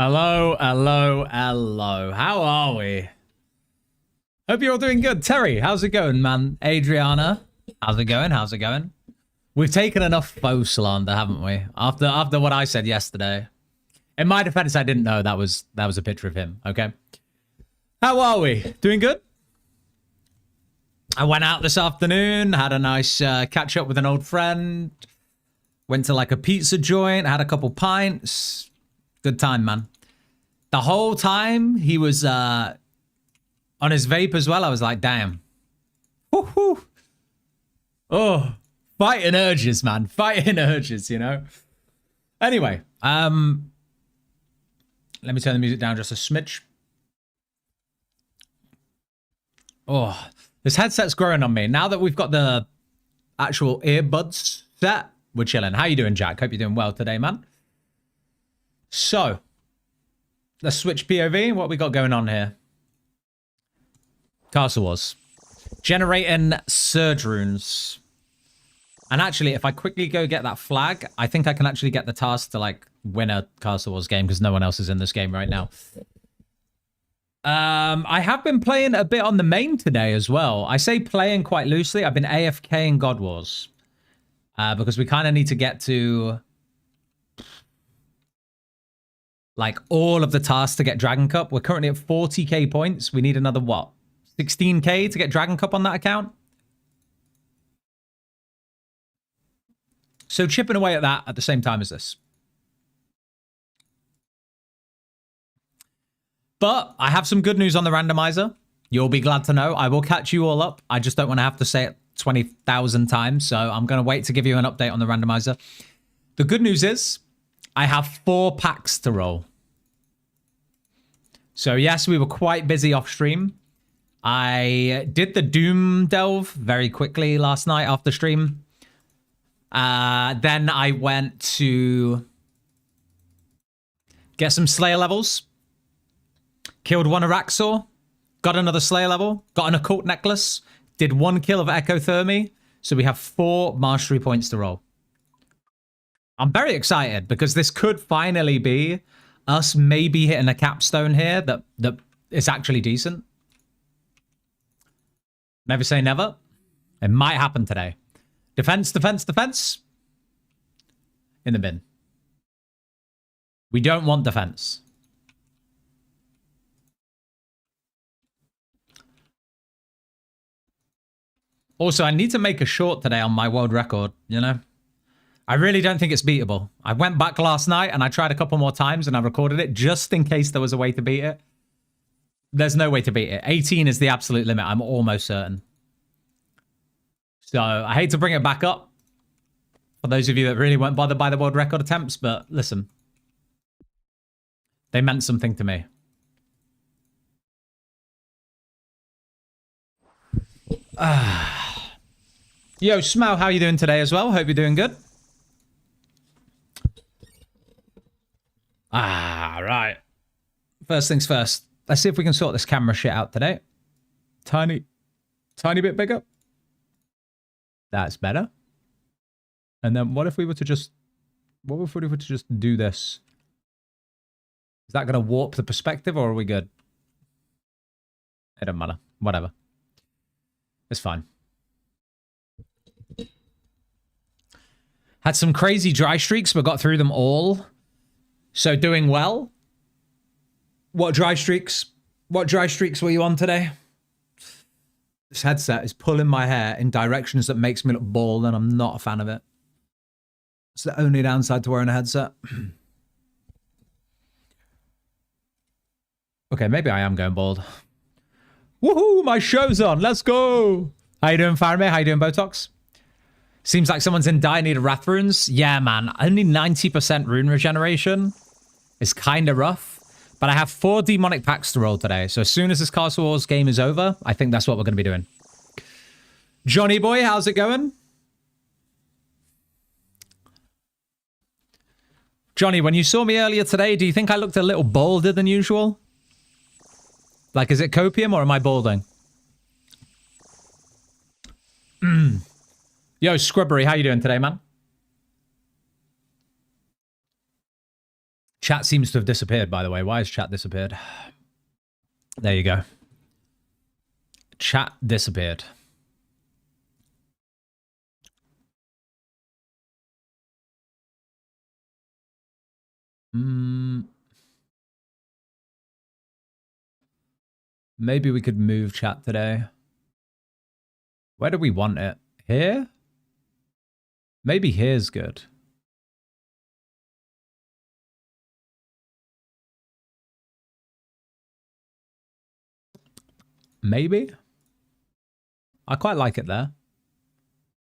Hello, hello, hello. How are we? Hope you're all doing good. Terry, how's it going, man? Adriana, how's it going? How's it going? We've taken enough faux slander, haven't we? After what I said yesterday. In my defense, I didn't know that was a picture of him, okay? How are we? Doing good? I went out this afternoon, had a nice catch up with an old friend. Went to like a pizza joint, had a couple pints. Good time, man. The whole time he was on his vape as well, I was like, damn. Woohoo. Oh, fighting urges, man. Fighting urges, you know? Anyway, let me turn the music down just a smidge. Oh, this headset's growing on me. Now that we've got the actual earbuds set, we're chilling. How you doing, Jack? Hope you're doing well today, man. So, let's switch POV. What we got going on here? Castle Wars. Generating Surge Runes. And actually, if I quickly go get that flag, I think I can actually get the task to, like, win a Castle Wars game because no one else is in this game right now. I have been playing a bit on the main today as well. I say playing quite loosely. I've been AFK in God Wars. Because we kind of need to get to like all of the tasks to get Dragon Cup. We're currently at 40k points. We need another what? 16k to get Dragon Cup on that account. So chipping away at that at the same time as this. But I have some good news on the randomizer. You'll be glad to know. I will catch you all up. I just don't want to have to say it 20,000 times. So I'm going to wait to give you an update on the randomizer. The good news is I have 4 packs to roll. So yes, we were quite busy off stream. I did the Doom delve very quickly last night after stream. Then I went to get some Slayer levels. Killed one Araxor. Got another Slayer level. Got an Occult Necklace. Did 1 kill of Ecothermy. So we have 4 Mastery points to roll. I'm very excited because this could finally be us maybe hitting a capstone here that is actually decent. Never say never. It might happen today. Defense, defense, defense. In the bin. We don't want defense. Also, I need to make a short today on my world record, you know? I really don't think it's beatable. I went back last night and I tried a couple more times and I recorded it just in case there was a way to beat it. There's no way to beat it. 18 is the absolute limit. I'm almost certain. So I hate to bring it back up for those of you that really weren't bothered by the world record attempts, but listen. They meant something to me. Yo, Smell, how you doing today as well? Hope you're doing good. Right. First things first. Let's see if we can sort this camera shit out today. Tiny bit bigger. That's better. And then what if we were to just... What if we were to just do this? Is that going to warp the perspective or are we good? It doesn't matter. Whatever. It's fine. Had some crazy dry streaks, but got through them all. So doing well. What dry streaks? What dry streaks were you on today? This headset is pulling my hair in directions that makes me look bald, and I'm not a fan of it. It's the only downside to wearing a headset. Okay, maybe I am going bald. Woohoo! My show's on. Let's go. How you doing, Faramir? How you doing, Botox? Seems like someone's in dire need of Wrath runes. Yeah, man. Only 90% rune regeneration is kind of rough. But I have 4 demonic packs to roll today. So as soon as this Castle Wars game is over, I think that's what we're going to be doing. Johnny boy, how's it going? Johnny, when you saw me earlier today, do you think I looked a little bolder than usual? Like, is it copium or am I balding? Yo, Scrubbery, how you doing today, man? Chat seems to have disappeared, by the way. Why has chat disappeared? There you go. Chat disappeared. Maybe we could move chat today. Where do we want it? Here? Maybe here's good. Maybe? I quite like it there.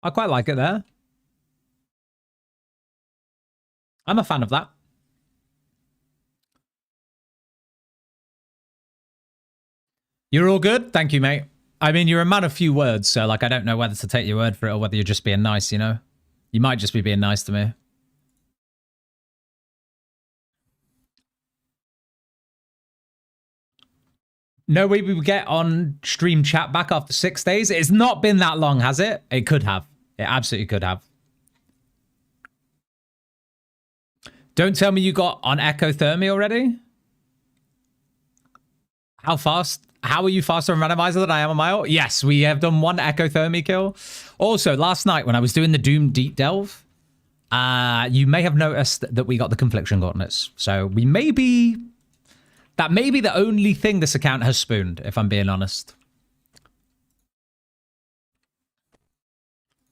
I quite like it there. I'm a fan of that. You're all good? Thank you, mate. I mean, you're a man of few words, so like I don't know whether to take your word for it or whether you're just being nice, you know? You might just be being nice to me. No way we would get on stream chat back after 6 days. It's not been that long, has it? It could have. It absolutely could have. Don't tell me you got on ecothermy already. How fast? How are you faster on Randomiser than I am on my ult? Yes, we have done one ecothermy kill. Also, last night when I was doing the Doom deep delve, you may have noticed that we got the confliction gauntlets. So we may be... That may be the only thing this account has spooned, if I'm being honest.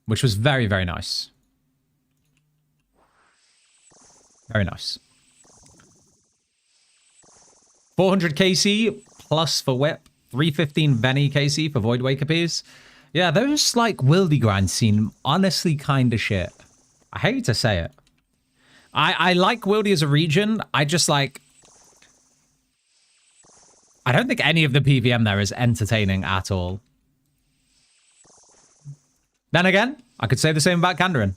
Which was very, very nice. Very nice. 400 KC plus for whip. 315 Venny KC for Void Waker Piece. Yeah, those like wildy grinds seem honestly kind of shit. I hate to say it. I like wildy as a region. I just like... I don't think any of the PVM there is entertaining at all. Then again, I could say the same about Kandarin.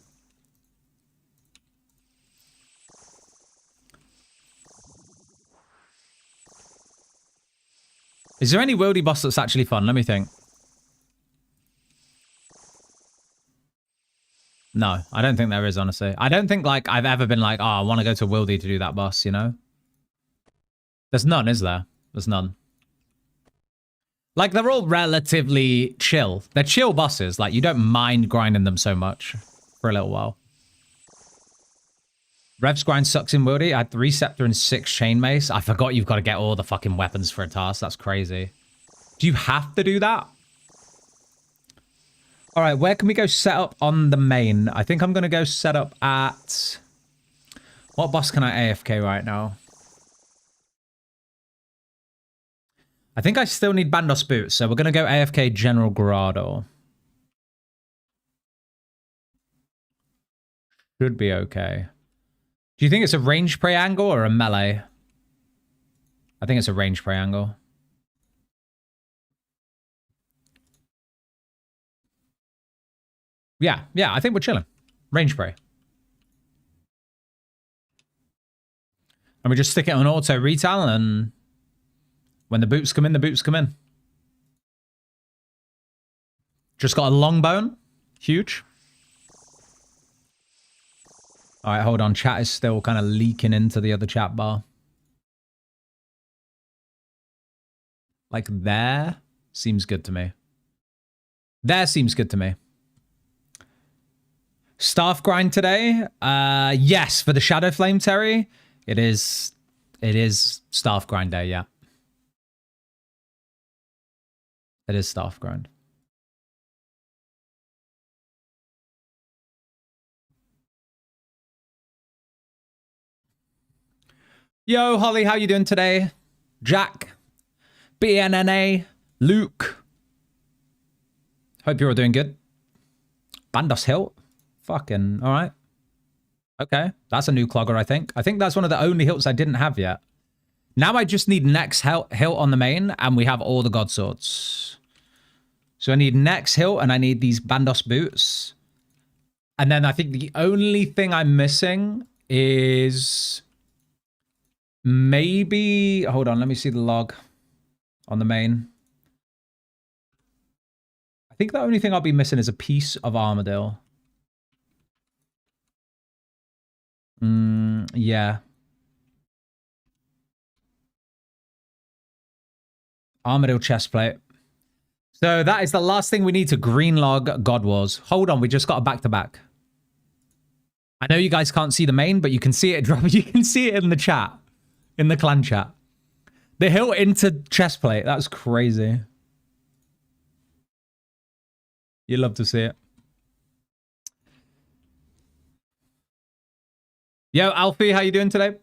Is there any wildy boss that's actually fun? Let me think. No, I don't think there is, honestly. I don't think like I've ever been like, oh, I want to go to wildy to do that boss, you know? There's none, is there? There's none. Like, they're all relatively chill. They're chill bosses. Like, you don't mind grinding them so much for a little while. Rev's grind sucks in wildy. I had 3 scepter and 6 chain mace. I forgot you've got to get all the fucking weapons for a task. That's crazy. Do you have to do that? All right, where can we go set up on the main? I think I'm going to go set up at... What boss can I AFK right now? I think I still need Bandos boots, so we're going to go AFK General Grado. Should be okay. Do you think it's a range prey angle or a melee? I think it's a range prey angle. Yeah, I think we're chilling. Range prey. And we just stick it on auto retail, and when the boots come in, the boots come in. Just got a long bone. Huge. All right, hold on. Chat is still kind of leaking into the other chat bar. Like there seems good to me. There seems good to me. Staff grind today? Yes, for the Shadow Flame, Terry. It is staff grind day, yeah. It is staff grind. Yo, Holly, how you doing today? Jack, BNNA, Luke. Hope you're all doing good. Bandos Hilt. Fucking, all right. Okay, that's a new clogger, I think. I think that's one of the only hilts I didn't have yet. Now I just need next hilt on the main, and we have all the god swords. So I need next hilt, and I need these Bandos boots. And then I think the only thing I'm missing is maybe... Hold on, let me see the log on the main. I think the only thing I'll be missing is a piece of Armadillo. Yeah. Armadillo chestplate. So that is the last thing we need to green log God Wars. Hold on, we just got a back-to-back. I know you guys can't see the main, but you can see it dropping. You can see it in the chat, in the clan chat. The hilt into chestplate. That's crazy. You'd love to see it. Yo, Alfie, how you doing today?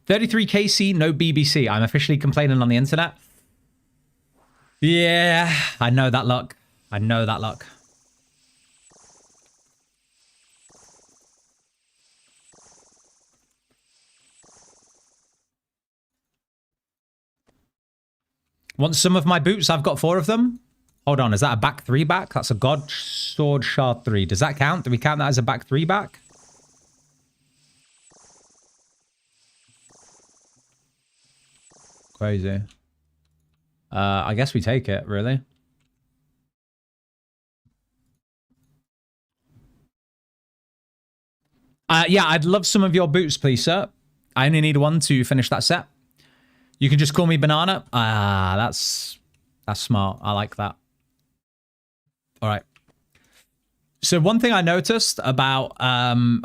33 KC, no BBC. I'm officially complaining on the internet. Yeah, I know that luck. I know that luck. Want some of my boots? I've got 4 of them. Hold on, is that a back 3 back? That's a God Sword Shard 3. Does that count? Do we count that as a back 3 back? Crazy. I guess we take it, really. Yeah, I'd love some of your boots, please, sir. I only need 1 to finish that set. You can just call me Banana. That's smart. I like that. All right. So one thing I noticed about...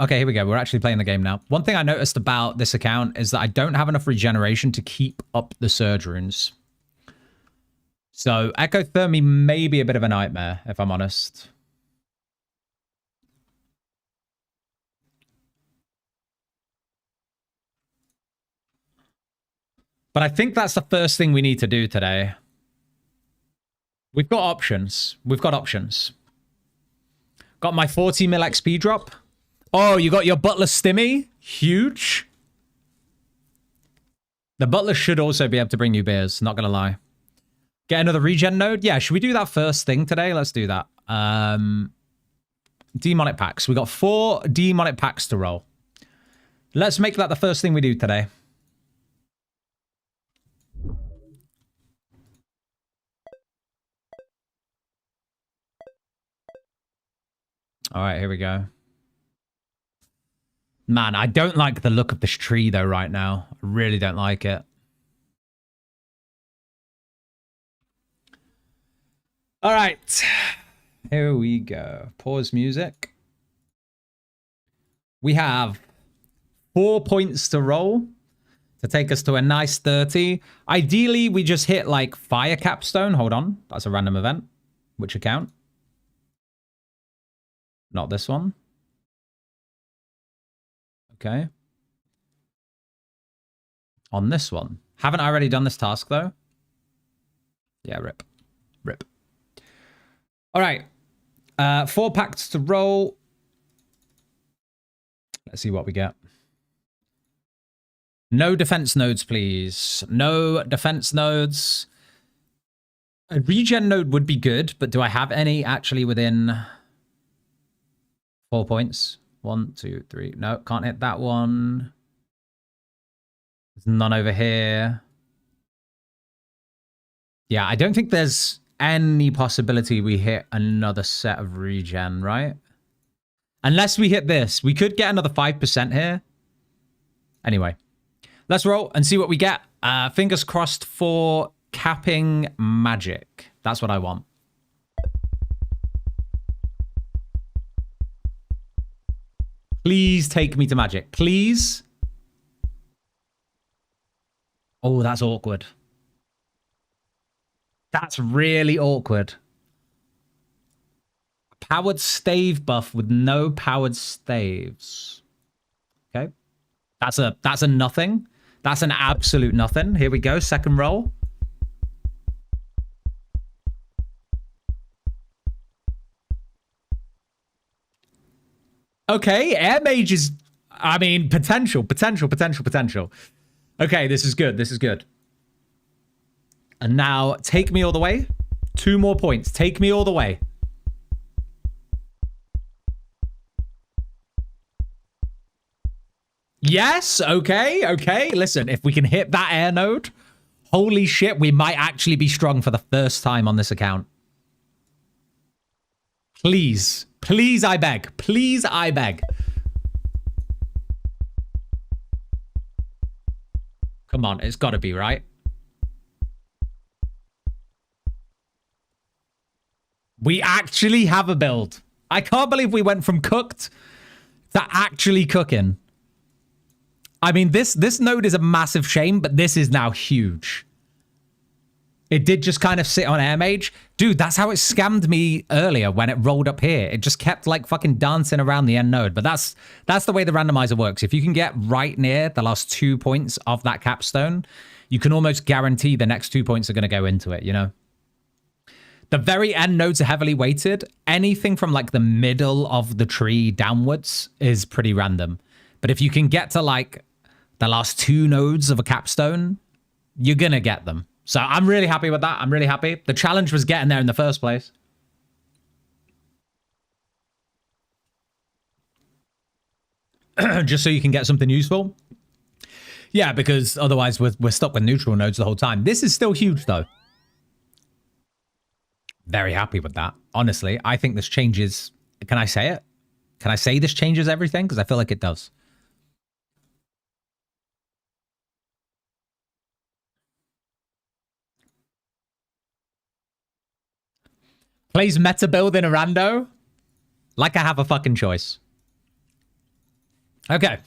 okay, here we go. We're actually playing the game now. One thing I noticed about this account is that I don't have enough regeneration to keep up the Surge runes. So Ectothermy may be a bit of a nightmare, if I'm honest. But I think that's the first thing we need to do today. We've got options. We've got options. Got my 40 mil XP drop. Oh, you got your Butler Stimmy. Huge. The Butler should also be able to bring you beers, not gonna lie. Get another regen node? Yeah, should we do that first thing today? Let's do that. Demonic packs. We got 4 demonic packs to roll. Let's make that the first thing we do today. All right, here we go. Man, I don't like the look of this tree, though, right now. I really don't like it. All right. Here we go. Pause music. We have 4 points to roll to take us to a nice 30. Ideally, we just hit, like, Fire Capstone. Hold on. That's a random event. Which account? Not this one. Okay. On this one. Haven't I already done this task, though? Yeah, rip. Rip. All right. 4 packs to roll. Let's see what we get. No defense nodes, please. No defense nodes. A regen node would be good, but do I have any actually within 4 points? 1, 2, 3. No, can't hit that one. There's none over here. Yeah, I don't think there's any possibility we hit another set of regen, right? Unless we hit this. We could get another 5% here. Anyway, let's roll and see what we get. Fingers crossed for capping magic. That's what I want. Please take me to magic. Please. Oh, that's awkward. That's really awkward. Powered stave buff with no powered staves. Okay. That's a nothing. That's an absolute nothing. Here we go. Second roll. Okay, Air Mage is, I mean, potential. Okay, this is good. This is good. And now, take me all the way. 2 more points. Take me all the way. Yes, okay, okay. Listen, if we can hit that air node, holy shit, we might actually be strong for the first time on this account. Please. Please, I beg. Please, I beg. Come on, it's got to be, right? We actually have a build. I can't believe we went from cooked to actually cooking. I mean, this node is a massive shame, but this is now huge. It did just kind of sit on air mage. Dude, that's how it scammed me earlier when it rolled up here. It just kept like fucking dancing around the end node. But that's the way the randomizer works. If you can get right near the last 2 points of that capstone, you can almost guarantee the next 2 points are going to go into it, you know? The very end nodes are heavily weighted. Anything from like the middle of the tree downwards is pretty random. But if you can get to like the last 2 nodes of a capstone, you're going to get them. So I'm really happy with that. I'm really happy. The challenge was getting there in the first place. Just so you can get something useful. Yeah, because otherwise we're stuck with neutral nodes the whole time. This is still huge though. Very happy with that. Honestly, I think this changes. Can I say it? Can I say this changes everything? Because I feel like it does. Plays meta build in a rando? Like I have a fucking choice. Okay.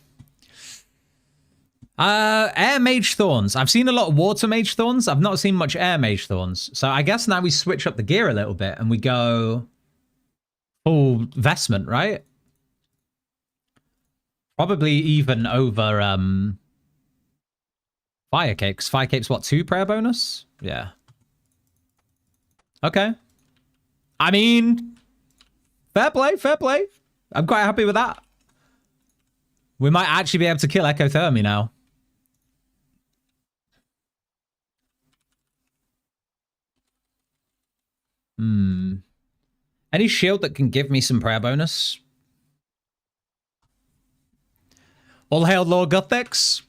Air Mage Thorns. I've seen a lot of Water Mage Thorns. I've not seen much Air Mage Thorns. So I guess now we switch up the gear a little bit and we go full Vestment, right? Probably even over Fire Cakes. Fire Cakes, what, 2 prayer bonus? Yeah. Okay. I mean, fair play, fair play. I'm quite happy with that. We might actually be able to kill Ecothermy now. Any shield that can give me some prayer bonus? All hail Lord Guthix.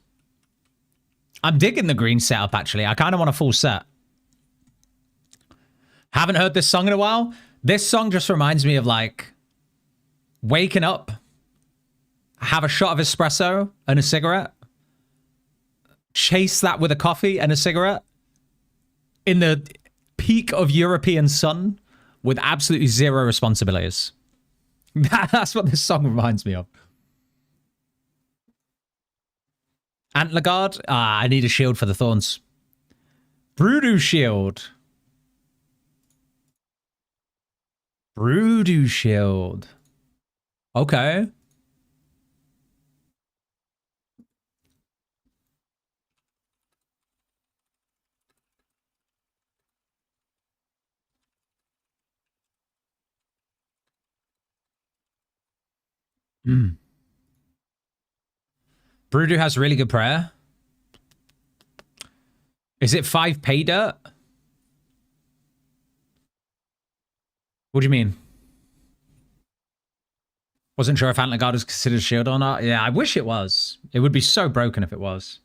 I'm digging the green setup, actually. I kind of want a full set. Haven't heard this song in a while. This song just reminds me of, like, waking up, have a shot of espresso and a cigarette, chase that with a coffee and a cigarette in the peak of European sun with absolutely zero responsibilities. That's what this song reminds me of. Antler Guard? Ah, I need a shield for the thorns. Broodoo shield. Broodoo shield. Okay. Broodoo has really good prayer. Is it 5 pay dirt? What do you mean? Wasn't sure if Antler Guard was considered shield or not. Yeah, I wish it was. It would be so broken if it was.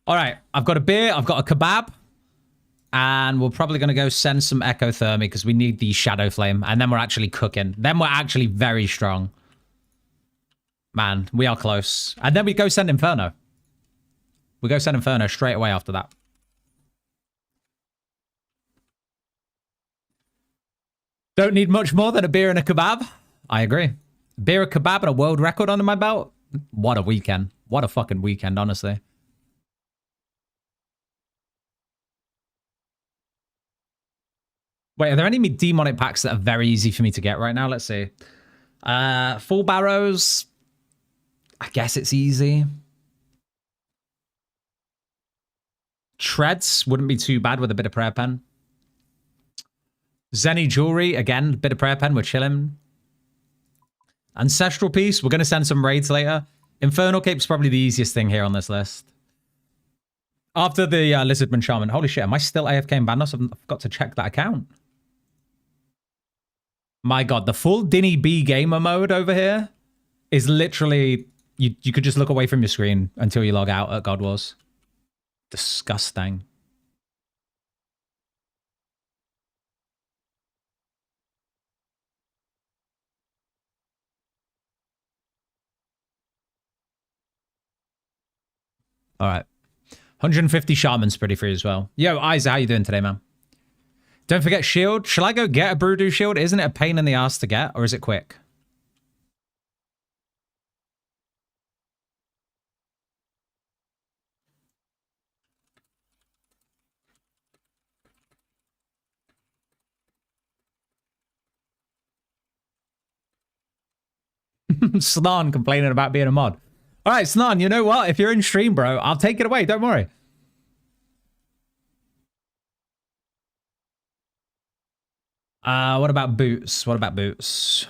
All right, I've got a beer, I've got a kebab, and we're probably going to go send some Ecothermy because we need the Shadow Flame, and then we're actually cooking. Then we're actually very strong. Man, we are close. And then we go send Inferno. We go send Inferno straight away after that. Don't need much more than a beer and a kebab. I agree. Beer, a kebab, and a world record under my belt. What a weekend. What a fucking weekend, honestly. Wait, are there any demonic packs that are very easy for me to get right now? Let's see. Full Barrows. I guess it's easy. Treads wouldn't be too bad with a bit of prayer pen. Zenny Jewelry, again, bit of prayer pen, we're chilling. Ancestral Piece, we're going to send some raids later. Infernal Cape's probably the easiest thing here on this list. After the Lizardman Shaman. Holy shit, am I still AFK in Bandos? I've got to check that account. My god, the full Dinny B gamer mode over here is literally... You could just look away from your screen until you log out at God Wars. Disgusting. All right. 150 Shaman's pretty free as well. Yo, Isa, how you doing today, man? Don't forget shield. Shall I go get a Broodoo shield? Isn't it a pain in the ass to get, or is it quick? Snan complaining about being a mod. All right, Snan, you know what? If you're in stream, bro, I'll take it away. Don't worry. What about boots? What about boots?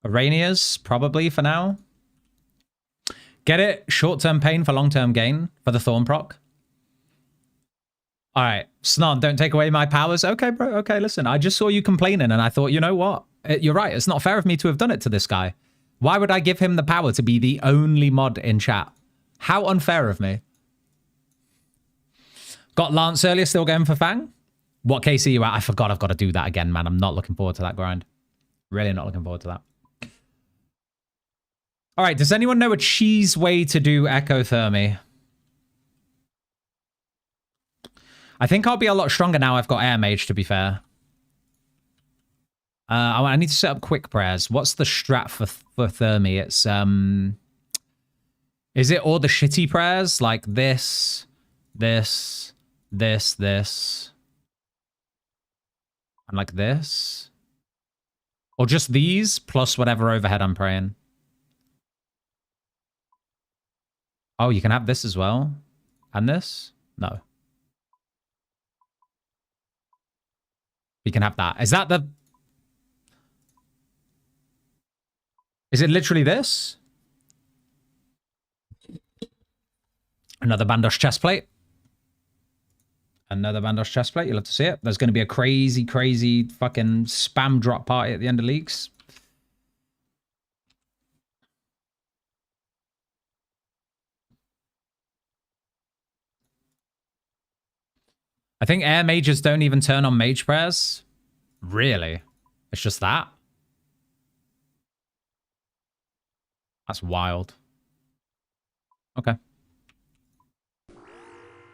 Aranias, probably for now. Get it? Short-term pain for long-term gain for the Thorn proc. All right, Snan, don't take away my powers. Okay, bro. Okay, listen, I just saw you complaining and I thought, you know what? You're right. It's not fair of me to have done it to this guy. Why would I give him the power to be the only mod in chat? How unfair of me. Got Lance earlier, still going for Fang? What case are you at? I forgot I've got to do that again, man. I'm not looking forward to that grind. Really not looking forward to that. All right, does anyone know a cheese way to do ecothermy? I think I'll be a lot stronger now I've got Air Mage, to be fair. I need to set up quick prayers. What's the strat for Thermy? It's, is it all the shitty prayers? Like this, this, this, and like this? Or just these, plus whatever overhead I'm praying? Oh, you can have this as well? And this? No. You can have that. Is that the... Is it literally this? Another Bandosh chestplate. Another Bandosh chestplate. You'll have to see it. There's going to be a crazy, crazy fucking spam drop party at the end of leagues. I think air mages don't even turn on mage prayers. Really? It's just that? That's wild. Okay.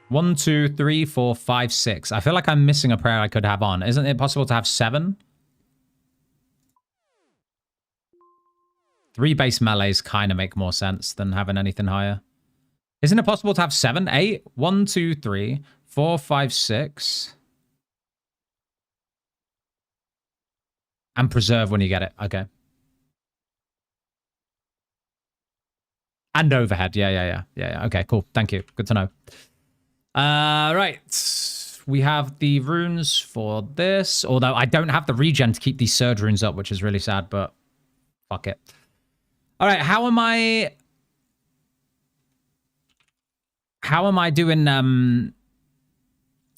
1, 2, 3, 4, 5, 6. I feel like I'm missing a prayer I could have on. Isn't it possible to have 7? 3 base melees kind of make more sense than having anything higher. Isn't it possible to have 7? 8? 1, 2, 3, 4, 5, 6. And preserve when you get it. Okay. And overhead. Yeah. Okay, cool. Thank you. Good to know. Right. We have the runes for this. Although I don't have the regen to keep these surge runes up, which is really sad, but fuck it. All right, how am I doing,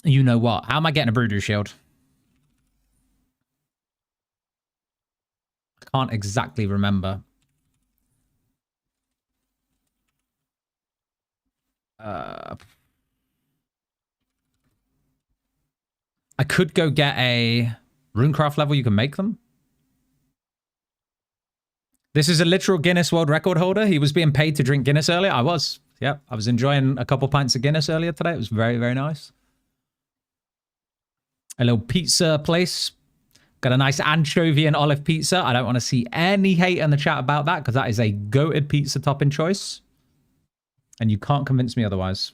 you know what? How am I getting a Broodoo shield? I can't exactly remember. I could go get a runecraft level. You can make them. This is a literal Guinness World Record holder. He was being paid to drink Guinness earlier. I was. Yep. I was enjoying a couple pints of Guinness earlier today. It was very, very nice. A little pizza place. Got a nice anchovy and olive pizza. I don't want to see any hate in the chat about that because that is a goated pizza topping choice. And you can't convince me otherwise.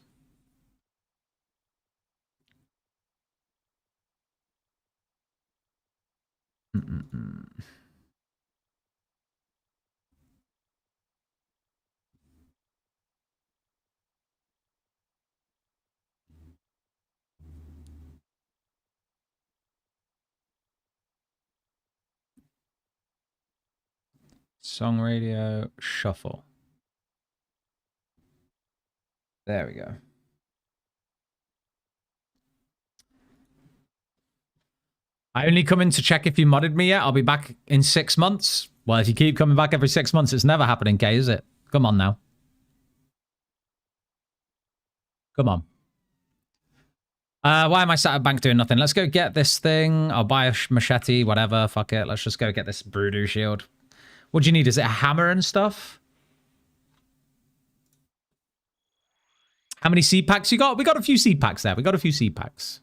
Song radio, shuffle. There we go. I only come in to check if you modded me yet. I'll be back in 6 months. Well, if you keep coming back every 6 months, it's never happening, Kay, is it? Come on now. Come on. Why am I sat at bank doing nothing? Let's go get this thing. I'll buy a machete, whatever. Fuck it. Let's just go get this Broodoo shield. What do you need? Is it a hammer and stuff? How many seed packs you got? We got a few seed packs there. We got a few seed packs.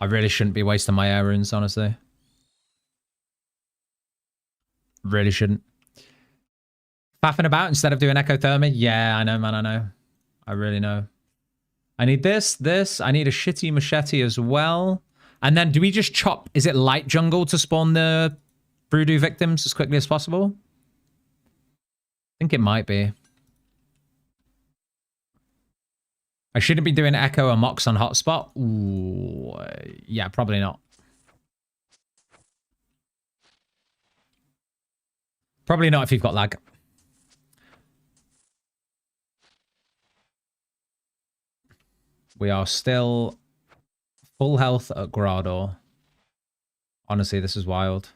I really shouldn't be wasting my air runes, honestly. Really shouldn't. Faffing about instead of doing ecothermy? Yeah, I know, man, I know. I really know. I need this. I need a shitty machete as well. And then do we just chop? Is it light jungle to spawn the Broodoo victims as quickly as possible? I think it might be. I shouldn't be doing echo or mox on hotspot. Ooh, yeah, probably not. Probably not if you've got lag. We are still full health at Grador. Honestly, this is wild.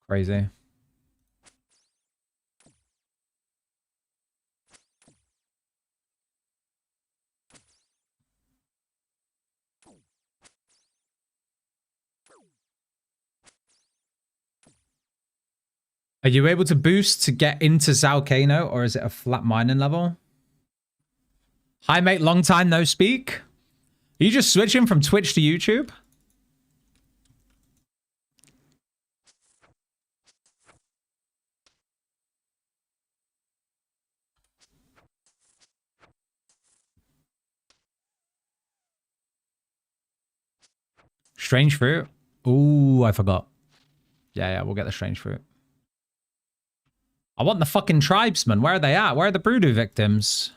Crazy. Are you able to boost to get into Zalcano, or is it a flat mining level? Hi, mate. Long time no speak. Are you just switching from Twitch to YouTube? Strange fruit. Ooh, I forgot. Yeah, we'll get the strange fruit. I want the fucking tribesmen. Where are they at? Where are the Broodoo victims?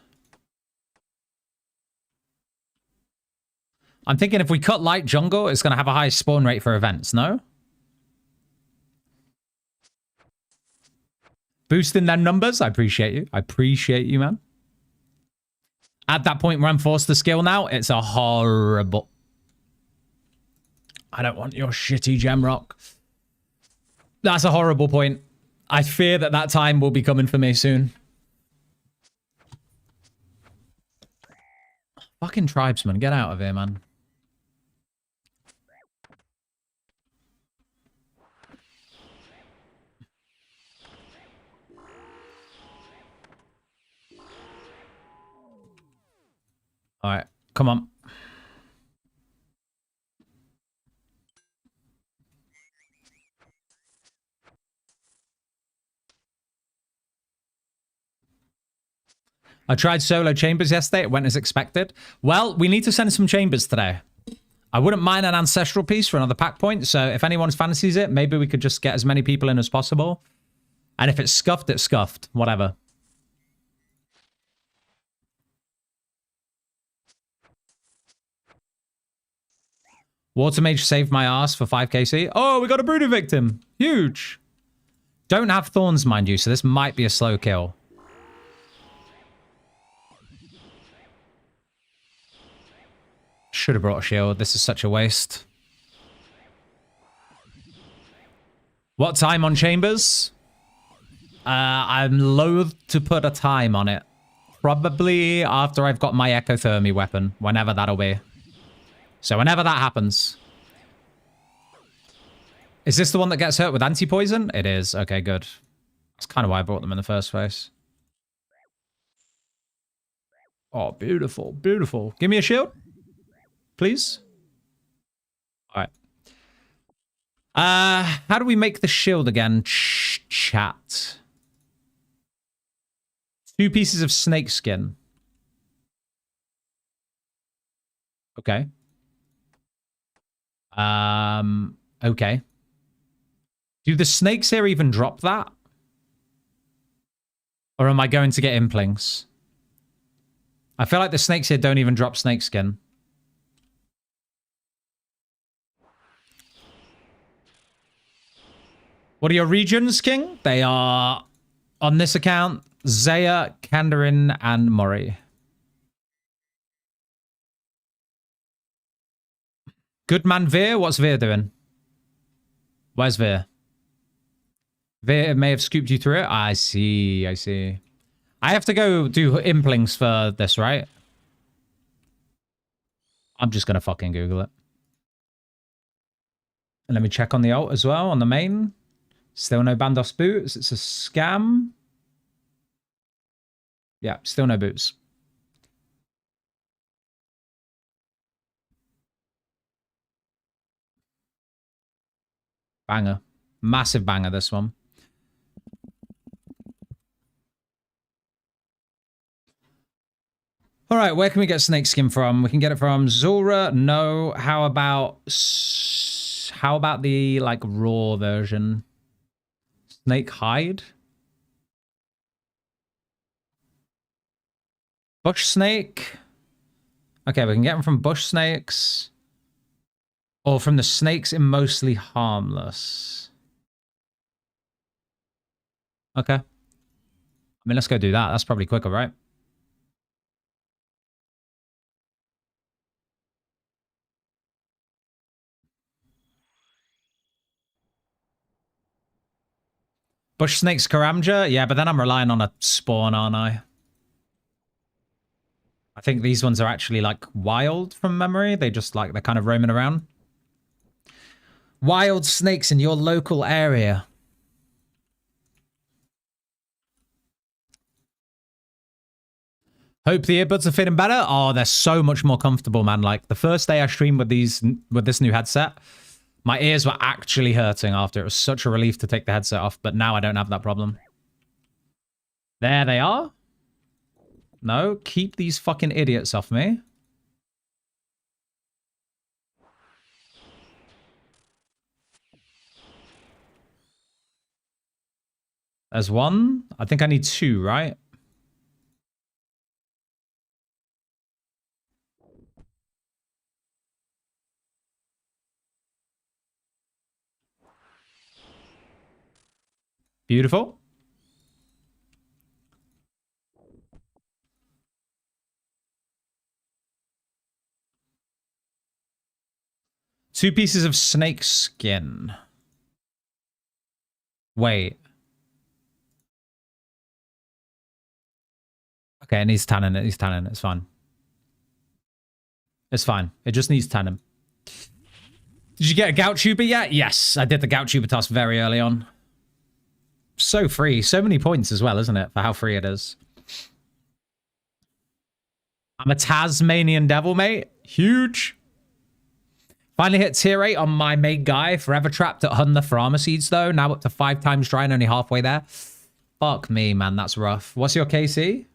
I'm thinking if we cut light jungle, it's going to have a high spawn rate for events, no? Boosting their numbers? I appreciate you. I appreciate you, man. At that point where I'm forced to skill now, it's a horrible... I don't want your shitty gem rock. That's a horrible point. I fear that that time will be coming for me soon. Fucking tribesman, get out of here, man. All right, come on. I tried solo chambers yesterday. It went as expected. Well, we need to send some chambers today. I wouldn't mind an ancestral piece for another pack point. So if anyone's fancies it, maybe we could just get as many people in as possible. And if it's scuffed, it's scuffed. Whatever. Water Mage saved my ass for 5kc. Oh, we got a Broodoo victim. Huge. Don't have thorns, mind you, so this might be a slow kill. Should have brought a shield. This is such a waste. What time on chambers? I'm loath to put a time on it. Probably after I've got my ecothermy weapon, whenever that'll be. So whenever that happens. Is this the one that gets hurt with anti-poison? It is. Okay, good. That's kind of why I brought them in the first place. Oh, beautiful. Beautiful. Give me a shield. Please. All right. How do we make the shield again? Chat. 2 pieces of snake skin. Okay. Okay. Do the snakes here even drop that? Or am I going to get implings? I feel like the snakes here don't even drop snake skin. What are your regions, King? They are, on this account, Zaya, Kandarin, and Mori. Good man Veer? What's Veer doing? Where's Veer? Veer may have scooped you through it? I see, I see. I have to go do implings for this, right? I'm just going to fucking Google it. And let me check on the alt as well, on the main. Still no Bandos boots. It's a scam. Yeah, still no boots. Banger. Massive banger, this one. All right, where can we get snake skin from? We can get it from Zora. No. How about the like raw version? Snake hide? Bush snake? Okay, we can get them from bush snakes. Or from the snakes in Mostly Harmless. Okay. I mean, let's go do that. That's probably quicker, right? Bush snakes Karamja? Yeah, but then I'm relying on a spawn, aren't I? I think these ones are actually like wild from memory. They just like, they're kind of roaming around. Wild snakes in your local area. Hope the earbuds are fitting better. Oh, they're so much more comfortable, man. Like the first day I streamed with this new headset, my ears were actually hurting after. It was such a relief to take the headset off, but now I don't have that problem. There they are. No, keep these fucking idiots off me. There's one. I think I need two, right? Beautiful. Two pieces of snake skin. Wait. Okay, it needs tannin. It needs tannin. It's fine. It's fine. It just needs tannin. Did you get a gout tuber yet? Yes, I did the gout tuber task very early on. So free. So many points as well, isn't it? For how free it is. I'm a Tasmanian devil, mate. Huge. Finally hit tier 8 on my main guy. Forever trapped at 100 for armor seeds, though. Now up to 5 times dry and only halfway there. Fuck me, man. That's rough. What's your KC?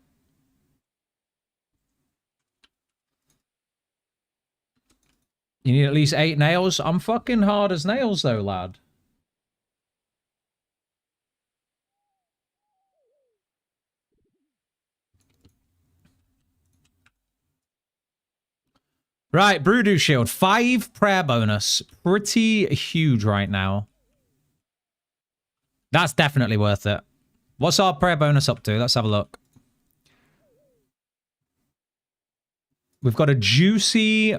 You need at least 8 nails? I'm fucking hard as nails, though, lad. Right, Broodoo Shield. 5 prayer bonus. Pretty huge right now. That's definitely worth it. What's our prayer bonus up to? Let's have a look. We've got a juicy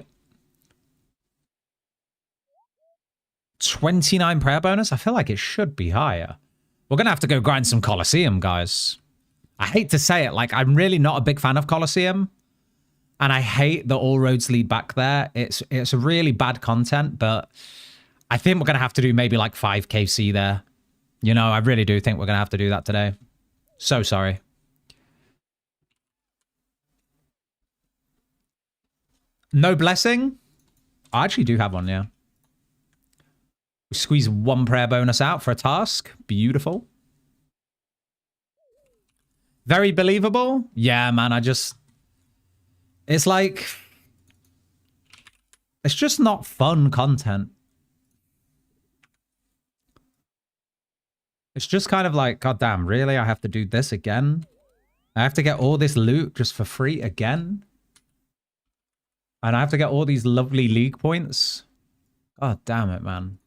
29 prayer bonus. I feel like it should be higher. We're going to have to go grind some Colosseum, guys. I hate to say it. Like, I'm really not a big fan of Colosseum. And I hate that all roads lead back there. It's really bad content, but I think we're going to have to do maybe like 5 KC there. You know, I really do think we're going to have to do that today. So sorry. No blessing? I actually do have one, yeah. We squeeze 1 prayer bonus out for a task. Beautiful. Very believable. Yeah, man, it's like, it's just not fun content. It's just kind of like, goddamn, really? I have to do this again? I have to get all this loot just for free again? And I have to get all these lovely league points? God damn it, man.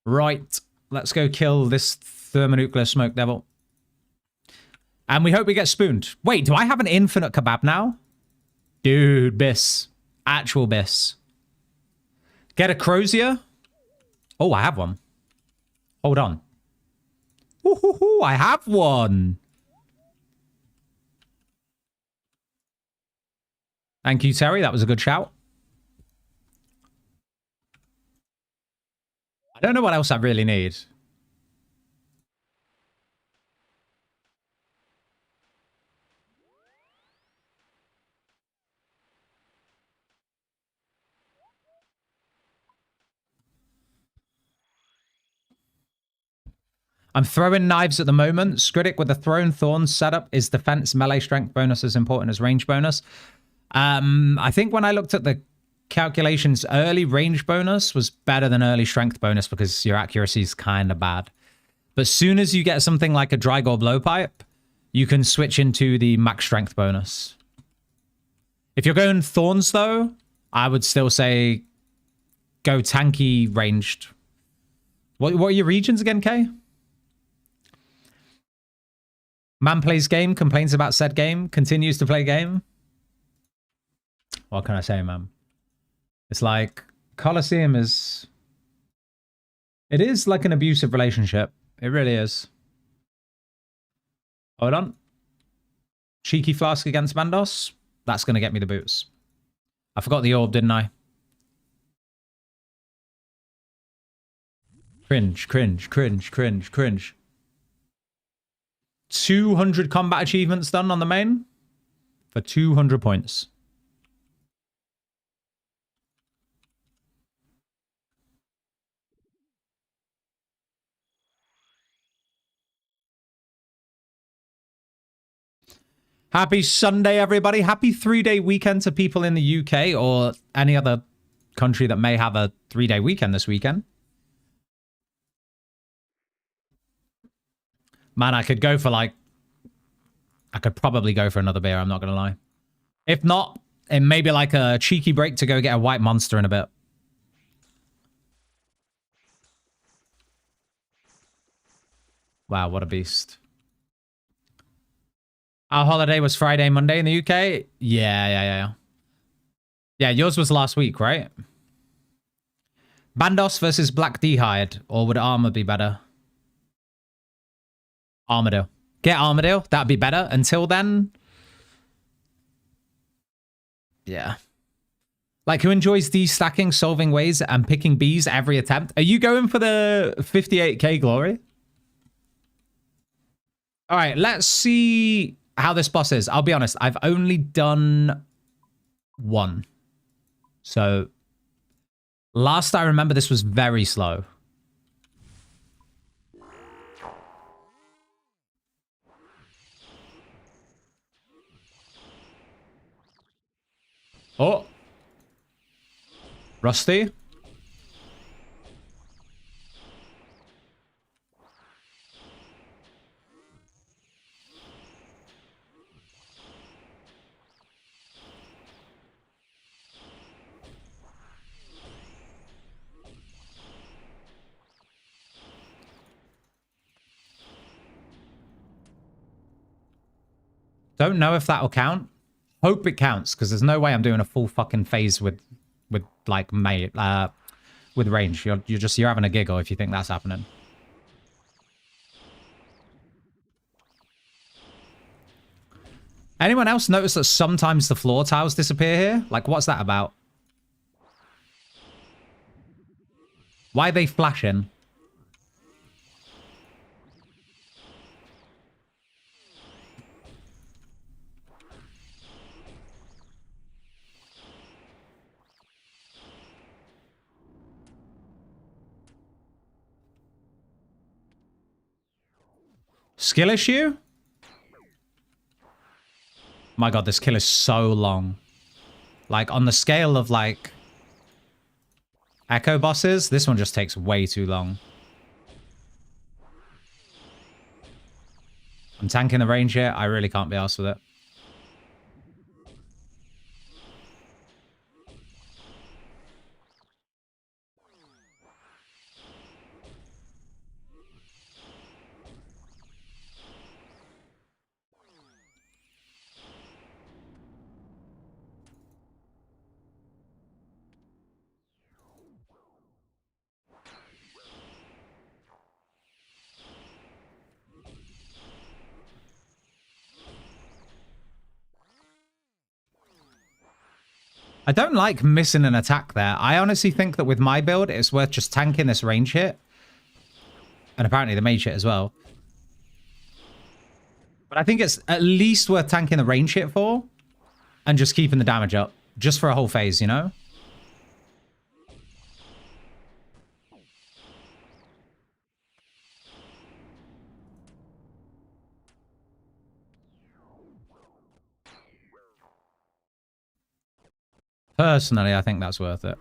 Right. Let's go kill this thermonuclear smoke devil. And we hope we get spooned. Wait, do I have an infinite kebab now? Dude, Biss. Actual Biss. Get a crozier? Oh, I have one. Hold on. Ooh, I have one. Thank you, Terry. That was a good shout. I don't know what else I really need. I'm throwing knives at the moment. Scritic with the thrown thorns setup is defense melee strength bonus as important as range bonus. I think when I looked at the calculations, early range bonus was better than early strength bonus because your accuracy is kind of bad. But as soon as you get something like a Drygore blowpipe, you can switch into the max strength bonus. If you're going thorns, though, I would still say go tanky ranged. What are your regions again, Kay? Man plays game, complains about said game, continues to play game. What can I say, man? It's like Colosseum is... It is like an abusive relationship. It really is. Hold on. Cheeky Flask against Mandos. That's going to get me the boots. I forgot the orb, didn't I? Cringe, cringe, cringe, cringe, cringe. 200 combat achievements done on the main for 200 points. Happy Sunday, everybody. Happy 3-day weekend to people in the UK or any other country that may have a 3-day weekend this weekend. Man, I could go for like... I could probably go for another beer, I'm not going to lie. If not, it may be like a cheeky break to go get a white monster in a bit. Wow, what a beast. Our holiday was Friday, Monday in the UK? Yeah. Yeah, yours was last week, right? Bandos versus Black D'Hide, or would Armor be better? Armadale. Get Armadale, that'd be better. Until then... Yeah. Like, who enjoys de-stacking, solving ways, and picking bees every attempt? Are you going for the 58k glory? Alright, let's see how this boss is. I'll be honest, I've only done one. So, last I remember, this was very slow. Oh. Rusty. Don't know if that'll count. Hope it counts, because there's no way I'm doing a full fucking phase with like with range. You're having a giggle if you think that's happening. Anyone else notice that sometimes the floor tiles disappear here? Like, what's that about? Why are they flashing? Skill issue? My god, this kill is so long. Like, on the scale of, like, Echo bosses, this one just takes way too long. I'm tanking the range here. I really can't be arsed with it. I don't like missing an attack there. I honestly think that with my build, it's worth just tanking this range hit. And apparently the mage hit as well. But I think it's at least worth tanking the range hit for. And just keeping the damage up. Just for a whole phase, you know? Personally, I think that's worth it.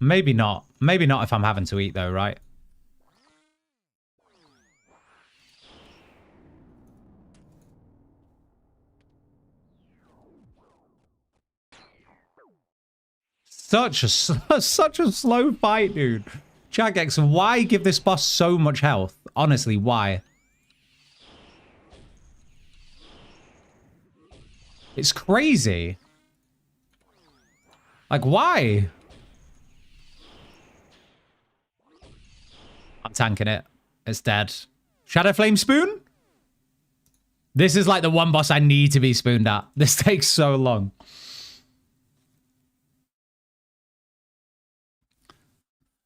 Maybe not. Maybe not if I'm having to eat, though, right? Such a slow fight, dude. Jagex, why give this boss so much health? Honestly, why? It's crazy. Like, why? I'm tanking it. It's dead. Shadow Flame Spoon? This is like the one boss I need to be spooned at. This takes so long.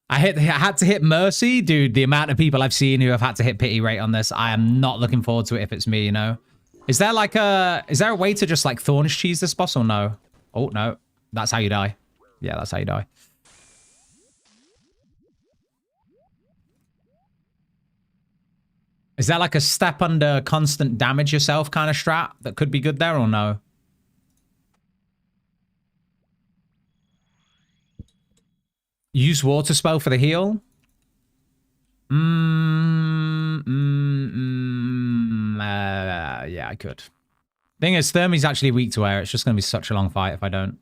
I had to hit Mercy. Dude, the amount of people I've seen who have had to hit pity rate on this, I am not looking forward to it if it's me, you know? Is there a way to just like Thorns cheese this boss or no? Oh, no. That's how you die. Yeah, that's how you die. Is that like a step under constant damage yourself kind of strat that could be good there or no? Use water spell for the heal? Yeah, I could. Thing is, Thermie's actually weak to air. It's just going to be such a long fight if I don't.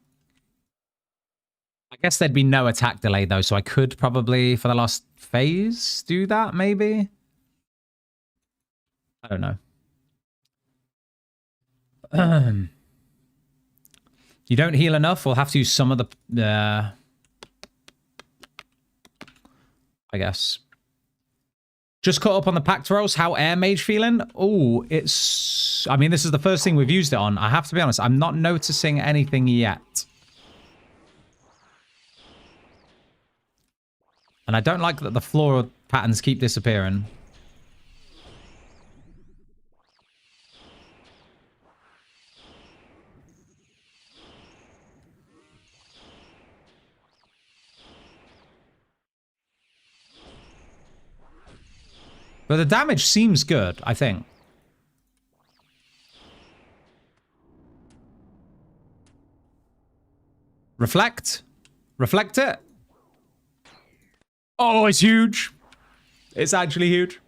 I guess there'd be no attack delay, though, so I could probably, for the last phase, do that, maybe? I don't know. You don't heal enough? We'll have to use some of the... I guess. Just caught up on the pack throws. How Air Mage feeling? Oh, it's... I mean, this is the first thing we've used it on. I have to be honest. I'm not noticing anything yet. And I don't like that the floral patterns keep disappearing. But the damage seems good, I think. Reflect. Reflect it. Oh, it's huge. It's actually huge.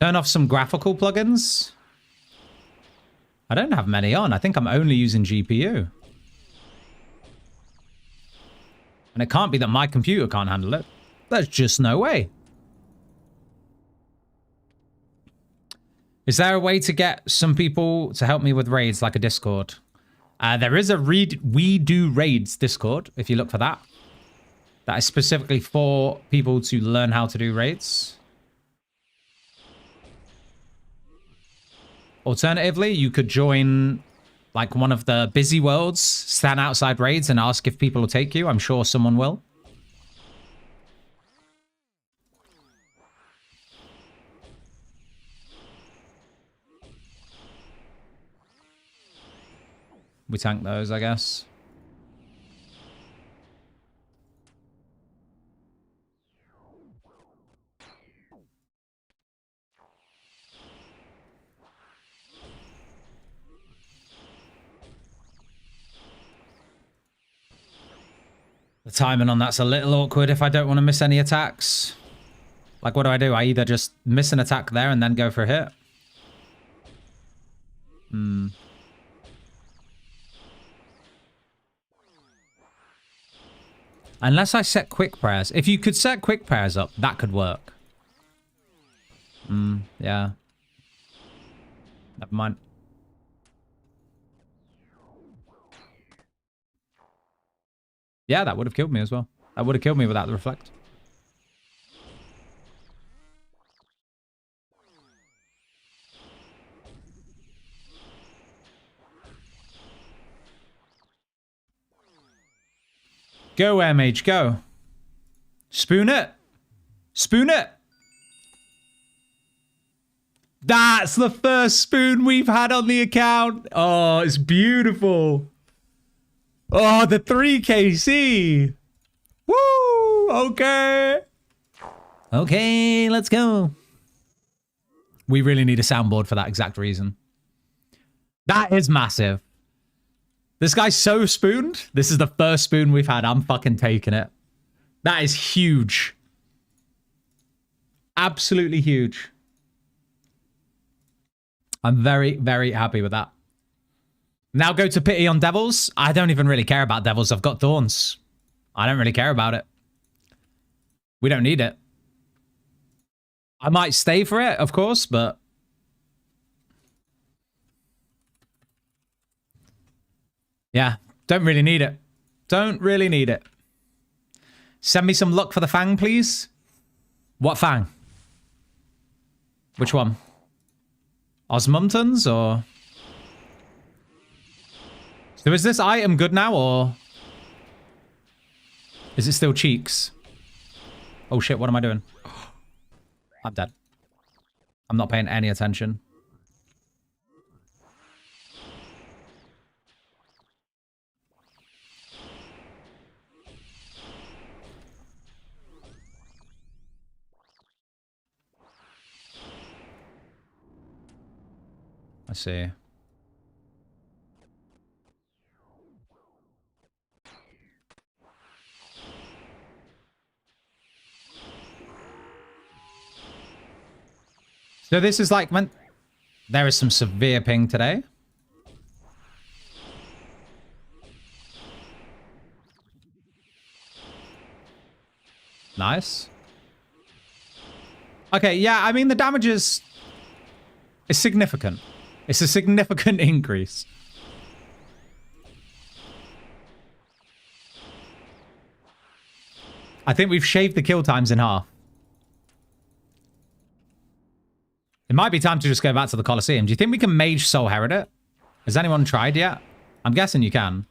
Turn off some graphical plugins. I don't have many on. I think I'm only using GPU. And it can't be that my computer can't handle it. There's just no way. Is there a way to get some people to help me with raids, like a Discord? There is a We Do Raids Discord, if you look for that. That is specifically for people to learn how to do raids. Alternatively, you could join like one of the busy worlds, stand outside raids and ask if people will take you. I'm sure someone will. We tank those, I guess. The timing on that's a little awkward if I don't want to miss any attacks. Like, what do? I either just miss an attack there and then go for a hit. Unless I set quick prayers. If you could set quick prayers up, that could work. Yeah. Never mind. Yeah, that would have killed me as well. That would have killed me without the reflect. Go, MH, go. Spoon it. Spoon it. That's the first spoon we've had on the account. Oh, it's beautiful. Oh, the 3KC. Woo! Okay. Okay, let's go. We really need a soundboard for that exact reason. That is massive. This guy's so spooned. This is the first spoon we've had. I'm fucking taking it. That is huge. Absolutely huge. I'm very, very happy with that. Now go to pity on devils. I don't even really care about devils. I've got thorns. I don't really care about it. We don't need it. I might stay for it, of course, but... yeah, don't really need it. Don't really need it. Send me some luck for the Fang, please. What Fang? Which one? Osmumtons, or... so is this item good now, or... is it still cheeks? Oh shit, what am I doing? I'm dead. I'm not paying any attention. I see. So this is like when there is some severe ping today. Nice. Okay, yeah, I mean the damage is significant. It's a significant increase. I think we've shaved the kill times in half. It might be time to just go back to the Colosseum. Do you think we can Mage Soul Herod it? Has anyone tried yet? I'm guessing you can.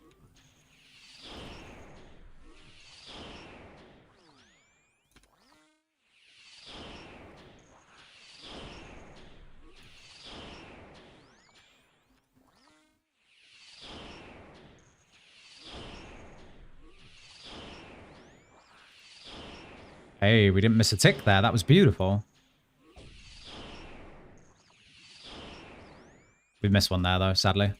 Hey, we didn't miss a tick there. That was beautiful. We missed one there, though, sadly.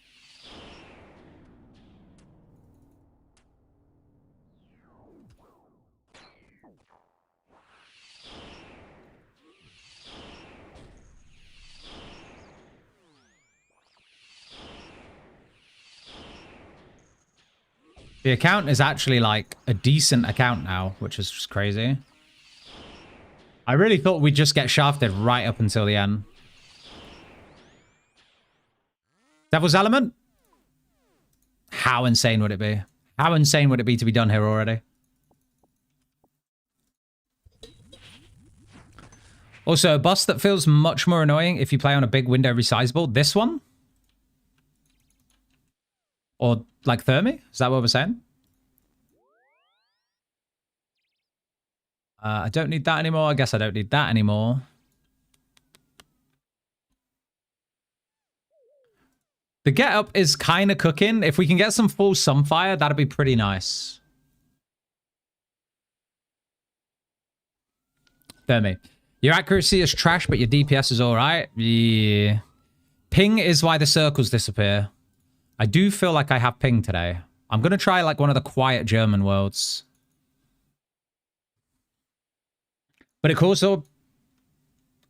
The account is actually, like, a decent account now, which is just crazy. I really thought we'd just get shafted right up until the end. Devil's Element? How insane would it be? How insane would it be to be done here already? Also, a boss that feels much more annoying if you play on a big window resizable. This one? Or, like, Thermi? Is that what we're saying? I don't need that anymore. I guess I don't need that anymore. The get-up is kind of cooking. If we can get some full Sunfire, that'd be pretty nice. Thermi. Your accuracy is trash, but your DPS is alright. Yeah. Ping is why the circles disappear. I do feel like I have ping today. I'm going to try like one of the quiet German worlds. But it also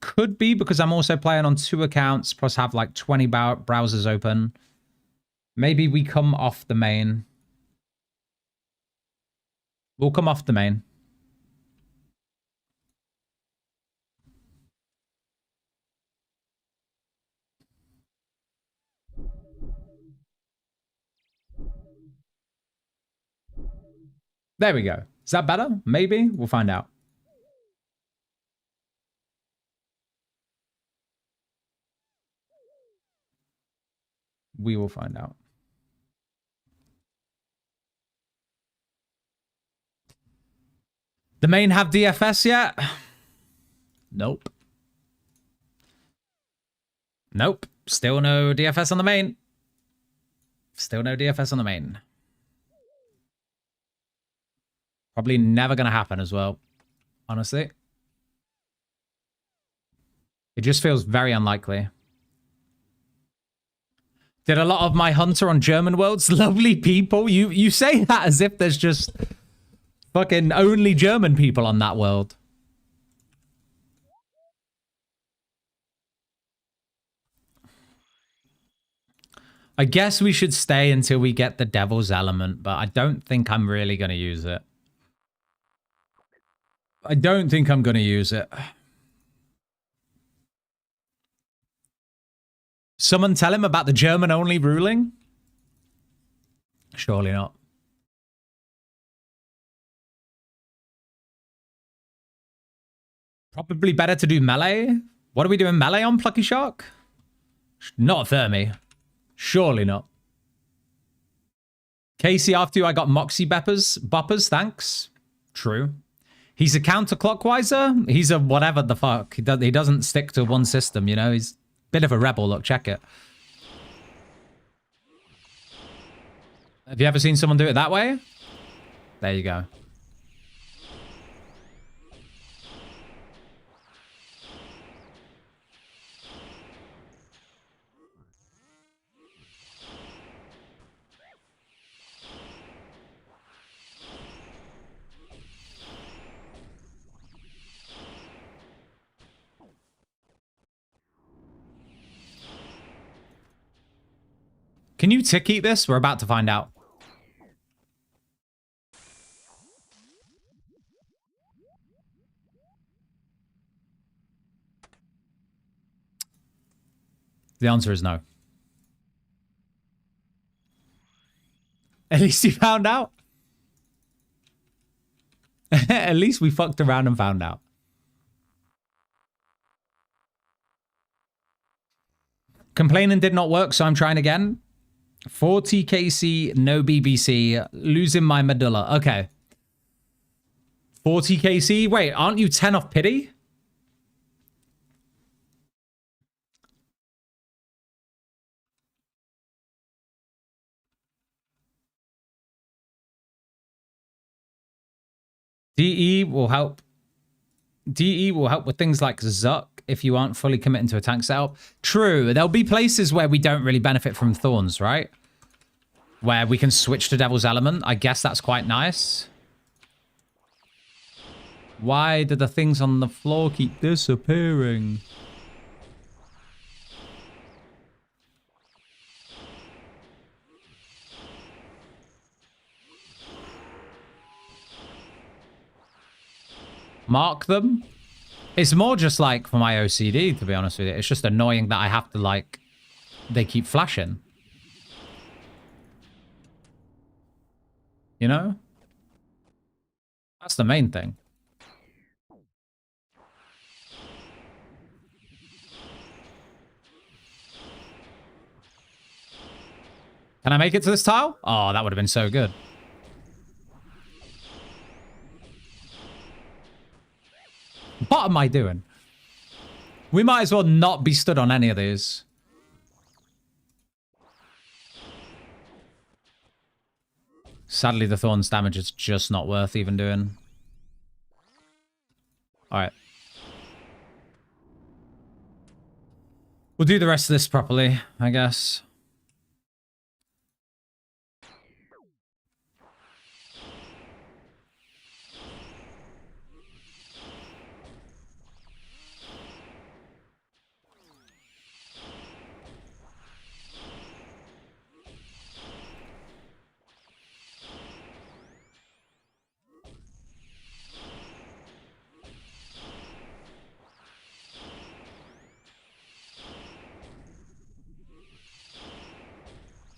could be because I'm also playing on 2 accounts, plus have like 20 browsers open. Maybe we come off the main. We'll come off the main. There we go. Is that better? Maybe. We'll find out. We will find out. The main have DFS yet? Nope. Nope. Still no DFS on the main. Still no DFS on the main. Probably never going to happen as well, honestly. It just feels very unlikely. Did a lot of my hunter on German worlds? Lovely people. You say that as if there's just fucking only German people on that world. I guess we should stay until we get the devil's element, but I don't think I'm really going to use it. I don't think I'm going to use it. Someone tell him about the German-only ruling? Surely not. Probably better to do melee. What are we doing melee on, Plucky Shark? Not Thermi. Surely not. Casey, after you, I got Moxie boppers, thanks. True. He's a counterclockweiser. He's a whatever the fuck. He doesn't stick to one system, you know? He's a bit of a rebel. Look, check it. Have you ever seen someone do it that way? There you go. Can you tick eat this? We're about to find out. The answer is no. At least you found out. At least we fucked around and found out. Complaining did not work, so I'm trying again. 40 KC, no BBC, losing my medulla. Okay. 40 KC? Wait, aren't you 10 off pity? DE will help. DE will help with things like Zuck if you aren't fully committing to a tank setup. True, there'll be places where we don't really benefit from Thorns, right? Where we can switch to Devil's Element. I guess that's quite nice. Why do the things on the floor keep disappearing? Mark them? It's more just like for my OCD, to be honest with you. It's just annoying that I have to like, they keep flashing. You know? That's the main thing. Can I make it to this tile? Oh, that would have been so good. What am I doing? We might as well not be stood on any of these. Sadly, the Thorns damage is just not worth even doing. Alright. We'll do the rest of this properly, I guess.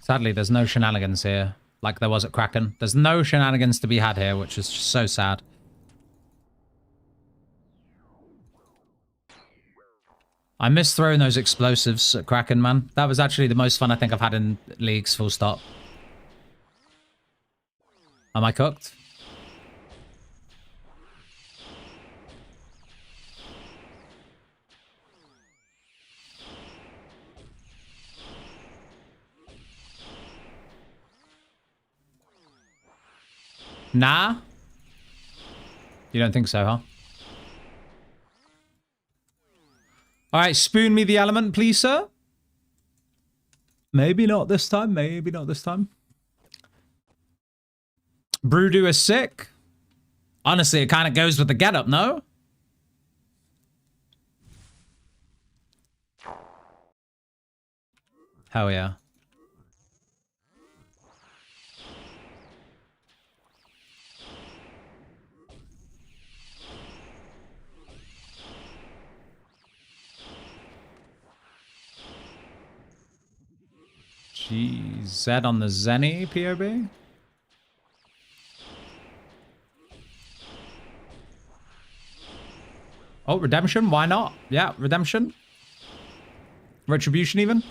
Sadly, there's no shenanigans here, like there was at Kraken. There's no shenanigans to be had here, which is just so sad. I miss throwing those explosives at Kraken, man. That was actually the most fun I think I've had in leagues, full stop. Am I cooked? Nah? You don't think so, huh? All right, spoon me the element, please, sir. Maybe not this time. Maybe not this time. Brewdo is sick. Honestly, it kind of goes with the getup, no? Hell yeah. GZ on the Zenny POB. Oh, Redemption, why not? Yeah, Redemption. Retribution even.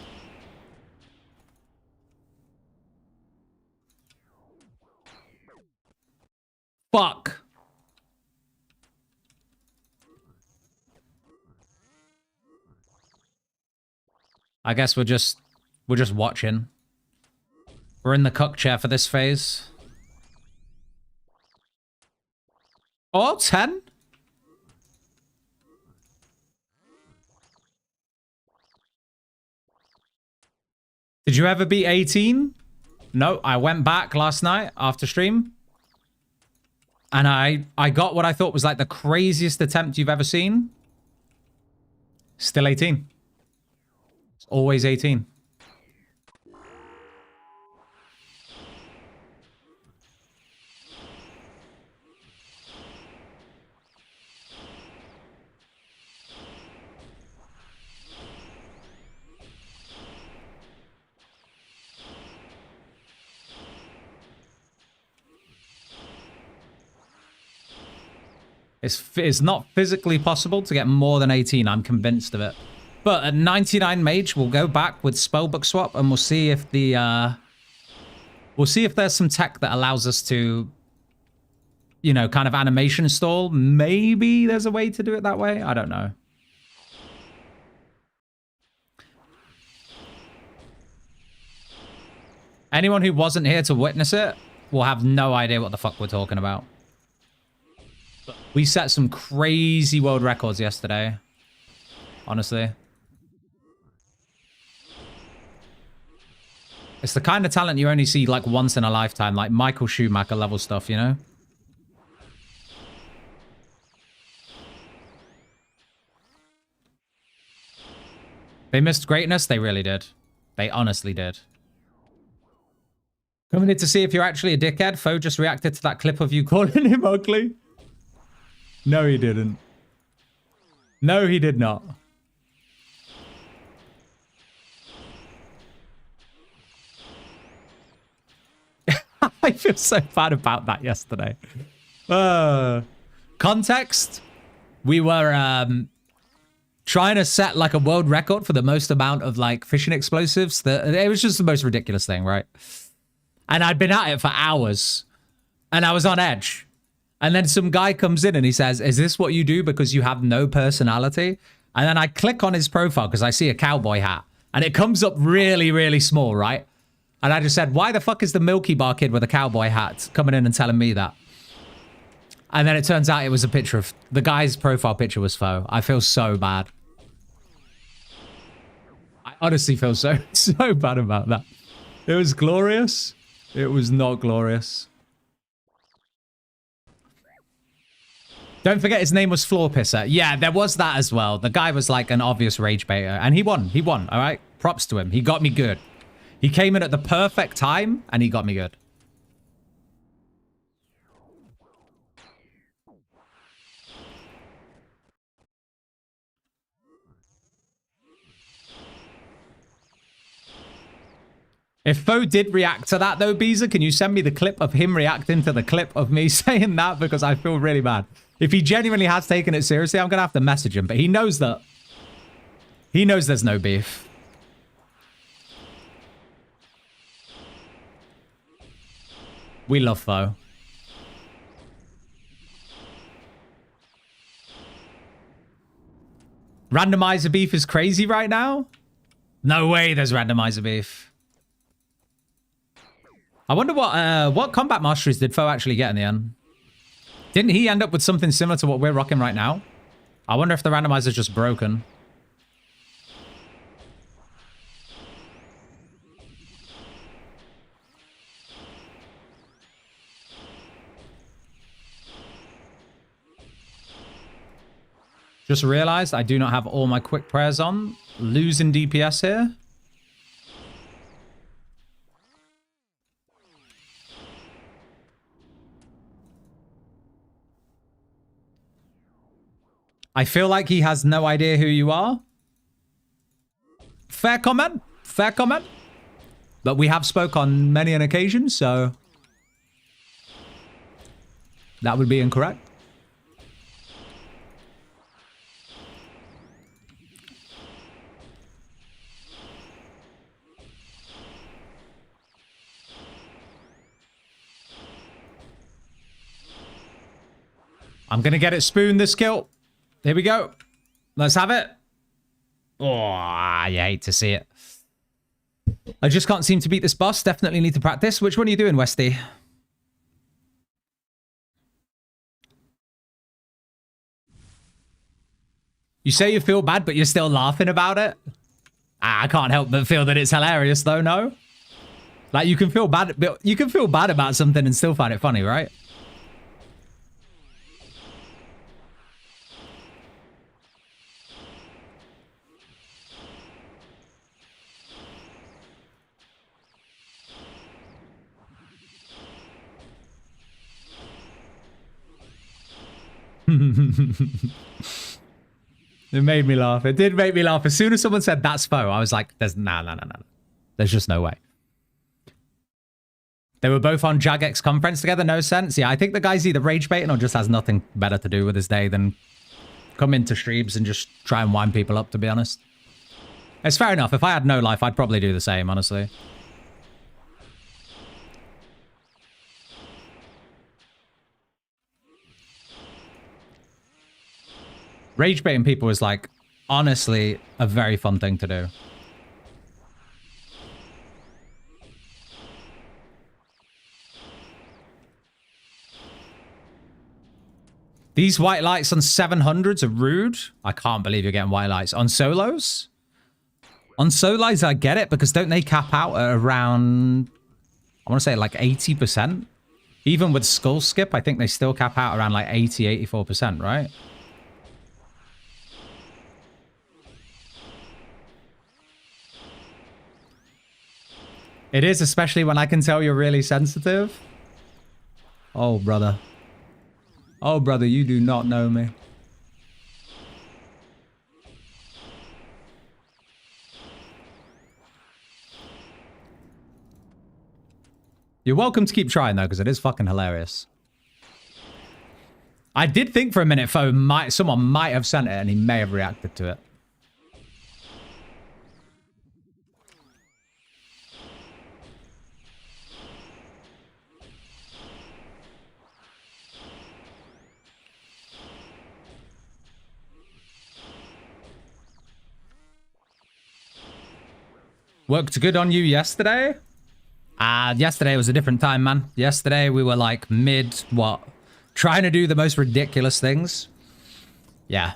Fuck. I guess we're just watching. We're in the cuck chair for this phase. Oh, 10? Did you ever beat 18? No, I went back last night after stream. And I got what I thought was like the craziest attempt you've ever seen. Still 18. It's always 18. It's not physically possible to get more than 18. I'm convinced of it. But at 99 mage, we'll go back with spellbook swap and we'll see if the we'll see if there's some tech that allows us to, you know, kind of animation stall. Maybe there's a way to do it that way. I don't know. Anyone who wasn't here to witness it will have no idea what the fuck we're talking about. We set some crazy world records yesterday. Honestly. It's the kind of talent you only see like once in a lifetime, like Michael Schumacher level stuff, you know? They missed greatness? They really did. They honestly did. Coming in to see if you're actually a dickhead. Foe just reacted to that clip of you calling him ugly. No, he didn't. No, he did not. I feel so bad about that yesterday. Context. We were trying to set like a world record for the most amount of like fishing explosives. It was just the most ridiculous thing, right? And I'd been at it for hours. And I was on edge. And then some guy comes in and he says, is this what you do because you have no personality? And then I click on his profile because I see a cowboy hat. And it comes up really, really small, right? And I just said, why the fuck is the Milky Bar kid with a cowboy hat coming in and telling me that? And then it turns out it was a picture of... The guy's profile picture was Foe. I feel so bad. I honestly feel so bad about that. It was glorious. It was not glorious. Don't forget his name was Floor Pisser. Yeah, there was that as well. The guy was like an obvious rage baiter. And he won. He won, all right? Props to him. He got me good. He came in at the perfect time, and he got me good. If Foe did react to that, though, Beezer, can you send me the clip of him reacting to the clip of me saying that? Because I feel really bad. If he genuinely has taken it seriously, I'm going to have to message him. But he knows that... He knows there's no beef. We love Foe. Randomizer beef is crazy right now? No way there's randomizer beef. I wonder what combat masteries did Foe actually get in the end? Didn't he end up with something similar to what we're rocking right now? I wonder if the randomizer's just broken. Just realized I do not have all my quick prayers on. Losing DPS here. I feel like he has no idea who you are. Fair comment. Fair comment. But we have spoke on many an occasion, so that would be incorrect. I'm going to get it spooned this kill. Here we go. Let's have it. Oh, I hate to see it. I just can't seem to beat this boss. Definitely need to practice. Which one are you doing, Westy? You say you feel bad, but you're still laughing about it? I can't help but feel that it's hilarious, though, no? Like, you can feel bad about something and still find it funny, right? It made me laugh. It did make me laugh. As soon as someone said that's Foe, I was like, there's no. There's just no way. They were both on Jagex conference together. No sense. Yeah, I think the guy's either rage baiting or just has nothing better to do with his day than come into streams and just try and wind people up, to be honest. It's fair enough. If I had no life, I'd probably do the same, honestly. Rage baiting people is, like, honestly a very fun thing to do. These white lights on 700s are rude. I can't believe you're getting white lights. On solos? On solos, I get it, because don't they cap out at around, I want to say like 80%? Even with skull skip, I think they still cap out around like 80, 84%, right? It is, especially when I can tell you're really sensitive. Oh, brother. Oh, brother, you do not know me. You're welcome to keep trying, though, because it is fucking hilarious. I did think for a minute, someone might have sent it, and he may have reacted to it. Worked good on you yesterday? Yesterday was a different time, man. Yesterday we were like trying to do the most ridiculous things. Yeah.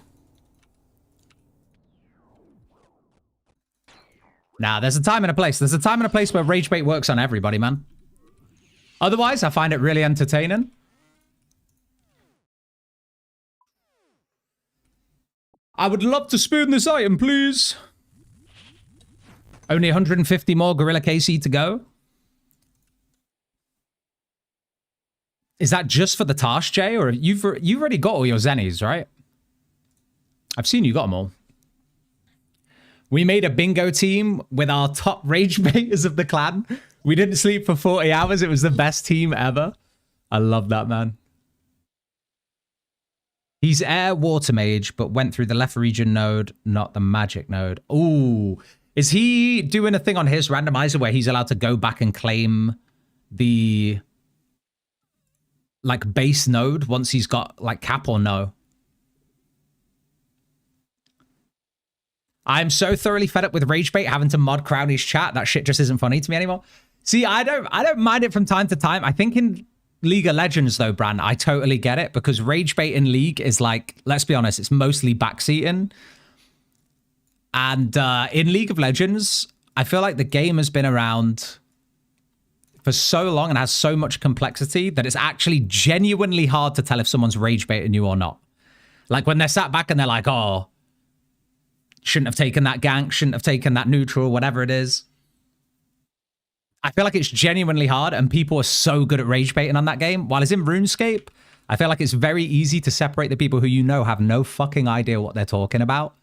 Nah, there's a time and a place. There's a time and a place where rage bait works on everybody, man. Otherwise, I find it really entertaining. I would love to spoon this item, please. Only 150 more Gorilla KC to go. Is that just for the task, Jay? Or you've already got all your Zennies, right? I've seen you got them all. We made a bingo team with our top rage baiters of the clan. We didn't sleep for 40 hours. It was the best team ever. I love that, man. He's air water mage, but went through the left region node, not the magic node. Ooh. Is he doing a thing on his randomizer where he's allowed to go back and claim the, like, base node once he's got, like, cap or no? I'm so thoroughly fed up with Ragebait having to mod Crowley's chat. That shit just isn't funny to me anymore. See, I don't mind it from time to time. I think in League of Legends, though, Bran, I totally get it, because rage bait in League is like, let's be honest, it's mostly backseating. And in League of Legends, I feel like the game has been around for so long and has so much complexity that it's actually genuinely hard to tell if someone's rage baiting you or not. Like when they're sat back and they're like, oh, shouldn't have taken that gank, shouldn't have taken that neutral, whatever it is. I feel like it's genuinely hard, and people are so good at rage baiting on that game. While it's in RuneScape, I feel like it's very easy to separate the people who you know have no fucking idea what they're talking about,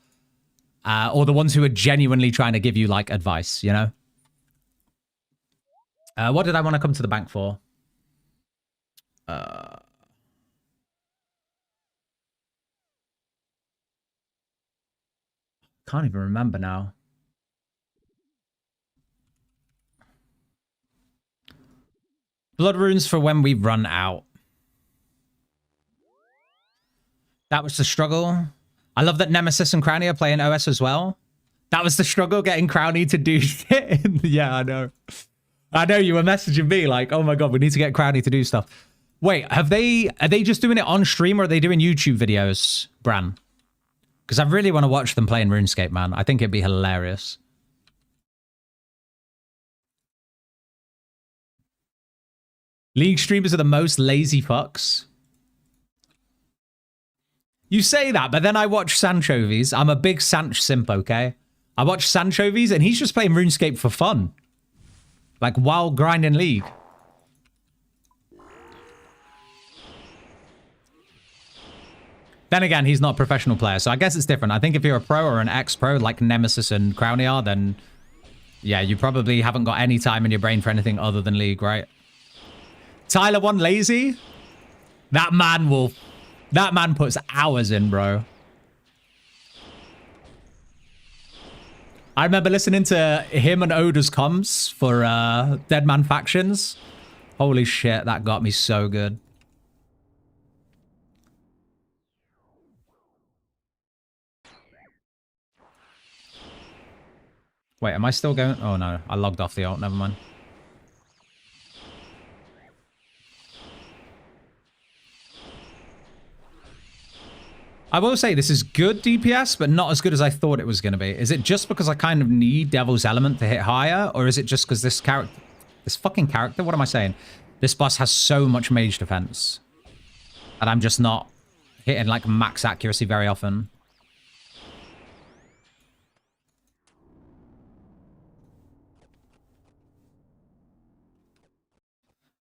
or the ones who are genuinely trying to give you like advice, you know? What did I want to come to the bank for? Can't even remember now. Blood runes for when we run out. That was the struggle. I love that Nemesis and Crowny are playing OS as well. That was the struggle, getting Crowny to do shit. Yeah, I know. I know, you were messaging me like, oh my god, we need to get Crowny to do stuff. Wait, are they just doing it on stream, or are they doing YouTube videos, Bran? Because I really want to watch them playing RuneScape, man. I think it'd be hilarious. League streamers are the most lazy fucks. You say that, but then I watch Sanchovies. I'm a big Sanch simp, okay? I watch Sanchovies, and he's just playing RuneScape for fun. Like, while grinding League. Then again, he's not a professional player, so I guess it's different. I think if you're a pro or an ex-pro, like Nemesis and Crowny are, then... yeah, you probably haven't got any time in your brain for anything other than League, right? Tyler 1 lazy? That man puts hours in, bro. I remember listening to him and Oda's comms for Dead Man Factions. Holy shit, that got me so good. Wait, am I still going? Oh no, I logged off the ult, never mind. I will say this is good DPS, but not as good as I thought it was going to be. Is it just because I kind of need Devil's Element to hit higher? Or is it just because this fucking character, what am I saying? This boss has so much mage defense. And I'm just not hitting like max accuracy very often.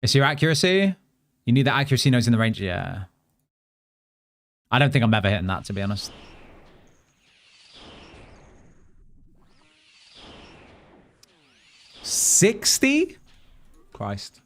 Is your accuracy? You need that accuracy noise in the range? Yeah. I don't think I'm ever hitting that, to be honest. $60? Christ.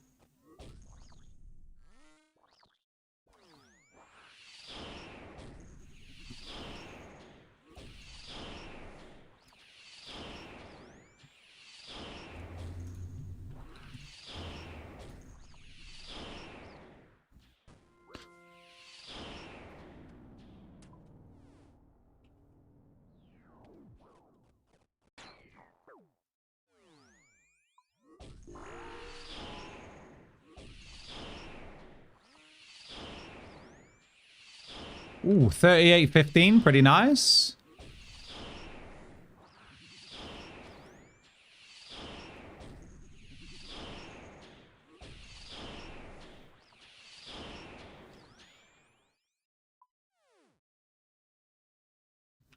Ooh, 38-15, pretty nice.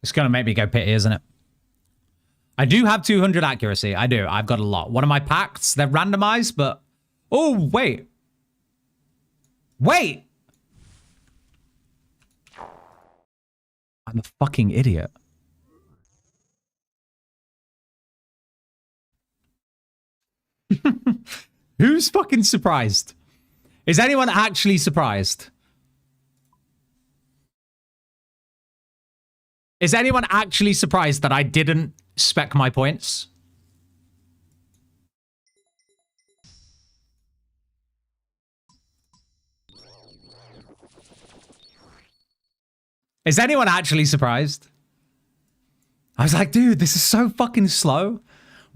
It's gonna make me go pity, isn't it? I do have 200 accuracy. I do. I've got a lot. One of my pacts, they're randomized, but... oh, wait. Wait! I'm a fucking idiot. Who's fucking surprised? Is anyone actually surprised? Is anyone actually surprised that I didn't spec my points? Is anyone actually surprised? I was like, dude, this is so fucking slow.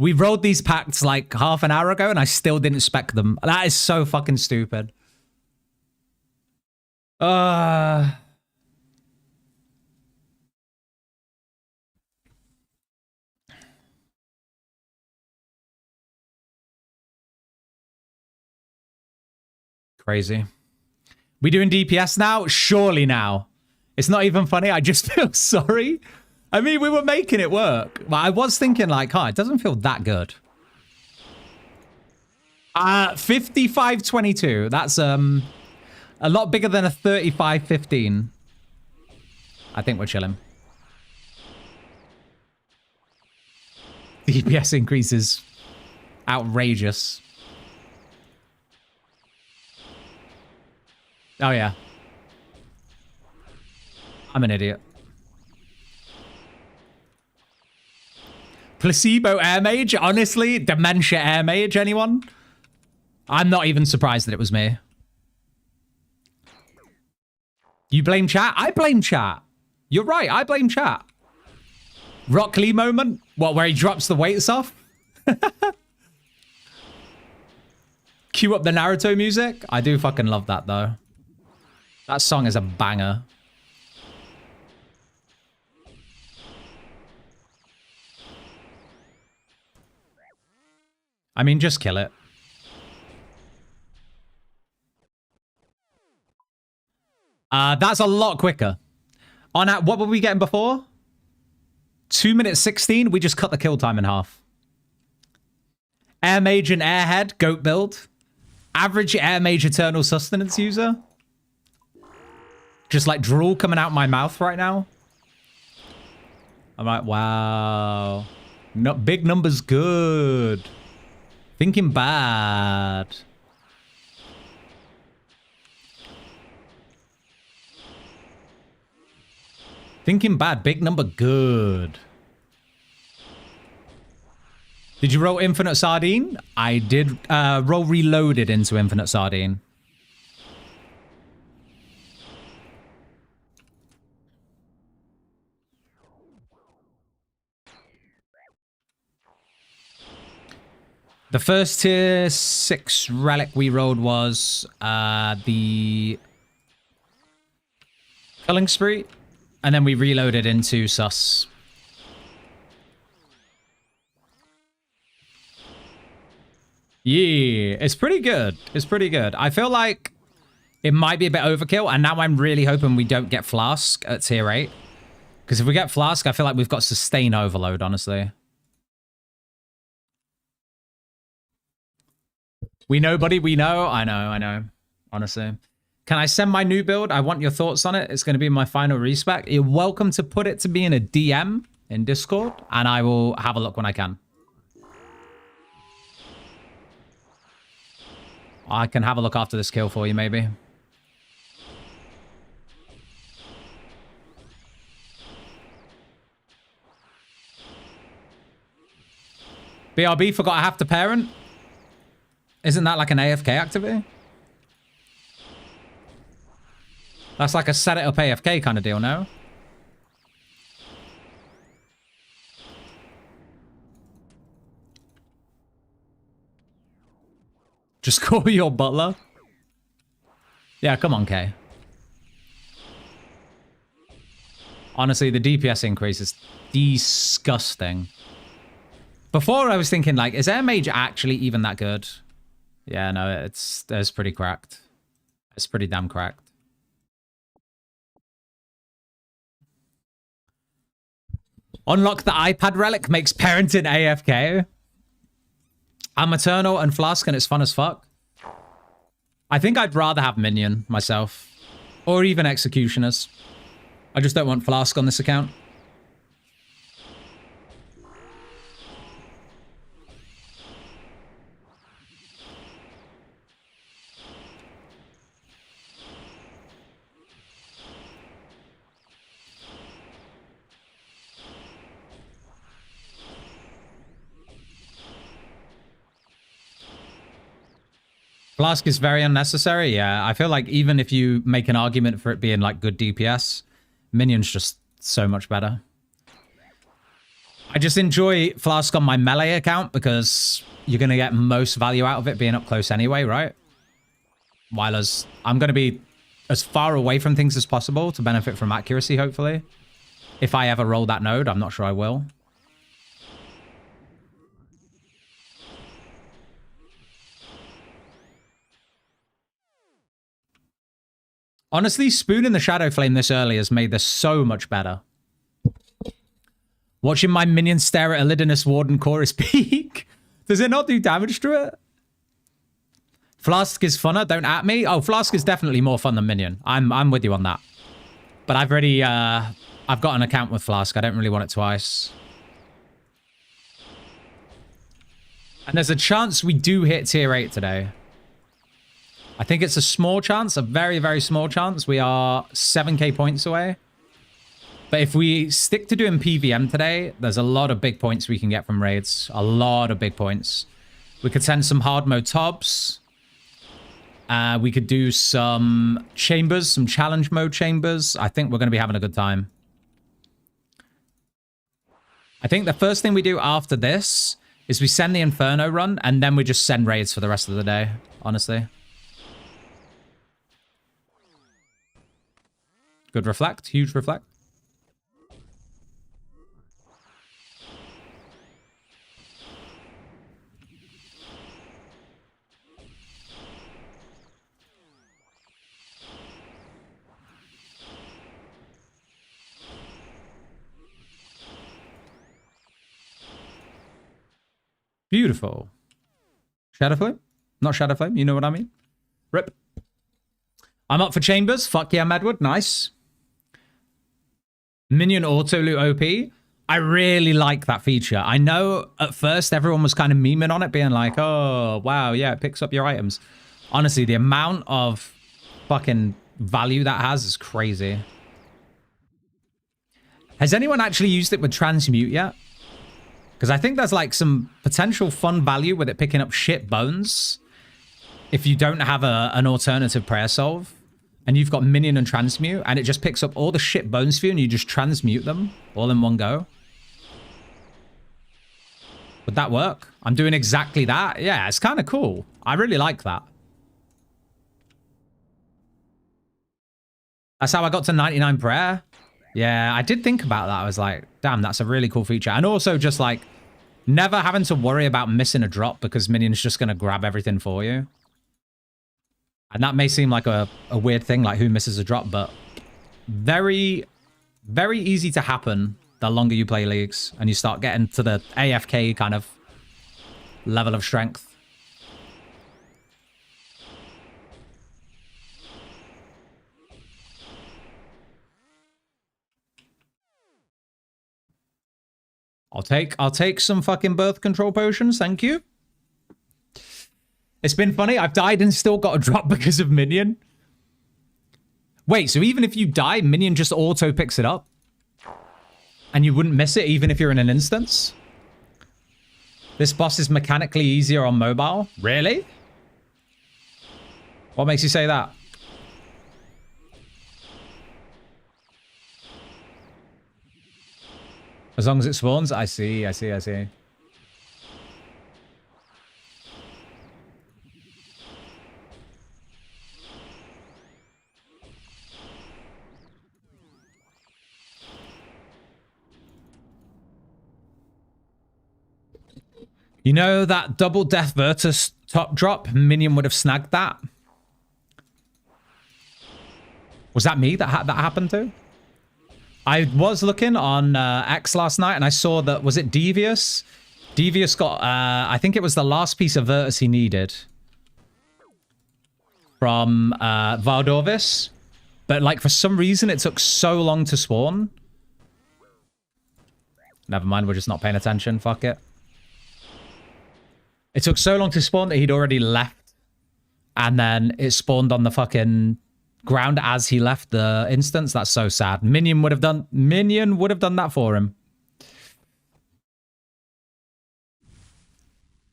We rolled these packs like half an hour ago and I still didn't spec them. That is so fucking stupid. Crazy. We doing DPS now? Surely now. It's not even funny. I just feel sorry. I mean, we were making it work. But I was thinking like, it doesn't feel that good. 55-22. That's a lot bigger than a 35-15. I think we're chilling. The DPS increase is outrageous. Oh, yeah. I'm an idiot. Placebo Air Mage? Honestly, Dementia Air Mage, anyone? I'm not even surprised that it was me. You blame chat? I blame chat. You're right, I blame chat. Rock Lee moment? What, where he drops the weights off? Cue up the Naruto music? I do fucking love that, though. That song is a banger. I mean, just kill it. That's a lot quicker. On at what were we getting before? 2 minutes 16. We just cut the kill time in half. Air Mage and Airhead, goat build. Average Air Mage Eternal Sustenance user. Just like drool coming out my mouth right now. I'm like, wow. No, big numbers good. Thinking bad. Thinking bad. Big number good. Did you roll Infinite Sardine? I did roll Reloaded into Infinite Sardine. The first tier 6 relic we rolled was the Culling Spree, and then we reloaded into Sus. Yeah, it's pretty good. It's pretty good. I feel like it might be a bit overkill, and now I'm really hoping we don't get Flask at tier 8. Because if we get Flask, I feel like we've got Sustain Overload, honestly. We know, buddy. We know. I know. Honestly. Can I send my new build? I want your thoughts on it. It's going to be my final respec. You're welcome to put it to me in a DM in Discord, and I will have a look when I can. I can have a look after this kill for you, maybe. BRB forgot I have to parent. Isn't that like an AFK activity? That's like a set it up AFK kind of deal, no? Just call your butler? Yeah, come on, Kay. Honestly, the DPS increase is disgusting. Before I was thinking, like, is Air Mage actually even that good? Yeah, no, it's pretty cracked. It's pretty damn cracked. Unlock the iPad relic makes parenting AFK. I'm Eternal and Flask and it's fun as fuck. I think I'd rather have Minion myself. Or even Executioners. I just don't want Flask on this account. Flask is very unnecessary. Yeah, I feel like even if you make an argument for it being like good DPS, Minion's just so much better. I just enjoy Flask on my melee account because you're going to get most value out of it being up close anyway, right? While as I'm going to be as far away from things as possible to benefit from accuracy, hopefully. If I ever roll that node, I'm not sure I will. Honestly, spooning the Shadow Flame this early has made this so much better. Watching my minion stare at a Elidinous Warden core is peak. Does it not do damage to it? Flask is funner, don't at me. Oh, Flask is definitely more fun than Minion. I'm with you on that. But I've already, I've got an account with Flask. I don't really want it twice. And there's a chance we do hit tier 8 today. I think it's a small chance, a very, very small chance. We are 7k points away. But if we stick to doing PVM today, there's a lot of big points we can get from raids. A lot of big points. We could send some hard mode tobs. We could do some chambers, some challenge mode chambers. I think we're going to be having a good time. I think the first thing we do after this is we send the Inferno run, and then we just send raids for the rest of the day, honestly. Good reflect, huge reflect. Beautiful. Shadow Flame? Not Shadow Flame, you know what I mean? Rip. I'm up for chambers. Fuck yeah, Medwood. Nice. Minion auto loot OP. I really like that feature. I know at first everyone was kind of memeing on it, being like, oh, wow, yeah, it picks up your items. Honestly, the amount of fucking value that has is crazy. Has anyone actually used it with Transmute yet? Because I think there's like some potential fun value with it picking up shit bones if you don't have an alternative prayer solve and you've got minion and transmute and it just picks up all the shit bones for you and you just transmute them all in one go. Would that work? I'm doing exactly that. Yeah, it's kind of cool. I really like that. That's how I got to 99 prayer. Yeah, I did think about that. I was like, damn, that's a really cool feature. And also just like never having to worry about missing a drop because Minion's just going to grab everything for you. And that may seem like a weird thing, like who misses a drop, but very, very easy to happen the longer you play leagues and you start getting to the AFK kind of level of strength. I'll take some fucking birth control potions, thank you. It's been funny, I've died and still got a drop because of Minion. Wait, so even if you die, Minion just auto picks it up? And you wouldn't miss it even if you're in an instance? This boss is mechanically easier on mobile? Really? What makes you say that? As long as it spawns? I see. You know that double Death Virtus top drop? Minion would have snagged that. Was that me that happened to? I was looking on X last night and I saw that, was it Devious? Devious got, I think it was the last piece of Virtus he needed from Valdorvis. But like for some reason it took so long to spawn. Never mind, we're just not paying attention, fuck it. It took so long to spawn that he'd already left. And then it spawned on the fucking ground as he left the instance. That's so sad. Minion would have done that for him.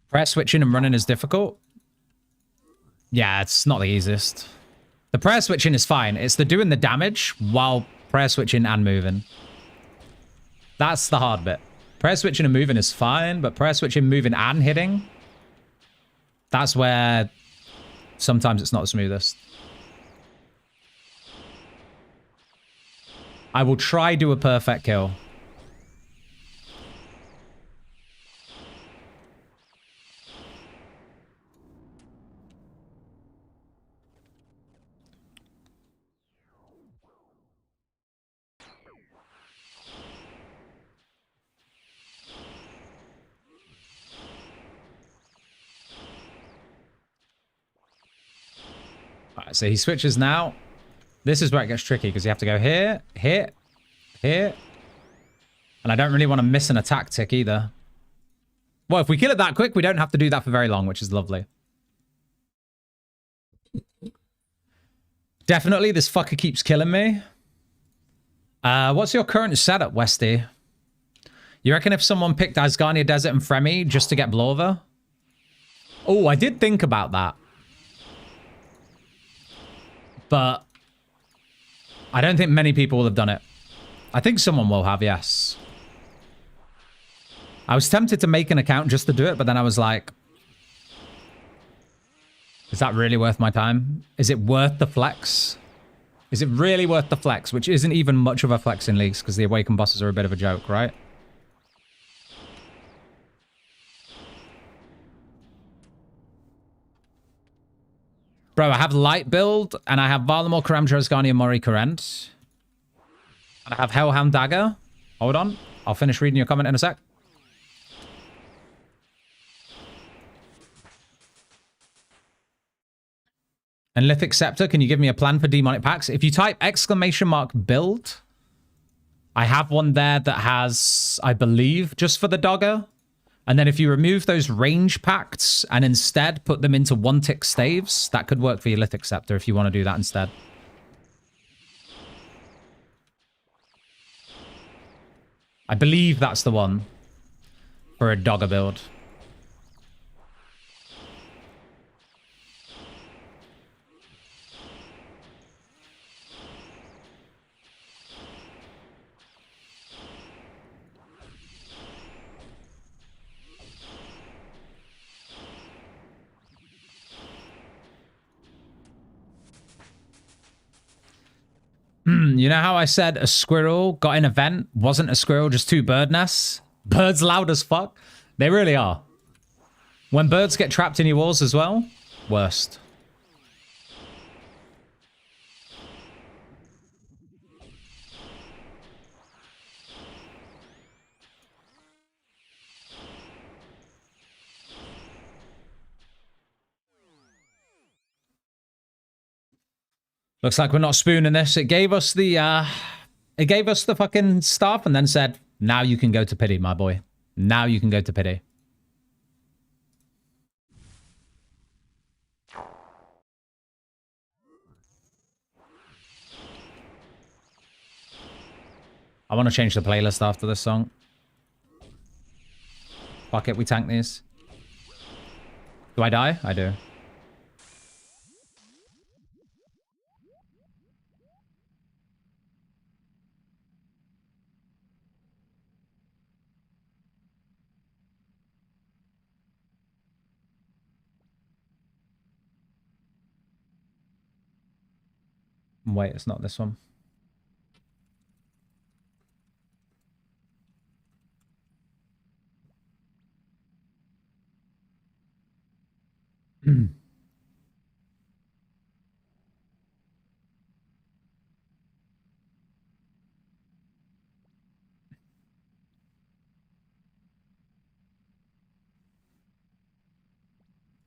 Prayer switching and running is difficult. Yeah, it's not the easiest. The prayer switching is fine. It's the doing the damage while prayer switching and moving. That's the hard bit. Prayer switching and moving is fine, but prayer switching, moving, and hitting, that's where sometimes it's not the smoothest. I will try do a perfect kill. Alright, so he switches now. This is where it gets tricky because you have to go here, here, here. And I don't really want to miss an attack tick either. Well, if we kill it that quick, we don't have to do that for very long, which is lovely. Definitely, this fucker keeps killing me. What's your current setup, Westy? You reckon if someone picked Asgarnia Desert and Fremi just to get Blover? Oh, I did think about that. But I don't think many people will have done it. I think someone will have, yes. I was tempted to make an account just to do it, but then I was like, is that really worth my time? Is it worth the flex? Is it really worth the flex? Which isn't even much of a flex in leagues because the Awakened bosses are a bit of a joke, right? Bro, I have Light build, and I have Varlamore, Karamja, Asgarnia, Mori, Kurent. And I have Hellhound Dagger. Hold on. I'll finish reading your comment in a sec. And Lithic Scepter, can you give me a plan for demonic packs? If you type !build, I have one there that has, I believe, just for the dogger. And then if you remove those range pacts and instead put them into one-tick staves, that could work for your Lithic Scepter if you want to do that instead. I believe that's the one for a dogger build. You know how I said a squirrel got an event? Wasn't a squirrel, just two bird nests? Birds loud as fuck. They really are. When birds get trapped in your walls as well, worst. Looks like we're not spooning this. It gave us the fucking stuff and then said, now you can go to pity, my boy. Now you can go to pity. I want to change the playlist after this song. Fuck it, we tank these. Do I die? I do. Wait, it's not this one.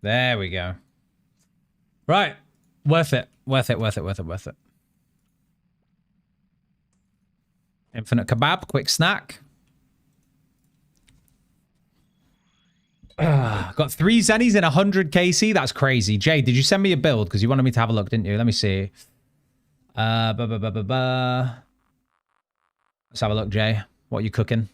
There we go. Right. Worth it. Worth it, worth it, worth it, worth it. Infinite kebab, quick snack. Got 3 Zennies and 100 KC. That's crazy. Jay, did you send me a build? Because you wanted me to have a look, didn't you? Let me see. Let's have a look, Jay. What are you cooking?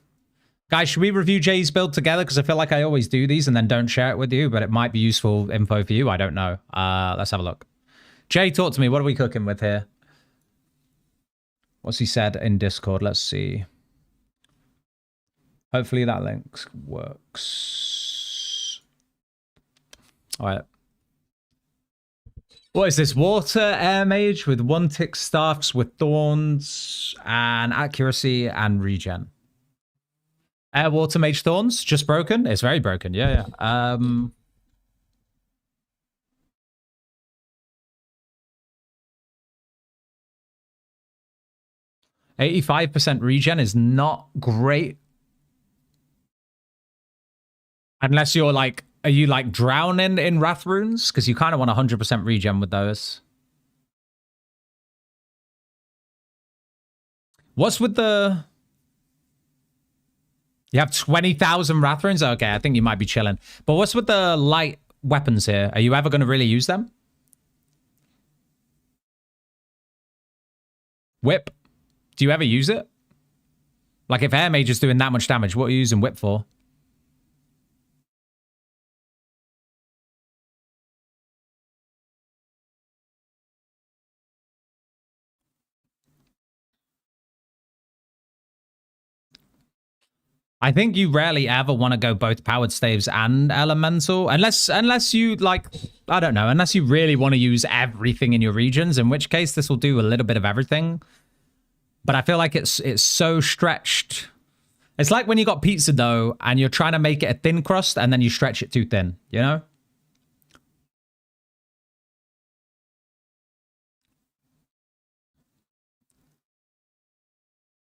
Guys, should we review Jay's build together? Because I feel like I always do these and then don't share it with you, but it might be useful info for you. I don't know. Let's have a look. Jay, talk to me. What are we cooking with here? What's he said in Discord? Let's see. Hopefully that link works. All right. What is this? Water air mage with 1 tick staffs with thorns and accuracy and regen. Air water mage thorns just broken. It's very broken. Yeah. 85% regen is not great. Unless you're like, are you like drowning in wrath runes? Because you kind of want 100% regen with those. What's with the... You have 20,000 wrath runes? Okay, I think you might be chilling. But what's with the light weapons here? Are you ever going to really use them? Whip. Do you ever use it? Like if air mage is doing that much damage, what are you using whip for? I think you rarely ever want to go both powered staves and elemental, unless you like, I don't know, unless you really want to use everything in your regions, in which case this will do a little bit of everything. But I feel like it's so stretched. It's like when you got pizza dough and you're trying to make it a thin crust and then you stretch it too thin, you know?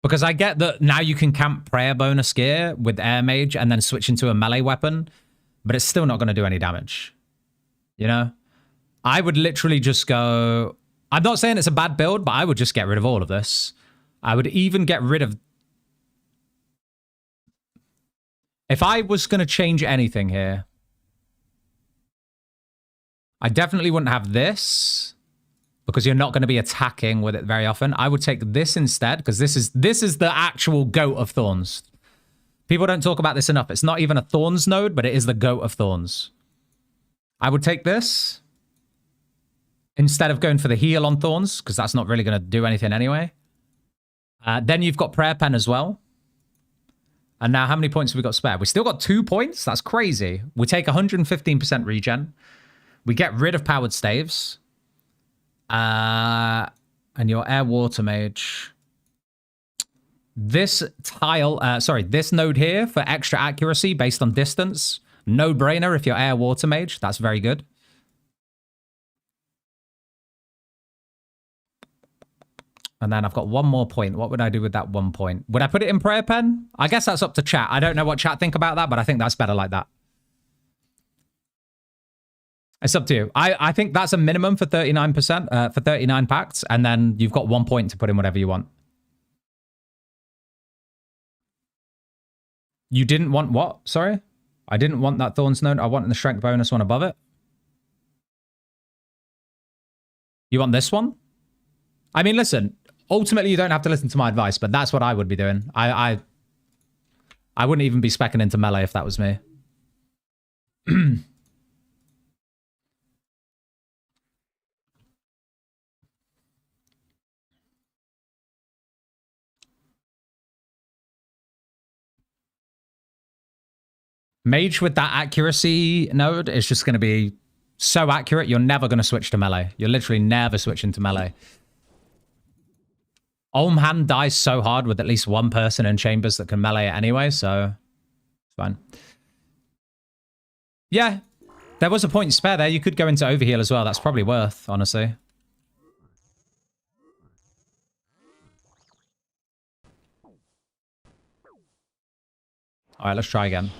Because I get that now you can camp prayer bonus gear with air mage and then switch into a melee weapon, but it's still not going to do any damage. You know? I would literally just go... I'm not saying it's a bad build, but I would just get rid of all of this. I would even get rid of... If I was going to change anything here, I definitely wouldn't have this, because you're not going to be attacking with it very often. I would take this instead, because this is the actual goat of thorns. People don't talk about this enough. It's not even a thorns node, but it is the goat of thorns. I would take this instead of going for the heal on thorns, because that's not really going to do anything anyway. Then you've got prayer pen as well. And now how many points have we got spare? We still got 2 points? That's crazy. We take 115% regen. We get rid of powered staves. And your air water mage. This this node here for extra accuracy based on distance. No brainer if you're air water mage. That's very good. And then I've got one more point. What would I do with that 1 point? Would I put it in prayer pen? I guess that's up to chat. I don't know what chat think about that, but I think that's better like that. It's up to you. I think that's a minimum for 39%, for 39 packs, and then you've got 1 point to put in whatever you want. You didn't want what? Sorry? I didn't want that Thorns node. I wanted the strength bonus one above it. You want this one? I mean, listen, ultimately you don't have to listen to my advice, but that's what I would be doing. I wouldn't even be speccing into melee if that was me. Mage with that accuracy node is just going to be so accurate, you're never going to switch to melee. You're literally never switching to melee. Olm Hand dies so hard with at least one person in chambers that can melee it anyway, so it's fine. Yeah, there was a point spare there. You could go into overheal as well. That's probably worth, honestly. All right, let's try again.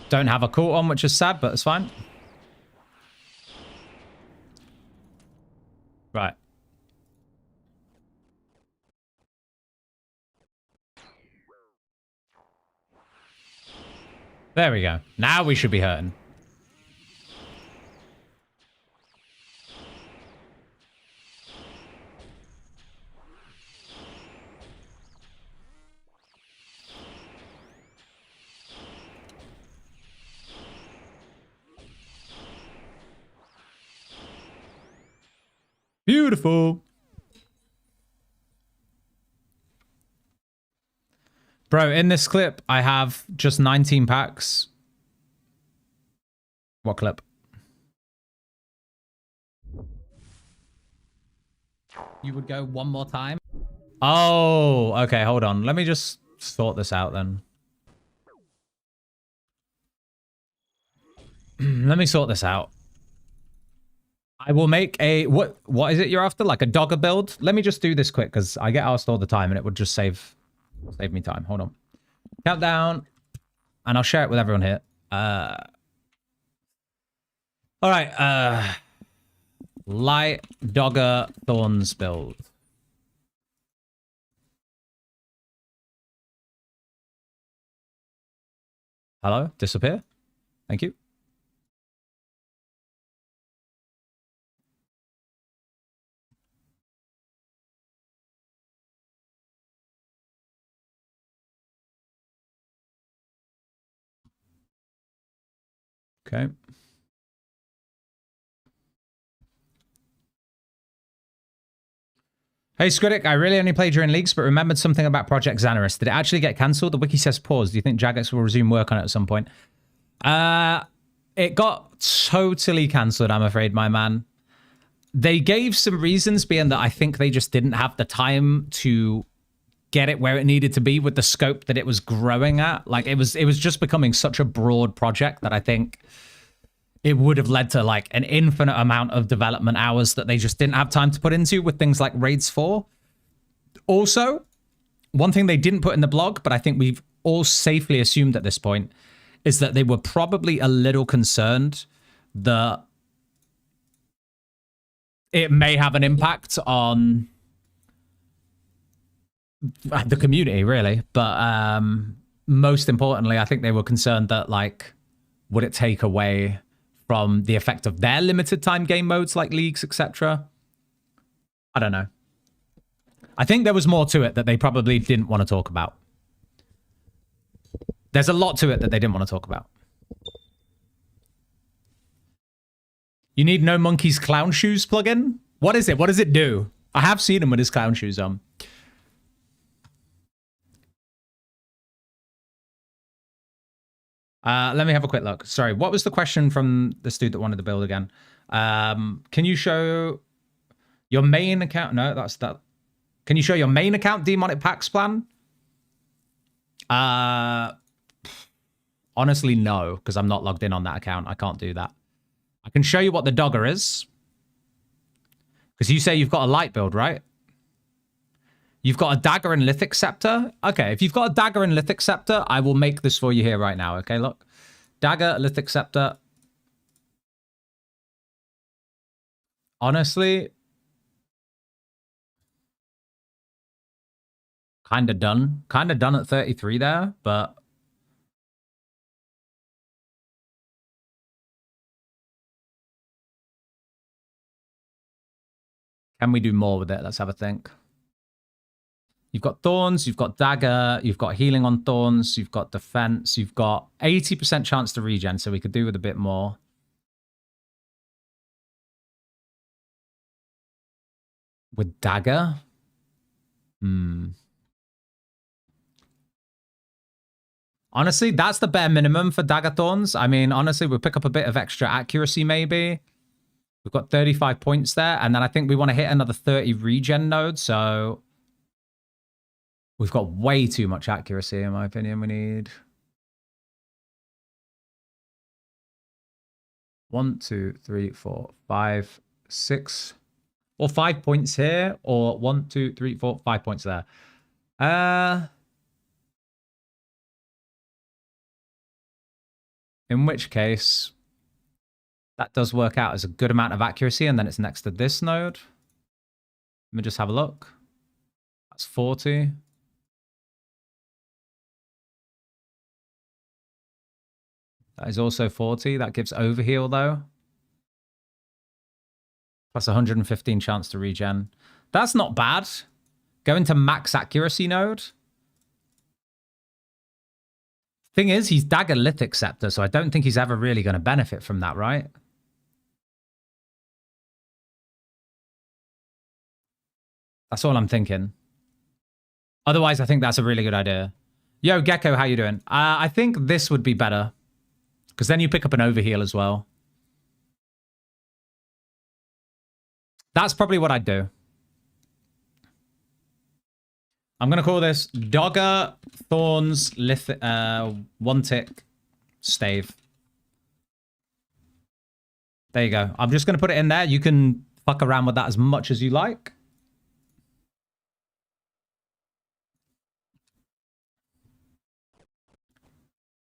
Don't have a cult on, which is sad, but it's fine. Right. There we go. Now we should be hurting. Beautiful. Bro, in this clip, I have just 19 packs. What clip? You would go one more time? Oh, okay, hold on. Let me just sort this out then. Let me sort this out. I will make a... What is it you're after? Like a dogger build? Let me just do this quick, because I get asked all the time, and it would just save me time. Hold on. Countdown. And I'll share it with everyone here. All right. Light dogger thorns build. Hello? Disappear? Thank you. Okay. Hey, Scritic, I really only played during leaks, but remembered something about Project Xanaris. Did it actually get cancelled? The wiki says pause. Do you think Jagex will resume work on it at some point? It got totally cancelled, I'm afraid, my man. They gave some reasons, being that I think they just didn't have the time to get it where it needed to be with the scope that it was growing at. Like, it was just becoming such a broad project that I think it would have led to like an infinite amount of development hours that they just didn't have time to put into with things like Raids 4. Also, one thing they didn't put in the blog, but I think we've all safely assumed at this point, is that they were probably a little concerned that it may have an impact on the community, really. But most importantly, I think they were concerned that, like, would it take away from the effect of their limited time game modes like leagues, etc. I don't know. I think there was more to it that they probably didn't want to talk about. There's a lot to it that they didn't want to talk about. You need No Monkey's clown shoes plugin? What is it? What does it do? I have seen him with his clown shoes on. Let me have a quick look. Sorry, what was the question from this dude that wanted to build again? Can you show your main account? No, that's that. Can you show your main account demonic packs plan? Honestly, no, because I'm not logged in on that account. I can't do that. I can show you what the dogger is. Because you say you've got a light build, right? You've got a dagger and lithic scepter. Okay, if you've got a dagger and lithic scepter, I will make this for you here right now. Okay, look. Dagger, lithic scepter. Honestly, kind of done. Kind of done at 33 there, but... Can we do more with it? Let's have a think. You've got thorns, you've got dagger, you've got healing on thorns, you've got defense, you've got 80% chance to regen, so we could do with a bit more. With dagger? Honestly, that's the bare minimum for dagger thorns. I mean, honestly, we'll pick up a bit of extra accuracy maybe. We've got 35 points there, and then I think we want to hit another 30 regen nodes, so... We've got way too much accuracy, in my opinion. We need 1, 2, 3, 4, 5, 6, or 5 points here, or 1, 2, 3, 4, 5 points there. In which case, that does work out as a good amount of accuracy, and then it's next to this node. Let me just have a look. That's 40. That is also 40. That gives overheal, though. Plus 115 chance to regen. That's not bad. Going to max accuracy node. Thing is, he's dagger lithic scepter, so I don't think he's ever really going to benefit from that, right? That's all I'm thinking. Otherwise, I think that's a really good idea. Yo, Gecko, how you doing? I think this would be better. Because then you pick up an overheal as well. That's probably what I'd do. I'm going to call this Dogger Thorns One Tick Stave. There you go. I'm just going to put it in there. You can fuck around with that as much as you like.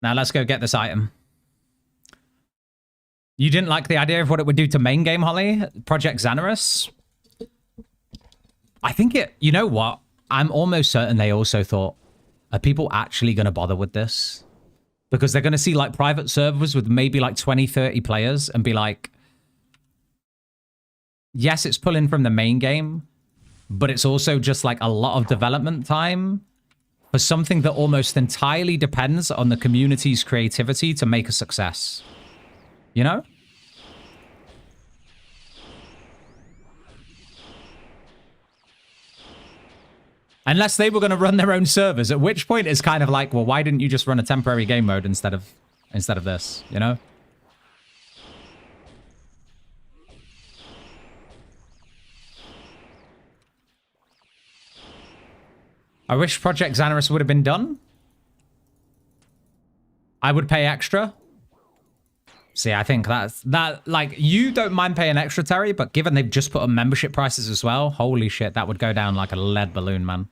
Now let's go get this item. You didn't like the idea of what it would do to main game, Holly? Project Xanaris? I think it... You know what? I'm almost certain they also thought, are people actually going to bother with this? Because they're going to see like private servers with maybe like 20, 30 players and be like, yes, it's pulling from the main game, but it's also just like a lot of development time for something that almost entirely depends on the community's creativity to make a success. You know? Unless they were going to run their own servers, at which point it's kind of like, well, why didn't you just run a temporary game mode instead of this, you know? I wish Project Xanaris would have been done. I would pay extra. See, I think that like, you don't mind paying extra, Terry, but given they've just put up membership prices as well, holy shit, that would go down like a lead balloon, man.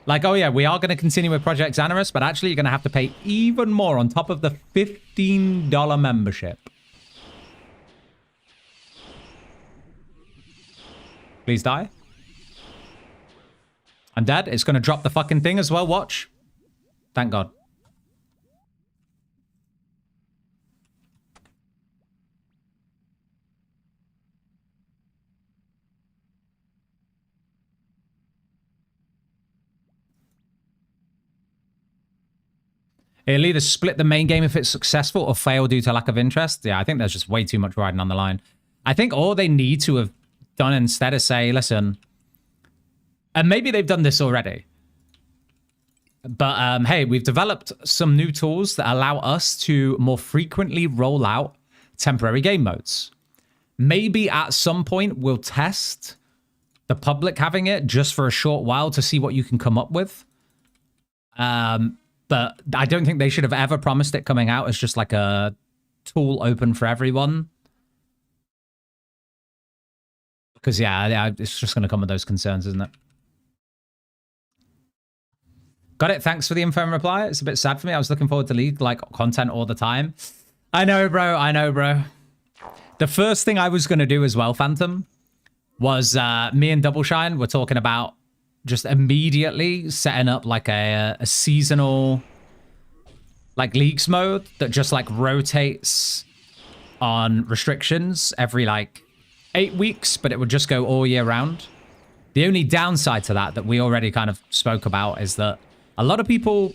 Like, oh yeah, we are going to continue with Project Xanaris, but actually you're going to have to pay even more on top of the $15 membership. Please die. I'm dead. It's going to drop the fucking thing as well. Watch. Thank God. It'll either split the main game if it's successful or fail due to lack of interest. Yeah, I think there's just way too much riding on the line. I think all they need to have done instead is say, listen, and maybe they've done this already, but hey, we've developed some new tools that allow us to more frequently roll out temporary game modes. Maybe at some point we'll test the public having it just for a short while to see what you can come up with. But I don't think they should have ever promised it coming out as just like a tool open for everyone. Because, yeah, it's just going to come with those concerns, isn't it? Got it. Thanks for the info and reply. It's a bit sad for me. I was looking forward to League, like, content all the time. I know, bro. I know, bro. The first thing I was going to do as well, Phantom, was me and Doubleshine were talking about just immediately setting up like a seasonal like leagues mode that just like rotates on restrictions every like 8 weeks, but it would just go all year round. The only downside to that we already kind of spoke about is that a lot of people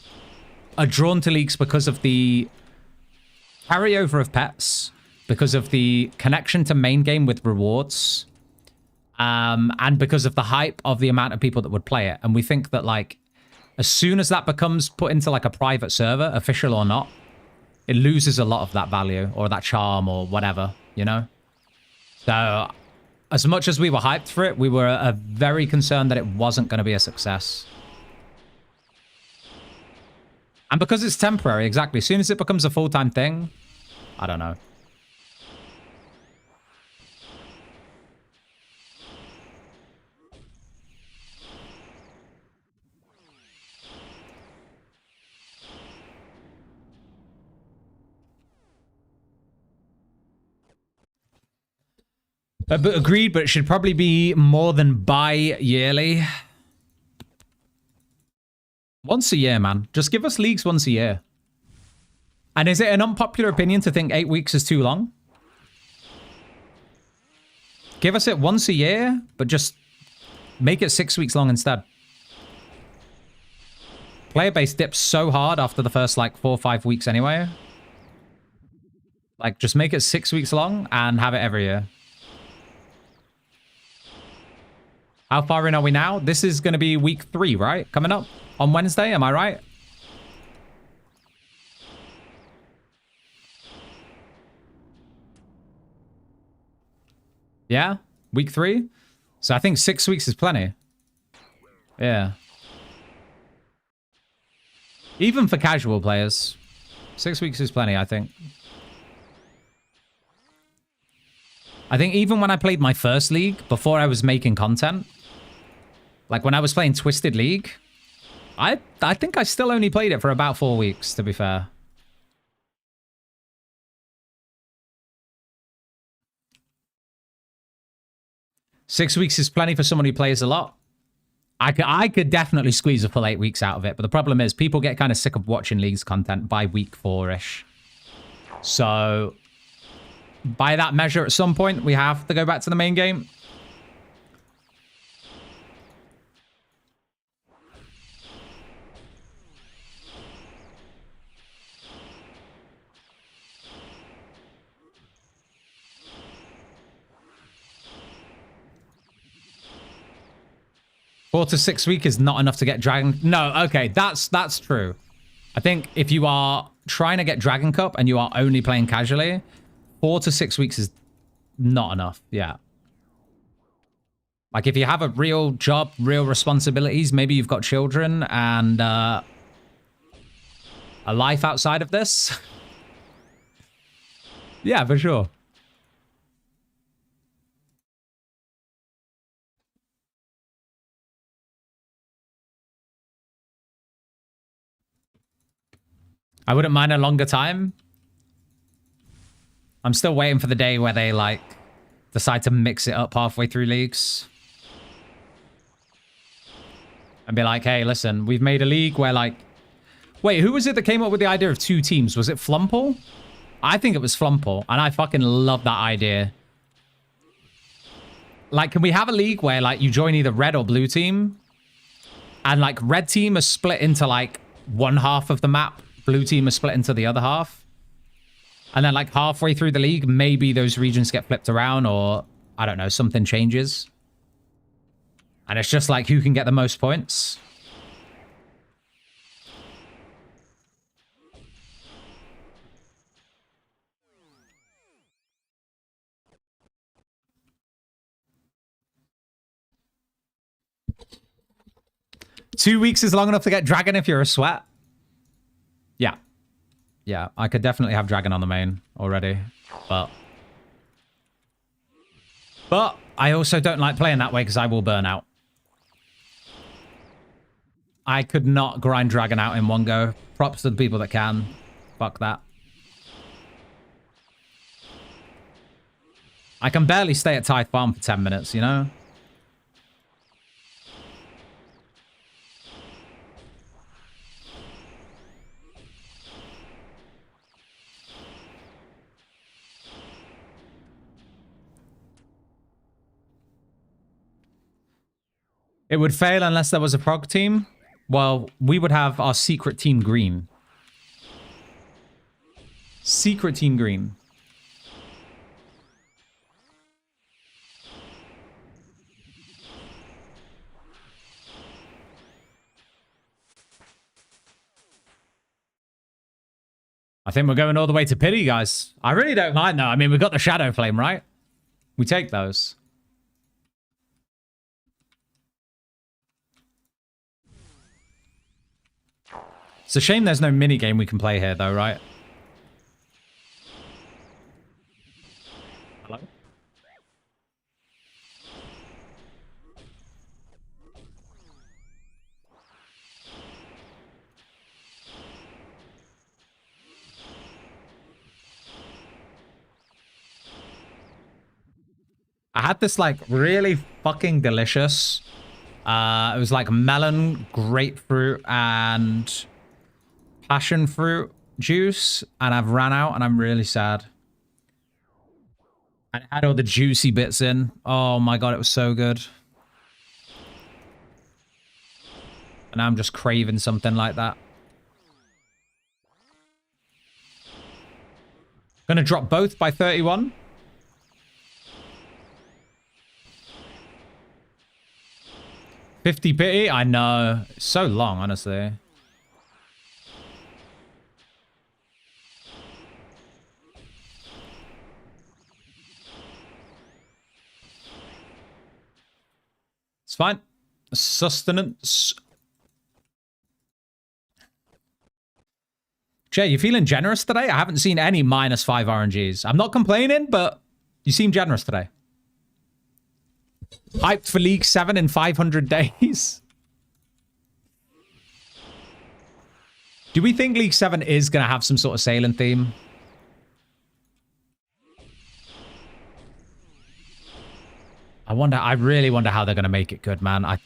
are drawn to leagues because of the carryover of pets, because of the connection to main game with rewards, and because of the hype of the amount of people that would play it. And we think that, like, as soon as that becomes put into, like, a private server, official or not, it loses a lot of that value or that charm or whatever, you know? So, as much as we were hyped for it, we were very concerned that it wasn't going to be a success. And because it's temporary, exactly, as soon as it becomes a full-time thing, I don't know. But agreed, but it should probably be more than bi-yearly. Once a year, man. Just give us leagues once a year. And is it an unpopular opinion to think 8 weeks is too long? Give us it once a year, but just make it 6 weeks long instead. Player base dips so hard after the first, like, 4 or 5 weeks anyway. Like, just make it 6 weeks long and have it every year. How far in are we now? This is going to be week 3, right? Coming up on Wednesday, am I right? Yeah, week 3. So I think 6 weeks is plenty. Yeah. Even for casual players, 6 weeks is plenty, I think. I think even when I played my first league, before I was making content, like when I was playing Twisted League, I think I still only played it for about 4 weeks, to be fair. Six weeks is plenty for someone who plays a lot. I could definitely squeeze a full 8 weeks out of it, but the problem is people get kind of sick of watching League's content by week 4-ish. So by that measure, at some point, we have to go back to the main game. Four to 6 weeks is not enough to get Dragon. No, okay, that's true. I think if you are trying to get Dragon Cup and you are only playing casually, 4 to 6 weeks is not enough. Yeah. Like if you have a real job, real responsibilities, maybe you've got children and a life outside of this. Yeah, for sure. I wouldn't mind a longer time. I'm still waiting for the day where they like decide to mix it up halfway through leagues. And be like, hey, listen, we've made a league where like... Wait, who was it that came up with the idea of 2 teams? Was it Flumple? I think it was Flumple, and I fucking love that idea. Like, can we have a league where like you join either red or blue team? And like red team is split into like one half of the map. Blue team is split into the other half. And then like halfway through the league, maybe those regions get flipped around or, I don't know, something changes. And it's just like who can get the most points. Two weeks is long enough to get Dragon if you're a sweat. Yeah. Yeah, I could definitely have Dragon on the main already, but I also don't like playing that way because I will burn out. I could not grind Dragon out in one go. Props to the people that can. Fuck that. I can barely stay at Tithe Farm for 10 minutes, you know? It would fail unless there was a prog team. Well, we would have our secret team green. Secret team green. I think we're going all the way to pity, guys. I really don't mind, though. I mean, we've got the Shadow Flame, right? We take those. It's a shame there's no mini game we can play here, though, right? Hello? I had this, like, really fucking delicious... it was, like, melon, grapefruit, and... passion fruit juice, and I've ran out, and I'm really sad. And it had all the juicy bits in. Oh my god, it was so good. And I'm just craving something like that. Gonna drop both by 31. 50 pity? I know. It's so long, honestly. It's fine. Sustenance. Jay, you feeling generous today? I haven't seen any -5 RNGs. I'm not complaining, but you seem generous today. Hyped for League 7 in 500 days. Do we think League 7 is going to have some sort of sailing theme? I really wonder how they're going to make it good, man. I'm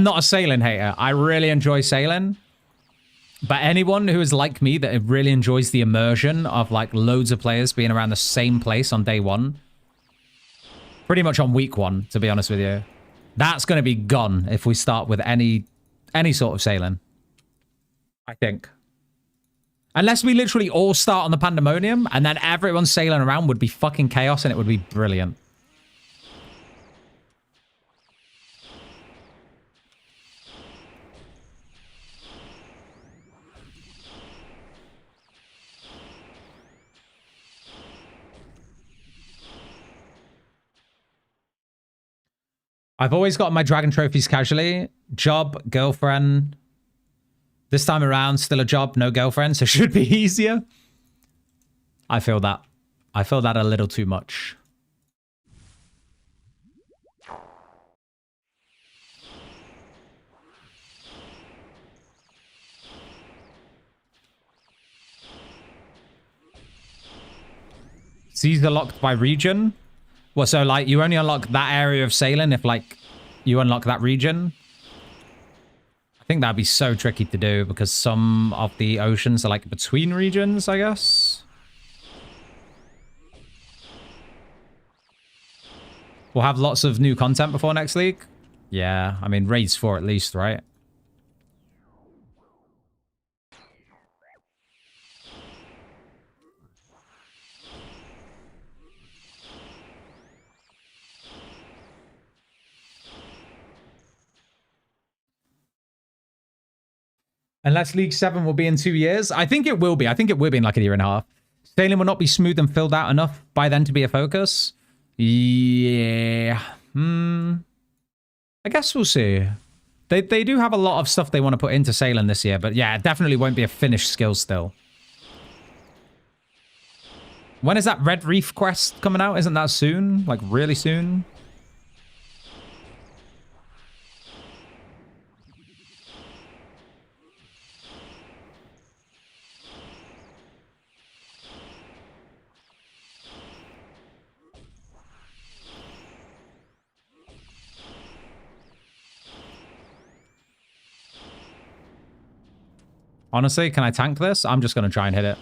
not a sailing hater. I really enjoy sailing. But anyone who is like me that really enjoys the immersion of like loads of players being around the same place on day one, pretty much on week one, to be honest with you, that's going to be gone if we start with any sort of sailing, I think. Unless we literally all start on the Pandemonium and then everyone sailing around would be fucking chaos and it would be brilliant. I've always got my dragon trophies casually. Job, girlfriend. This time around, still a job, no girlfriend, so should be easier. I feel that. I feel that a little too much. Seas are locked by region. Well, so like you only unlock that area of sailing if like you unlock that region. I think that'd be so tricky to do because some of the oceans are like between regions, I guess. We'll have lots of new content before next league. Yeah, I mean, Raids 4 at least, right? Unless League 7 will be in 2 years. I think it will be. I think it will be in like a year and a half. Sailing will not be smooth and filled out enough by then to be a focus. Yeah. I guess we'll see. They do have a lot of stuff they want to put into sailing this year, but yeah, it definitely won't be a finished skill still. When is that Red Reef quest coming out? Isn't that soon? Like really soon? Honestly, can I tank this? I'm just going to try and hit it.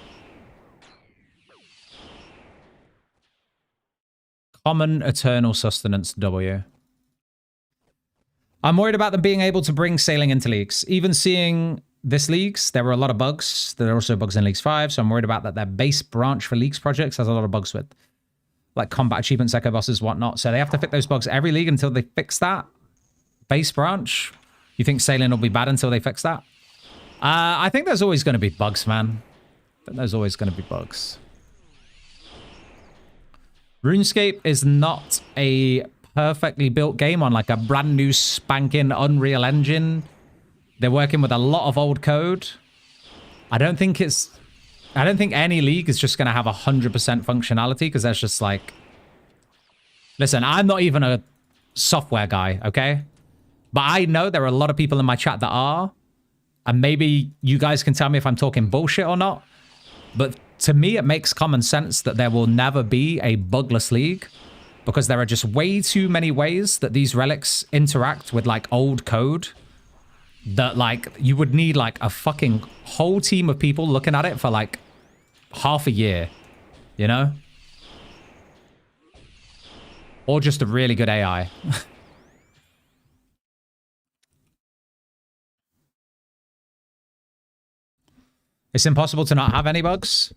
Common Eternal Sustenance W. I'm worried about them being able to bring sailing into leagues. Even seeing this leagues, there were a lot of bugs. There are also bugs in Leagues 5, so I'm worried about that their base branch for leagues projects has a lot of bugs with. Like combat achievements, echo bosses, whatnot. So they have to fix those bugs every league until they fix that. Base branch. You think sailing will be bad until they fix that? I think there's always going to be bugs, man. There's always going to be bugs. RuneScape is not a perfectly built game on like a brand new spanking Unreal Engine. They're working with a lot of old code. I don't think any league is just going to have 100% functionality because that's just like... Listen, I'm not even a software guy, okay? But I know there are a lot of people in my chat that are. And maybe you guys can tell me if I'm talking bullshit or not. But to me, it makes common sense that there will never be a bugless league because there are just way too many ways that these relics interact with like old code that like you would need like a fucking whole team of people looking at it for like half a year, you know? Or just a really good AI. It's impossible to not have any bugs.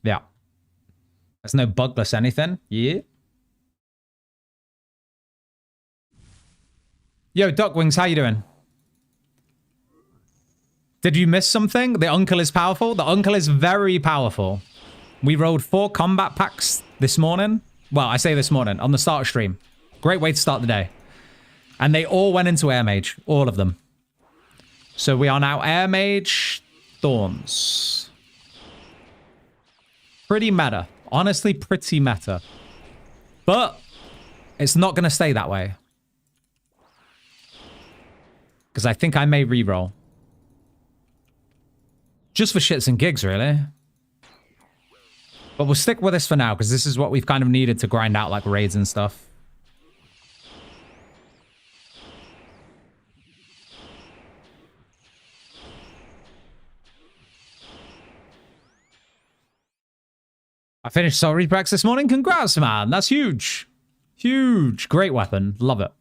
Yeah. There's no bugless anything. Yeah. Yo, Duckwings, how you doing? Did you miss something? The uncle is powerful? The uncle is very powerful. We rolled 4 combat packs this morning. Well, I say this morning, on the start stream. Great way to start the day. And they all went into Air Mage. All of them. So we are now Air Mage Thorns. Pretty meta. Honestly, pretty meta. But it's not going to stay that way. Because I think I may reroll. Just for shits and gigs, really. But we'll stick with this for now, because this is what we've kind of needed to grind out, like, raids and stuff. I finished Soul Reaper this morning. Congrats, man. That's huge. Huge. Great weapon. Love it.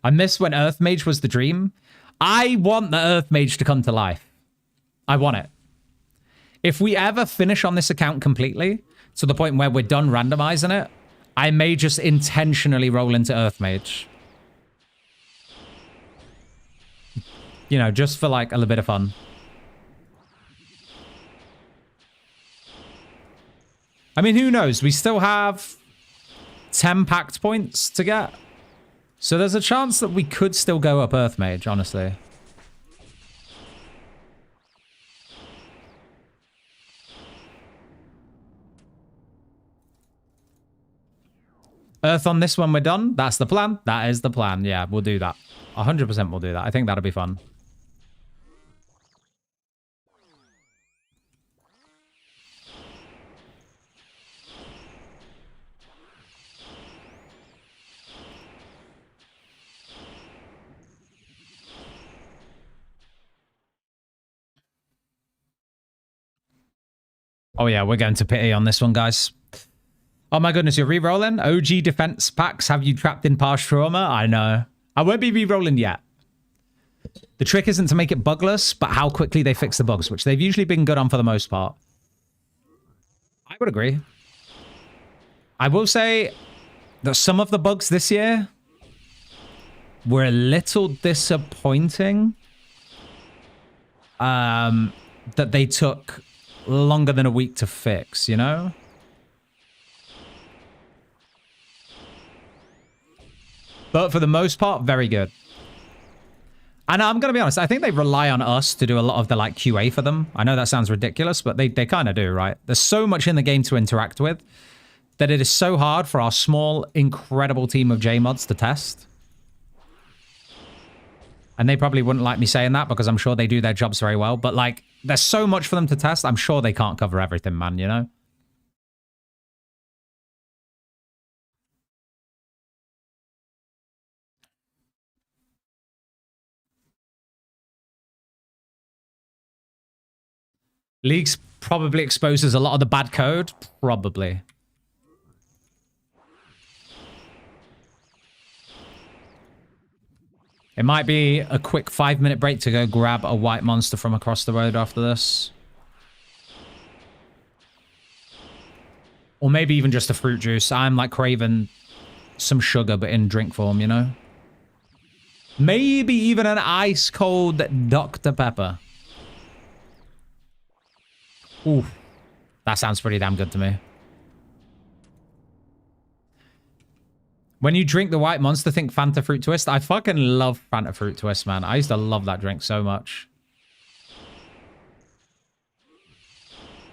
I missed when Earth Mage was the dream. I want the Earth Mage to come to life. I want it. If we ever finish on this account completely, to the point where we're done randomizing it, I may just intentionally roll into Earth Mage. You know, just for like a little bit of fun. I mean, who knows? We still have 10 packed points to get. So there's a chance that we could still go up Earth Mage, honestly. Earth on this one, we're done. That's the plan. That is the plan. Yeah, we'll do that. 100% we'll do that. I think that'll be fun. Oh yeah, we're going to pity on this one, guys. Oh my goodness, you're re-rolling? OG defense packs have you trapped in past trauma? I know. I won't be re-rolling yet. The trick isn't to make it bugless, but how quickly they fix the bugs, which they've usually been good on for the most part. I would agree. I will say that some of the bugs this year were a little disappointing. That they took longer than a week to fix, you know? But for the most part, very good. And I'm going to be honest, I think they rely on us to do a lot of the like QA for them. I know that sounds ridiculous, but they kind of do, right? There's so much in the game to interact with that it is so hard for our small, incredible team of JMods to test. And they probably wouldn't like me saying that because I'm sure they do their jobs very well. But like, there's so much for them to test. I'm sure they can't cover everything, man, you know? Leagues probably exposes a lot of the bad code. Probably. It might be a quick 5-minute break to go grab a white monster from across the road after this. Or maybe even just a fruit juice. I'm like craving some sugar, but in drink form, you know? Maybe even an ice cold Dr. Pepper. Ooh, that sounds pretty damn good to me. When you drink the white monster, think Fanta Fruit Twist. I fucking love Fanta Fruit Twist, man. I used to love that drink so much.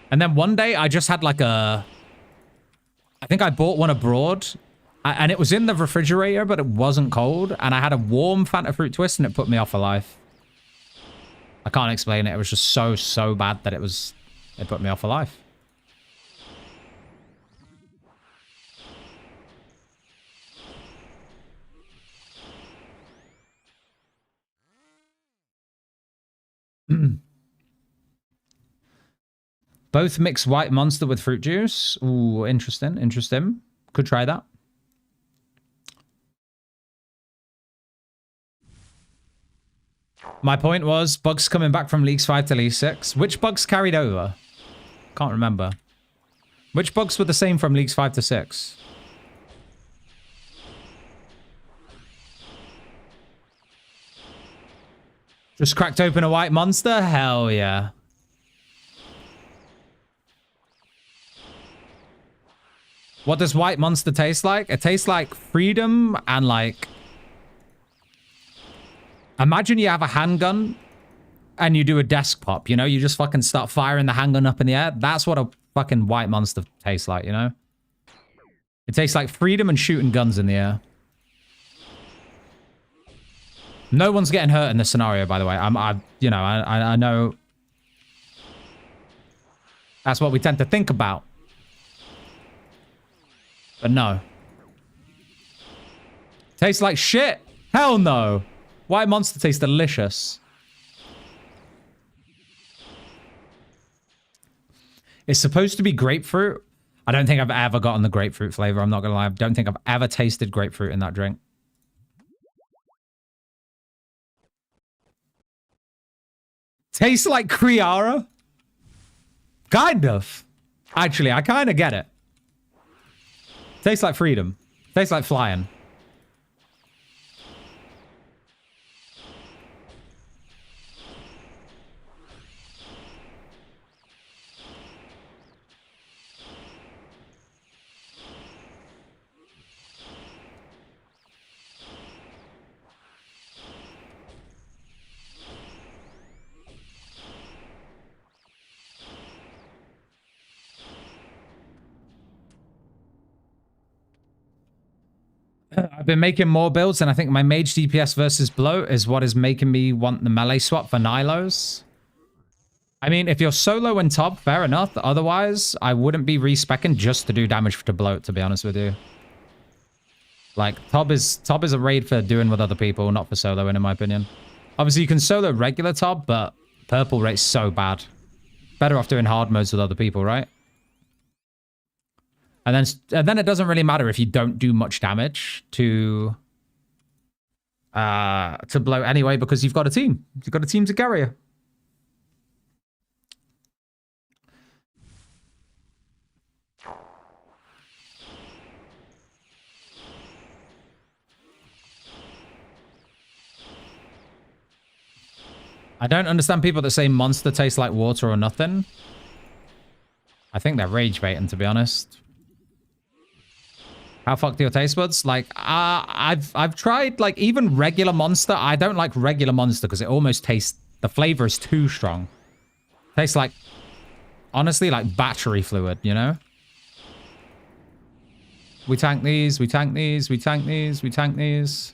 And then one day, I just had like a... I think I bought one abroad. And it was in the refrigerator, but it wasn't cold. And I had a warm Fanta Fruit Twist, and it put me off for life. I can't explain it. It was just so bad that it put me off for life. Both mix white monster with fruit juice. Ooh, interesting. Interesting. Could try that. My point was bugs coming back from Leagues 5 to League 6. Which bugs carried over? Can't remember. Which bugs were the same from Leagues 5 to 6? Just cracked open a white monster? Hell yeah. What does white monster taste like? It tastes like freedom and like... Imagine you have a handgun and you do a desk pop, you know? You just fucking start firing the handgun up in the air. That's what a fucking white monster tastes like, you know? It tastes like freedom and shooting guns in the air. No one's getting hurt in this scenario, by the way. I know that's what we tend to think about. But no. Tastes like shit. Hell no. White monster tastes delicious. It's supposed to be grapefruit. I don't think I've ever gotten the grapefruit flavor. I'm not gonna lie. I don't think I've ever tasted grapefruit in that drink. Tastes like Criara? Kind of. Actually, I kind of get it. Tastes like freedom. Tastes like flying. I've been making more builds, and I think my mage DPS versus bloat is what is making me want the melee swap for Nilos. I mean, if you're solo and top, fair enough. Otherwise, I wouldn't be respecking just to do damage to bloat, to be honest with you. Like, top is a raid for doing with other people, not for soloing, in my opinion. Obviously, you can solo regular top, but purple rate's so bad. Better off doing hard modes with other people, right? And then it doesn't really matter if you don't do much damage to bloat anyway, because you've got a team. You've got a team to carry you. I don't understand people that say monster tastes like water or nothing. I think they're rage baiting, to be honest. How fucked are your taste buds? Like, I've tried, like, even regular monster. I don't like regular monster because it almost tastes... The flavor is too strong. Tastes like, honestly, like battery fluid, you know? We tank these, we tank these, we tank these, we tank these.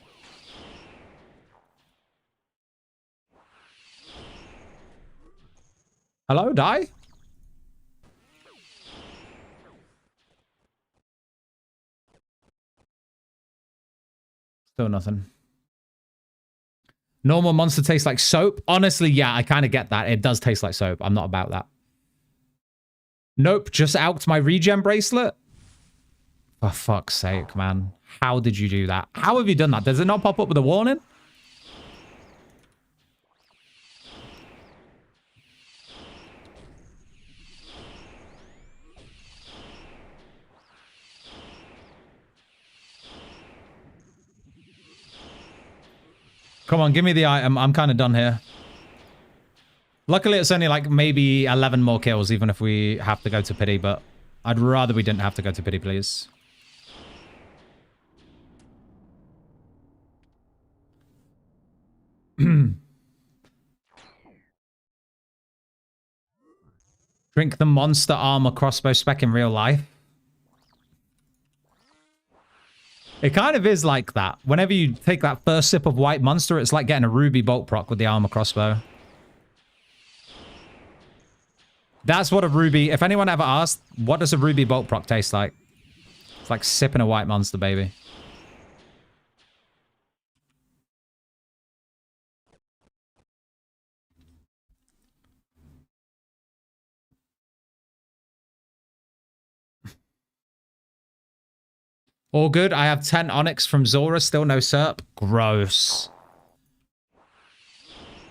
Hello, die? Still nothing. Normal monster tastes like soap. Honestly, yeah, I kind of get that. It does taste like soap. I'm not about that. Nope, just out my regen bracelet. For fuck's sake, man. How did you do that? How have you done that? Does it not pop up with a warning? Come on, give me the item. I'm kind of done here. Luckily, it's only like maybe 11 more kills, even if we have to go to pity, but I'd rather we didn't have to go to pity, please. Drink the monster armor crossbow spec in real life. It kind of is like that. Whenever you take that first sip of white monster, it's like getting a ruby bolt proc with the armor crossbow. That's what a ruby... If anyone ever asked, what does a ruby bolt proc taste like? It's like sipping a white monster, baby. All good. I have 10 Onyx from Zora. Still no SERP. Gross.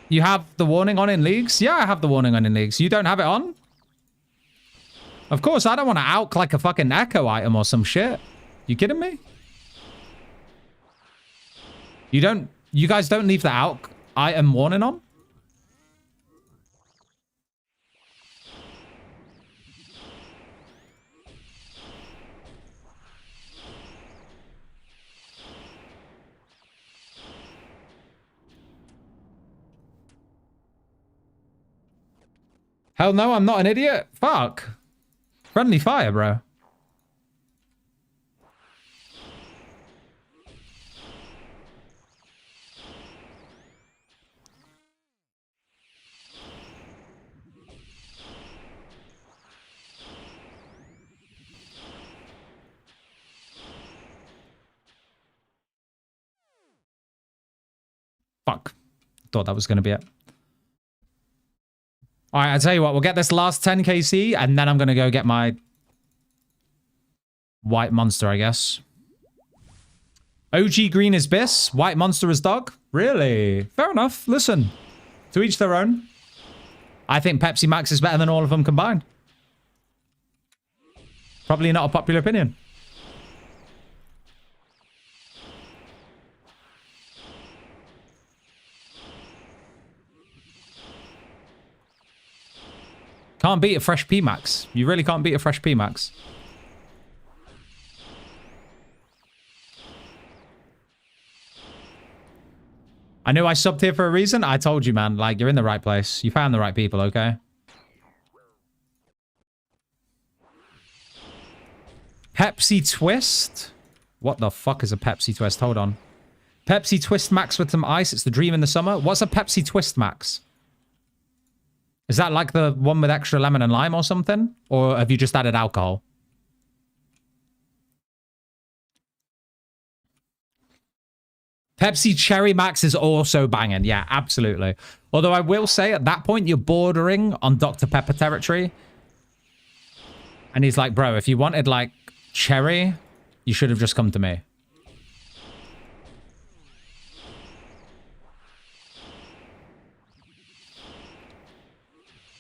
You have the warning on in leagues? Yeah, I have the warning on in leagues. You don't have it on? Of course, I don't want to out like a fucking echo item or some shit. You kidding me? You guys don't leave the out item warning on? Hell no, I'm not an idiot. Fuck. Friendly fire, bro. Fuck. Thought that was going to be it. All right, I'll tell you what. We'll get this last 10 KC, and then I'm going to go get my white monster, I guess. OG green is Biss. White monster is dog. Really? Fair enough. Listen, to each their own. I think Pepsi Max is better than all of them combined. Probably not a popular opinion. Can't beat a fresh P-Max. You really can't beat a fresh P-Max. I knew I subbed here for a reason. I told you, man. Like, you're in the right place. You found the right people, okay? Pepsi Twist? What the fuck is a Pepsi Twist? Hold on. Pepsi Twist Max with some ice. It's the dream in the summer. What's a Pepsi Twist Max? Is that like the one with extra lemon and lime or something? Or have you just added alcohol? Pepsi Cherry Max is also banging. Yeah, absolutely. Although I will say at that point, you're bordering on Dr. Pepper territory. And he's like, bro, if you wanted like cherry, you should have just come to me.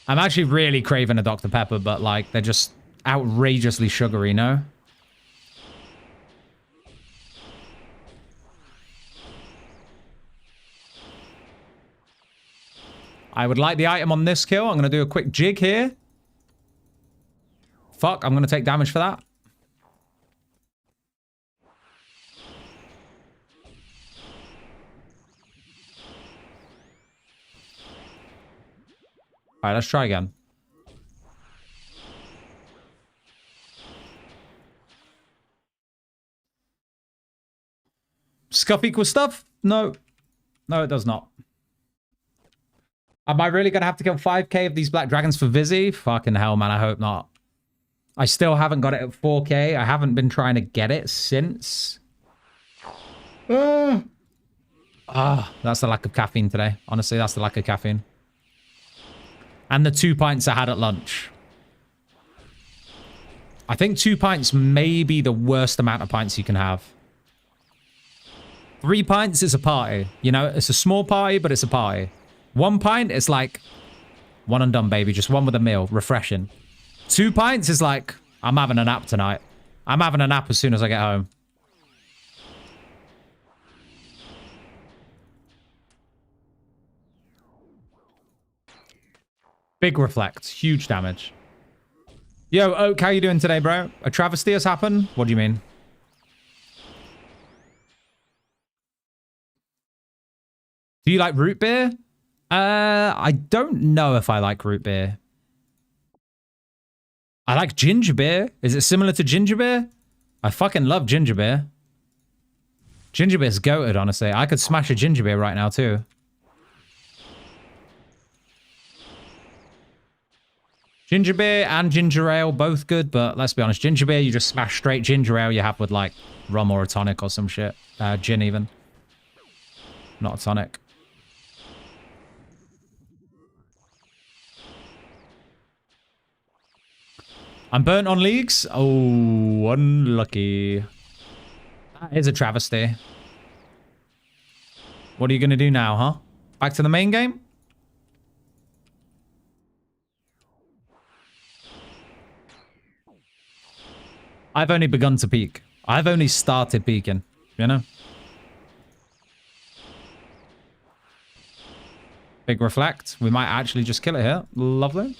I'm actually really craving a Dr. Pepper, but like they're just outrageously sugary, no? I would like the item on this kill. I'm going to do a quick jig here. Fuck, I'm going to take damage for that. All right, let's try again. Scuff equals stuff? No. No, it does not. Am I really going to have to kill 5k of these black dragons for Vizzy? Fucking hell, man. I hope not. I still haven't got it at 4k. I haven't been trying to get it since. That's the lack of caffeine today. Honestly, that's the lack of caffeine. And the 2 pints I had at lunch. I think 2 pints may be the worst amount of pints you can have. 3 pints is a party. You know, it's a small party, but it's a party. 1 pint is like one and done, baby. Just one with a meal. Refreshing. 2 pints is like, I'm having a nap tonight. I'm having a nap as soon as I get home. Big reflect. Huge damage. Yo, Oak, how you doing today, bro? A travesty has happened? What do you mean? Do you like root beer? I don't know if I like root beer. I like ginger beer. Is it similar to ginger beer? I fucking love ginger beer. Ginger beer's goated, honestly. I could smash a ginger beer right now, too. Ginger beer and ginger ale, both good, but let's be honest. Ginger beer, you just smash straight. Ginger ale, you have with, like, rum or a tonic or some shit. Gin, even. Not a tonic. I'm burnt on leagues? Oh, unlucky. That is a travesty. What are you going to do now, huh? Back to the main game? I've only begun to peak. I've only started peaking, you know? Big reflect. We might actually just kill it here. Lovely.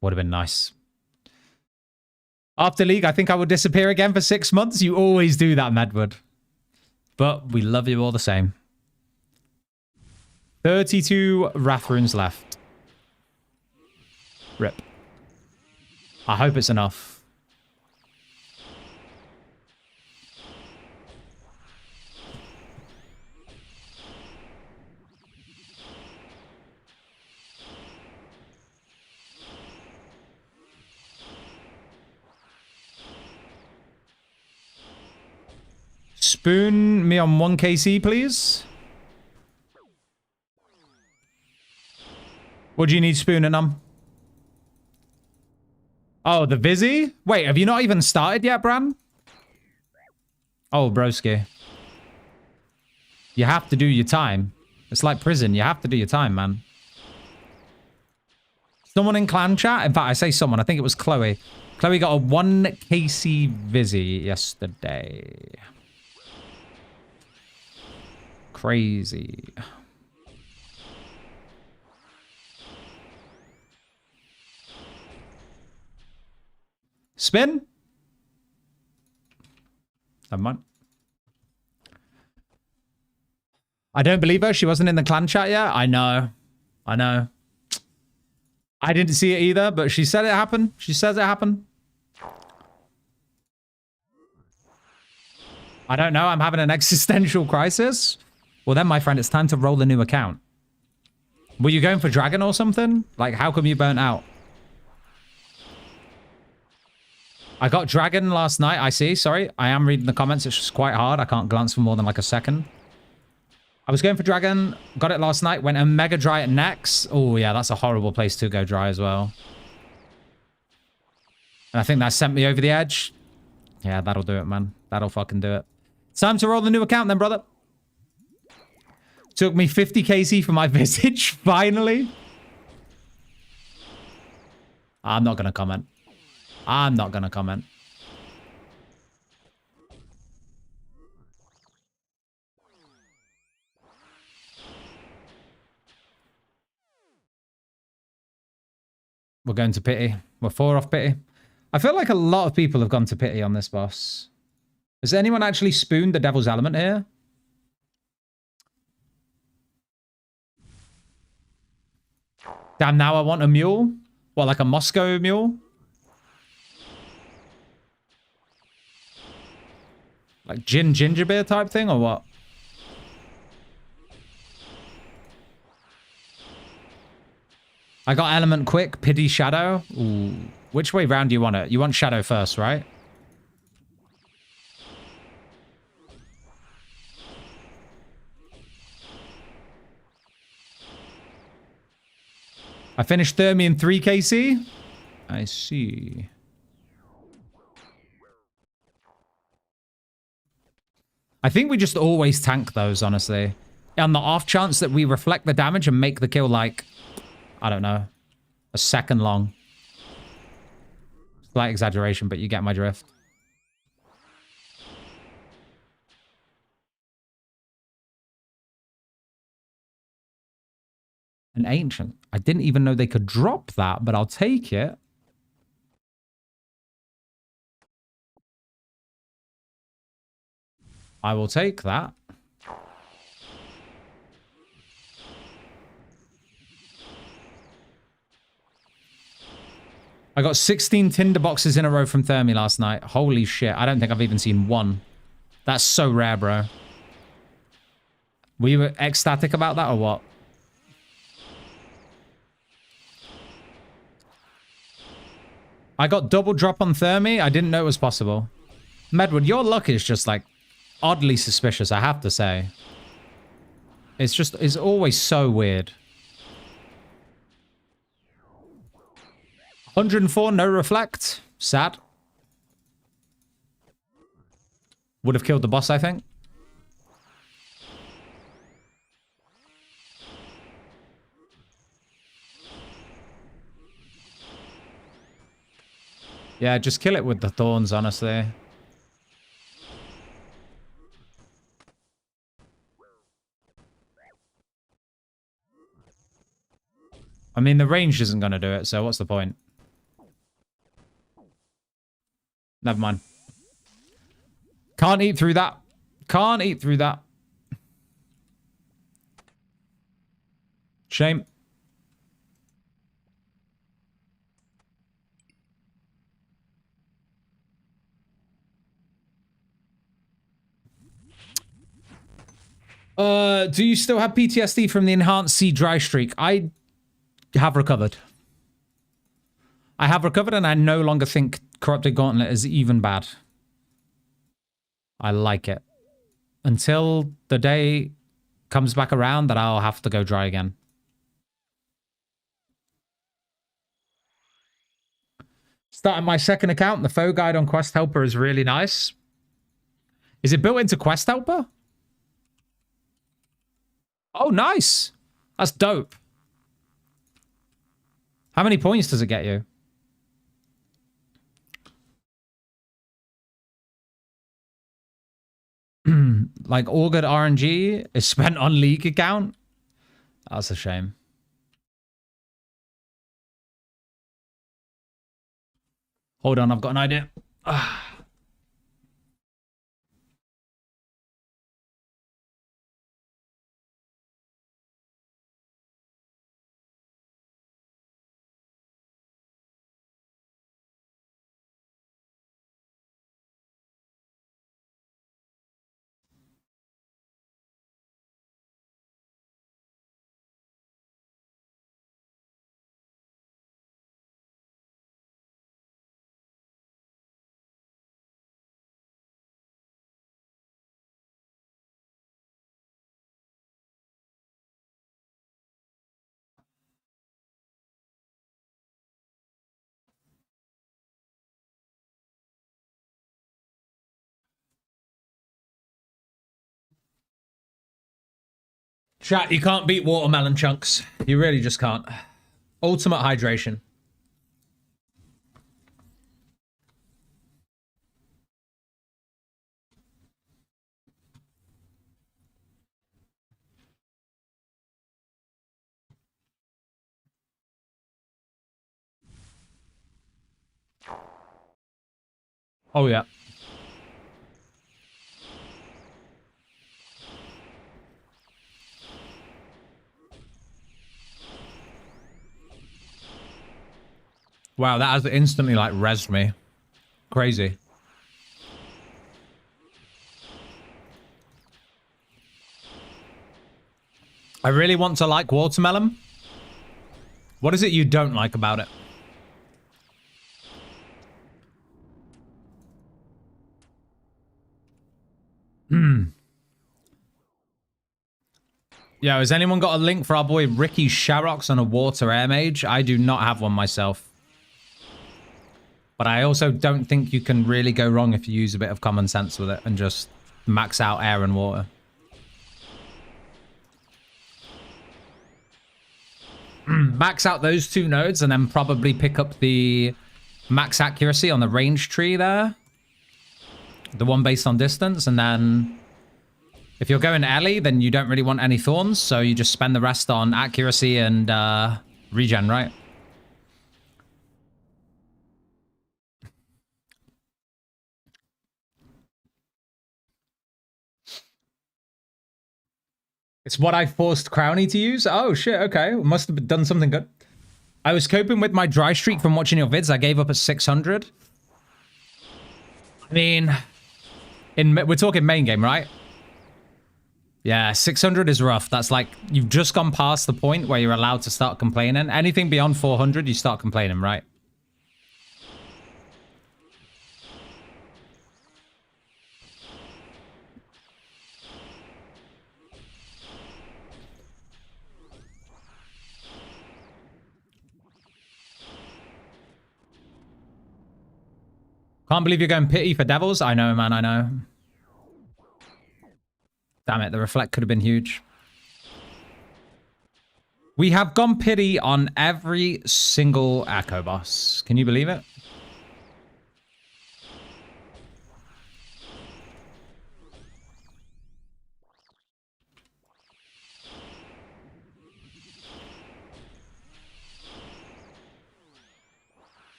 Would have been nice. After League, I think I will disappear again for 6 months. You always do that, Medwood. But we love you all the same. 32 Wrath runes left. Rip. I hope it's enough. Spoon me on 1 KC, please. What do you need spooning on? Oh, the Vizzy? Wait, have you not even started yet, Bran? Oh, broski. You have to do your time. It's like prison. You have to do your time, man. Someone in clan chat? In fact, I say someone. I think it was Chloe. Chloe got a 1 KC Vizzy yesterday. Crazy. Spin? Never mind. I don't believe her. She wasn't in the clan chat yet. I know. I know. I didn't see it either, but she said it happened. She says it happened. I don't know. I'm having an existential crisis. Well, then, my friend, it's time to roll a new account. Were you going for dragon or something? Like, how come you burnt out? I got dragon last night. I see. Sorry. I am reading the comments. It's just quite hard. I can't glance for more than like a second. I was going for dragon. Got it last night. Went Omega dry at next. Oh, yeah. That's a horrible place to go dry as well. And I think that sent me over the edge. Yeah, that'll do it, man. That'll fucking do it. It's time to roll the new account then, brother. Took me 50 KC for my visage, finally. I'm not going to comment. I'm not going to comment. We're going to pity. We're 4 off pity. I feel like a lot of people have gone to pity on this boss. Has anyone actually spooned the Devil's Element here? Damn, now I want a mule? What, like a Moscow mule? Like ginger beer type thing or what? I got element quick, pity shadow. Ooh. Which way round do you want it? You want shadow first, right? I finished Thermi in 3 KC. I see. I think we just always tank those, honestly. On the off chance that we reflect the damage and make the kill like, I don't know, a second long. Slight exaggeration, but you get my drift. An ancient. I didn't even know they could drop that, but I'll take it. I will take that. I got 16 tinder boxes in a row from Thermi last night. Holy shit. I don't think I've even seen one. That's so rare, bro. Were you ecstatic about that or what? I got double drop on Thermi. I didn't know it was possible. Medwood, your luck is just like oddly suspicious, I have to say. It's always so weird. 104, no reflect. Sad. Would have killed the boss, I think. Yeah, just kill it with the thorns, honestly. I mean, the range isn't going to do it, so what's the point? Never mind. Can't eat through that. Can't eat through that. Shame. Do you still have PTSD from the enhanced C dry streak? I have recovered. I have recovered, and I no longer think Corrupted Gauntlet is even bad. I like it. Until the day comes back around that I'll have to go dry again. Starting my second account, the faux guide on Quest Helper is really nice. Is it built into Quest Helper? Oh, nice. That's dope. How many points does it get you? Like, all good RNG is spent on League account? That's a shame. Hold on, I've got an idea. Chat, you can't beat watermelon chunks. You really just can't. Ultimate hydration. Oh, yeah. Wow, that has instantly, like, rezzed me. Crazy. I really want to like watermelon. What is it you don't like about it? Yeah, has anyone got a link for our boy Ricky Sharrox on a water air mage? I do not have one myself. But I also don't think you can really go wrong if you use a bit of common sense with it and just max out air and water. Max out those two nodes and then probably pick up the max accuracy on the range tree there. The one based on distance. And then if you're going Ellie, then you don't really want any thorns. So you just spend the rest on accuracy and regen, right? It's what I forced Crowny to use. Oh, shit. Okay. Must have done something good. I was coping with my dry streak from watching your vids. I gave up at 600. I mean, we're talking main game, right? Yeah, 600 is rough. That's like, you've just gone past the point where you're allowed to start complaining. Anything beyond 400, you start complaining, right? Can't believe you're going pity for devils. I know, man, I know. Damn it, the reflect could have been huge. We have gone pity on every single Echo boss. Can you believe it?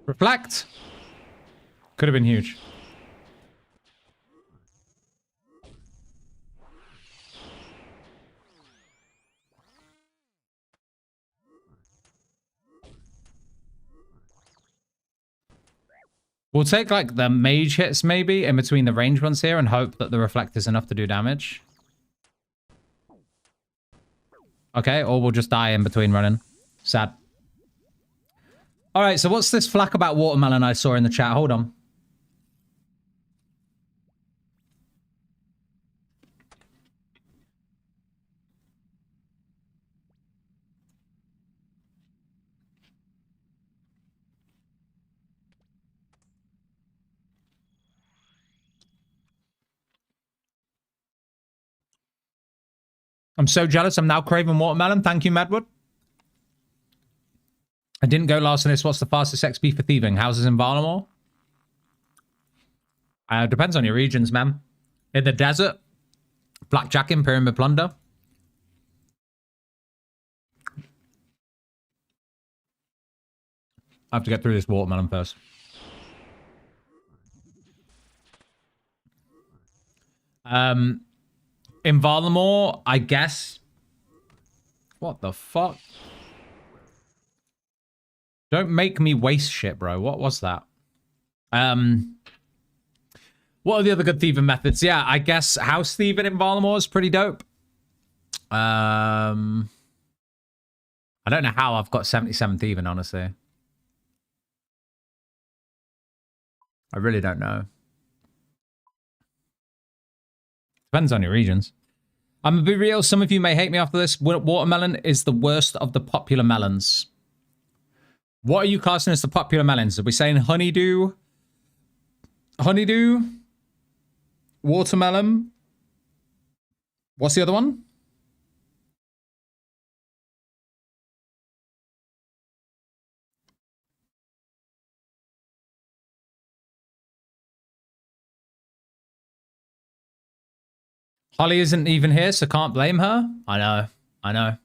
Reflect. Could have been huge. We'll take like the mage hits maybe in between the range ones here and hope that the reflect is enough to do damage. Okay, or we'll just die in between running. Sad. All right, so what's this flack about watermelon I saw in the chat? Hold on. I'm so jealous. I'm now craving watermelon. Thank you, Medwood. I didn't go last on this. What's the fastest XP for thieving? Houses in Varlamore? Depends on your regions, man. In the desert, blackjacking, pyramid plunder. I have to get through this watermelon first. In Varlamore, I guess. What the fuck? Don't make me waste shit, bro. What was that? What are the other good thieving methods? Yeah, I guess house thieving in Varlamore is pretty dope. I don't know how I've got 77 thieving, honestly. I really don't know. Depends on your regions. I'm gonna be real. Some of you may hate me after this. Watermelon is the worst of the popular melons. What are you casting as the popular melons? Are we saying honeydew? Honeydew? Watermelon? What's the other one? Holly isn't even here, so can't blame her. I know. I know.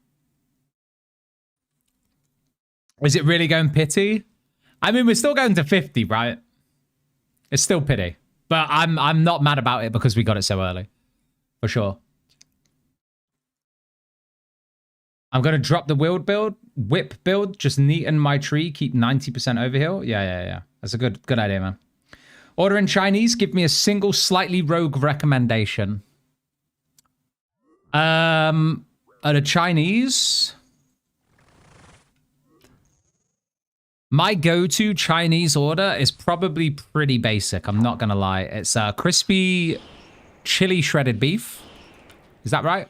Is it really going pity? I mean, we're still going to 50, right? It's still pity. But I'm not mad about it because we got it so early. For sure. I'm going to drop the whip build, just neaten my tree, keep 90% overheal. Yeah. That's a good idea, man. Order in Chinese, give me a single slightly rogue recommendation. At a Chinese, my go-to Chinese order is probably pretty basic. I'm not gonna lie. It's crispy chili shredded beef. Is that right?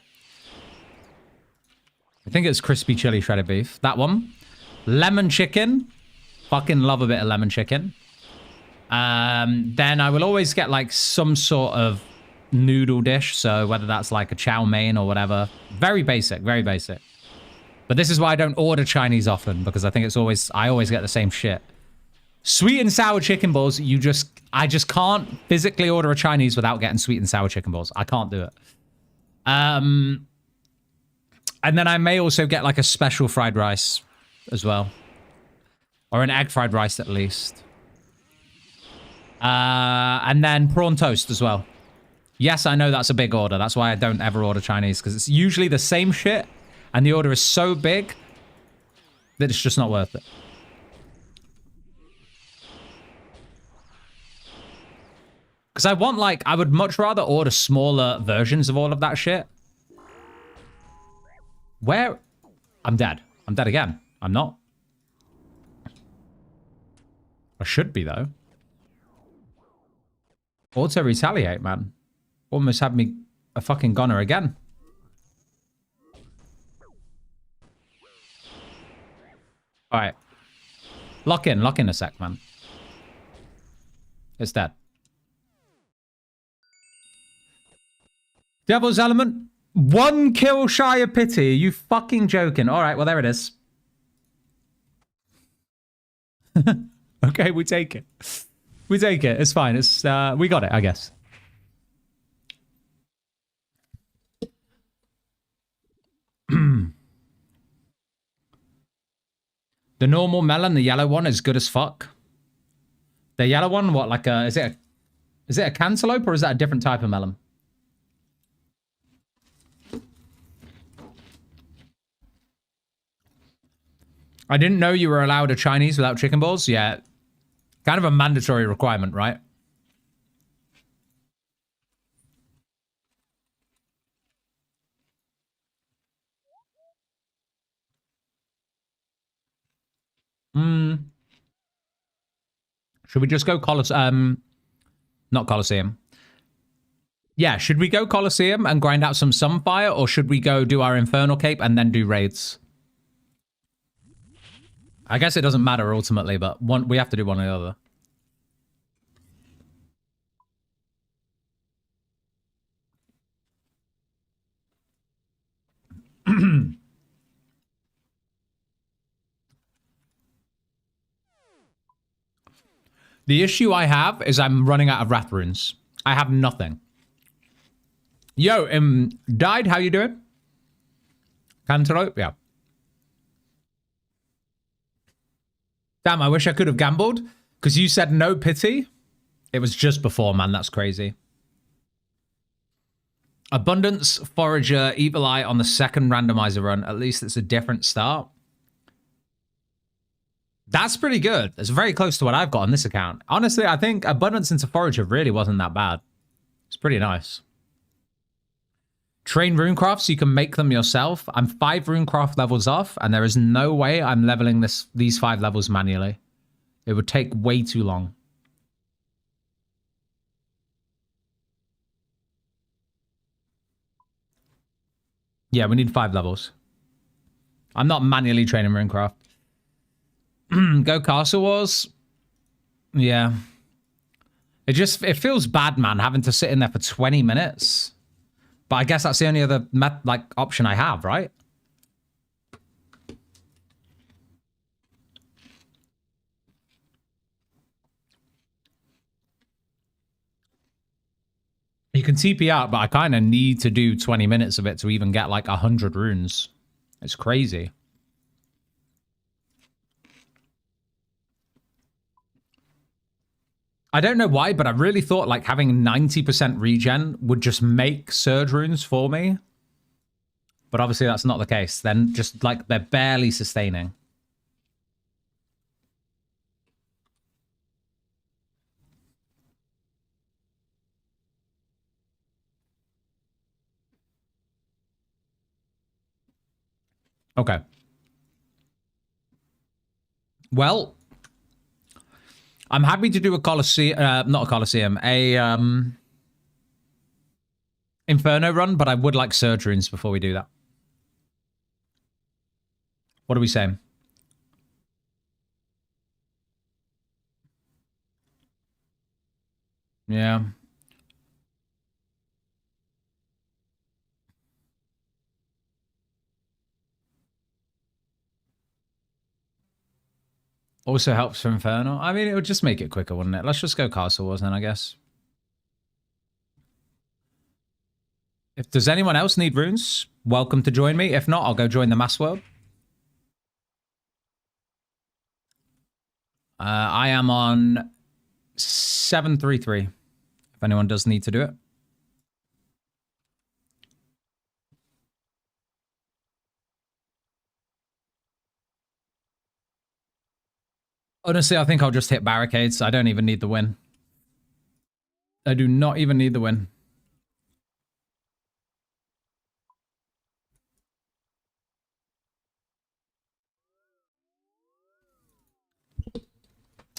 I think it's crispy chili shredded beef. That one. Lemon chicken. Fucking love a bit of lemon chicken. Then I will always get like some sort of noodle dish, so whether that's like a chow mein or whatever. Very basic, very basic. But this is why I don't order Chinese often, because I think I always get the same shit. Sweet and sour chicken balls, I just can't physically order a Chinese without getting sweet and sour chicken balls. I can't do it. And then I may also get like a special fried rice as well. Or an egg fried rice at least. And then prawn toast as well. Yes, I know that's a big order. That's why I don't ever order Chinese, because it's usually the same shit, and the order is so big that it's just not worth it. Because I would much rather order smaller versions of all of that shit. Where? I'm dead. I'm dead again. I'm not. I should be, though. Auto retaliate, man. Almost had me a fucking goner again. All right. Lock in a sec, man. It's dead. Devil's Element. 1 kill shy of pity. Are you fucking joking? All right, well, there it is. Okay, we take it. We take it. It's fine. It's we got it, I guess. The normal melon, the yellow one, is good as fuck. The yellow one, what, like a, is it a cantaloupe or is that a different type of melon? I didn't know you were allowed a Chinese without chicken balls. Yeah. Kind of a mandatory requirement, right? Should we just go not Colosseum. Yeah, should we go Colosseum and grind out some Sunfire, or should we go do our Infernal Cape and then do raids? I guess it doesn't matter ultimately, but we have to do one or the other. The issue I have is I'm running out of Wrath runes. I have nothing. Yo, Died, how you doing? Cantaloupe, yeah. Damn, I wish I could have gambled, because you said no pity. It was just before, man, that's crazy. Abundance, Forager, Evil Eye on the second randomizer run. At least it's a different start. That's pretty good. It's very close to what I've got on this account. Honestly, I think Abundance into Forager really wasn't that bad. It's pretty nice. Train runecraft so you can make them yourself. I'm 5 runecraft levels off, and there is no way I'm leveling these 5 levels manually. It would take way too long. Yeah, we need 5 levels. I'm not manually training runecraft. Go Castle Wars. Yeah. It feels bad, man, having to sit in there for 20 minutes. But I guess that's the only other option I have, right? You can TP out, but I kind of need to do 20 minutes of it to even get like 100 runes. It's crazy. I don't know why, but I really thought like having 90% regen would just make surge runes for me. But obviously that's not the case. Then just like they're barely sustaining. Okay. Well, I'm happy to do a Colosseum, not a Colosseum, a Inferno run, but I would like surge runes before we do that. What are we saying? Yeah. Also helps for Inferno. I mean, it would just make it quicker, wouldn't it? Let's just go Castle Wars then, I guess. If does anyone else need runes, welcome to join me. If not, I'll go join the Mass World. I am on 733, if anyone does need to do it. Honestly, I think I'll just hit barricades. I don't even need the win. I do not even need the win.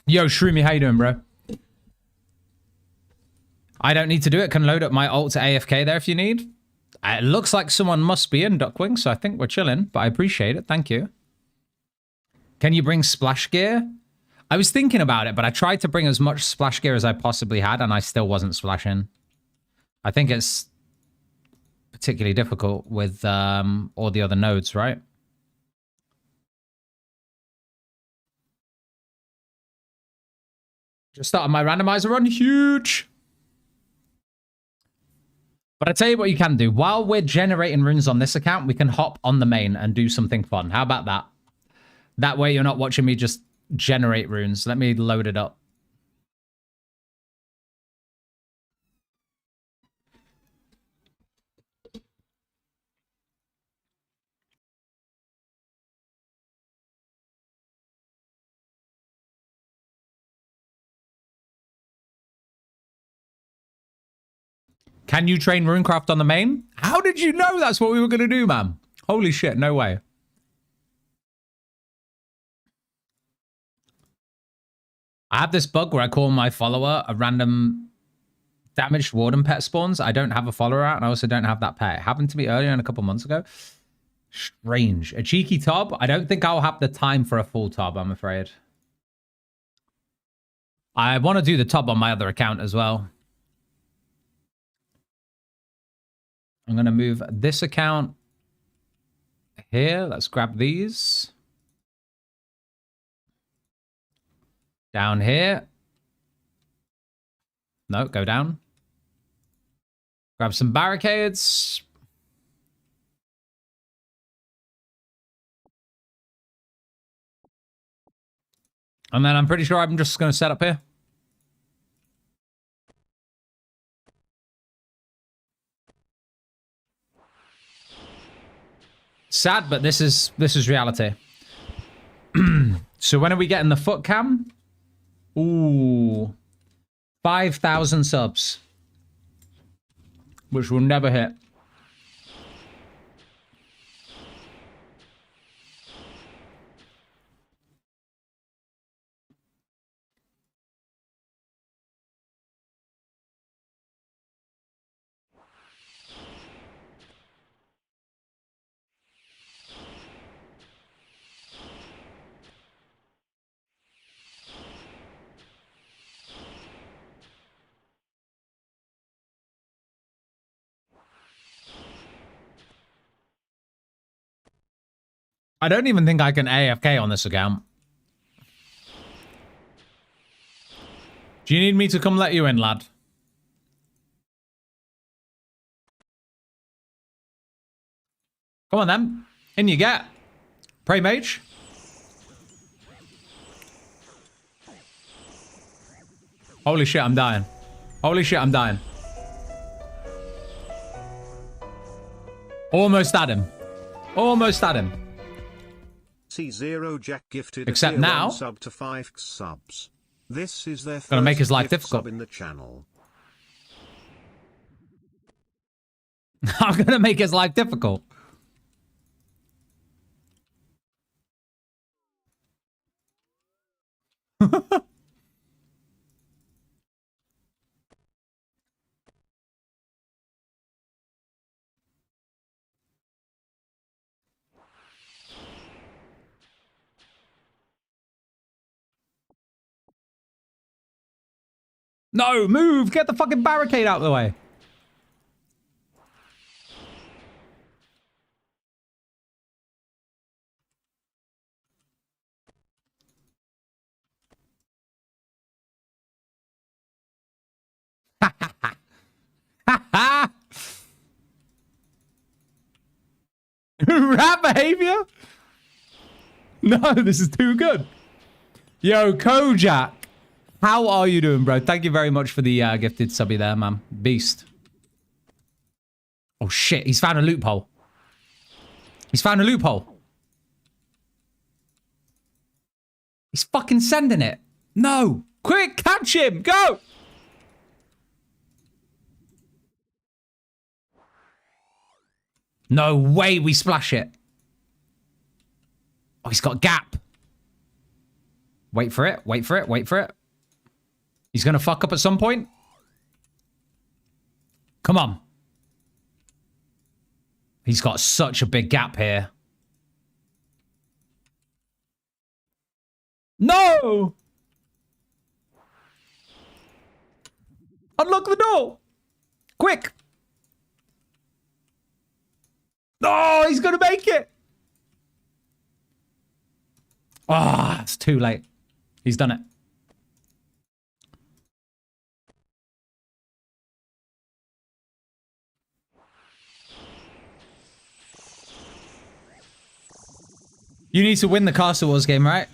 Yo, Shroomy, how you doing, bro? I don't need to do it. Can load up my ult to AFK there if you need. It looks like someone must be in Duckwing, so I think we're chilling, but I appreciate it. Thank you. Can you bring splash gear? I was thinking about it, but I tried to bring as much splash gear as I possibly had, and I still wasn't splashing. I think it's particularly difficult with all the other nodes, right? Just started my randomizer run. Huge. But I tell you what you can do. While we're generating runes on this account, we can hop on the main and do something fun. How about that? That way you're not watching me just generate runes. Let me load it up. Can you train Runecraft on the main? How did you know that's what we were going to do, man? Holy shit, no way. I have this bug where I call my follower a random damaged warden pet spawns. I don't have a follower out, and I also don't have that pet. It happened to me earlier and a couple months ago. Strange. A cheeky tob? I don't think I'll have the time for a full tob, I'm afraid. I want to do the tob on my other account as well. I'm going to move this account here. Let's grab these. Down here. No, go down. Grab some barricades. And then I'm pretty sure I'm just going to set up here. Sad, but this is reality. So when are we getting the foot cam? Ooh. 5,000 subs. Which will never hit. I don't even think I can AFK on this account. Do you need me to come let you in, lad? Come on, then. In you get. Pray mage. Holy shit, I'm dying. Holy shit, I'm dying. Almost at him. Almost at him. C0 Jack gifted Except now, sub to 5 subs. This is their gonna make his life gift difficult sub in the channel. I'm gonna make his life difficult. No, move! Get the fucking barricade out of the way. Rat behavior? No, this is too good. Yo, Kojak. How are you doing, bro? Thank you very much for the gifted subby there, man. Beast. Oh, shit. He's found a loophole. He's found a loophole. He's fucking sending it. No. Quick, catch him. Go. No way we splash it. Oh, he's got gap. Wait for it. Wait for it. Wait for it. He's going to fuck up at some point. Come on. He's got such a big gap here. No! Unlock the door! Quick! Oh, he's going to make it! Ah, it's too late. He's done it. You need to win the Castle Wars game, right?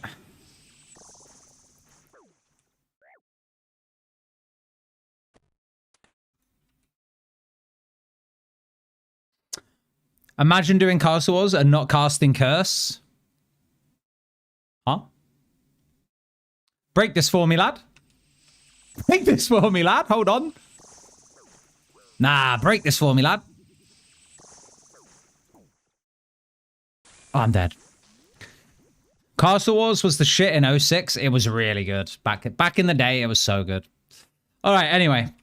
Imagine doing Castle Wars and not casting Curse. Huh? Break this for me, lad. Break this for me, lad. Hold on. Nah, break this for me, lad. Oh, I'm dead. Castle Wars was the shit in 06. It was really good. Back in the day, it was so good. All right, anyway.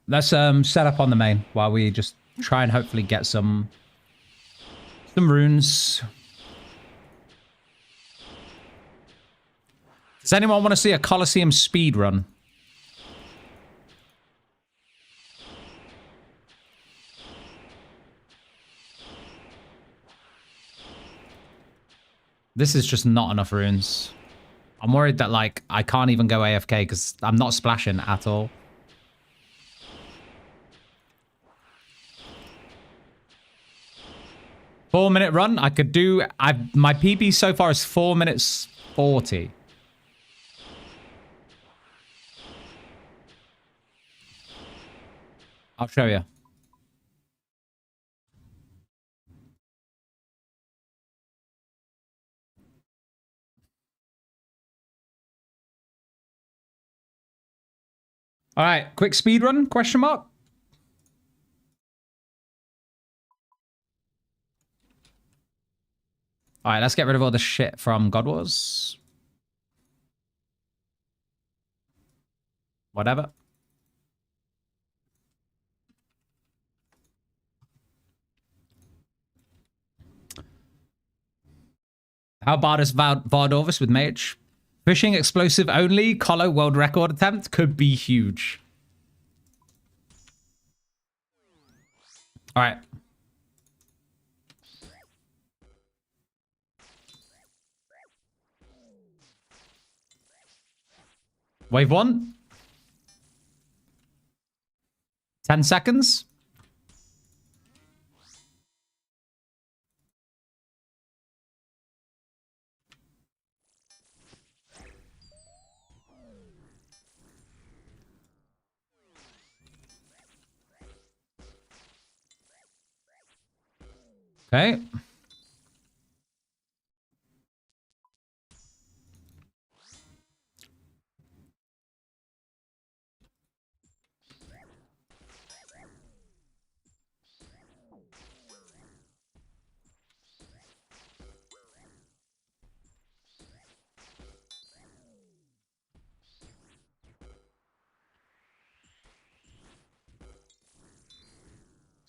Let's set up on the main while we just try and hopefully get some runes. Does anyone want to see a Colosseum speed run? This is just not enough runes. I'm worried that, like, I can't even go AFK because I'm not splashing at all. Four-minute run. I could do... my PB so far is 4 minutes 40. I'll show you. All right, quick speed run, question mark. All right, let's get rid of all the shit from God Wars. Whatever. How bad is Vardorvis with Mage? Fishing explosive only, Colo world record attempt could be huge. All right. Wave 1. 10 seconds. Okay.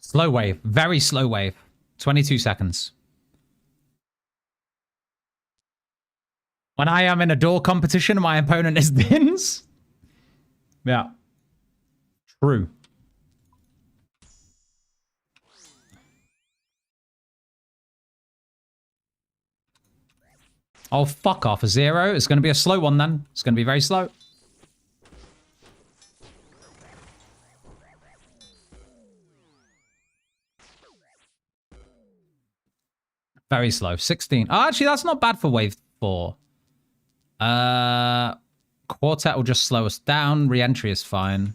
Slow wave. Very slow wave. 22 seconds. When I am in a door competition, my opponent is Dins. Yeah. True. Oh, fuck off. A 0. It's going to be a slow one then. It's going to be very slow. Very slow. 16. Oh, actually, that's not bad for wave 4. Quartet will just slow us down. Re-entry is fine.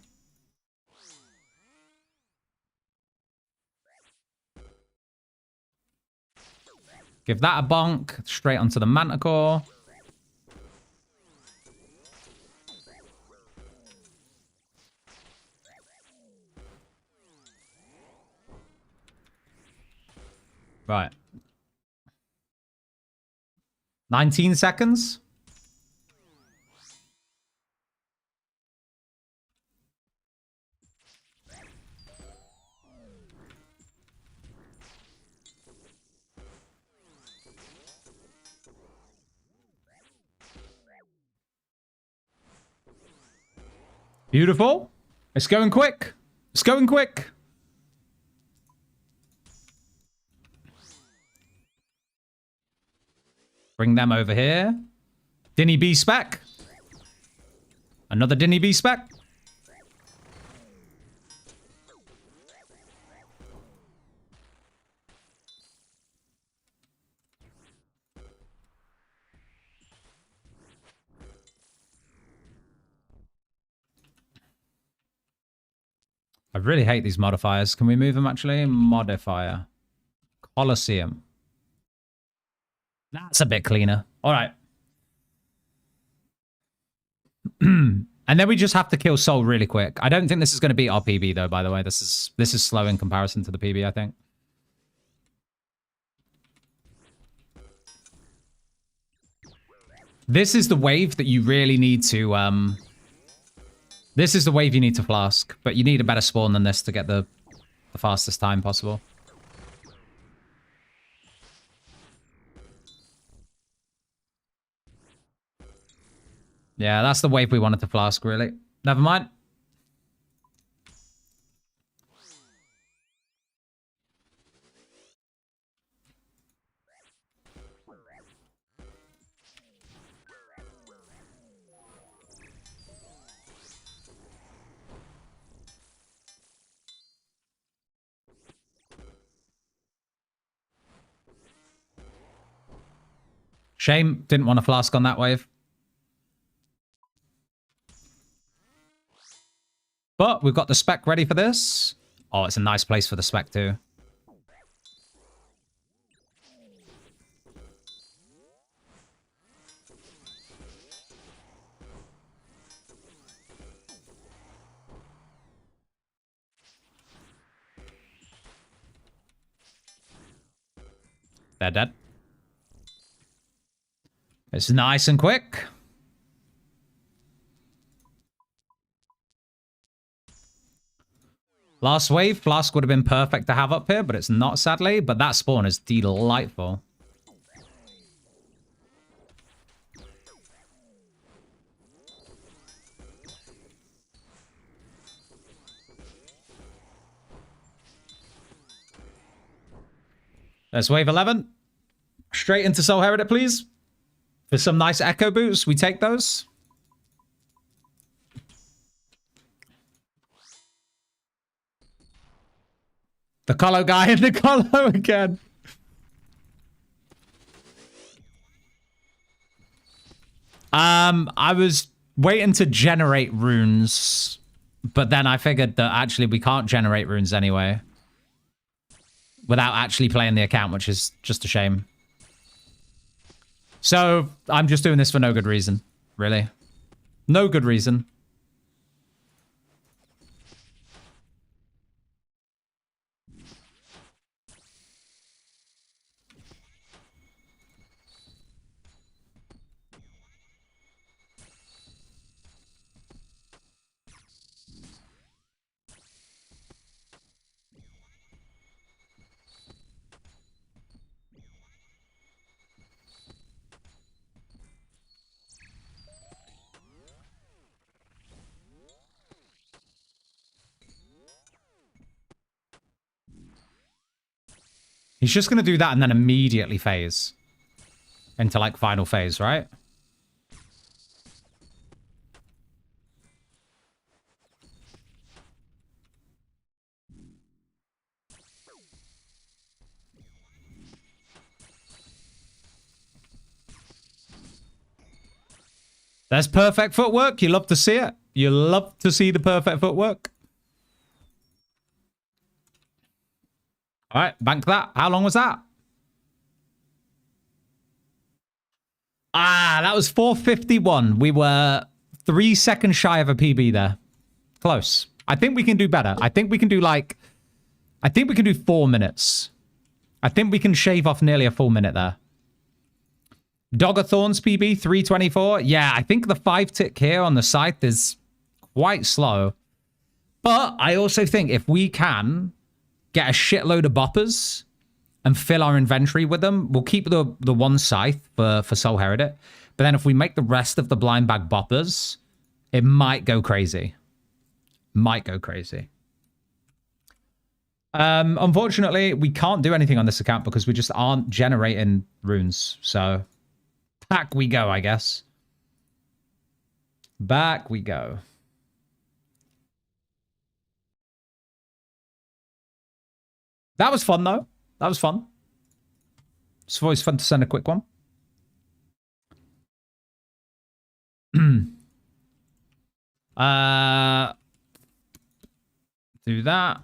Give that a bonk. Straight onto the Manticore. Right. 19 seconds. Beautiful. It's going quick. It's going quick. Bring them over here. Dinny B spec. Another Dinny B spec. I really hate these modifiers. Can we move them actually? Modifier. Colosseum. That's a bit cleaner. All right. And then we just have to kill Soul really quick. I don't think this is going to beat our PB, though, by the way. This is slow in comparison to the PB, I think. This is the wave that you really need to... This is the wave you need to flask, but you need a better spawn than this to get the fastest time possible. Yeah, that's the wave we wanted to flask, really. Never mind. Shame, didn't want to flask on that wave. But we've got the spec ready for this. Oh, it's a nice place for the spec too. They're dead. It's nice and quick. Last wave, Flask would have been perfect to have up here, but it's not, sadly. But that spawn is delightful. There's wave 11. Straight into Soul Heredit, please. For some nice echo boots, we take those. The Colo guy in the Colo again. I was waiting to generate runes, but then I figured that actually we can't generate runes anyway without actually playing the account, which is just a shame. So I'm just doing this for no good reason, really. No good reason. He's just going to do that and then immediately phase into, like, final phase, right? There's perfect footwork. You love to see it. You love to see the perfect footwork. All right, bank that. How long was that? Ah, that was 4:51. We were 3 seconds shy of a PB there. Close. I think we can do better. I think we can do like... I think we can do 4 minutes. I think we can shave off nearly a full minute there. Dogger Thorns PB, 3:24. Yeah, I think the 5 tick here on the scythe is quite slow. But I also think if we can get a shitload of boppers and fill our inventory with them, we'll keep the one scythe for Soul Heredit. But then if we make the rest of the blind bag boppers, it might go crazy. Might go crazy. Unfortunately, we can't do anything on this account because we just aren't generating runes. So back we go, I guess. Back we go. That was fun, though. That was fun. It's always fun to send a quick one. Do that.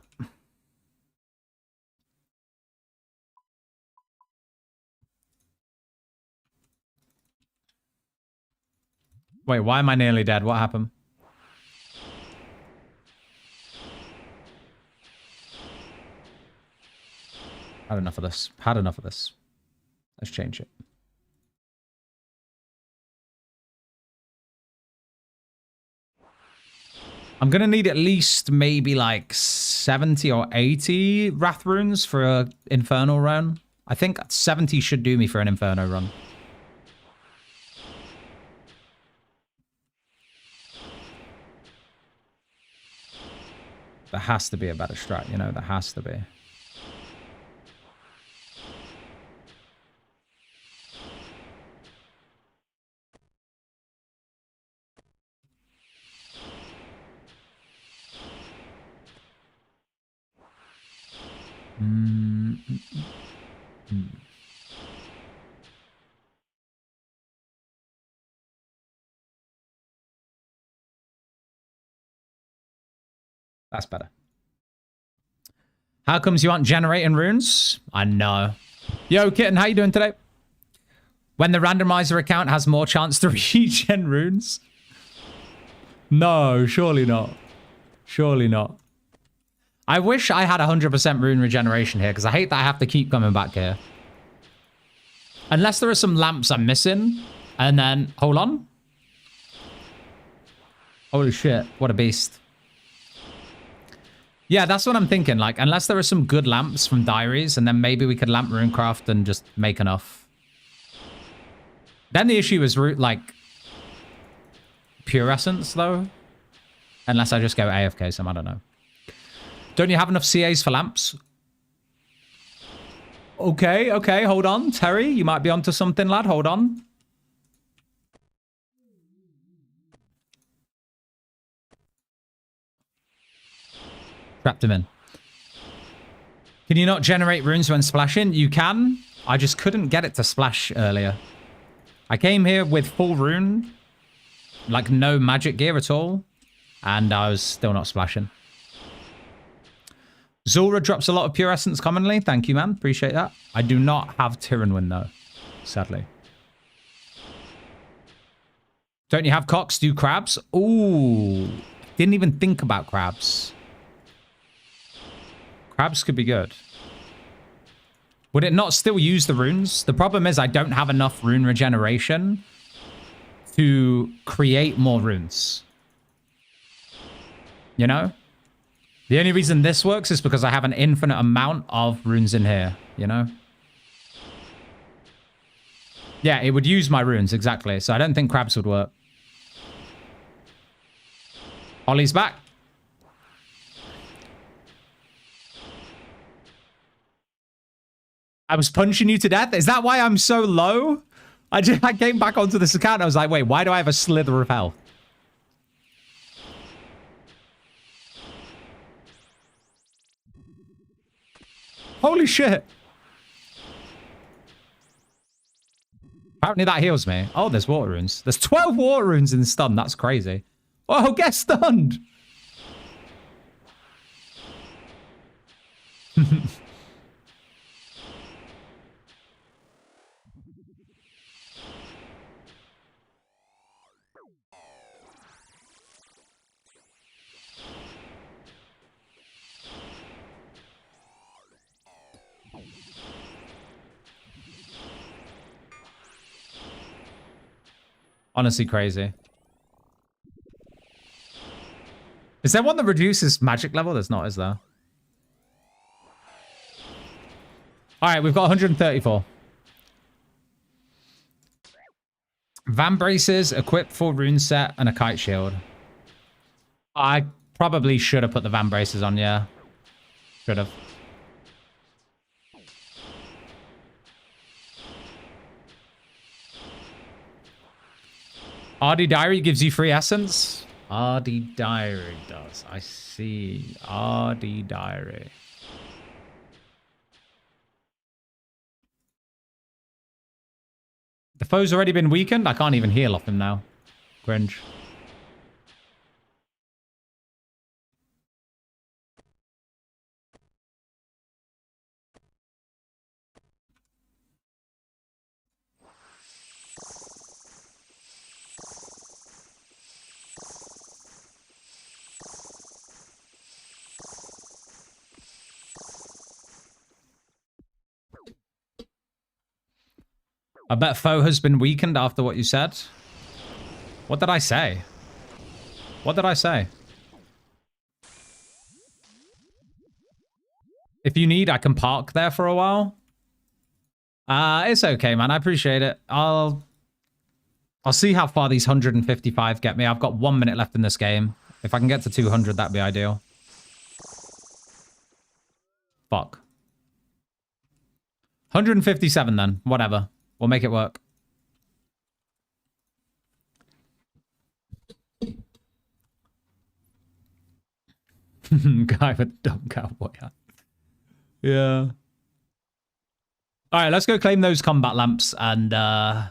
Wait, why am I nearly dead? What happened? Had enough of this. Had enough of this. Let's change it. I'm going to need at least maybe like 70 or 80 Wrath runes for an Inferno run. I think 70 should do me for an Inferno run. There has to be a better strat, you know? There has to be. That's better. How comes you aren't generating runes? I know. Yo, Kitten, how you doing today? When the randomizer account has more chance to regen runes? No, surely not. Surely not. I wish I had 100% rune regeneration here, because I hate that I have to keep coming back here. Unless there are some lamps I'm missing. And then, hold on. Holy shit, what a beast. Yeah, that's what I'm thinking. Like, unless there are some good lamps from diaries, and then maybe we could lamp runecraft and just make enough. Then the issue is, like, pure essence, though. Unless I just go AFK some, I don't know. Don't you have enough CAs for lamps? Okay, okay, hold on. Terry, you might be onto something, lad. Hold on. Trapped him in. Can you not generate runes when splashing? You can. I just couldn't get it to splash earlier. I came here with full rune. Like no magic gear at all. And I was still not splashing. Zulra drops a lot of pure essence commonly. Thank you, man. Appreciate that. I do not have Tyrannwyn, though. Sadly. Don't you have cocks? Do crabs? Ooh. Didn't even think about crabs. Crabs could be good. Would it not still use the runes? The problem is I don't have enough rune regeneration to create more runes. You know? The only reason this works is because I have an infinite amount of runes in here, you know? Yeah, it would use my runes, exactly. So I don't think crabs would work. Ollie's back. I was punching you to death? Is that why I'm so low? I came back onto this account and I was like, wait, why do I have a slither of health? Holy shit. Apparently that heals me. Oh, there's water runes. There's 12 water runes in stun. That's crazy. Oh, get stunned. Honestly crazy. Is there one that reduces magic level? There's not, is there? Alright, we've got 134. Van braces, equipped full rune set, and a kite shield. I probably should have put the van braces on, yeah. Should have. RD Diary gives you free essence? RD Diary does. I see. RD Diary. The foe's already been weakened? I can't even heal off him now. Cringe. I bet foe has been weakened after what you said. What did I say? What did I say? If you need, I can park there for a while. It's okay, man. I appreciate it. I'll see how far these 155 get me. I've got 1 minute left in this game. If I can get to 200, that'd be ideal. Fuck. 157 then. Whatever. We'll make it work. Guy with dumb cowboy hat. Yeah. All right, let's go claim those combat lamps, and I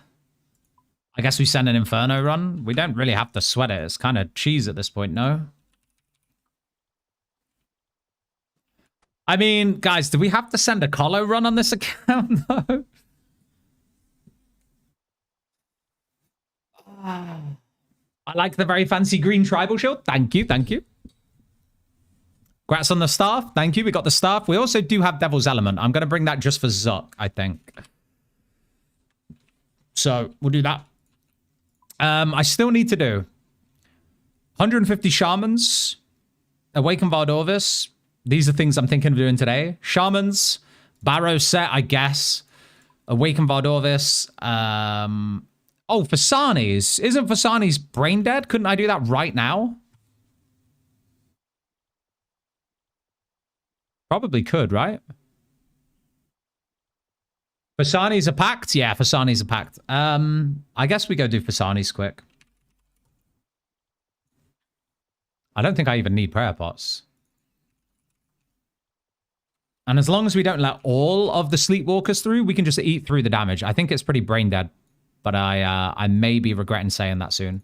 guess we send an Inferno run. We don't really have to sweat it. It's kind of cheese at this point, no? I mean, guys, do we have to send a Colo run on this account, though? I like the very fancy green tribal shield. Thank you, thank you. Congrats on the staff. Thank you. We got the staff. We also do have Devil's Element. I'm going to bring that just for Zuck, I think. So we'll do that. I still need to do 150 Shamans, Awaken Valdorvis. These are things I'm thinking of doing today. Shamans, Barrow set, I guess. Awaken Valdorvis. Oh, Fasani's. Isn't Fasani's brain dead? Couldn't I do that right now? Probably could, right? Fasani's a pact? Yeah, Fasani's a pact. I guess we go do Fasani's quick. I don't think I even need prayer pots. And as long as we don't let all of the sleepwalkers through, we can just eat through the damage. I think it's pretty brain dead, but I may be regretting saying that soon.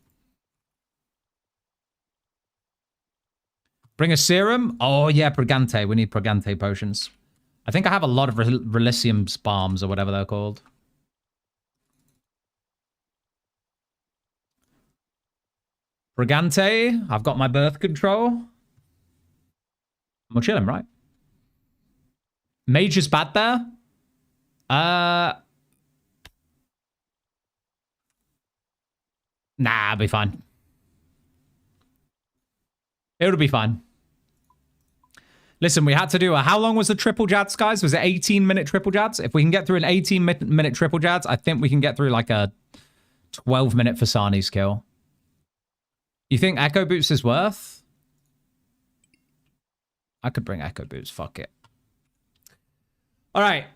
Bring a serum. Oh yeah, Progante. We need Progante potions. I think I have a lot of Relicium's bombs or whatever they're called. Progante. I've got my birth control. I'm chilling, right? Mage is bad there. Nah, I'll be fine. It'll be fine. Listen, we had to do a... How long was the triple Jads, guys? Was it 18-minute triple Jads? If we can get through an 18-minute triple Jads, I think we can get through like a 12-minute Fasani's kill. You think Echo Boots is worth? I could bring Echo Boots. Fuck it. All right.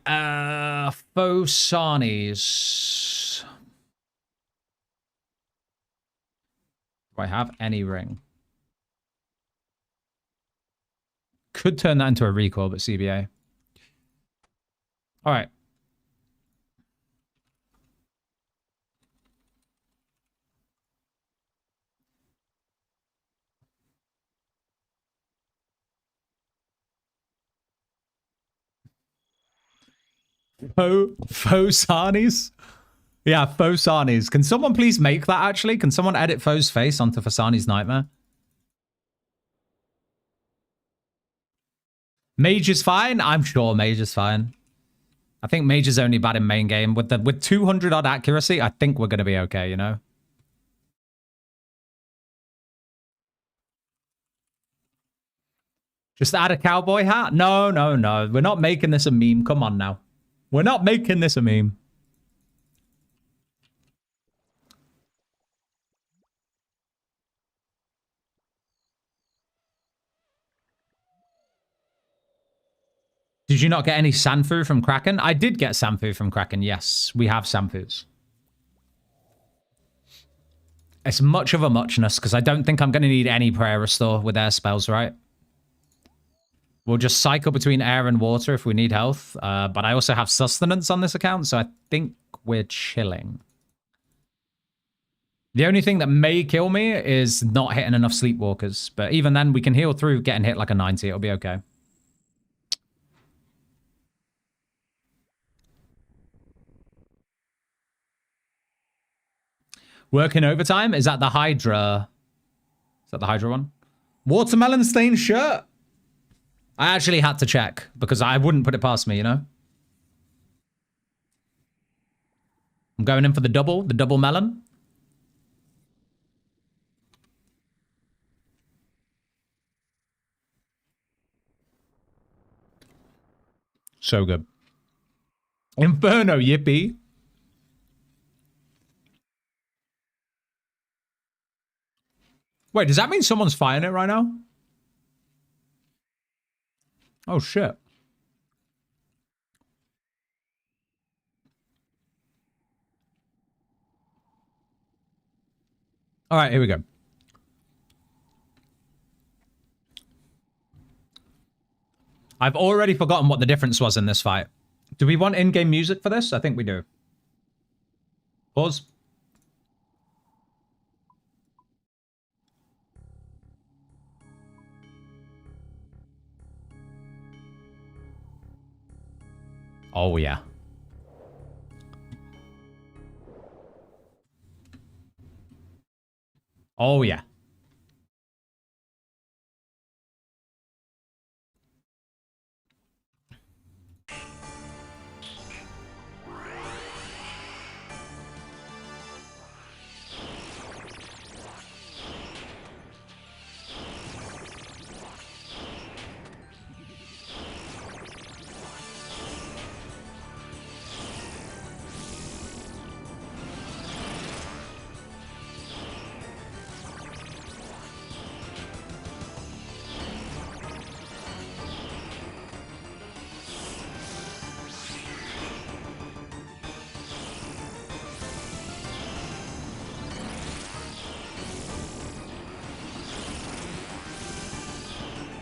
Fasani's. Do I have any ring? Could turn that into a recall, but CBA. All right. Fasani's? Yeah, Fasani's. Can someone please make that, actually? Can someone edit Foe's face onto Fasani's Nightmare? Mage is fine? I'm sure Mage is fine. I think Mage is only bad in main game. With 200 odd accuracy, I think we're going to be okay, you know? Just add a cowboy hat? No, no, no. We're not making this a meme. Come on now. We're not making this a meme. Did you not get any Sanfu from Kraken? I did get Sanfu from Kraken, yes. We have Sanfus. It's much of a muchness, because I don't think I'm going to need any prayer restore with air spells, right? We'll just cycle between air and water if we need health. But I also have sustenance on this account, so I think we're chilling. The only thing that may kill me is not hitting enough sleepwalkers. But even then, we can heal through getting hit like a 90. It'll be okay. Working overtime? Is that the Hydra? Is that the Hydra one? Watermelon stained shirt? I actually had to check, because I wouldn't put it past me, you know? I'm going in for the double melon. So good. Inferno, yippee. Wait, does that mean someone's firing it right now? Oh, shit. All right, here we go. I've already forgotten what the difference was in this fight. Do we want in-game music for this? I think we do. Pause. Oh, yeah. Oh, yeah.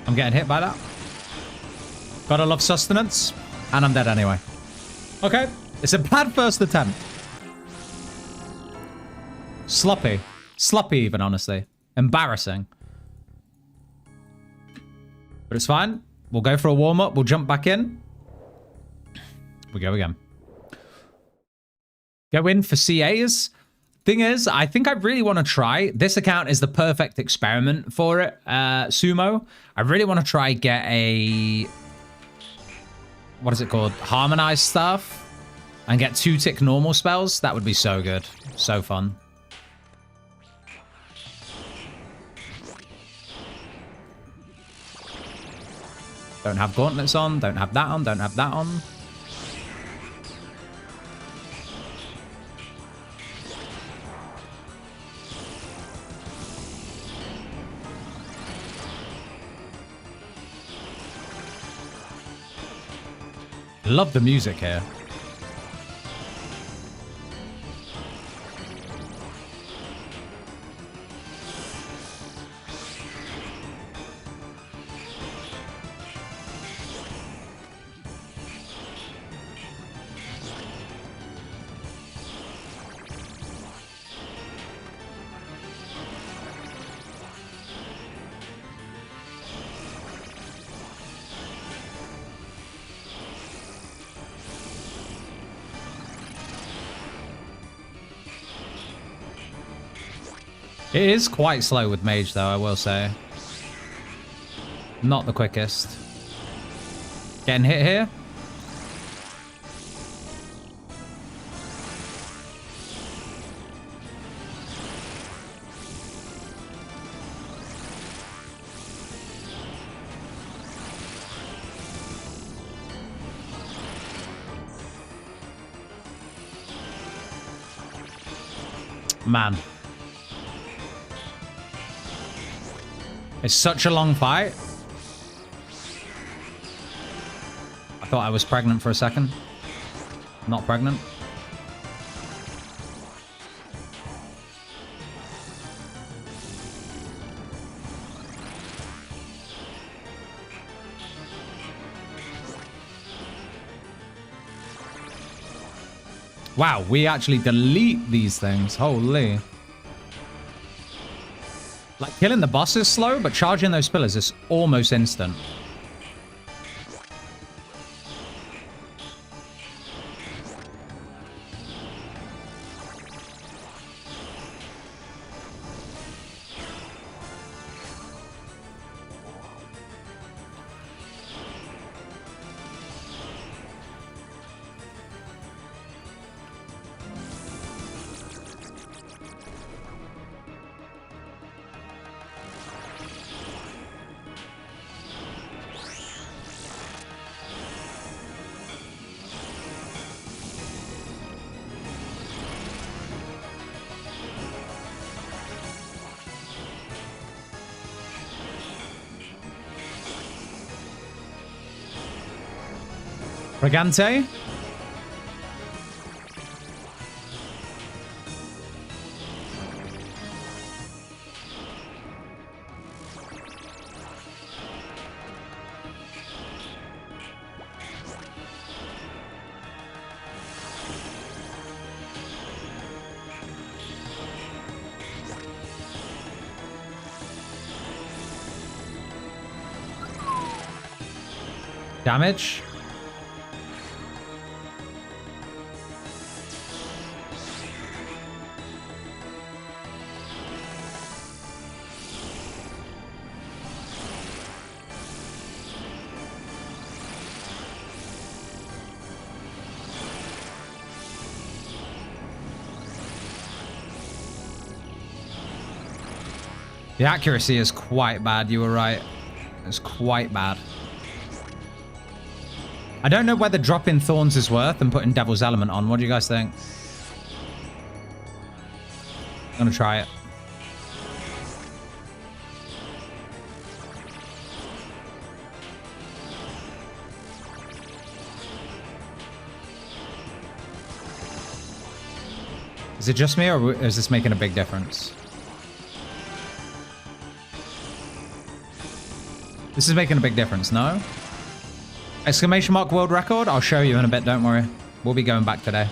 I'm getting hit by that. Gotta love sustenance. And I'm dead anyway. Okay. It's a bad first attempt. Sloppy. Sloppy even, honestly. Embarrassing. But it's fine. We'll go for a warm-up. We'll jump back in. We go again. Go in for CAs. Thing is, I think I really want to try. This account is the perfect experiment for it, Sumo. I really want to try get a... What is it called? Harmonized stuff. And get 2-tick normal spells. That would be so good. So fun. Don't have gauntlets on. Don't have that on. Don't have that on. Love the music here. It is quite slow with Mage, though, I will say. Not the quickest. Getting hit here. Man. It's such a long fight. I thought I was pregnant for a second. Not pregnant. Wow, we actually delete these things. Holy. Like, killing the boss is slow, but charging those pillars is almost instant. Brigante. Damage. The accuracy is quite bad, you were right. It's quite bad. I don't know whether dropping Thorns is worth and putting Devil's Element on. What do you guys think? I'm gonna try it. Is it just me, or is this making a big difference? This is making a big difference, no? Exclamation mark world record? I'll show you in a bit, don't worry. We'll be going back today.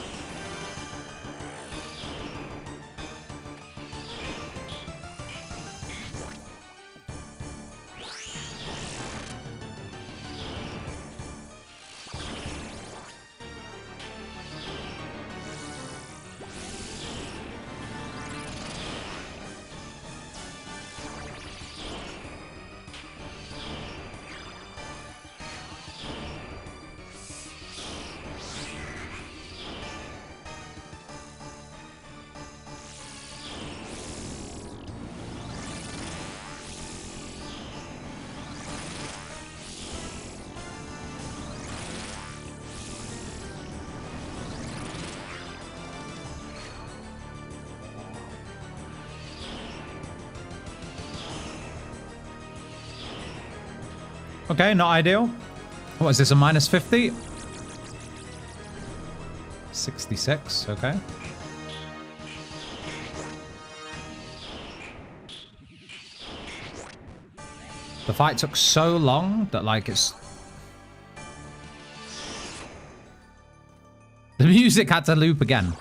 Okay, not ideal. What is this, a minus 50? 66, okay. The fight took so long that, like, it's... The music had to loop again.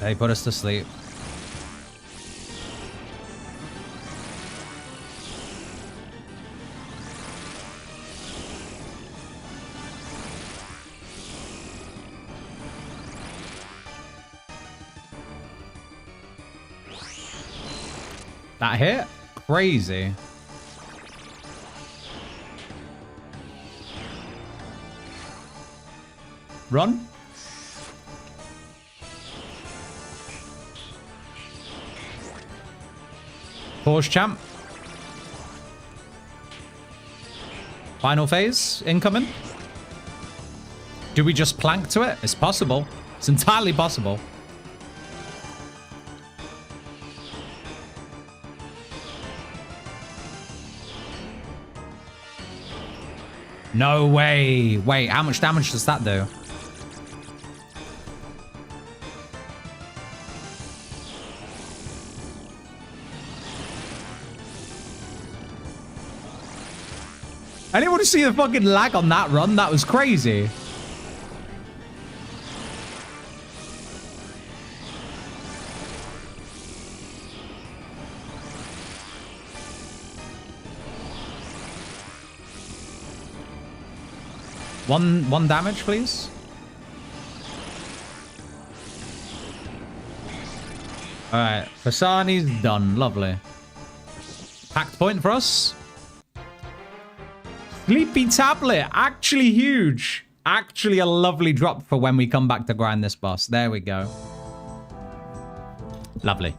They put us to sleep. That hit? Crazy. Run. Pause, champ. Final phase incoming. Do we just plank to it? It's possible. It's entirely possible. No way. Wait, how much damage does that do? Anyone see the fucking lag on that run? That was crazy. One damage, please. All right, Fasani's done. Lovely. Packed point for us. Sleepy tablet, actually huge. Actually a lovely drop for when we come back to grind this boss. There we go. Lovely.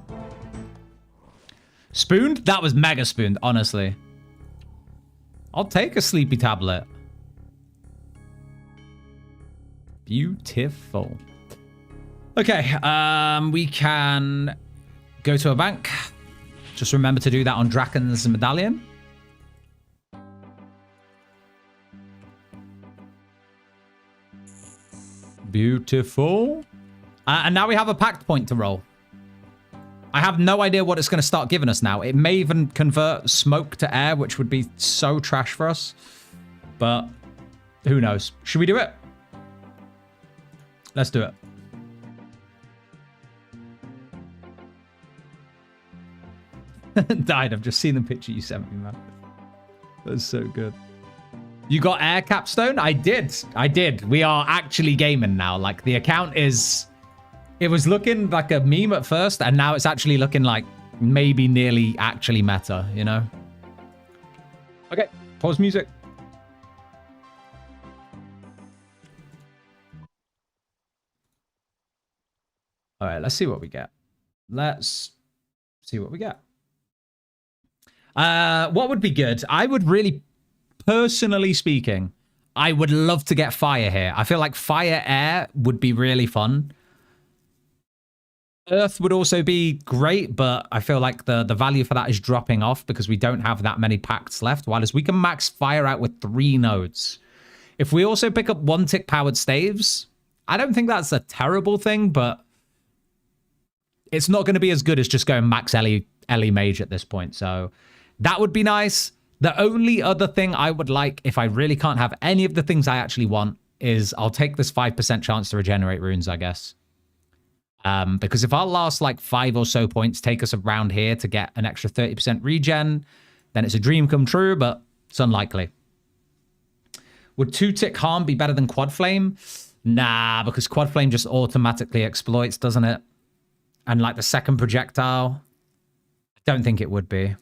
Spooned? That was mega spooned, honestly. I'll take a sleepy tablet. Beautiful. Okay, we can go to a bank. Just remember to do that on Draken's medallion. Beautiful. And now we have a packed point to roll. I have no idea what it's going to start giving us now. It may even convert smoke to air, which would be so trash for us. But who knows? Should we do it? Let's do it. Died. I've just seen the picture you sent me, man. That's so good. You got air capstone? I did. I did. We are actually gaming now. Like, the account is... It was looking like a meme at first, and now it's actually looking like maybe nearly actually meta, you know? Okay. Pause music. All right. Let's see what we get. Let's see what we get. What would be good? I would really... Personally speaking, I would love to get fire here. I feel like fire air would be really fun. Earth would also be great, but I feel like the value for that is dropping off because we don't have that many packs left. While we can max fire out with 3 nodes. If we also pick up 1-tick powered staves, I don't think that's a terrible thing, but it's not going to be as good as just going max Ellie mage at this point. So that would be nice. The only other thing I would like, if I really can't have any of the things I actually want, is I'll take this 5% chance to regenerate runes, I guess. Because if our last, like, 5 or so points take us around here to get an extra 30% regen, then it's a dream come true, but it's unlikely. Would 2-tick harm be better than quad flame? Nah, because quad flame just automatically exploits, doesn't it? And, like, the second projectile, I don't think it would be,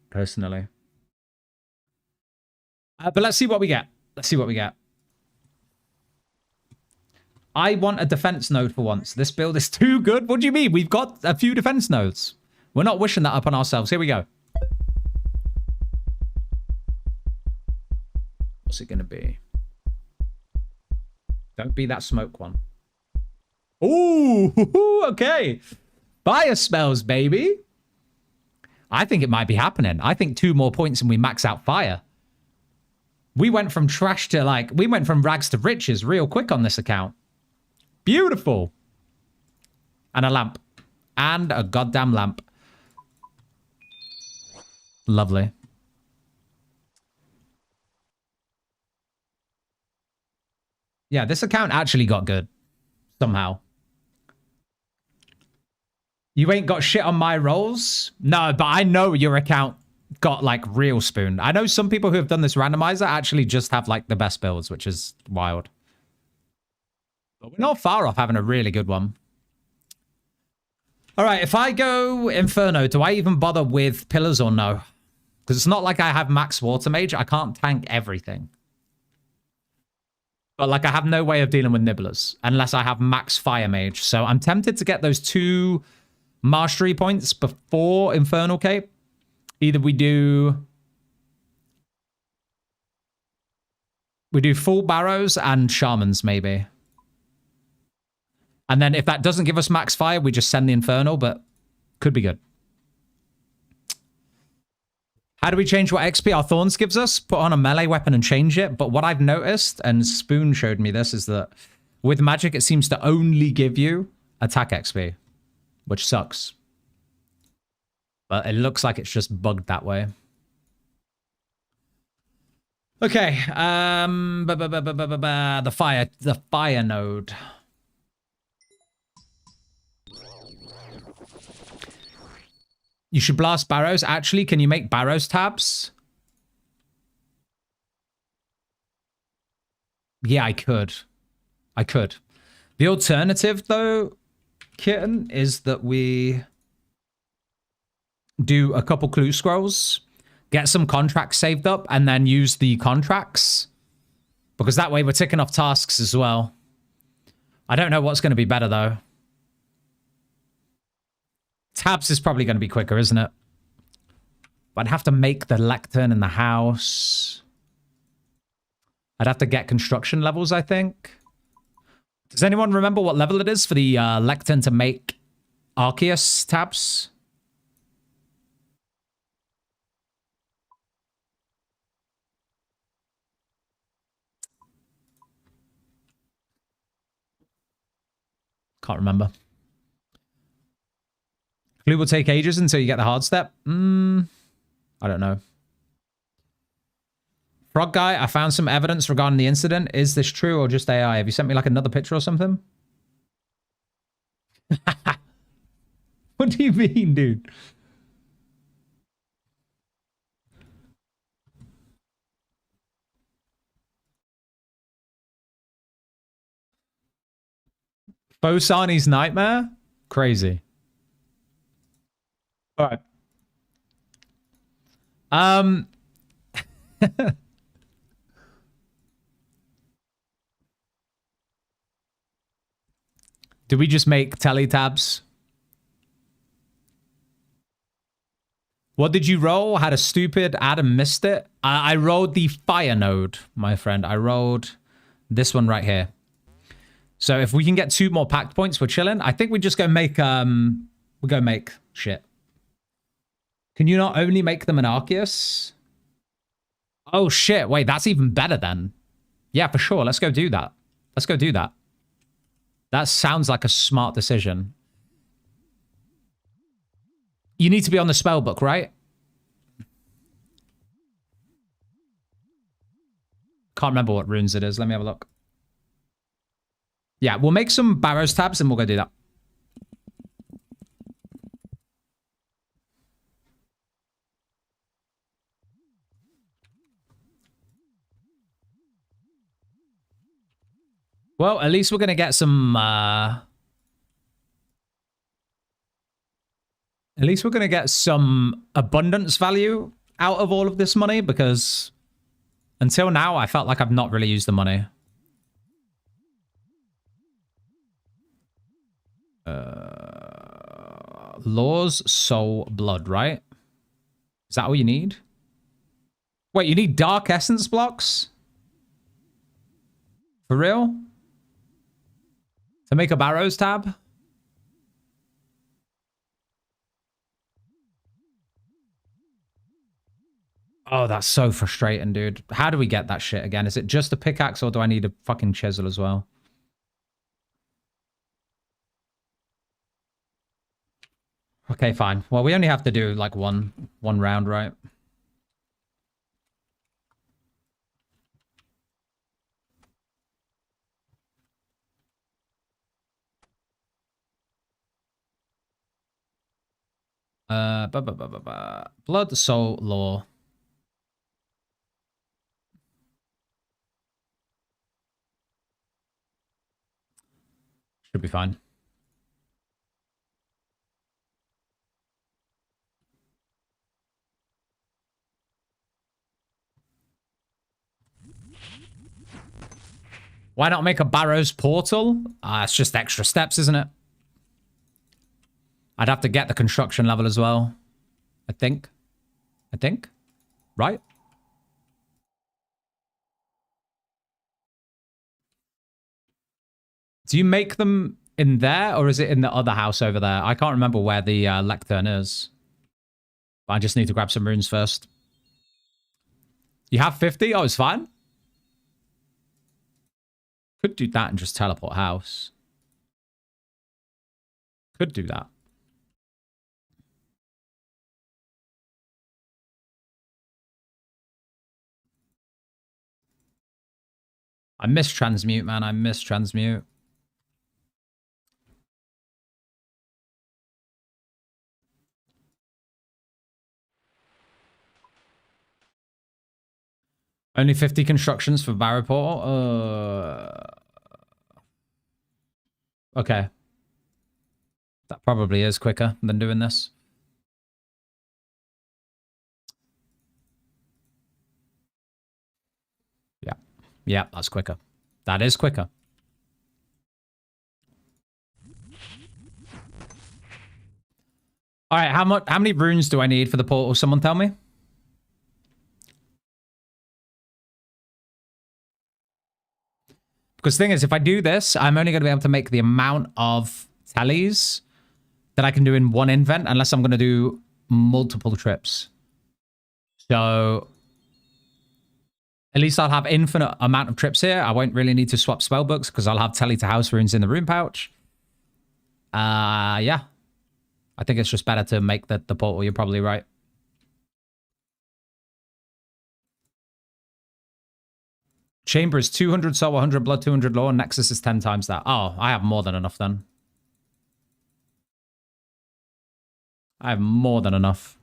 personally. But let's see what we get. Let's see what we get. I want a defense node for once. This build is too good. What do you mean? We've got a few defense nodes. We're not wishing that upon ourselves. Here we go. What's it going to be? Don't be that smoke one. Ooh, okay. Fire spells, baby. I think it might be happening. I think 2 more points and we max out fire. We went from trash to, like, we went from rags to riches real quick on this account. Beautiful. And a lamp. And a goddamn lamp. Lovely. Yeah, this account actually got good. Somehow. You ain't got shit on my rolls? No, but I know your account got, like, real spoon. I know some people who have done this randomizer actually just have, like, the best builds, which is wild. But we're not far off having a really good one. All right, if I go Inferno, do I even bother with pillars or no? Because it's not like I have max water mage. I can't tank everything. But, like, I have no way of dealing with nibblers unless I have max fire mage. So I'm tempted to get those 2 mastery points before Infernal Cape. Either we do full barrows and shamans, maybe. And then if that doesn't give us max fire, we just send the Infernal, but could be good. How do we change what XP our Thorns gives us? Put on a melee weapon and change it. But what I've noticed, and Spoon showed me this, is that with magic, it seems to only give you attack XP, which sucks. But it looks like it's just bugged that way. Okay. The fire node. You should blast barrows. Actually, can you make barrows tabs? Yeah, I could. I could. The alternative, though, Kitten, is that we do a couple clue scrolls, get some contracts saved up, and then use the contracts. Because that way we're ticking off tasks as well. I don't know what's going to be better, though. Tabs is probably going to be quicker, isn't it? But I'd have to make the lectern in the house. I'd have to get construction levels, I think. Does anyone remember what level it is for the lectern to make Arceus tabs? Can't remember. Clue will take ages until you get the hard step. I don't know. Frog guy, I found some evidence regarding the incident. Is this true or just AI? Have you sent me like another picture or something? What do you mean, dude? Bosani's nightmare? Crazy. All right. Do we just make telly tabs? What did you roll? Had a stupid Adam missed it. I rolled the fire node, my friend. I rolled this one right here. So if we can get 2 more packed points, we're chilling. I think we just go make we go make shit. Can you not only make them an Arceus? Oh shit, wait, that's even better then. Yeah, for sure. Let's go do that. Let's go do that. That sounds like a smart decision. You need to be on the spell book, right? Can't remember what runes it is. Let me have a look. Yeah, we'll make some Barrows tabs and we'll go do that. Well, at least we're going to get some... At least we're going to get some abundance value out of all of this money, because until now, I felt like I've not really used the money. Laws, soul, blood, right? Is that all you need? Wait, you need dark essence blocks? For real? To make a Barrows tab? Oh, that's so frustrating, dude. How do we get that shit again? Is it just a pickaxe or do I need a fucking chisel as well? Okay, fine. Well, we only have to do like one round, right? Blood, soul, law. Should be fine. Why not make a Barrows portal? It's just extra steps, isn't it? I'd have to get the construction level as well. I think. Right? Do you make them in there, or is it in the other house over there? I can't remember where the lectern is. But I just need to grab some runes first. You have 50? Oh, it's fine. Could do that and just teleport house. Could do that. I miss transmute, man. I miss transmute. Only 50 constructions for Barrow Portal? Okay. That probably is quicker than doing this. Yeah, that's quicker. That is quicker. All right, how many runes do I need for the portal? Someone tell me. Because the thing is, if I do this, I'm only going to be able to make the amount of tallies that I can do in one invent, unless I'm going to do multiple trips. So at least I'll have infinite amount of trips here. I won't really need to swap spellbooks because I'll have tally to house runes in the rune pouch. Yeah. I think it's just better to make the portal. You're probably right. Chamber is 200 soul, 100 blood, 200 lore. Nexus is 10 times that. Oh, I have more than enough then. I have more than enough.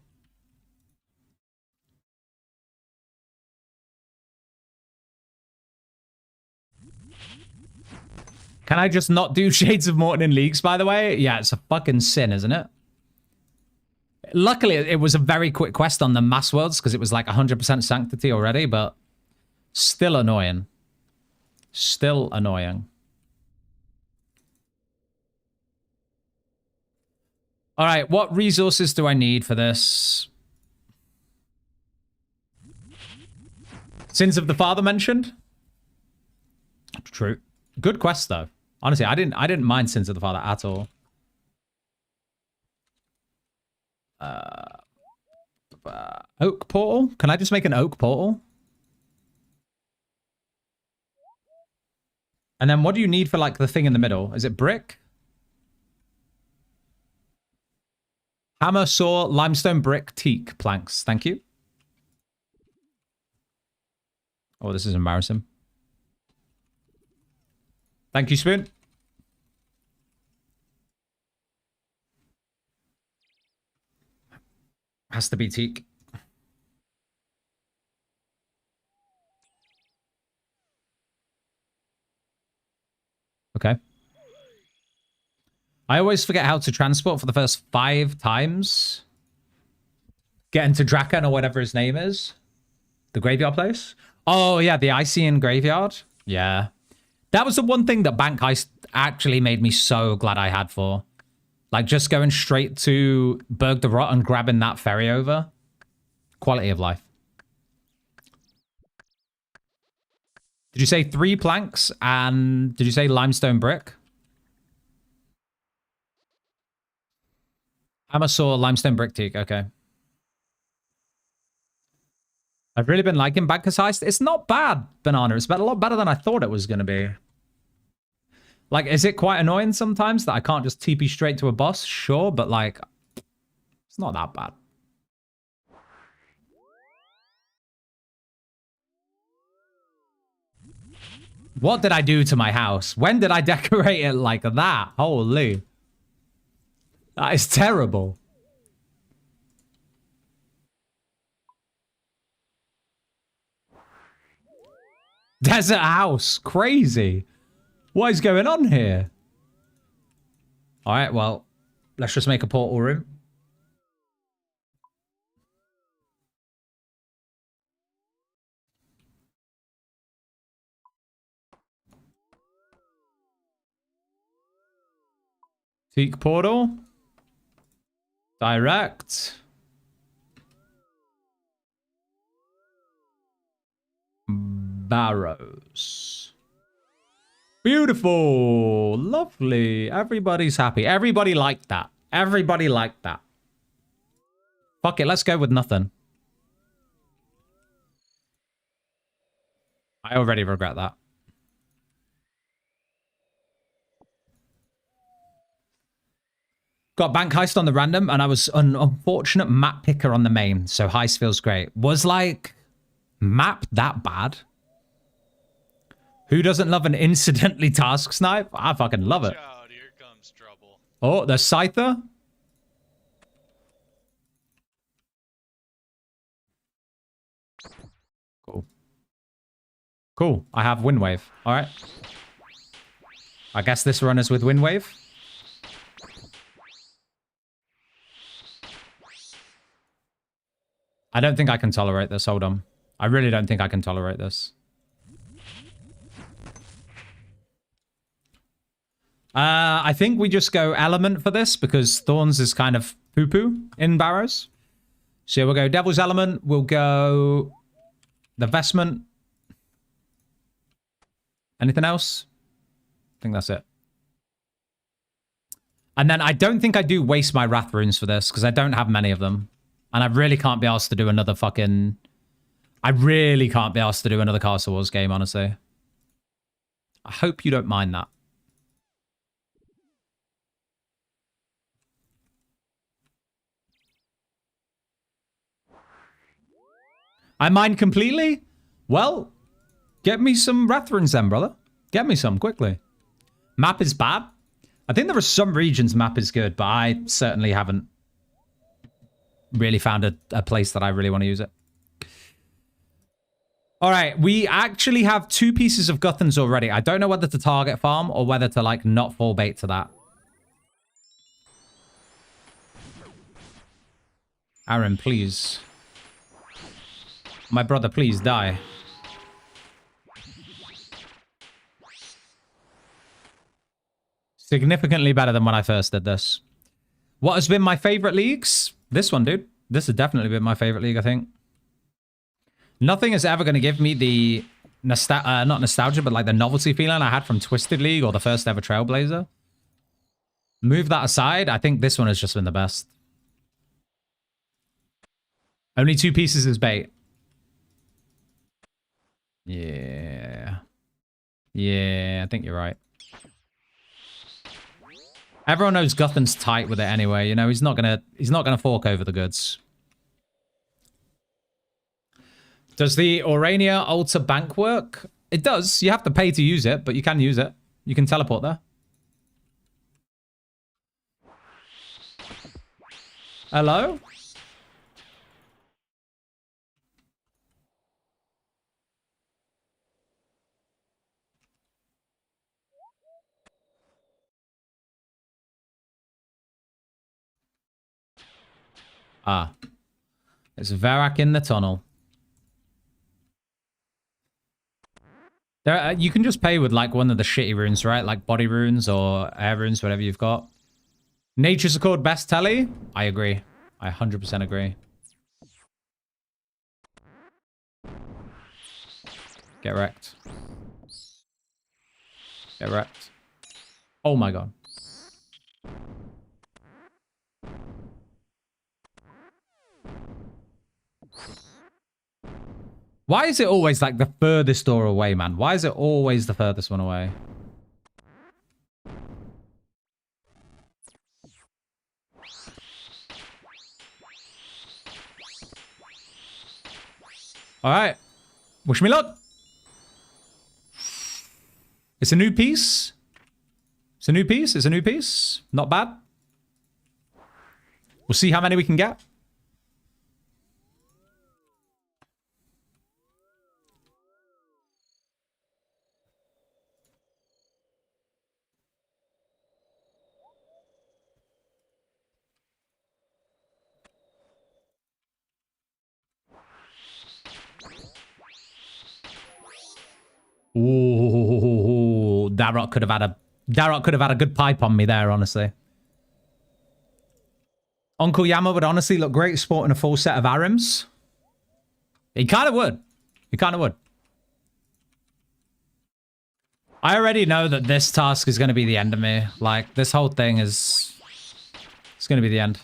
Can I just not do Shades of Morton in leagues, by the way? Yeah, it's a fucking sin, isn't it? Luckily, it was a very quick quest on the mass worlds because it was like 100% sanctity already, but still annoying. Still annoying. All right, what resources do I need for this? Sins of the Father mentioned? True. Good quest, though. Honestly, I didn't mind Sins of the Father at all. Oak portal? Can I just make an oak portal? And then what do you need for, like, the thing in the middle? Is it brick? Hammer, saw, limestone, brick, teak, planks. Thank you. Oh, this is embarrassing. Thank you, Spoon. Has to be teak. Okay. I always forget how to transport for the first 5 times. Getting to Draken or whatever his name is. The graveyard place. Oh, yeah, the Icean graveyard. Yeah. That was the one thing that Bank Heist actually made me so glad I had for. Like, just going straight to Berg the Rot and grabbing that ferry over. Quality of life. Did you say 3 planks and did you say limestone brick? Hammer, saw, limestone brick, teak. Okay. I've really been liking Banker's Heist. It's not bad, Banana. It's a lot better than I thought it was going to be. Like, is it quite annoying sometimes that I can't just TP straight to a boss? Sure, but like, it's not that bad. What did I do to my house? When did I decorate it like that? Holy. That is terrible. Desert house. Crazy. What is going on here? All right, well, let's just make a portal room. Teak portal. Direct. Barrows. Beautiful. Lovely. Everybody's happy. Everybody liked that. Everybody liked that. Fuck it. Let's go with nothing. I already regret that. Got bank heist on the random, and I was an unfortunate map picker on the main, so heist feels great. Was like map that bad? Who doesn't love an incidentally task snipe? I fucking love it. Out, here comes trouble. Oh, the Scyther. Cool. Cool. I have Wind Wave. All right. I guess this run is with Wind Wave. I don't think I can tolerate this. Hold on. I really don't think I can tolerate this. I think we just go element for this because thorns is kind of poo-poo in barrows. So we'll go devil's element. We'll go the vestment. Anything else? I think that's it. And then I don't think I do waste my wrath runes for this because I don't have many of them. And I really can't be asked to do another fucking... I really can't be asked to do another Castle Wars game, honestly. I hope you don't mind that. I mind completely? Well, get me some wrath runes then, brother. Get me some, quickly. Map is bad. I think there are some regions map is good, but I certainly haven't really found a place that I really want to use it. All right, we actually have 2 pieces of Guthans already. I don't know whether to target farm or whether to, like, not fall bait to that. Aaron, please. My brother, please die. Significantly better than when I first did this. What has been my favorite leagues? This one, dude. This has definitely been my favorite league, I think. Nothing is ever going to give me the not nostalgia, but like the novelty feeling I had from Twisted League or the first ever Trailblazer. Move that aside, I think this one has just been the best. Only 2 pieces is bait. Yeah. Yeah, I think you're right. Everyone knows Guthan's tight with it anyway, you know, he's not gonna fork over the goods. Does the Orania Altar Bank work? It does. You have to pay to use it, but you can use it. You can teleport there. Hello? Ah. It's Varak in the tunnel. There, you can just pay with like one of the shitty runes, right? Like body runes or air runes, whatever you've got. Nature's Accord best telly? I agree. I 100% agree. Get wrecked. Get wrecked. Oh my god. Why is it always like the furthest door away, man? Why is it always the furthest one away? All right. Wish me luck. It's a new piece. It's a new piece. It's a new piece. Not bad. We'll see how many we can get. Ooh, Darrock could have had a good pipe on me there, honestly. Uncle Yama would honestly look great sporting a full set of Arims. He kind of would. He kind of would. I already know that this task is going to be the end of me. Like, this whole thing is... It's going to be the end.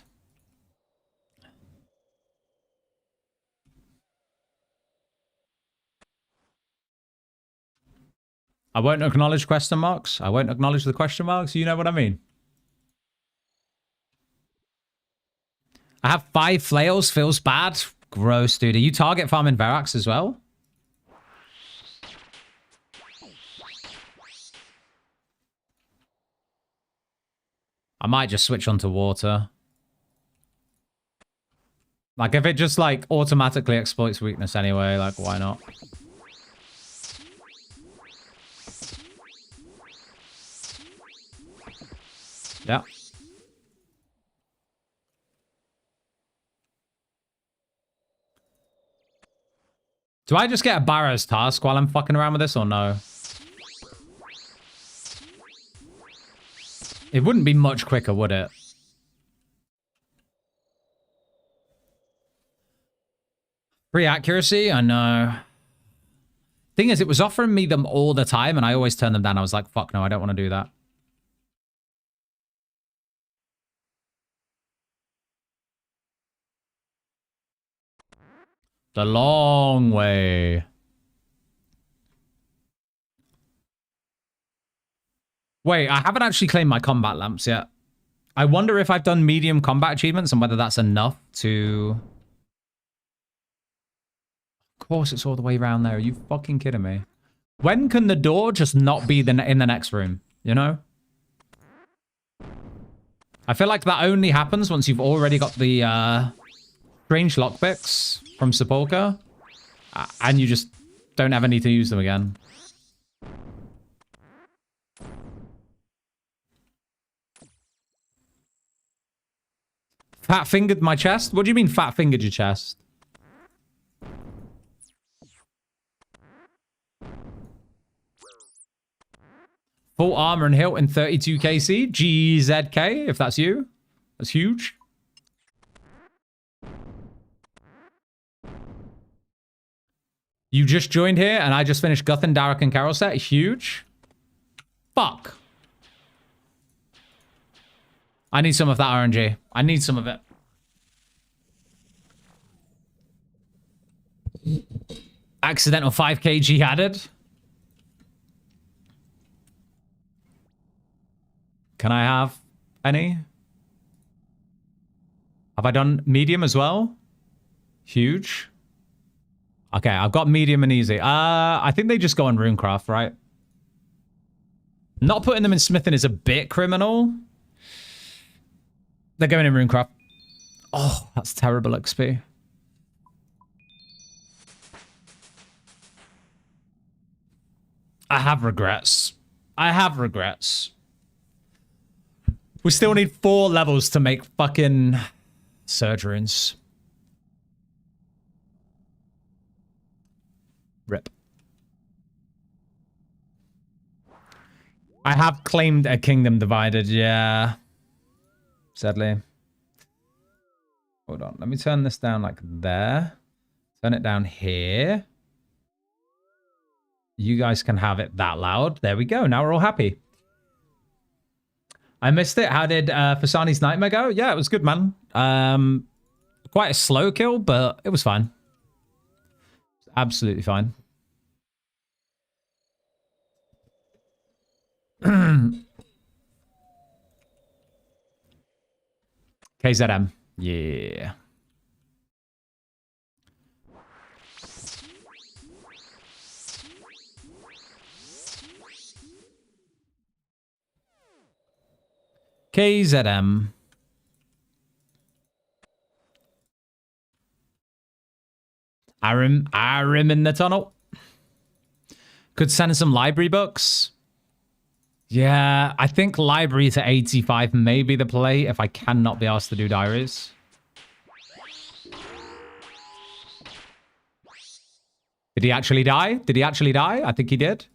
I won't acknowledge question marks. I won't acknowledge the question marks. You know what I mean. I have 5 flails. Feels bad. Gross, dude. Are you target farming Verax as well? I might just switch onto water. Like, if it just, like, automatically exploits weakness anyway, like, why not? Yeah. Do I just get a Barrow's task while I'm fucking around with this or no? It wouldn't be much quicker, would it? Free accuracy? I know. Thing is, it was offering me them all the time, and I always turned them down. I was like, fuck no, I don't want to do that. The long way. Wait, I haven't actually claimed my combat lamps yet. I wonder if I've done medium combat achievements and whether that's enough to... Of course it's all the way around there. Are you fucking kidding me? When can the door just not be in the next room? You know? I feel like that only happens once you've already got the strange lockpicks from Sepulchre. And you just don't ever need to use them again. Fat fingered my chest? What do you mean fat fingered your chest? Full armor and hilt in 32 KC. GZK, if that's you. That's huge. You just joined here and I just finished Guthan, Darek, and Carol set. Huge. Fuck. I need some of that RNG. I need some of it. Accidental 5 kg added. Can I have any? Have I done medium as well? Huge. Okay, I've got medium and easy. I think they just go on Runecraft, right? Not putting them in smithing is a bit criminal. They're going in Runecraft. Oh, that's terrible XP. I have regrets. I have regrets. We still need 4 levels to make fucking surge runes. Rip. I have claimed a kingdom divided, yeah. Sadly. Hold on, let me turn this down like there. Turn it down here. You guys can have it that loud. There we go, now we're all happy. I missed it. How did Fasani's Nightmare go? Yeah, it was good, man. Quite a slow kill, but it was fine. Absolutely fine. KZM. Yeah. KZM. Arim in the tunnel. Could send some library books. Yeah, I think library to 85 may be the play if I cannot be asked to do diaries. Did he actually die? Did he actually die? I think he did.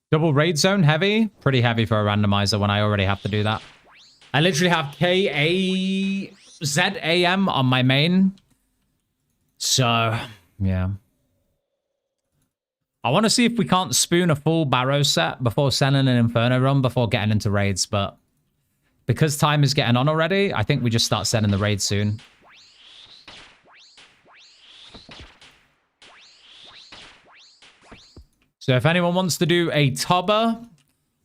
Double raid zone heavy? Pretty heavy for a randomizer when I already have to do that. I literally have KAZAM on my main. So, yeah. I want to see if we can't spoon a full Barrow set before sending an Inferno run before getting into raids, but because time is getting on already, I think we just start sending the raids soon. So if anyone wants to do a Tobber,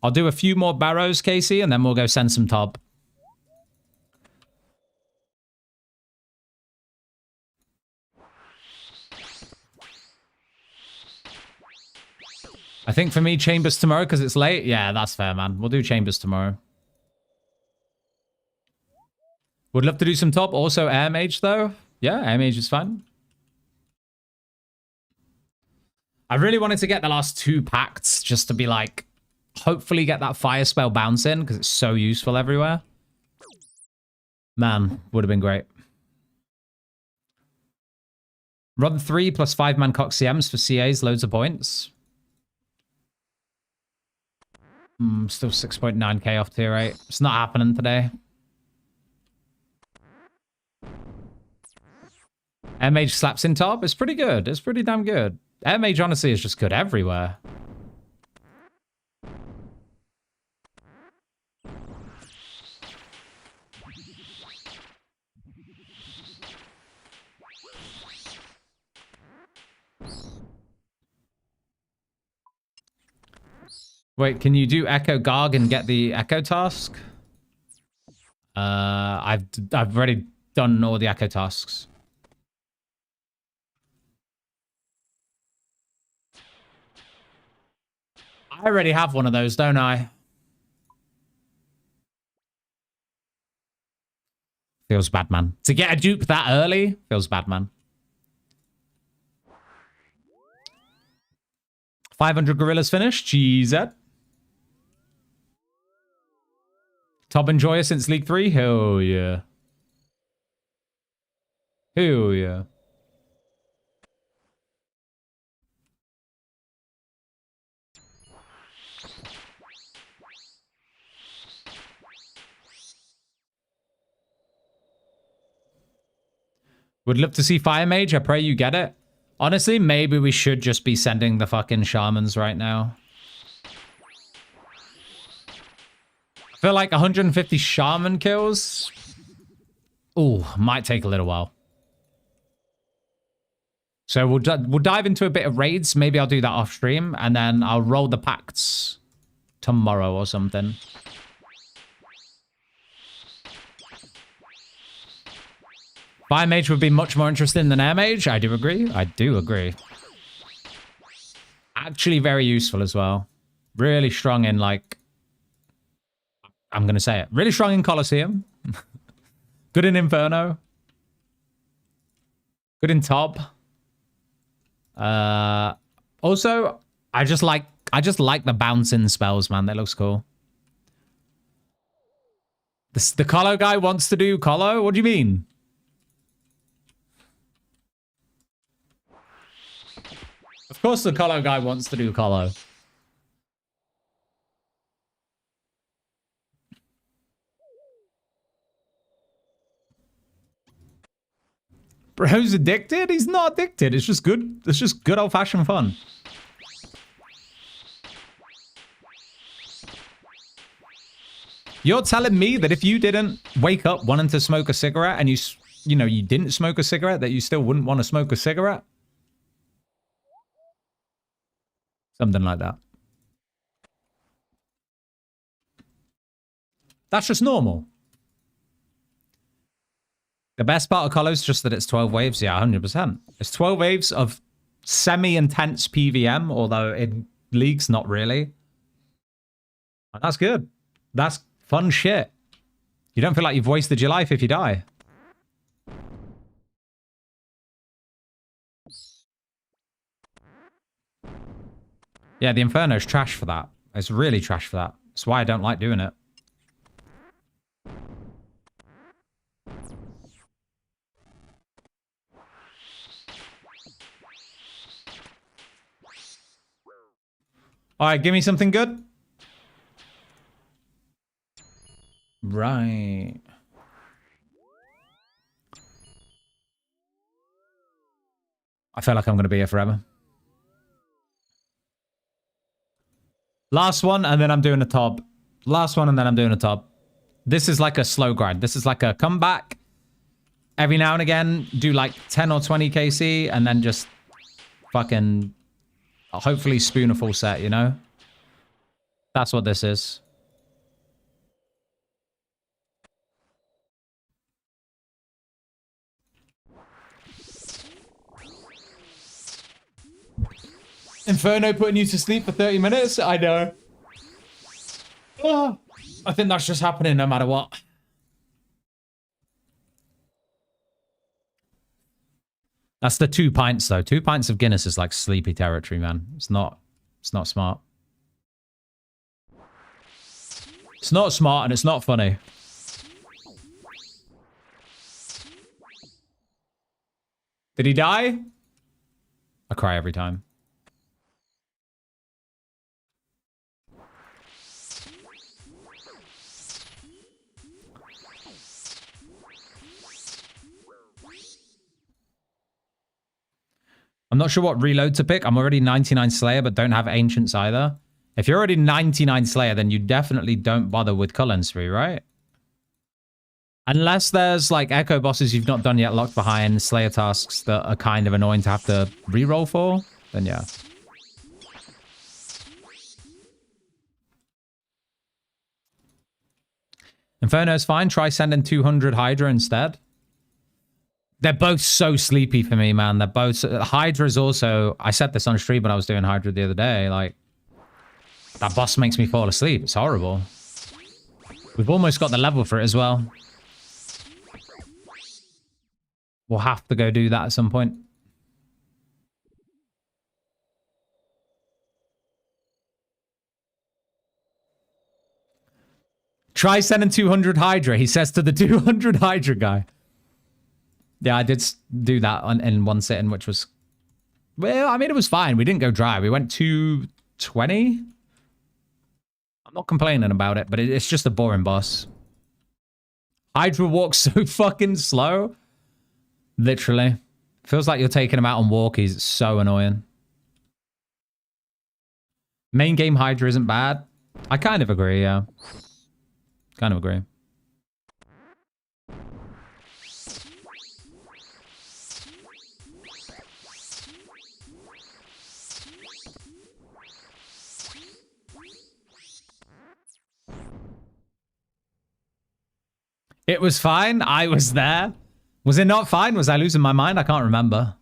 I'll do a few more Barrows, Casey, and then we'll go send some Tob. I think for me, Chambers tomorrow because it's late. Yeah, that's fair, man. We'll do Chambers tomorrow. Would love to do some Top. Also, Air Mage, though. Yeah, Air Mage is fun. I really wanted to get the last 2 pacts just to be like, hopefully get that fire spell bounce in because it's so useful everywhere. Man, would have been great. Run 3 plus 5-man cock CMs for CAs, loads of points. Still 6.9k off tier 8. It's not happening today. Air Mage slaps in top. It's pretty good. It's pretty damn good. Air Mage honestly is just good everywhere. Wait, can you do Echo Garg and get the Echo task? I've already done all the Echo tasks. I already have one of those, don't I? Feels bad, man. To get a dupe that early feels bad, man. 500 gorillas finished. GZ. Top enjoyer since League 3? Hell yeah. Hell yeah. Would love to see Fire Mage. I pray you get it. Honestly, maybe we should just be sending the fucking shamans right now. I feel like 150 shaman kills. Ooh, might take a little while. So we'll dive into a bit of raids. Maybe I'll do that off stream, and then I'll roll the pacts tomorrow or something. Fire Mage would be much more interesting than Air Mage. I do agree. I do agree. Actually very useful as well. Really strong in, like... I'm going to say it. Really strong in Colosseum. Good in Inferno. Good in Top. Also, I just like the bouncing spells, man. That looks cool. The Colo guy wants to do Colo? What do you mean? Of course the Colo guy wants to do Colo. Bro's addicted? He's not addicted. It's just good. It's just good old-fashioned fun. You're telling me that if you didn't wake up wanting to smoke a cigarette and you know, you didn't smoke a cigarette, that you still wouldn't want to smoke a cigarette? Something like that. That's just normal. The best part of Colo is just that it's 12 waves. Yeah, 100%. It's 12 waves of semi-intense PVM, although in leagues, not really. That's good. That's fun shit. You don't feel like you've wasted your life if you die. Yeah, the Inferno's trash for that. It's really trash for that. That's why I don't like doing it. All right, give me something good. Right. I feel like I'm going to be here forever. Last one, and then I'm doing a top. Last one, and then I'm doing a top. This is like a slow grind. This is like a comeback. Every now and again, do like 10 or 20 KC, and then just fucking hopefully spoon a full set, you know? That's what this is. Inferno putting you to sleep for 30 minutes? I know. Oh, I think that's just happening no matter what. That's the 2 pints, though. 2 pints of Guinness is like sleepy territory, man. It's not smart. It's not smart and it's not funny. Did he die? I cry every time. I'm not sure what reload to pick. I'm already 99 Slayer, but don't have Ancients either. If you're already 99 Slayer, then you definitely don't bother with Cullen's Free, right? Unless there's like Echo bosses you've not done yet locked behind, Slayer tasks that are kind of annoying to have to reroll for, then yeah. Inferno's fine. Try sending 200 Hydra instead. They're both so sleepy for me, man. They're both... Hydra's also... I said this on stream when I was doing Hydra the other day. Like, that boss makes me fall asleep. It's horrible. We've almost got the level for it as well. We'll have to go do that at some point. Try sending 200 Hydra, he says to the 200 Hydra guy. Yeah, I did do that in one sitting, which was... Well, I mean, it was fine. We didn't go dry. We went 220. I'm not complaining about it, but it's just a boring boss. Hydra walks so fucking slow. Literally. Feels like you're taking him out on walkies. It's so annoying. Main game Hydra isn't bad. I kind of agree, yeah. Kind of agree. It was fine. I was there. Was it not fine? Was I losing my mind? I can't remember.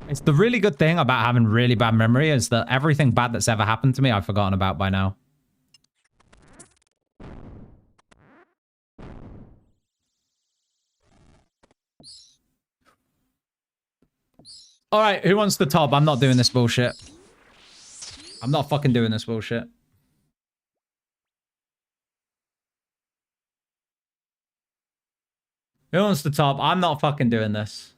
It's the really good thing about having really bad memory is that everything bad that's ever happened to me, I've forgotten about by now. All right, who wants the top? I'm not doing this bullshit. I'm not fucking doing this bullshit. Who wants the top? I'm not fucking doing this.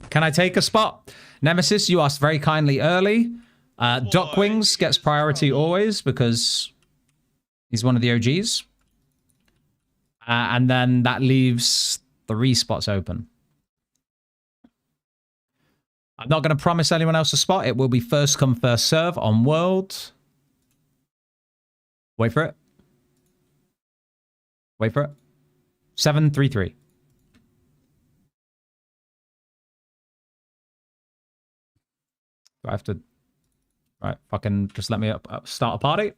Can I take a spot? Nemesis, you asked very kindly early. Duckwings gets priority always because he's one of the OGs. And then that leaves 3 spots open. I'm not going to promise anyone else a spot. It will be first come, first serve on World. Wait for it. Wait for it. 733. Do I have to... Right, fucking just let me start a party.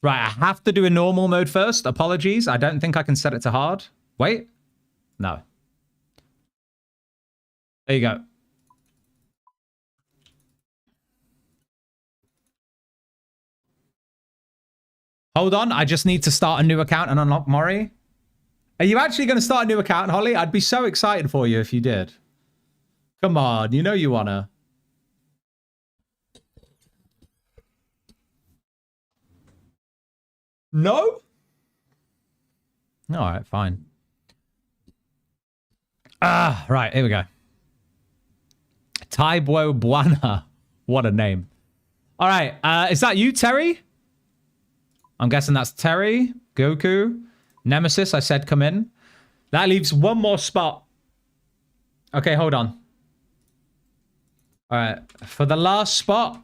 Right, I have to do a normal mode first. Apologies. I don't think I can set it to hard. Wait. No. There you go. Hold on. I just need to start a new account and unlock Mori. Are you actually going to start a new account, Holly? I'd be so excited for you if you did. Come on. You know you want to. No? All right, fine. Right, here we go. Taibo Buana. What a name. All right, is that you, Terry? I'm guessing that's Terry, Goku, Nemesis. I said come in. That leaves one more spot. Okay, hold on. All right, for the last spot.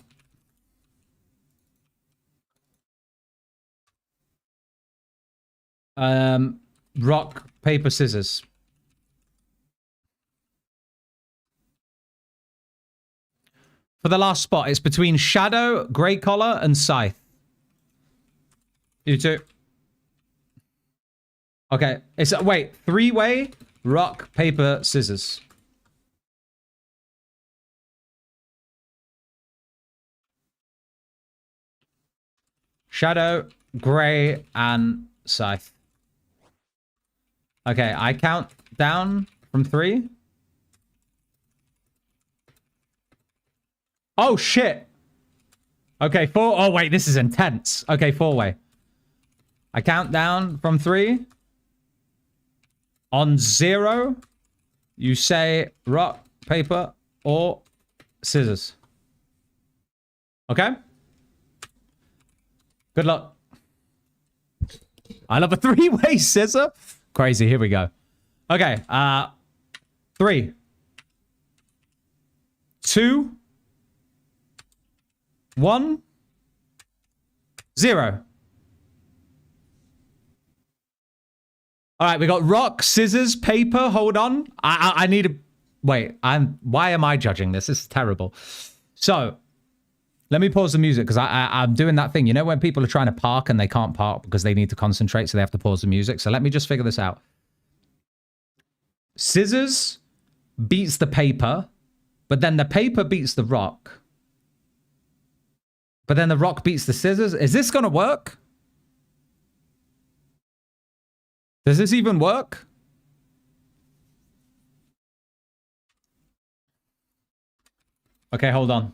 Rock, paper, scissors. For the last spot, it's between Shadow, Grey Collar, and Scythe. You two. Okay, it's wait, 3-way, rock, paper, scissors. Shadow, Grey, and Scythe. Okay, I count down from 3. Oh, shit. Okay, 4. Oh, wait, this is intense. Okay, 4-way. I count down from 3. On 0, you say rock, paper, or scissors. Okay? Good luck. I love a 3-way scissor. Crazy. Here we go. Okay. 3, 2, 1, 0. All right, we got rock, scissors, paper. Hold on. I need to... Wait, why am I judging this? This is terrible. So, let me pause the music because I'm doing that thing. You know when people are trying to park and they can't park because they need to concentrate, so they have to pause the music? So let me just figure this out. Scissors beats the paper, but then the paper beats the rock. But then the rock beats the scissors. Is this going to work? Does this even work? Okay, hold on.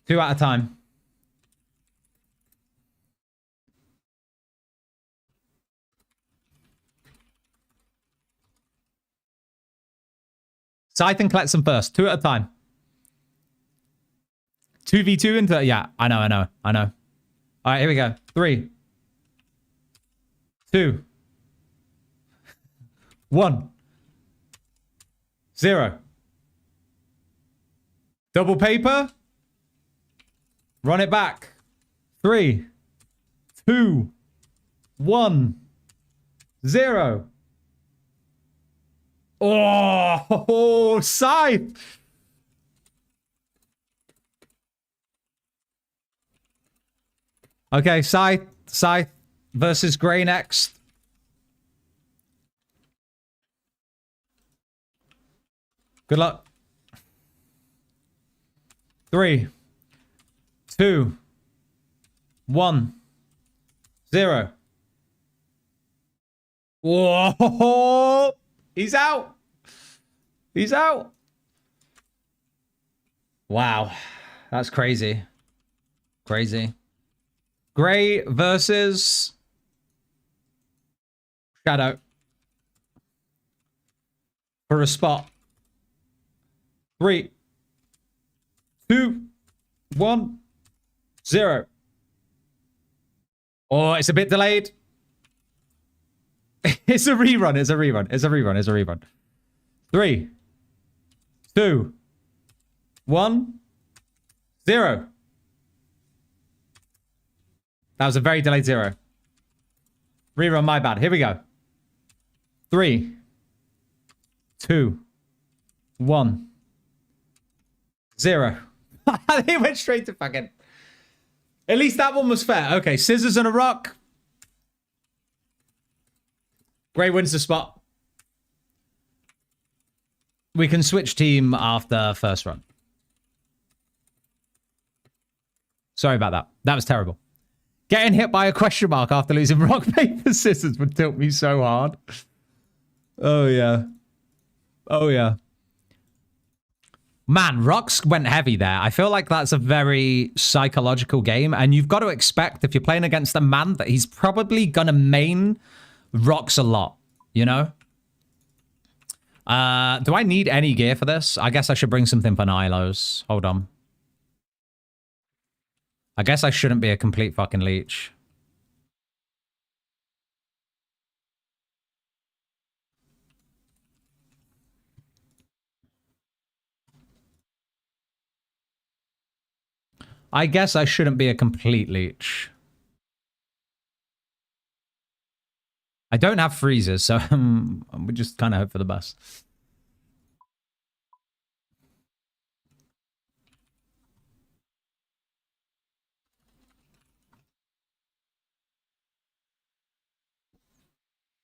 2 at a time. Scythe and collect them first. 2 at a time. 2v2 into... Yeah, I know. All right, here we go. 3, 2, 1, 0. Double paper. Run it back. 3, 2, 1, 0. Oh, Scythe. Okay, Scythe versus Grey next. Good luck. 3, 2, 1, 0. Whoa! He's out. He's out. Wow. That's crazy. Crazy. Grey versus Shadow. For a spot. 3, 2, 1, 0. Oh, it's a bit delayed. It's a rerun. 3, 2, 1, 0. That was a very delayed 0. Rerun, my bad. Here we go. 3, 2, 1, 0. They went straight to fucking... At least that one was fair. Okay, scissors and a rock. Grey wins the spot. We can switch team after first run. Sorry about that. That was terrible. Getting hit by a question mark after losing rock, paper, scissors would tilt me so hard. Oh, yeah. Oh, yeah. Man, rocks went heavy there. I feel like that's a very psychological game, and you've got to expect if you're playing against a man that he's probably gonna main rocks a lot, you know? Do I need any gear for this? I guess I should bring something for Nilos. Hold on. I guess I shouldn't be a complete fucking leech. I guess I shouldn't be a complete leech. I don't have freezers, so we just kind of hope for the best.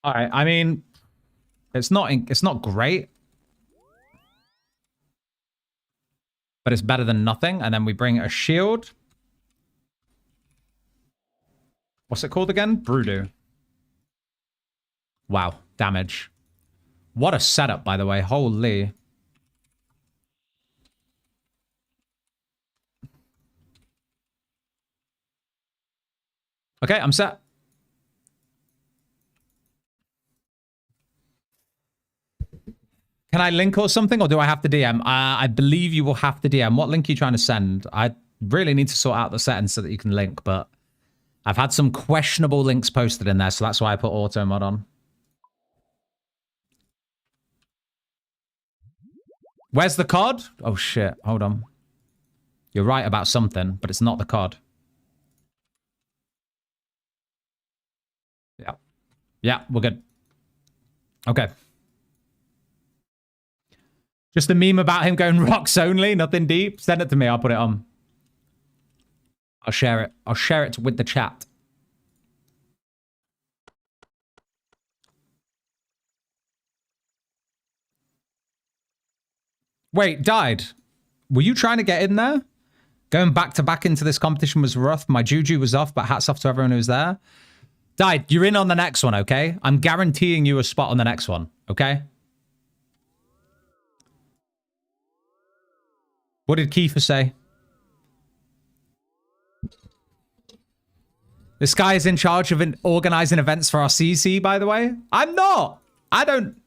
All right, I mean, it's not great, but it's better than nothing. And then we bring a shield. What's it called again? Broodoo. Wow, damage. What a setup, by the way. Holy. Okay, I'm set. Can I link or something, or do I have to DM? I believe you will have to DM. What link are you trying to send? I really need to sort out the settings so that you can link, but I've had some questionable links posted in there, so that's why I put auto mod on. Where's the COD? Oh shit, hold on. You're right about something, but it's not the COD. Yeah. Yeah, we're good. Okay. Just a meme about him going rocks only, nothing deep. Send it to me, I'll put it on. I'll share it. I'll share it with the chat. Wait, died. Were you trying to get in there? Going back to back into this competition was rough. My juju was off, but hats off to everyone who was there. Died, you're in on the next one, okay? I'm guaranteeing you a spot on the next one, okay? What did Kiefer say? This guy is in charge of organizing events for our CC, by the way. I'm not. I don't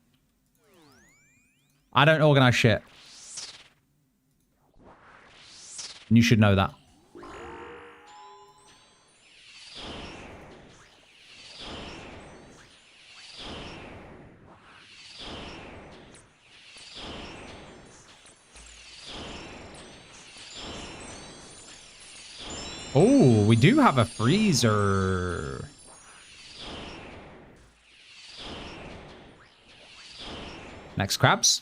organize shit. And you should know that. Oh, we do have a freezer. Next crabs.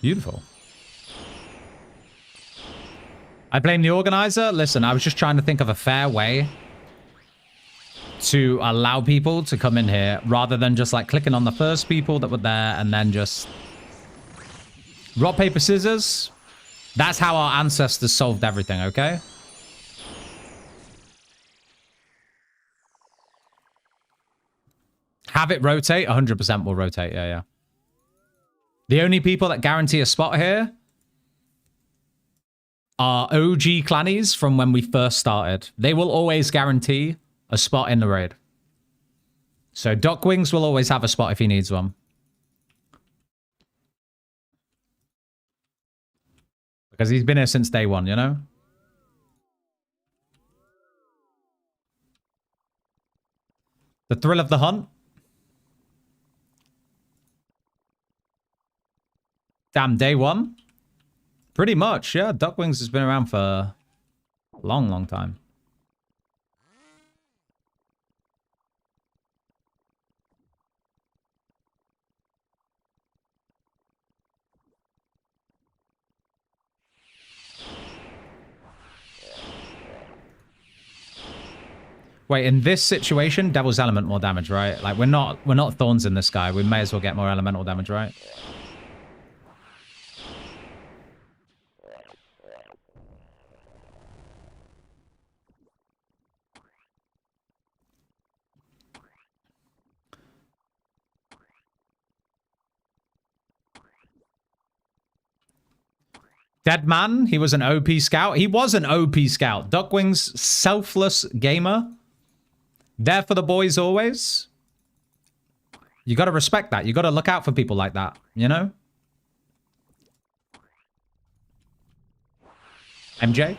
Beautiful. I blame the organizer. Listen, I was just trying to think of a fair way to allow people to come in here rather than just like clicking on the first people that were there and then just rock, paper, scissors. That's how our ancestors solved everything, okay? Have it rotate? 100% will rotate, yeah. The only people that guarantee a spot here are OG clannies from when we first started. They will always guarantee a spot in the raid. So Duckwings will always have a spot if he needs one. Because he's been here since day one, you know? The thrill of the hunt. Damn, day one? Pretty much, yeah. Duckwings has been around for a long, long time. Wait, in this situation, Devil's Element more damage, right? Like we're not Thorns in this guy. We may as well get more elemental damage, right? Dead Man, he was an OP scout. He was an OP scout. Duckwings, selfless gamer. There for the boys always. You got to respect that. You got to look out for people like that, you know? MJ?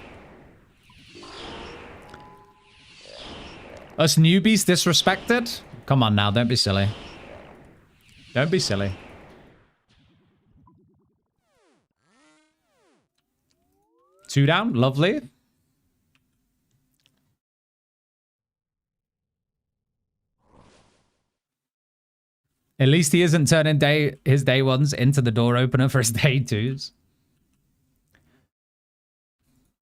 Us newbies disrespected? Come on now, don't be silly. Don't be silly. Two down, lovely. At least he isn't turning his day ones into the door opener for his day twos.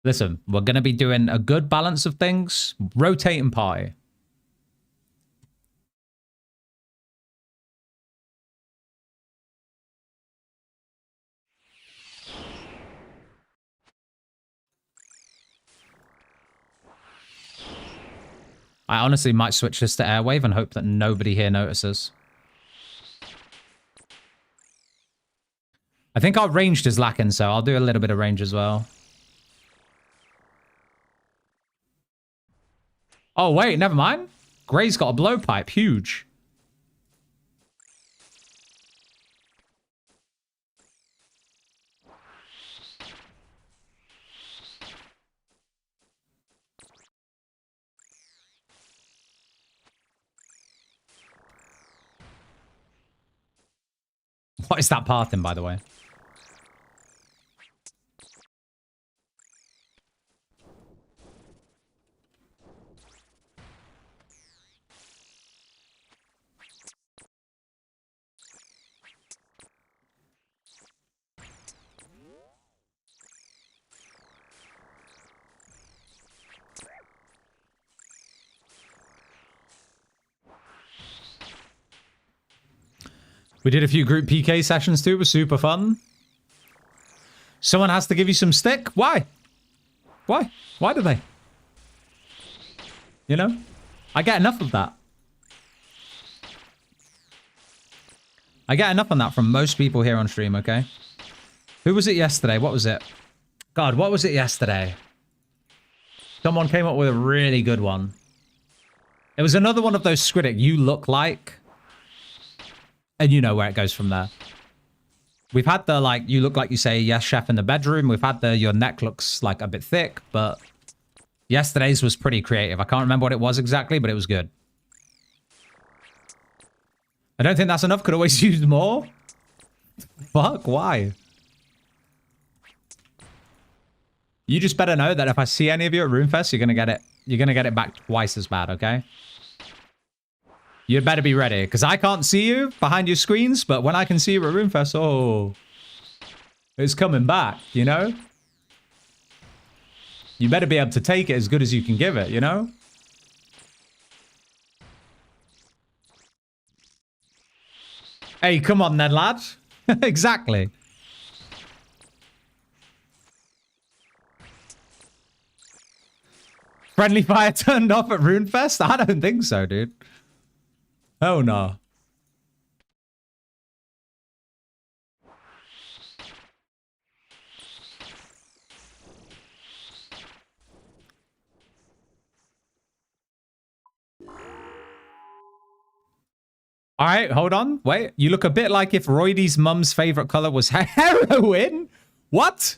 Listen, we're going to be doing a good balance of things. Rotating party. I honestly might switch this to airwave and hope that nobody here notices. I think our ranged is lacking, so I'll do a little bit of range as well. Oh, wait, never mind. Gray's got a blowpipe. Huge. What is that path in, by the way? We did a few group PK sessions too. It was super fun. Someone has to give you some stick? Why? Why? Why do they? You know? I get enough of that. I get enough on that from most people here on stream, okay? Who was it yesterday? What was it? God, what was it yesterday? Someone came up with a really good one. It was another one of those Scritic, you look like. And you know where it goes from there. We've had the, like, you look like you say, yes, chef in the bedroom. We've had the, your neck looks like a bit thick, but yesterday's was pretty creative. I can't remember what it was exactly, but it was good. I don't think that's enough. Could always use more. Fuck, why? You just better know that if I see any of you at Roomfest, you're gonna get it. You're gonna get it back twice as bad, okay? You better be ready, because I can't see you behind your screens, but when I can see you at Roomfest, oh, it's coming back, you know? You better be able to take it as good as you can give it, you know? Hey, come on then, lad. Exactly. Friendly fire turned off at Runefest? I don't think so, dude. Oh, no. All right, hold on. Wait, you look a bit like if Roydy's mum's favorite color was heroin? What?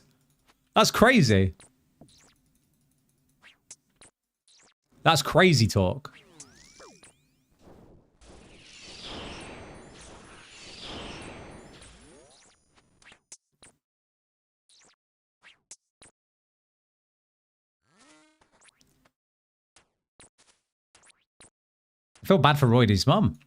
That's crazy. That's crazy talk. I feel bad for Roydy's mum.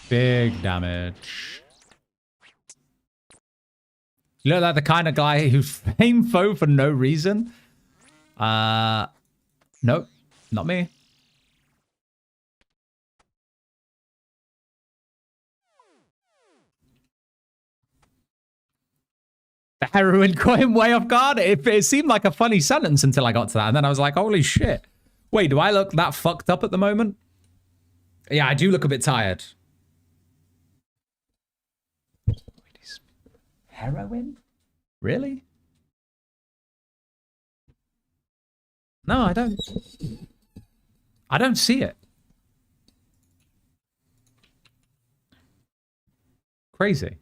Big damage. You look like the kind of guy who fame foe for no reason. Nope, not me. The heroin caught him way off guard. It seemed like a funny sentence until I got to that. And then I was like, holy shit. Wait, do I look that fucked up at the moment? Yeah, I do look a bit tired. Heroin? Really? No, I don't. I don't see it. Crazy.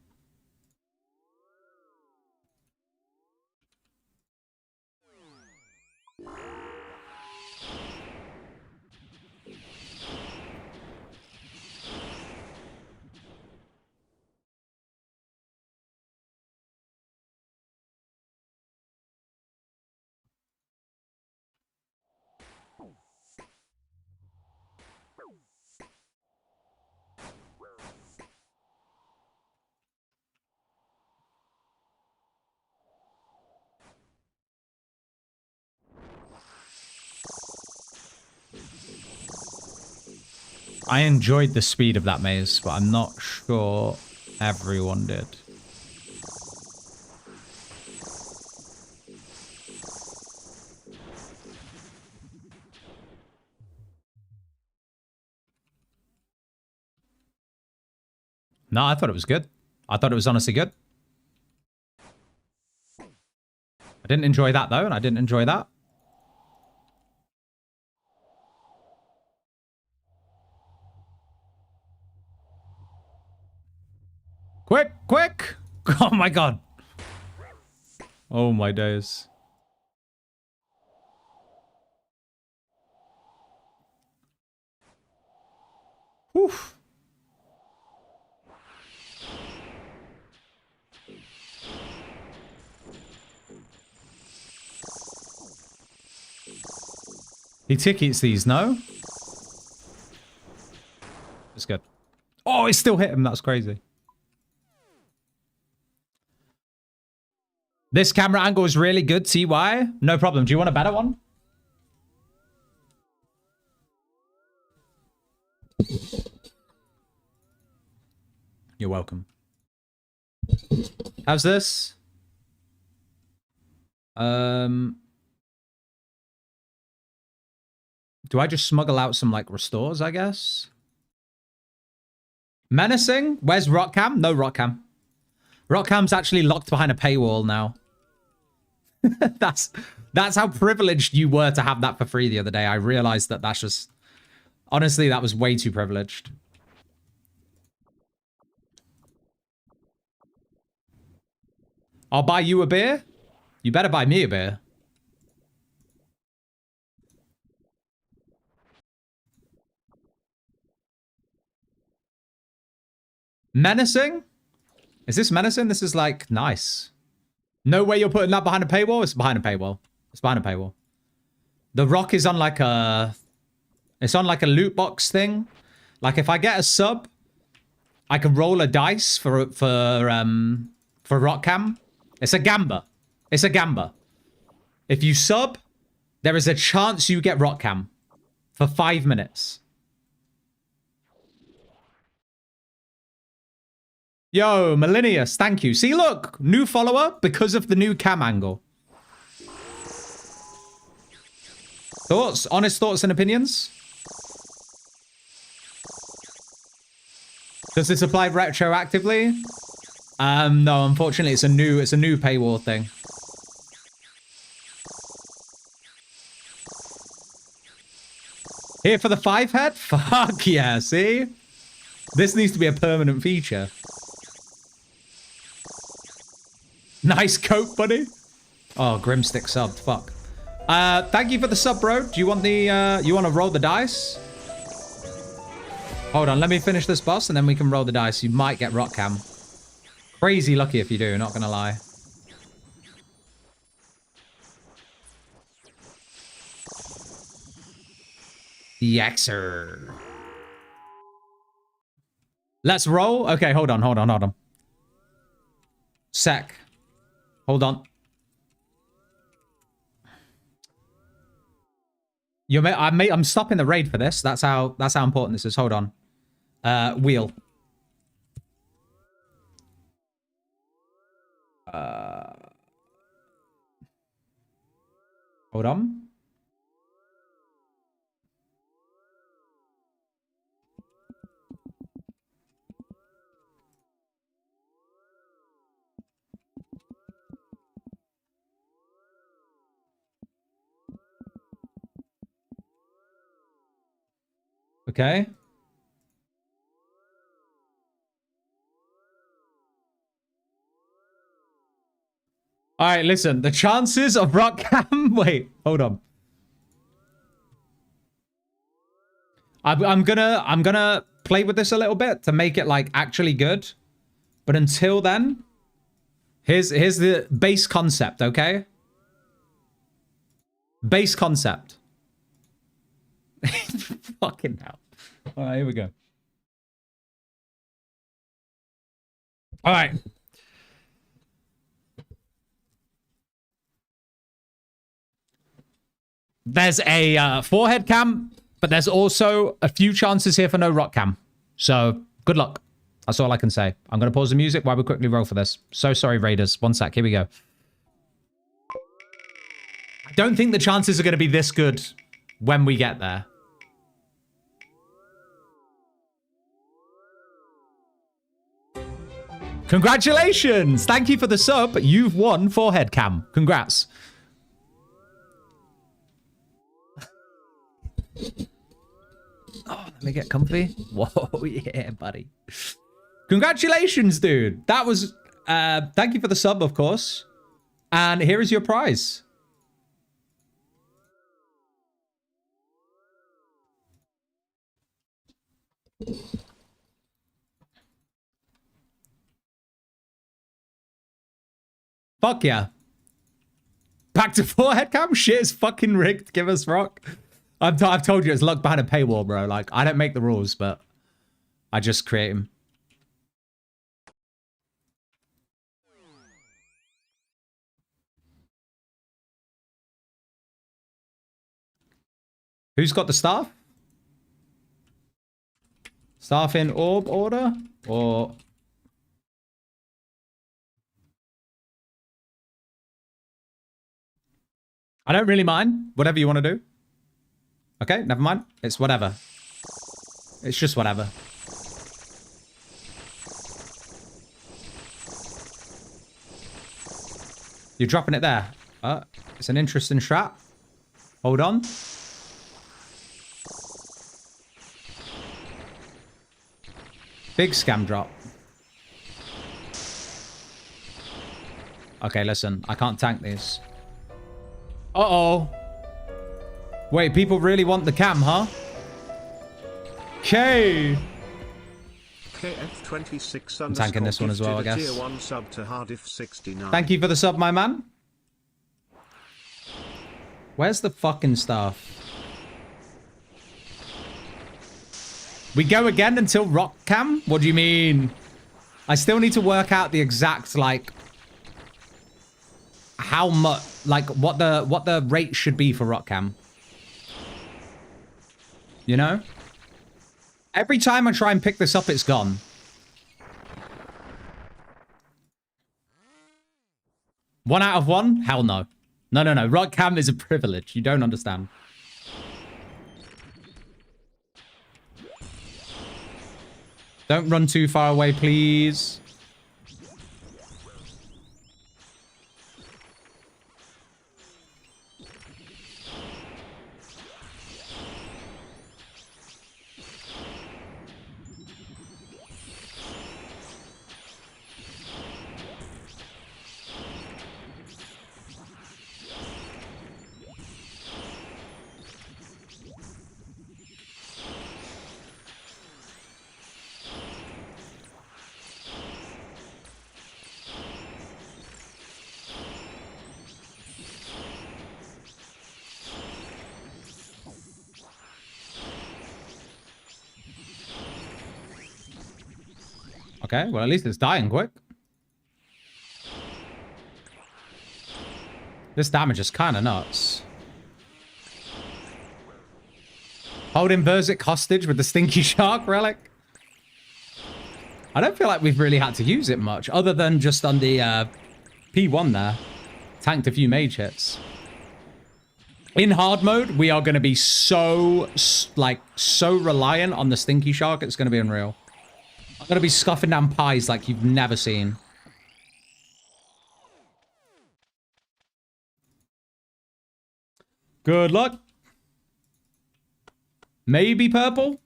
I enjoyed the speed of that maze, but I'm not sure everyone did. No, I thought it was good. I thought it was honestly good. I didn't enjoy that, though, and I didn't enjoy that. Quick, quick! Oh, my God. Oh, my days. Whew. He tickets these, no? It's good. Oh, he still hit him. That's crazy. This camera angle is really good, TY. No problem. Do you want a better one? You're welcome. How's this? Do I just smuggle out some, like, restores, I guess? Menacing? Where's Rockcam? No Rockcam. Rockcam's actually locked behind a paywall now. That's how privileged you were to have that for free the other day. I realized that that's just... Honestly, that was way too privileged. I'll buy you a beer? You better buy me a beer. Menacing? Is this menacing? This is like nice. No way you're putting that behind a paywall? It's behind a paywall. It's behind a paywall. The Rock is on like a... It's on like a loot box thing. Like if I get a sub, I can roll a dice for Rockcam. It's a gamba. It's a gamba. If you sub, there is a chance you get Rockcam for 5 minutes. Yo, Millennius, thank you. See, look, new follower because of the new cam angle. Thoughts? Honest thoughts and opinions? Does this apply retroactively? No, unfortunately, it's a new paywall thing. Here for the 5 head? Fuck yeah, see? This needs to be a permanent feature. Nice coat, buddy. Oh, Grimstick subbed. Fuck. Thank you for the sub, bro. Do you want the, you want to roll the dice? Hold on, let me finish this boss and then we can roll the dice. You might get Rockcam. Crazy lucky if you do, not gonna lie. The Xer. Let's roll. Okay, hold on. Sec. Hold on. I'm stopping the raid for this. That's how important this is. Hold on. Wheel. Hold on. Okay. All right, listen. The chances of Rockcam... Wait, hold on. I'm gonna play with this a little bit to make it like actually good. But until then, here's the base concept, okay? Base concept. Fucking hell. All right, here we go. All right. There's a forehead cam, but there's also a few chances here for no rock cam. So, good luck. That's all I can say. I'm going to pause the music while we quickly roll for this. So sorry, Raiders. One sec. Here we go. I don't think the chances are going to be this good when we get there. Congratulations! Thank you for the sub. You've won forehead cam. Congrats. Oh, let me get comfy. Whoa, yeah, buddy. Congratulations, dude. That was... thank you for the sub, of course. And here is your prize. Fuck yeah. Back to forehead cam? Shit is fucking rigged. Give us rock. I've told you it's luck behind a paywall, bro. Like, I don't make the rules, but I just create them. Who's got the staff? Staff in orb order? Or... I don't really mind. Whatever you want to do. Okay, never mind. It's whatever. It's just whatever. You're dropping it there. It's an interesting strat. Hold on. Big scam drop. Okay, listen. I can't tank these. Uh-oh. Wait, people really want the cam, huh? Okay. KF26 I'm tanking this one as well, I guess. Tier 1 sub to Hardif 69. Thank you for the sub, my man. Where's the fucking stuff? We go again until rock cam? What do you mean? I still need to work out the exact, like, how much, like, what the rate should be for rock cam. You know? Every time I try and pick this up, it's gone. One out of one? Hell no. No, no, no. Rock cam is a privilege. You don't understand. Don't run too far away, please. Okay, well, at least it's dying quick. This damage is kind of nuts. Holding Verzik hostage with the Stinky Shark relic. I don't feel like we've really had to use it much, other than just on the P1 there. Tanked a few mage hits. In hard mode, we are going to be so reliant on the Stinky Shark, it's going to be unreal. I'm going to be scuffing down pies like you've never seen. Good luck. Maybe purple?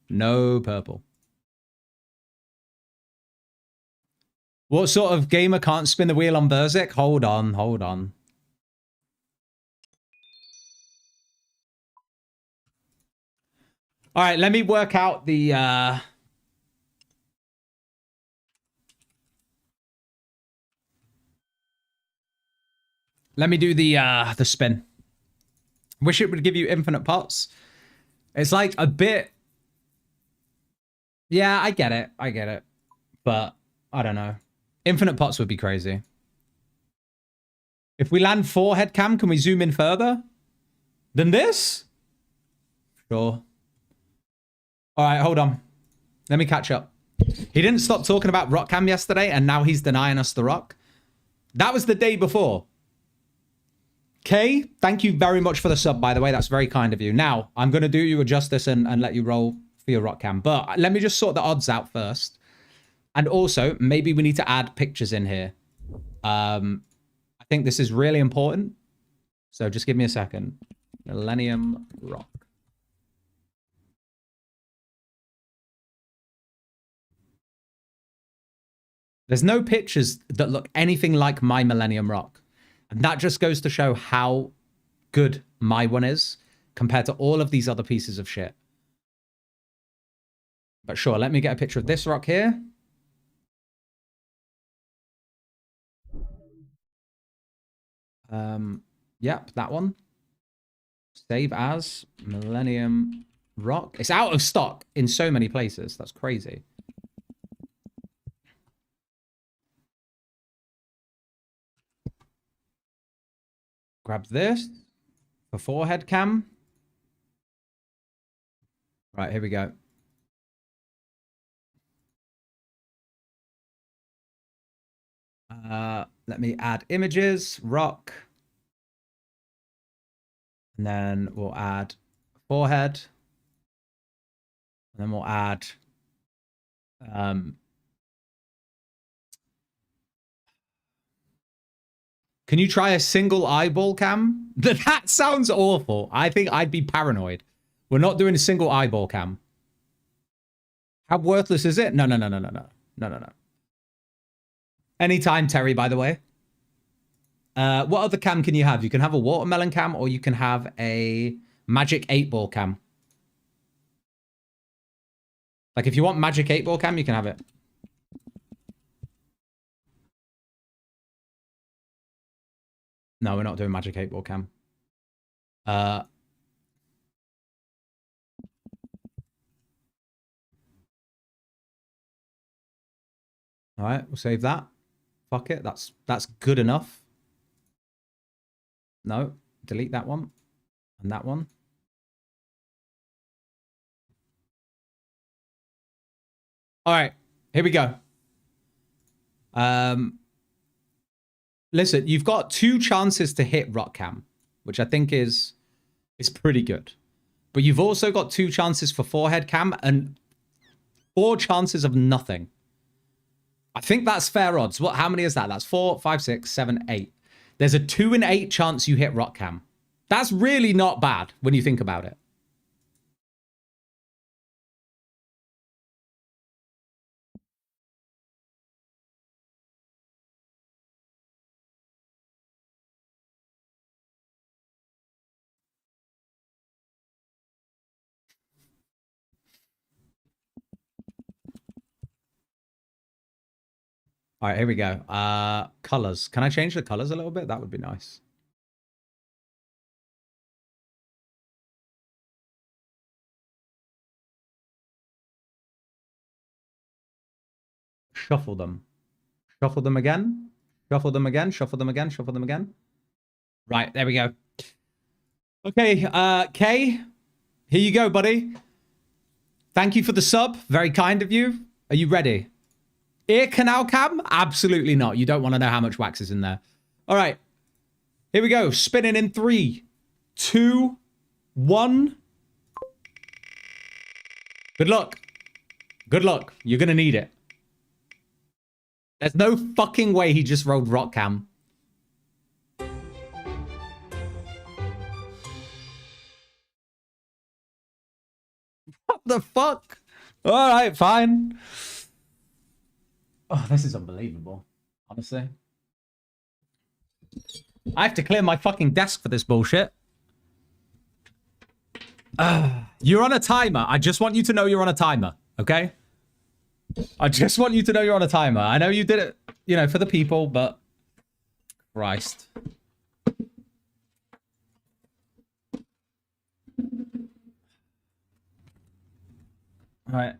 No purple. What sort of gamer can't spin the wheel on Verzik? Hold on, hold on. All right, let me work out the... Let me do the spin. Wish it would give you infinite pots. It's like a bit... Yeah, I get it. I get it. But I don't know. Infinite pots would be crazy. If we land 4 head cam, can we zoom in further than this? Sure. All right, hold on. Let me catch up. He didn't stop talking about rock cam yesterday, and now he's denying us the rock. That was the day before. Kay, thank you very much for the sub, by the way. That's very kind of you. Now, I'm going to do you a justice and let you roll for your rock cam. But let me just sort the odds out first. And also, maybe we need to add pictures in here. I think this is really important. So just give me a second. Millennium Rock. There's no pictures that look anything like my Millennium Rock. And that just goes to show how good my one is compared to all of these other pieces of shit. But sure, let me get a picture of this rock here. Yep, that one. Save as Millennium Rock. It's out of stock in so many places. That's crazy. Grab this for forehead cam. Right, here we go. Let me add images, rock. And then we'll add forehead. And then we'll add can you try a single eyeball cam? That sounds awful. I think I'd be paranoid. We're not doing a single eyeball cam. How worthless is it? No. Anytime, Terry, by the way. What other cam can you have? You can have a watermelon cam or you can have a magic 8-ball cam. Like if you want magic 8-ball cam, you can have it. No, we're not doing magic 8-ball cam. All right, we'll save that. Fuck it, that's good enough. No, delete that one and that one. All right, here we go. Listen, you've got 2 chances to hit rock cam, which I think is pretty good. But you've also got 2 chances for forehead cam and 4 chances of nothing. I think that's fair odds. How many is that? That's 4, 5, 6, 7, 8. There's a 2 in 8 chance you hit rock cam. That's really not bad when you think about it. All right, here we go. Colors. Can I change the colors a little bit? That would be nice. Shuffle them. Shuffle them again. Shuffle them again. Shuffle them again. Shuffle them again. Right, there we go. Okay, Kay, here you go, buddy. Thank you for the sub. Very kind of you. Are you ready? Ear canal cam? Absolutely not. You don't want to know how much wax is in there. All right. Here we go. Spinning in 3, 2, 1. Good luck. Good luck. You're going to need it. There's no fucking way he just rolled rock cam. What the fuck? All right, fine. Oh, this is unbelievable. Honestly. I have to clear my fucking desk for this bullshit. You're on a timer. I just want you to know you're on a timer, okay? I just want you to know you're on a timer. I know you did it, you know, for the people, but... Christ. All right.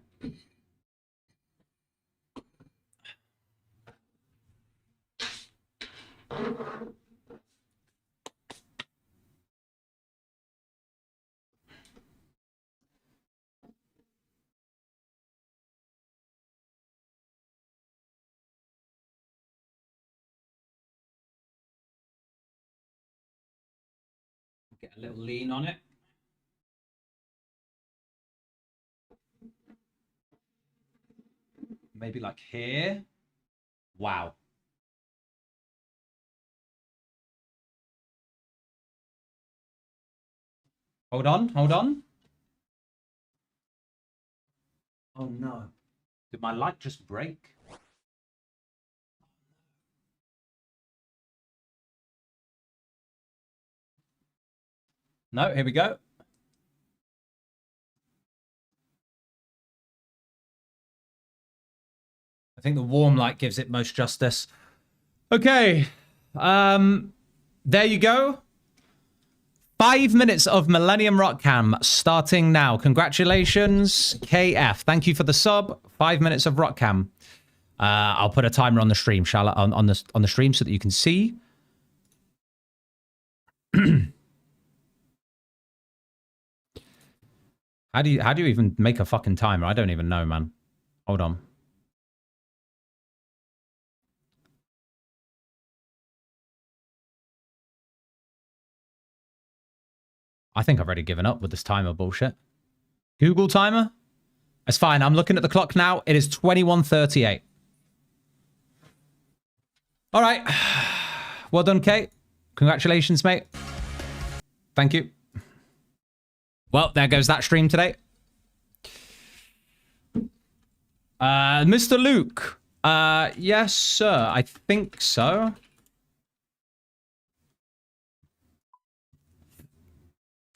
Get a little lean on it. maybe like here. Wow. Hold on, hold on. Oh no. Did my light just break? No, here we go. I think the warm light gives it most justice. Okay. There you go. 5 minutes of Millennium Rock Cam starting now. Congratulations, KF. Thank you for the sub. 5 minutes of Rock Cam. I'll put a timer on the stream, shall I? On the stream so that you can see. How do you even make a fucking timer? I don't even know, man. Hold on. I think I've already given up with this timer bullshit. Google timer? That's fine. I'm looking at the clock now. It is 21:38. All right. Well done, Kate. Congratulations, mate. Thank you. Well, there goes that stream today. Mr. Luke. Yes, sir. I think so.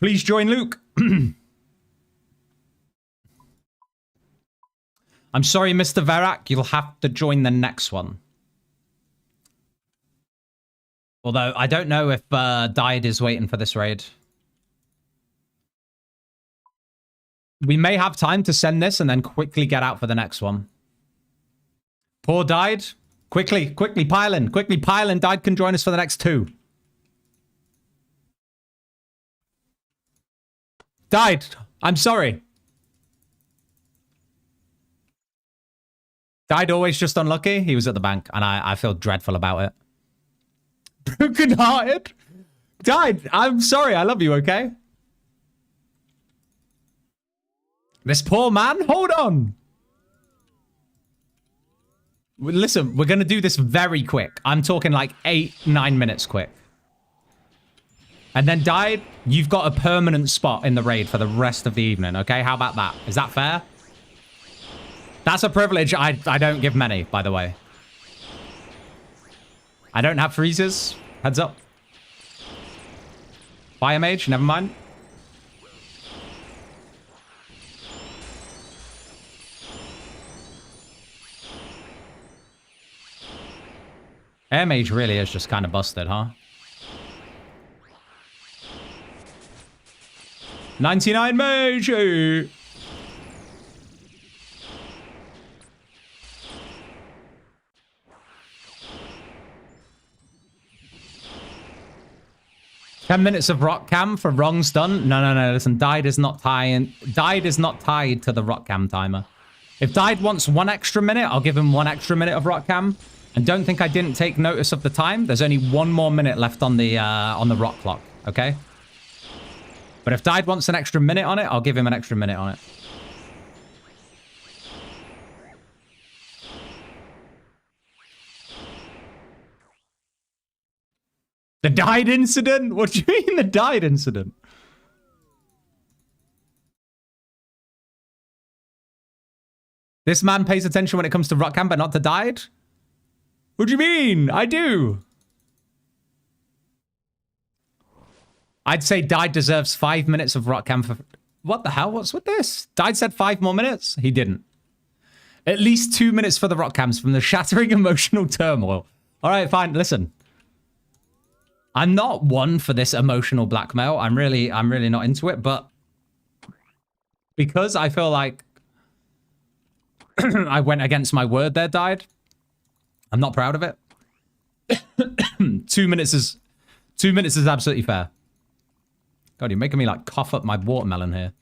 Please join Luke. I'm sorry, Mr. Verak. You'll have to join the next one. Although, I don't know if Died is waiting for this raid. We may have time to send this and then quickly get out for the next one. Poor Died. Quickly pile in. Quickly pile in. Died can join us for the next 2. Died. I'm sorry. Died always just unlucky. He was at the bank, and I feel dreadful about it. Broken-hearted? Died. I'm sorry. I love you, okay? This poor man? Hold on. Listen, we're going to do this very quick. I'm talking like 8-9 minutes quick. And then Died, you've got a permanent spot in the raid for the rest of the evening, okay? How about that? Is that fair? That's a privilege I don't give many, by the way. I don't have freezes. Heads up. Fire mage, never mind. Air mage really is just kind of busted, huh? 99 mage! 10 minutes of rock cam for wrongs done. No. Listen, Died is not tied to the rock cam timer. If Died wants 1 extra minute, I'll give him 1 extra minute of rock cam. And don't think I didn't take notice of the time. There's only 1 more minute left on the rock clock. Okay. But if Died wants an extra minute on it, I'll give him an extra minute on it. The Died incident? What do you mean the Died incident? This man pays attention when it comes to rock cam, but not to Died? What do you mean? I do. I'd say Died deserves 5 minutes of rock cam for... What the hell? What's with this? Died said 5 more minutes? He didn't. At least 2 minutes for the rock cams from the shattering emotional turmoil. All right, fine. Listen. I'm not one for this emotional blackmail. I'm really not into it, but because I feel like I went against my word there, Died. I'm not proud of it. 2 minutes is absolutely fair. God, you're making me like cough up my watermelon here.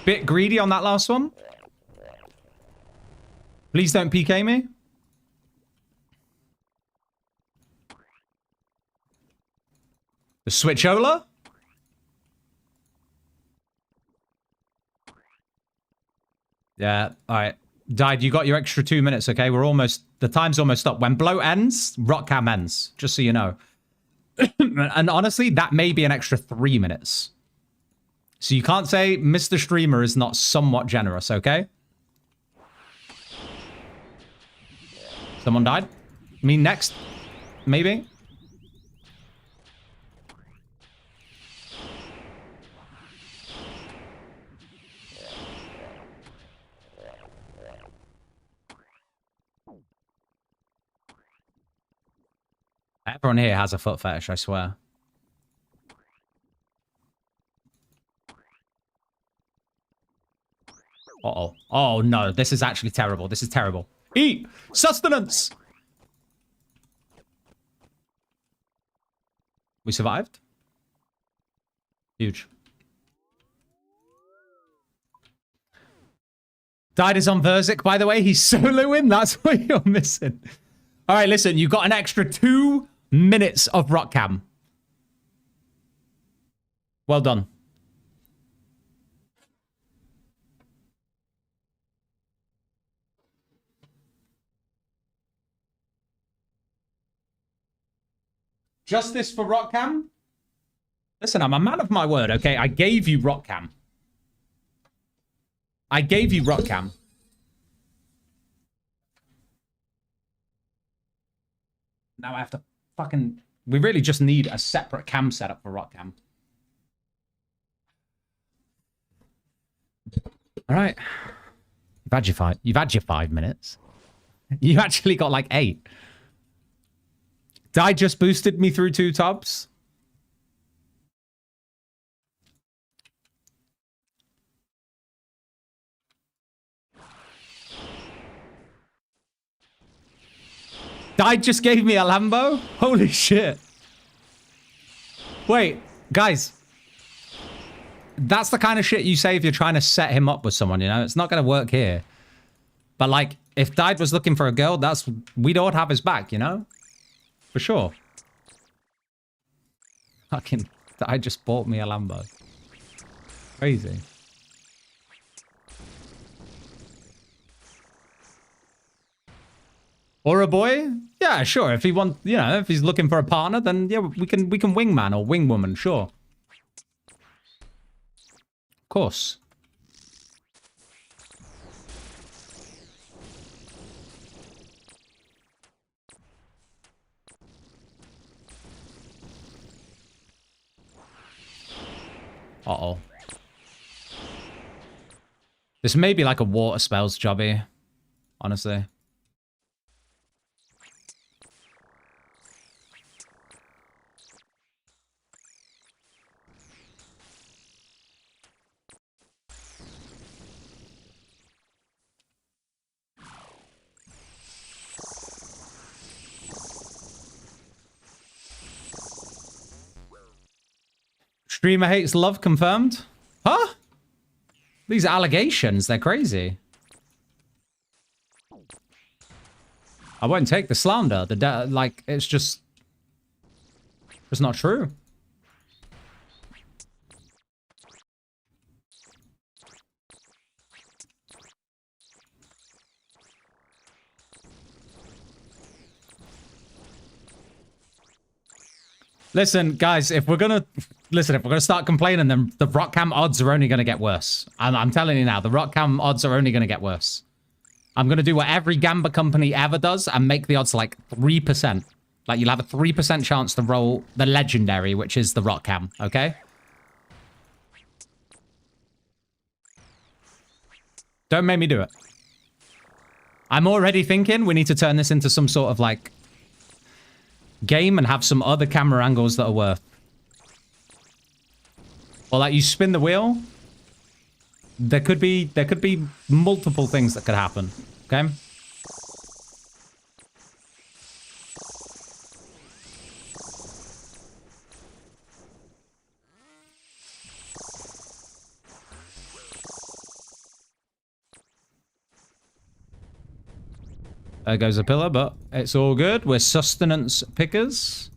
Bit greedy on that last one. Please don't PK me. The switchola. Yeah, all right. Died, you got your extra 2 minutes, okay? We're almost... The time's almost up. When blow ends, rock cam ends. Just so you know. And honestly, that may be an extra 3 minutes. So you can't say Mr. Streamer is not somewhat generous, okay? Someone died? Me next? Maybe? Everyone here has a foot fetish, I swear. Uh-oh. Oh, no. This is actually terrible. This is terrible. Eat! Sustenance! We survived? Huge. Died is on Verzik, by the way. He's soloing. That's what you're missing. All right, listen. You got an extra 2 minutes of rock cam. Well done. Justice for rock cam? Listen, I'm a man of my word, okay? I gave you rock cam. I gave you rock cam. Now I have to fucking... We really just need a separate cam setup for rock cam. All right. You've had your 5 minutes. You actually got like 8. Die just boosted me through 2 tubs. Die just gave me a Lambo? Holy shit. Wait, guys. That's the kind of shit you say if you're trying to set him up with someone, you know? It's not going to work here. But like, if Died was looking for a girl, we'd all have his back, you know? For sure. Fucking, I just bought me a Lambo. Crazy. Or a boy? Yeah, sure. If he wants, you know, if he's looking for a partner, then yeah, we can wingman or wingwoman, sure. Of course. Uh-oh. This may be like a water spells jobby, honestly. Streamer hates love confirmed. Huh? These allegations, they're crazy. I won't take the slander. Like, it's just not true. Listen, guys, if we're gonna start complaining, then the rock cam odds are only gonna get worse. I'm telling you now, the rock cam odds are only gonna get worse. I'm gonna do what every gamba company ever does and make the odds like 3%. Like you'll have a 3% chance to roll the legendary, which is the rock cam, okay? Don't make me do it. I'm already thinking we need to turn this into some sort of like game and have some other camera angles that are worth. Or like you spin the wheel. There could be multiple things that could happen. Okay? There goes a pillar, but it's all good. We're sustenance pickers.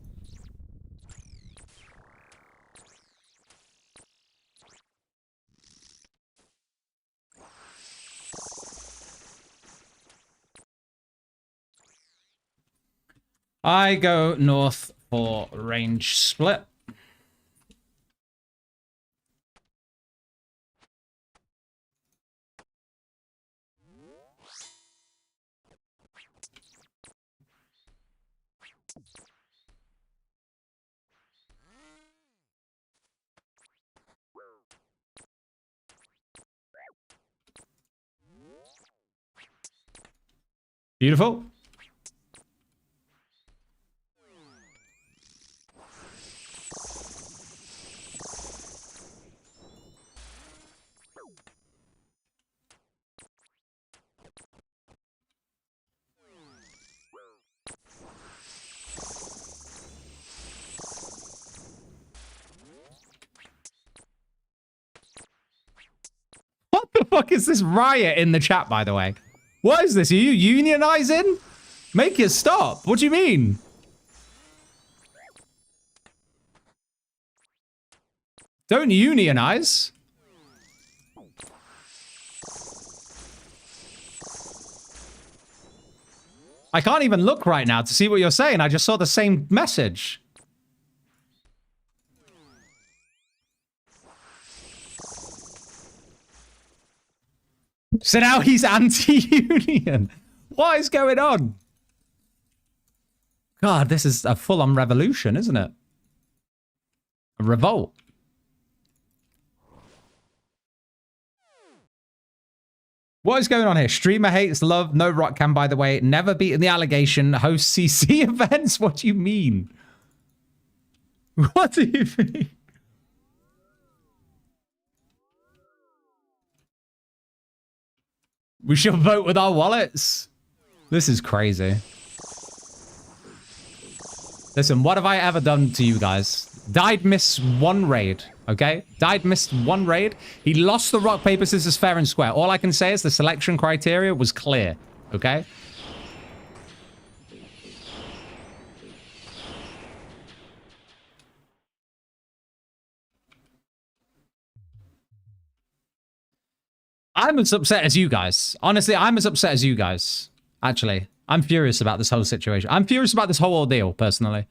I go north for range split. Beautiful. What the fuck is this riot in the chat, by the way? What is this? Are you unionizing? Make it stop. What do you mean? Don't unionize. I can't even look right now to see what you're saying. I just saw the same message. So now he's anti-union. What is going on? God, this is a full-on revolution, isn't it? A revolt. What is going on here? Streamer hates love, no rock can, by the way. Never beaten the allegation. Host CC events. What do you mean? What do you mean? We should vote with our wallets. This is crazy. Listen, what have I ever done to you guys? Died missed one raid, okay? Died missed one raid. He lost the rock, paper, scissors, fair and square. All I can say is the selection criteria was clear, okay? I'm as upset as you guys. Honestly, I'm as upset as you guys. Actually, I'm furious about this whole situation. I'm furious about this whole ordeal, personally.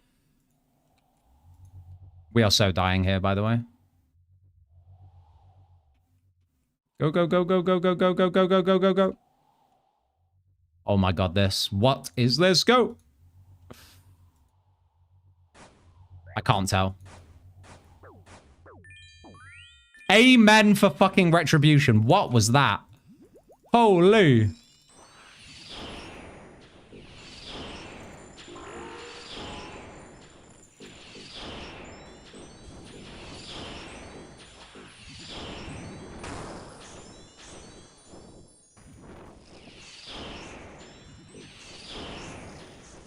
We are so dying here, by the way. Go, go, go, go, go, go, go, go, go, go, go, go, go. Oh my god, this. What is this? Go! I can't tell. Amen for fucking retribution. What was that? Holy.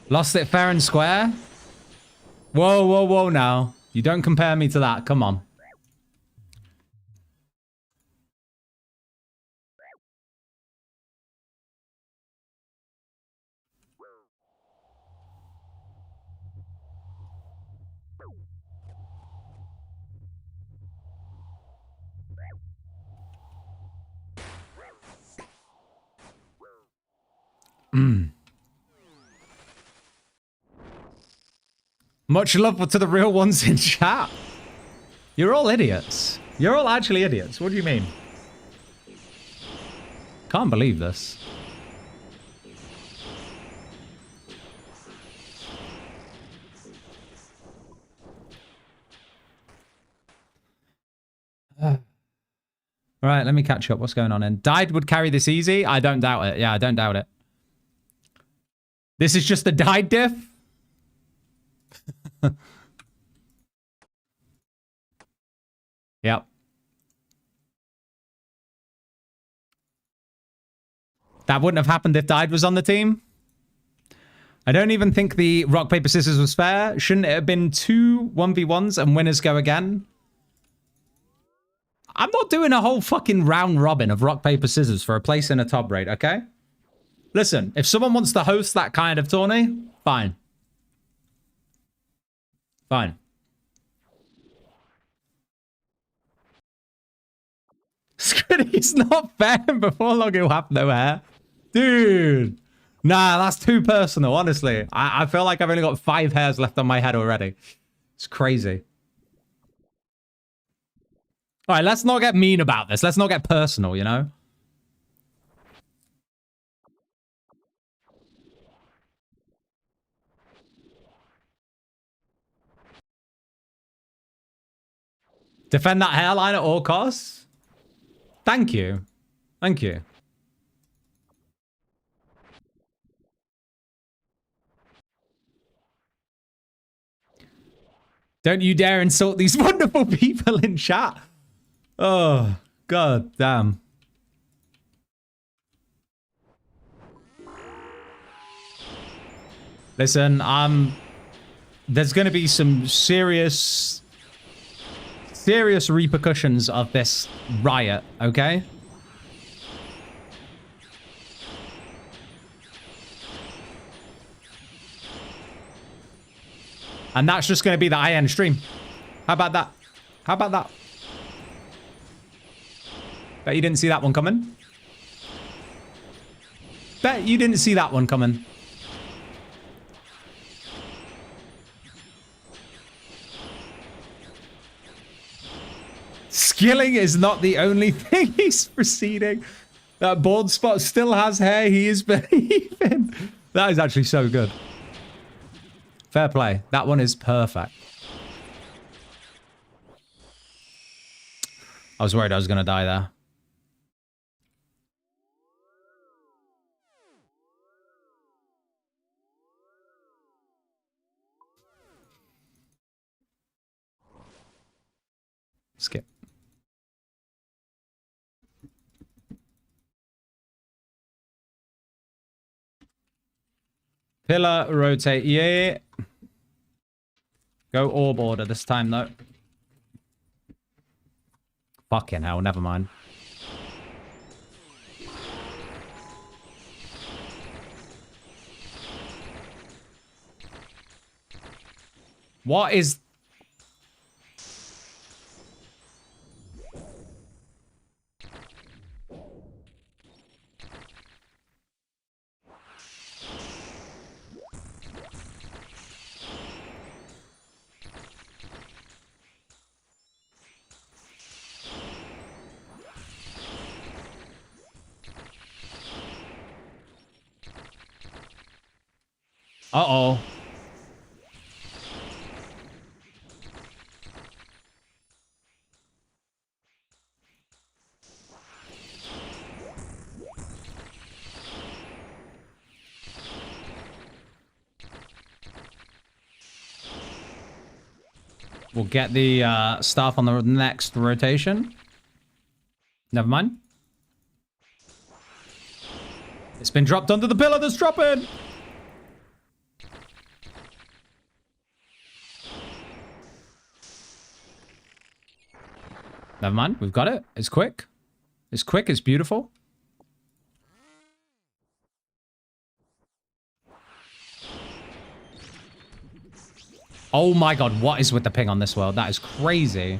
Lost it fair and square? Whoa, whoa, whoa now. You don't compare me to that. Come on. Much love to the real ones in chat. You're all idiots. You're all actually idiots. What do you mean? Can't believe this. All right, let me catch up. What's going on then? Died would carry this easy? I don't doubt it. Yeah, I don't doubt it. This is just a died diff? Yep. That wouldn't have happened if Died was on the team. I don't even think the rock, paper, scissors was fair. Shouldn't it have been 2 1v1s and winners go again? I'm not doing a whole fucking round robin of rock, paper, scissors for a place in a top raid, okay? Listen, if someone wants to host that kind of tourney, fine. Fine. Scritic's not fair, and before long he'll have no hair. Dude. Nah, that's too personal, honestly. I feel like I've only got 5 hairs left on my head already. It's crazy. All right, let's not get mean about this. Let's not get personal, you know? Defend that hairline at all costs? Thank you. Thank you. Don't you dare insult these wonderful people in chat. Oh, god damn. Listen, there's going to be some serious repercussions of this riot, okay? And that's just going to be the end stream. How about that? How about that? Bet you didn't see that one coming. Bet you didn't see that one coming. Skilling is not the only thing he's proceeding. That bald spot still has hair. He is behaving. That is actually so good. Fair play. That one is perfect. I was worried I was going to die there. Skip. Pillar, rotate. Yeah. Go orb order this time, though. Fucking hell, never mind. What is... Uh-oh. We'll get the staff on the next rotation. Never mind. It's been dropped under the pillar that's dropping. Never mind. We've got it. It's quick. It's quick. It's beautiful. Oh my god. What is with the ping on this world? That is crazy.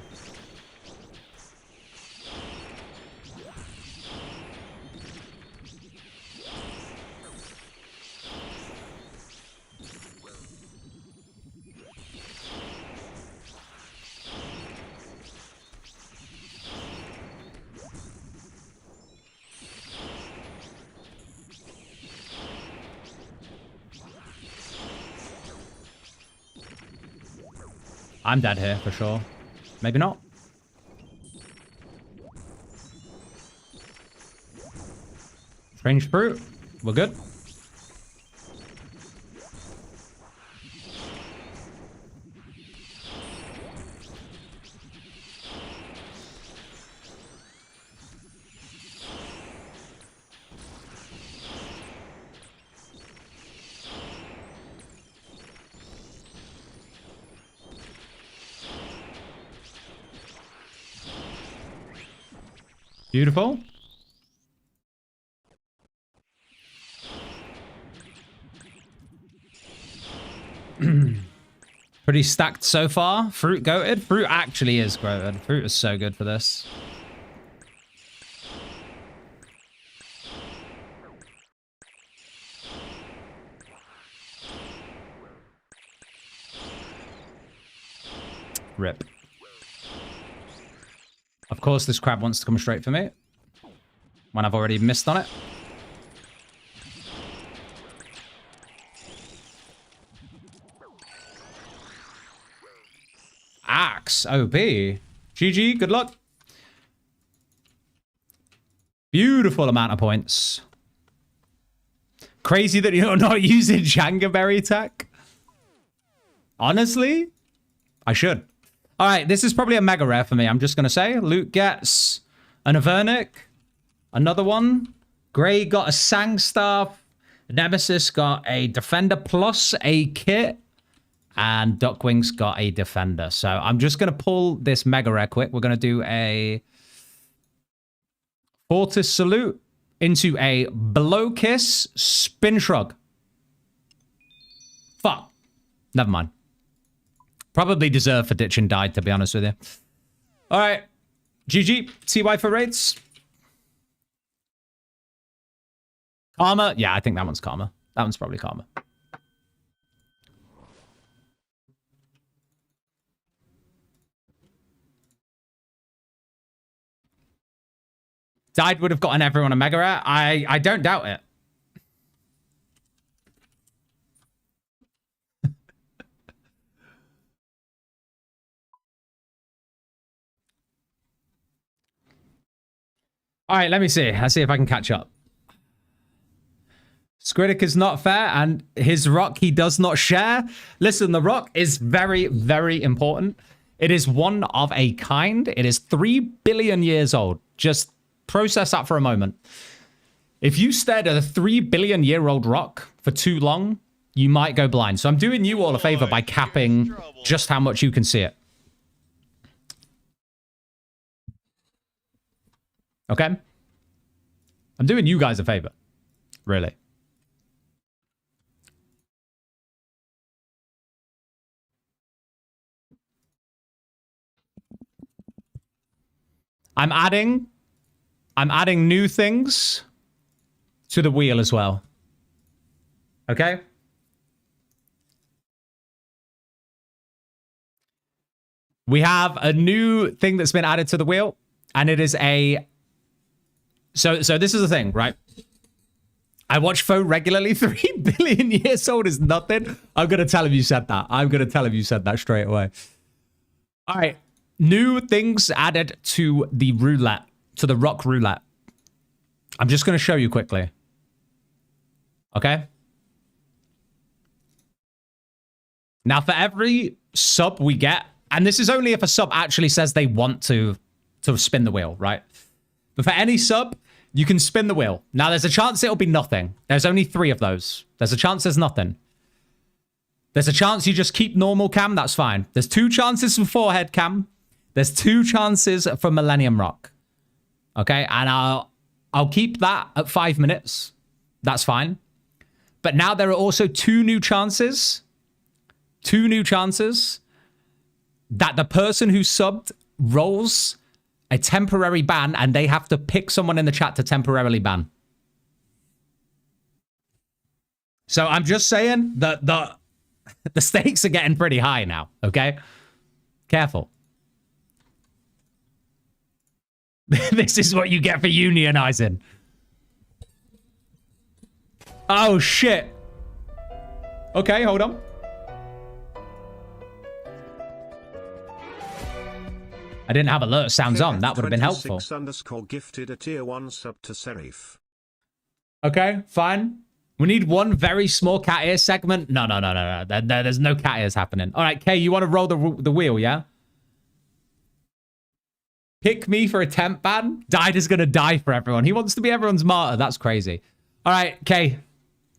I'm dead here for sure. Maybe not. Strange fruit. We're good. Beautiful. Pretty stacked so far. Fruit goated. Fruit actually is goated. Fruit is so good for this. Rip. Of course, this crab wants to come straight for me when I've already missed on it. Axe. OP. GG. Good luck. Beautiful amount of points. Crazy that you're not using Jangaberry tech. Honestly, I should. All right, this is probably a mega rare for me. I'm just going to say. Luke gets an Avernic. Another one. Gray got a Sangstaff. Nemesis got a Defender plus a kit. And Duckwings got a Defender. So I'm just going to pull this mega rare quick. We're going to do a Fortis Salute into a Blow Kiss Spin Shrug. Fuck. Never mind. Probably deserved for ditching died, to be honest with you. All right. GG. TY for raids. Karma. Yeah, I think that one's Karma. That one's probably Karma. Died would have gotten everyone a mega rare. I don't doubt it. All right, let me see. Let's see if I can catch up. Scritic is not fair, and his rock he does not share. Listen, the rock is very, very important. It is one of a kind. It is 3 billion years old. Just process that for a moment. If you stared at a 3 billion year old rock for too long, you might go blind. So I'm doing you all a favor by capping just how much you can see it. Okay? I'm doing you guys a favor. Really. I'm adding new things to the wheel as well. Okay? We have a new thing that's been added to the wheel, and it is a... So this is the thing, right? I watch Foe regularly. 3 billion years old is nothing. I'm going to tell him you said that. I'm going to tell him you said that straight away. All right. New things added to the roulette, to the rock roulette. I'm just going to show you quickly. Okay? Now, for every sub we get, and this is only if a sub actually says they want to spin the wheel, right? But for any sub, you can spin the wheel. Now, there's a chance it'll be nothing. There's only 3 of those. There's a chance there's nothing. There's a chance you just keep normal cam. That's fine. There's 2 chances for forehead cam. There's 2 chances for Millennium Rock. Okay? And I'll keep that at 5 minutes. That's fine. But now there are also 2 new chances. 2 new chances that the person who subbed rolls a temporary ban, and they have to pick someone in the chat to temporarily ban. So I'm just saying that the stakes are getting pretty high now, okay? Careful. This is what you get for unionizing. Oh, shit. Okay, hold on. I didn't have alert sounds on. That would have been helpful. _gifted a tier 1 sub to Serif. Okay, fine. We need one very small cat ear segment. No. There's no cat ears happening. All right, Kay, you want to roll the wheel, yeah? Pick me for a temp ban? Died is going to die for everyone. He wants to be everyone's martyr. That's crazy. All right, Kay.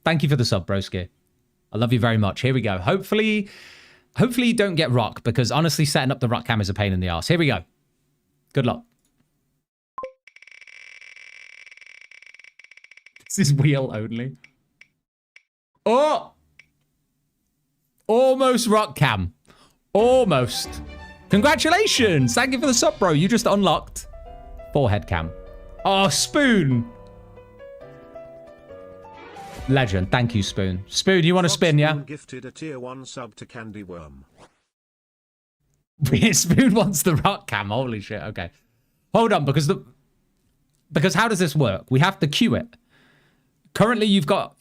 Thank you for the sub, broski. I love you very much. Here we go. Hopefully you don't get rock, because honestly, setting up the rock cam is a pain in the ass. Here we go. Good luck. This is wheel only. Oh! Almost rock cam. Almost. Congratulations. Thank you for the sub, bro. You just unlocked forehead cam. Oh, Spoon. Legend. Thank you, Spoon. Spoon, you want to spin, yeah? Gifted a tier 1 sub to Candy Worm. Spoon wants the rock cam. Holy shit. Okay. Hold on, because how does this work? We have to queue it. Currently you've got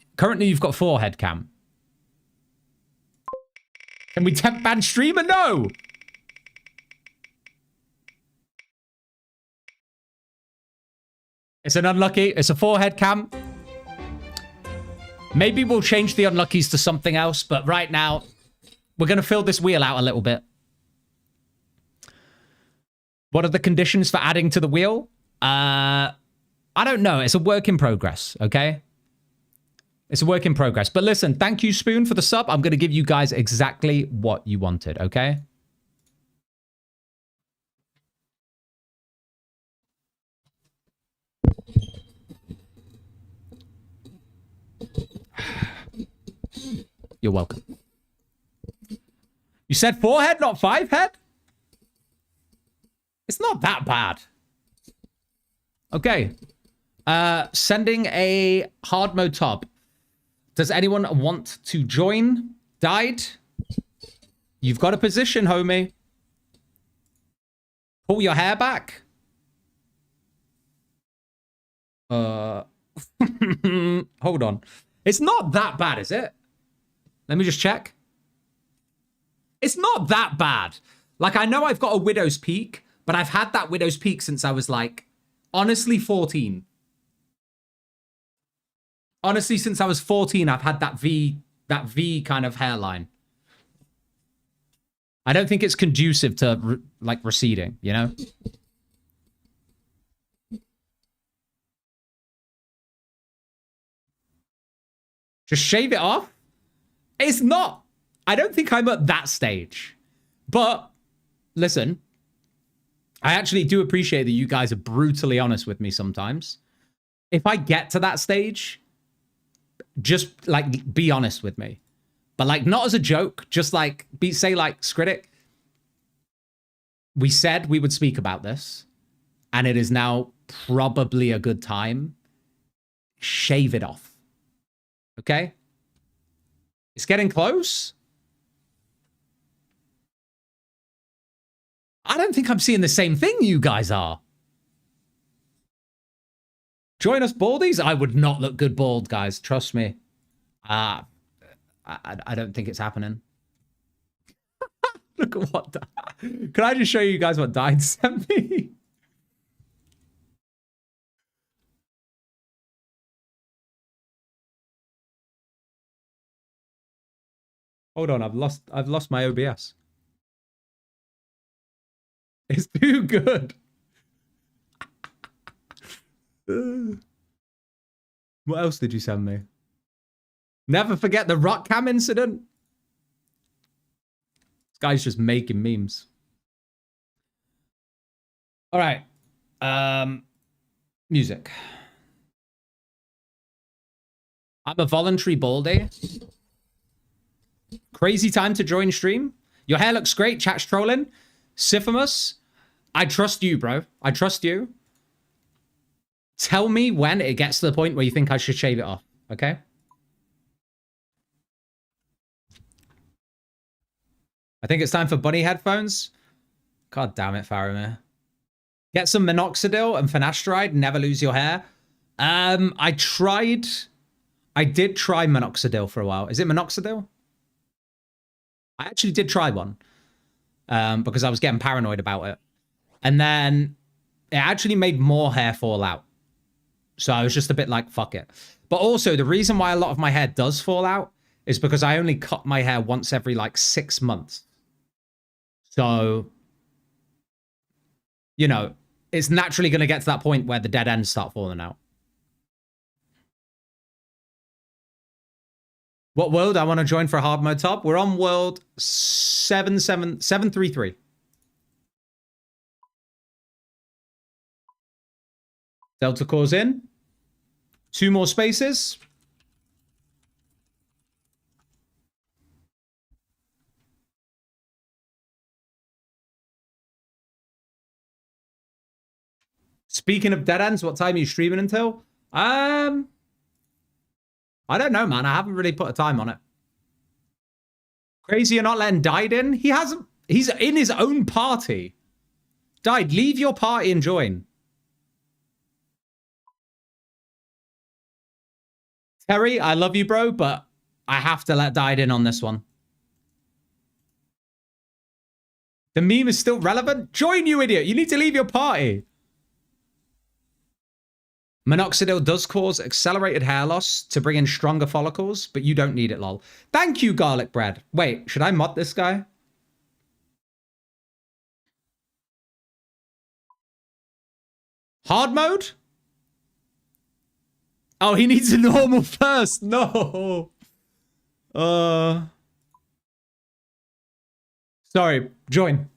forehead cam. Can we temp ban streamer? No. It's an unlucky. It's a forehead cam. Maybe we'll change the unluckies to something else, but right now we're going to fill this wheel out a little bit. What are the conditions for adding to the wheel? I don't know. It's a work in progress, okay? It's a work in progress. But listen, thank you, Spoon, for the sub. I'm going to give you guys exactly what you wanted, okay? You're welcome. You said forehead, not 5 head? It's not that bad. Okay. Sending a hard mode top. Does anyone want to join? Died? You've got a position, homie. Pull your hair back. Hold on. It's not that bad, is it? Let me just check. It's not that bad. Like, I know I've got a widow's peak, but I've had that widow's peak since I was like, honestly, 14. Honestly, since I was 14, I've had that V kind of hairline. I don't think it's conducive to like receding, you know? Just shave it off? It's not. I don't think I'm at that stage. But listen, I actually do appreciate that you guys are brutally honest with me sometimes. If I get to that stage, just like be honest with me. But like not as a joke, just like say like Scritic, we said we would speak about this and it is now probably a good time. Shave it off. Okay? It's getting close. I don't think I'm seeing the same thing you guys are. Join us baldies? I would not look good bald, guys. Trust me. I don't think it's happening. Look at what... Can I just show you guys what Dine sent me? Hold on, I've lost my OBS. It's too good. What else did you send me? Never forget the rock cam incident. This guy's just making memes. All right. Music. I'm a voluntary baldy. Crazy time to join stream. Your hair looks great. Chat's trolling. Syphimus. I trust you, bro. I trust you. Tell me when it gets to the point where you think I should shave it off. Okay? I think it's time for bunny headphones. God damn it, Faramir. Get some minoxidil and finasteride. Never lose your hair. I did try minoxidil for a while. Is it minoxidil? I actually did try one. Because I was getting paranoid about it. And then it actually made more hair fall out. So I was just a bit like, fuck it. But also, the reason why a lot of my hair does fall out is because I only cut my hair once every like 6 months. So, you know, it's naturally going to get to that point where the dead ends start falling out. What world I want to join for a hard mode top? We're on world 733. Delta Core's in. 2 more spaces. Speaking of dead ends, what time are you streaming until? I don't know, man. I haven't really put a time on it. Crazy you're not letting Died in? He hasn't. He's in his own party. Died, leave your party and join. Terry, I love you, bro, but I have to let Died in on this one. The meme is still relevant? Join, you idiot. You need to leave your party. Minoxidil does cause accelerated hair loss to bring in stronger follicles, but you don't need it, lol. Thank you, garlic bread. Wait, should I mod this guy? Hard mode? Oh, he needs a normal first. No. Sorry, join.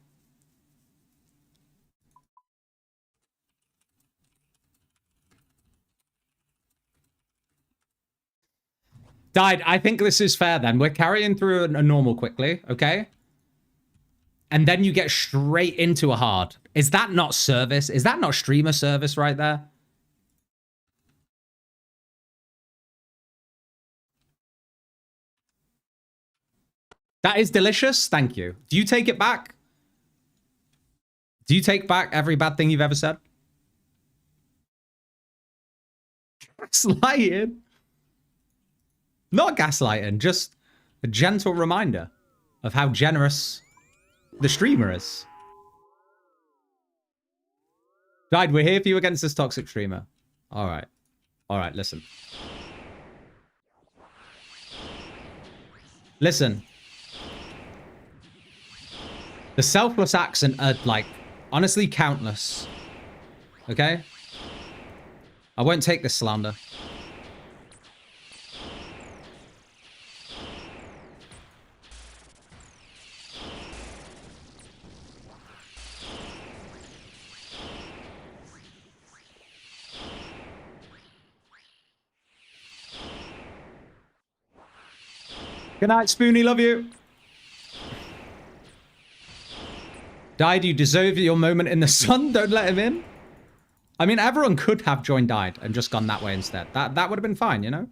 Died. I think this is fair then. We're carrying through a normal quickly, okay? And then you get straight into a hard. Is that not service? Is that not streamer service right there? That is delicious. Thank you. Do you take it back? Do you take back every bad thing you've ever said? Gaslighting? Not gaslighting, just a gentle reminder of how generous the streamer is. Died, we're here for you against this toxic streamer. All right. All right, listen. Listen. The selfless acts are, like, honestly countless. Okay? I won't take this slander. Good night, Spoonie. Love you. Died, you deserve your moment in the sun. Don't let him in. I mean, everyone could have joined Died and just gone that way instead. That would have been fine, you know?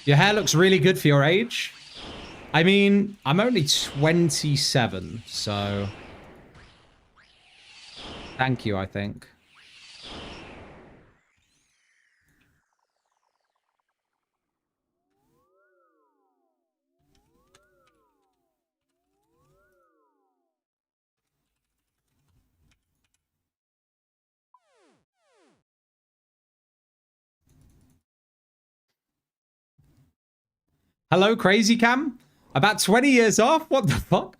Your hair looks really good for your age. I mean, I'm only 27, so... Thank you, I think. Hello, Crazy Cam? About 20 years off? What the fuck?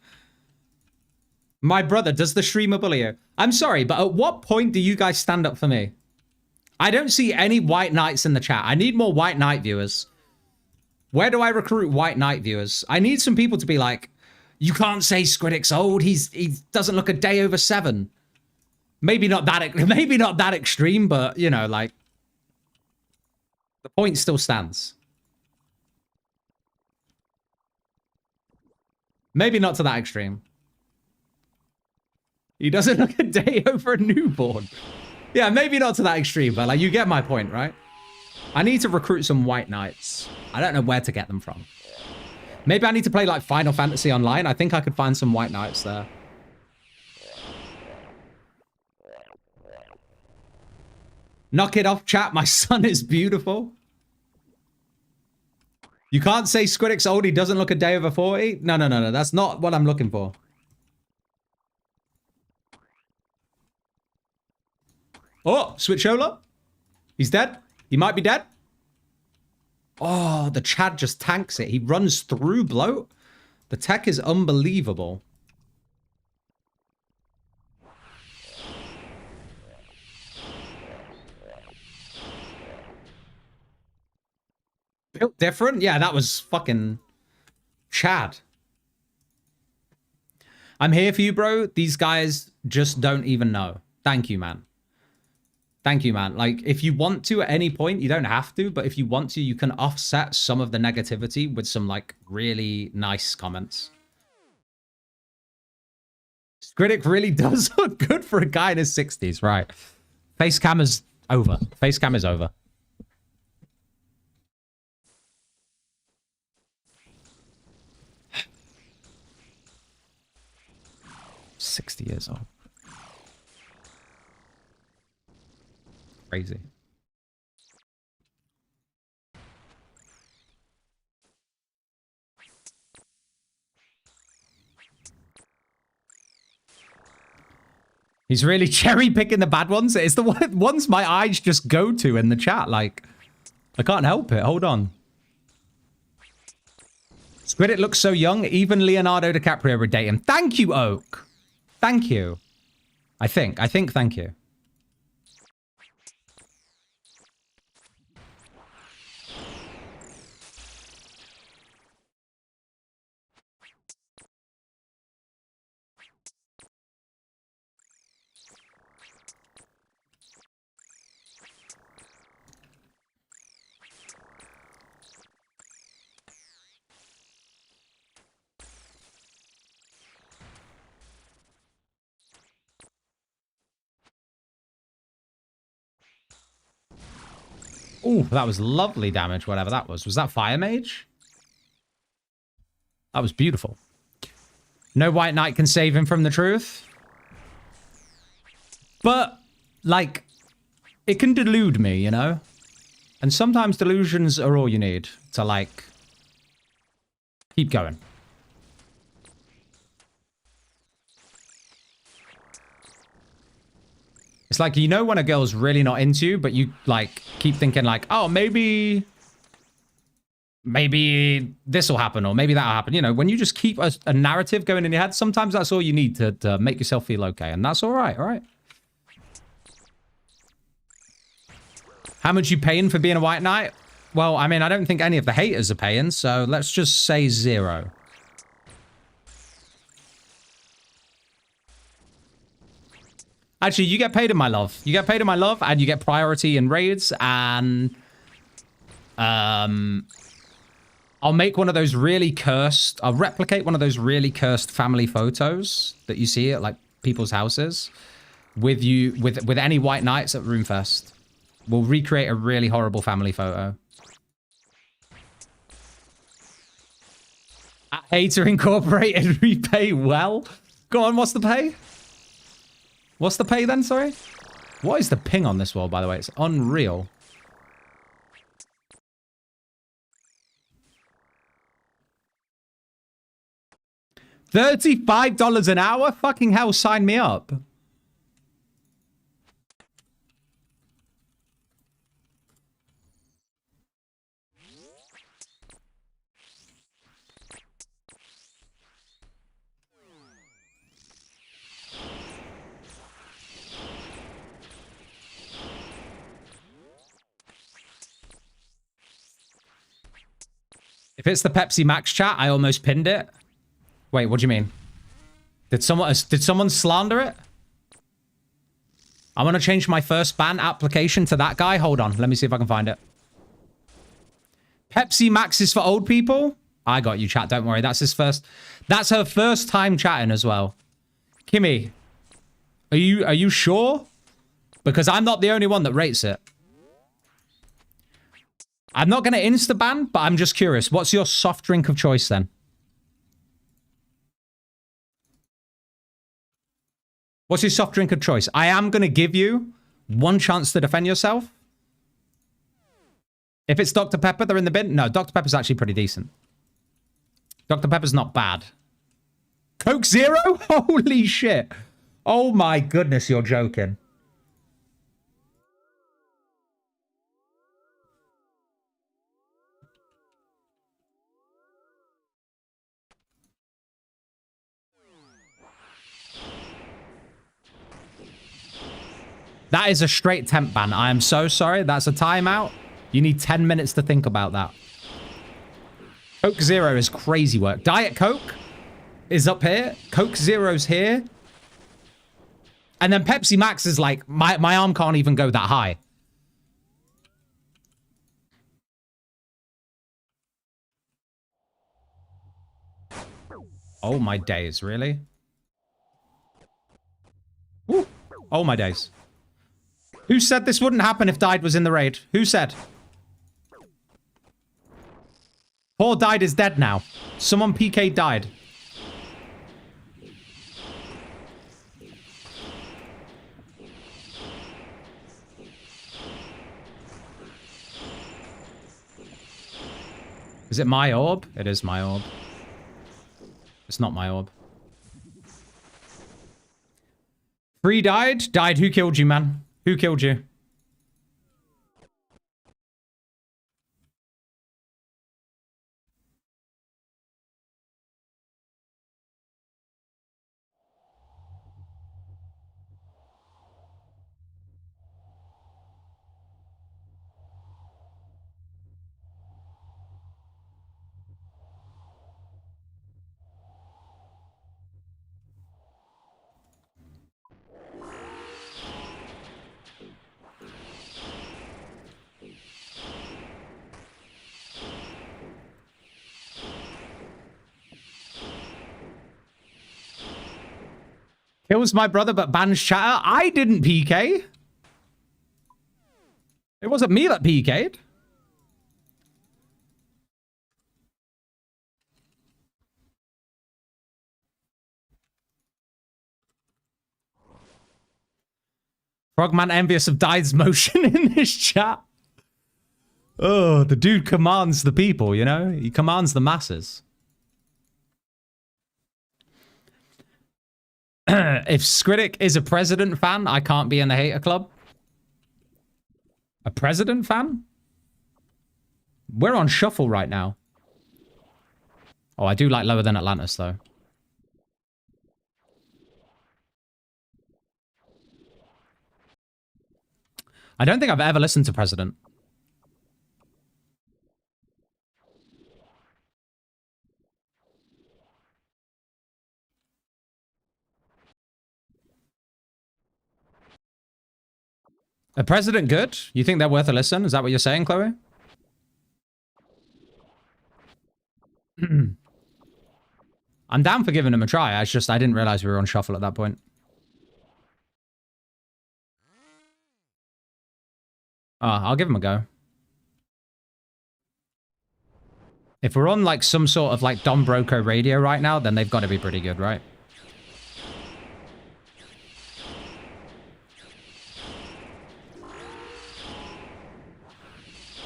My brother, does the streamer bully you? I'm sorry, but at what point do you guys stand up for me? I don't see any White Knights in the chat. I need more White Knight viewers. Where do I recruit White Knight viewers? I need some people to be like, you can't say Scritic's old. He doesn't look a day over 7. Maybe not that extreme, but, you know, like, the point still stands. Maybe not to that extreme. He doesn't look a day over a newborn. Yeah, maybe not to that extreme, but like, you get my point, right? I need to recruit some White Knights. I don't know where to get them from. Maybe I need to play like Final Fantasy Online. I think I could find some White Knights there. Knock it off, chat. My son is beautiful. You can't say Scritic's old. He doesn't look a day over 40. No. That's not what I'm looking for. Oh, Switchola. He's dead. He might be dead. Oh, the Chad just tanks it. He runs through bloat. The tech is unbelievable. Built different? Yeah, that was fucking Chad. I'm here for you, bro. These guys just don't even know. Thank you, man. Thank you, man. Like, if you want to at any point, you don't have to, but if you want to, you can offset some of the negativity with some, like, really nice comments. Scritic really does look good for a guy in his 60s, right? Face cam is over. Face cam is over. $60 years old. Crazy. He's really cherry picking the bad ones. It's the ones my eyes just go to in the chat. Like, I can't help it. Hold on. Squidit looks so young. Even Leonardo DiCaprio would date him. Thank you, Oak. Thank you. I think thank you. Ooh, that was lovely damage, whatever that was. Was that Fire Mage? That was beautiful. No White Knight can save him from the truth. But, like, it can delude me, you know? And sometimes delusions are all you need to, like, keep going. It's like, you know when a girl's really not into you, but you, like, keep thinking, like, oh, maybe this will happen, or maybe that'll happen. You know, when you just keep a narrative going in your head, sometimes that's all you need to make yourself feel okay. And that's all right, all right? How much you paying for being a White Knight? Well, I mean, I don't think any of the haters are paying, so let's just say 0. Actually, you get paid in my love. You get paid in my love, and you get priority in raids, and I'll make one of those really cursed... I'll replicate one of those really cursed family photos that you see at, like, people's houses with you, with any White Knights at Runefest. We'll recreate a really horrible family photo. At Hater Incorporated, we pay well. Go on, what's the pay? What's the pay then, sorry? What is the ping on this wall, by the way? It's unreal. $35 an hour? Fucking hell, sign me up. If it's the Pepsi Max chat, I almost pinned it. Wait, what do you mean? Did someone slander it? I'm gonna change my first ban application to that guy. Hold on, let me see if I can find it. Pepsi Max is for old people? I got you, chat, don't worry. That's her first time chatting as well. Kimmy, are you sure? Because I'm not the only one that rates it. I'm not going to insta-ban, but I'm just curious. What's your soft drink of choice then? What's your soft drink of choice? I am going to give you one chance to defend yourself. If it's Dr. Pepper, they're in the bin. No, Dr. Pepper's actually pretty decent. Dr. Pepper's not bad. Coke Zero? Holy shit. Oh my goodness, you're joking. That is a straight temp ban. I am so sorry. That's a timeout. You need 10 minutes to think about that. Coke Zero is crazy work. Diet Coke is up here. Coke Zero's here. And then Pepsi Max is like, my arm can't even go that high. Oh my days, really? Woo. Oh my days. Who said this wouldn't happen if Died was in the raid? Who said? Poor Died is dead now. Someone PK Died. Is it my orb? It is my orb. It's not my orb. Free Died? Died, who killed you, man? Who killed you? Kills my brother but bans chatter? I didn't PK. It wasn't me that PK'd. Frogman envious of Died's motion in this chat. Oh, the dude commands the people, you know? He commands the masses. If Scritic is a president fan, I can't be in the hater club. A president fan? We're on shuffle right now. Oh, I do like Lower Than Atlantis, though. I don't think I've ever listened to President. A President good? You think they're worth a listen? Is that what you're saying, Chloe? I'm down for giving them a try. I didn't realize we were on shuffle at that point. I'll give them a go. If we're on like some sort of like Don Broco radio right now, then they've got to be pretty good, right?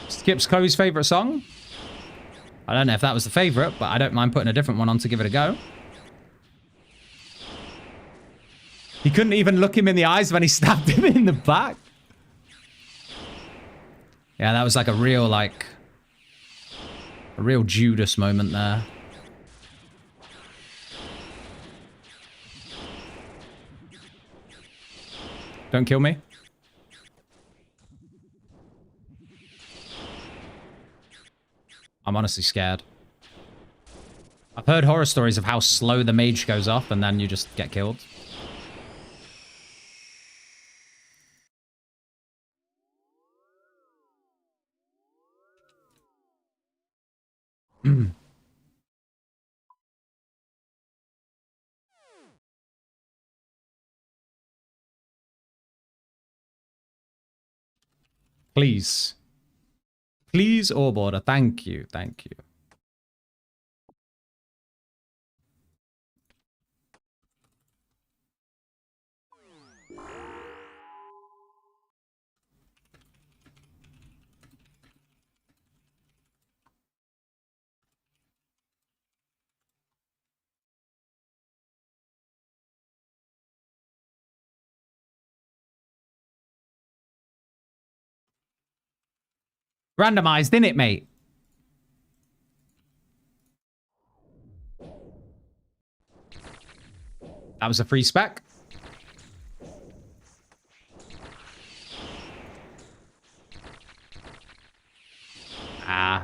Skip's Chloe's favorite song? I don't know if that was the favorite, but I don't mind putting a different one on to give it a go. He couldn't even look him in the eyes when he stabbed him in the back. Yeah, that was like a real Judas moment there. Don't kill me. I'm honestly scared. I've heard horror stories of how slow the mage goes off and then you just get killed. Please. Please, orb order. Thank you. Thank you. Randomised, innit, mate? That was a free spec.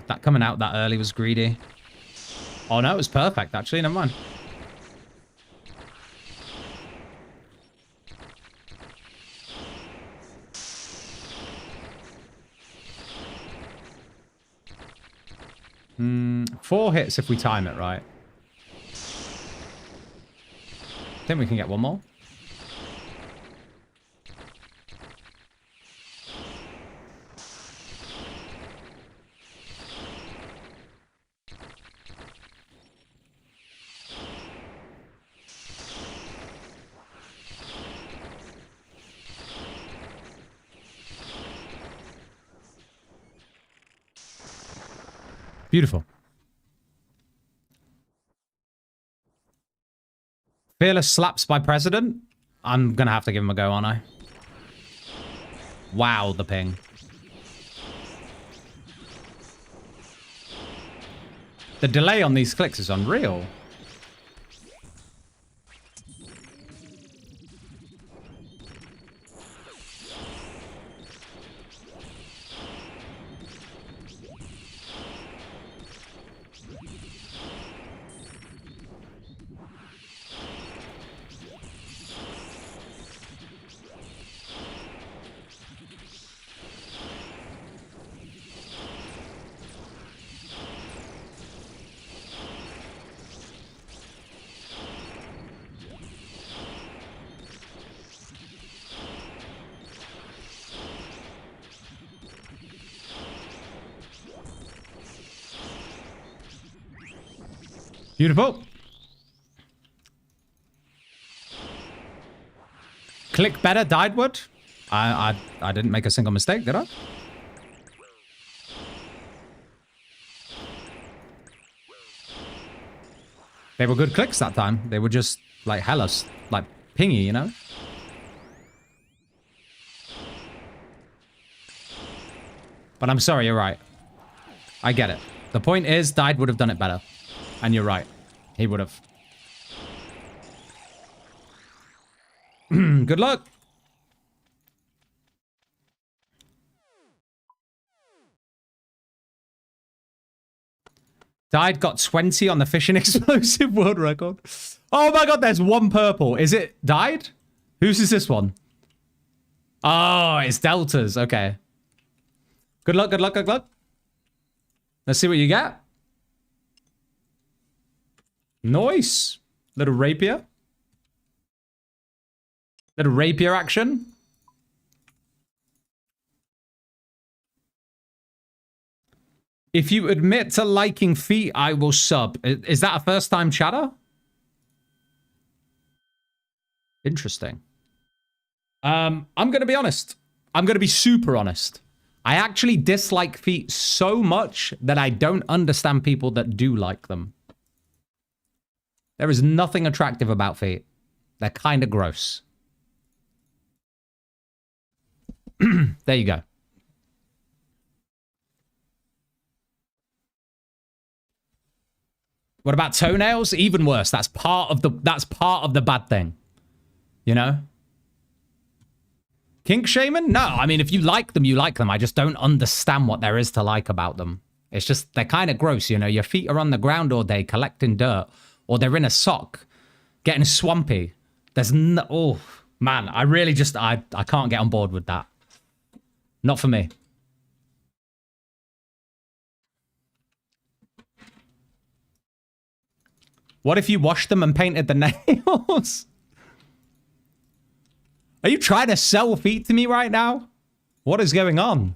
That coming out that early was greedy. Oh no, it was perfect, actually. Never mind. 4 hits if we time it right. I think we can get one more. Beautiful. Fearless slaps by president. I'm going to have to give him a go, aren't I? Wow, the ping. The delay on these clicks is unreal. Beautiful. Click better, died wood. I didn't make a single mistake, did I? They were good clicks that time. They were just like hella, like pingy, you know? But I'm sorry, you're right. I get it. The point is, died would have done it better. And you're right. He would have. Good luck. Died got 20 on the fishing explosive world record. Oh my god, there's one purple. Is it died? Whose is this one? Oh, it's Delta's. Okay. Good luck, good luck, good luck. Let's see what you get. Nice. Little rapier. Little rapier action. If you admit to liking feet, I will sub. Is that a first time chatter? Interesting. I'm going to be honest. I'm going to be super honest. I actually dislike feet so much that I don't understand people that do like them. There is nothing attractive about feet. They're kind of gross. There you go. What about toenails? Even worse. That's part of the bad thing. You know? Kink shaman? No, I mean, if you like them, you like them. I just don't understand what there is to like about them. It's just, they're kind of gross, you know? Your feet are on the ground all day collecting dirt. Or they're in a sock, getting swampy. There's no... Oh, man, I really just... I can't get on board with that. Not for me. What if you washed them and painted the nails? Are you trying to sell feet to me right now? What is going on?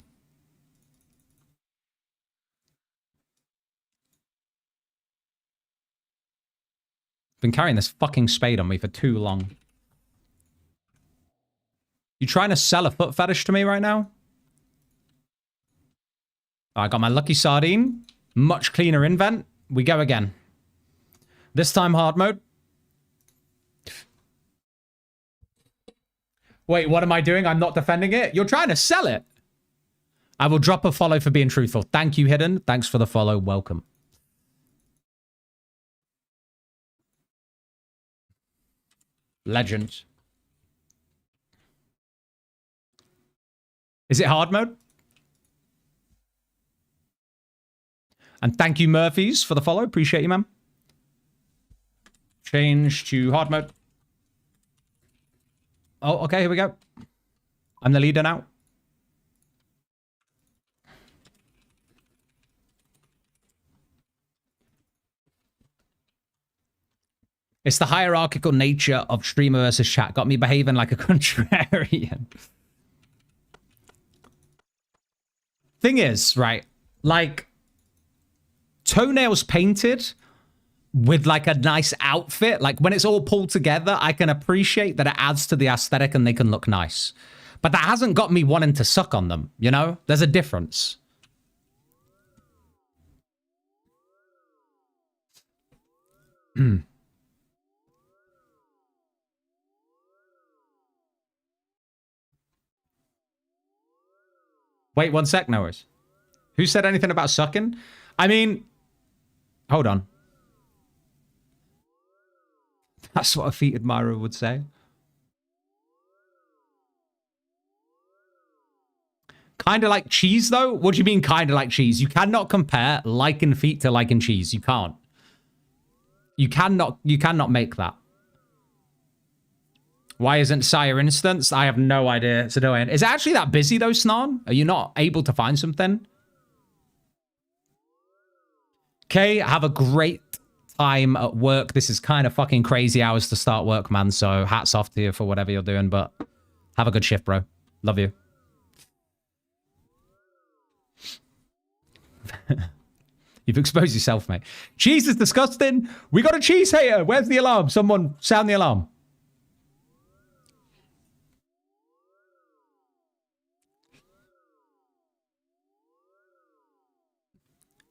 Been carrying this fucking spade on me for too long. You trying to sell a foot fetish to me right now? Oh, I got my lucky sardine. Much cleaner invent. We go again. This time hard mode. Wait, what am I doing? I'm not defending it? You're trying to sell it. I will drop a follow for being truthful. Thank you, Hidden. Thanks for the follow. Welcome. Legend. Is it hard mode? And thank you, Murphys, for the follow. Appreciate you, man. Change to hard mode. Oh, okay, here we go. I'm the leader now. It's the hierarchical nature of streamer versus chat. Got me behaving like a contrarian. Thing is, right, like, toenails painted with like a nice outfit, like when it's all pulled together, I can appreciate that it adds to the aesthetic and they can look nice. But that hasn't got me wanting to suck on them, you know? There's a difference. Wait 1 sec, Noahs. Who said anything about sucking? I mean, hold on. That's what a feet admirer would say. Kind of like cheese, though? What do you mean kind of like cheese? You cannot compare liking feet to liking cheese. You can't. You cannot make that. Why isn't Sire instanced? I have no idea. It's annoying. Is it actually that busy, though, Snan? Are you not able to find something? Okay, have a great time at work. This is kind of fucking crazy hours to start work, man. So hats off to you for whatever you're doing, but have a good shift, bro. Love you. You've exposed yourself, mate. Cheese is disgusting. We got a cheese hater. Where's the alarm? Someone sound the alarm.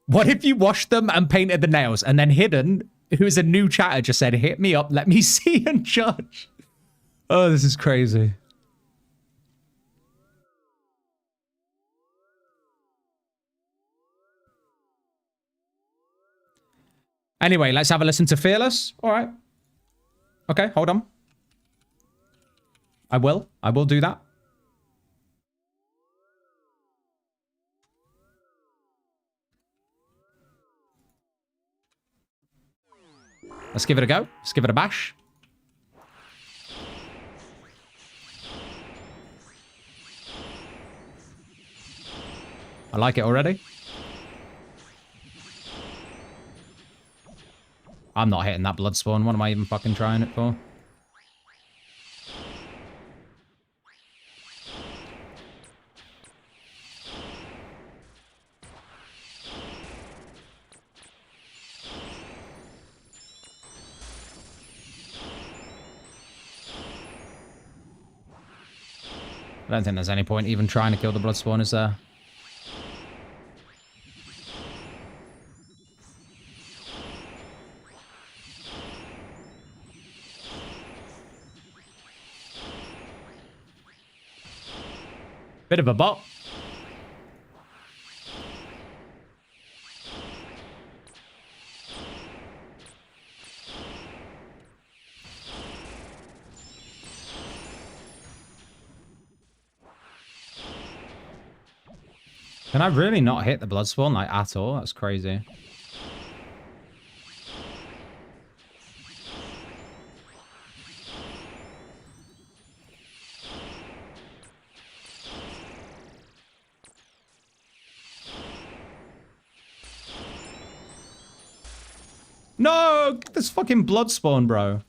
What if you washed them and painted the nails and then Hidden, who's a new chatter, just said, hit me up, let me see and judge. Oh, this is crazy. Anyway, let's have a listen to Fearless. All right. Okay, hold on. I will do that. Let's give it a go. Let's give it a bash. I like it already. I'm not hitting that blood spawn. What am I even fucking trying it for? I don't think there's any point even trying to kill the blood spawn, is there? Bit of a bot. Can I really not hit the blood spawn like at all? That's crazy. No! Get this fucking blood spawn, bro.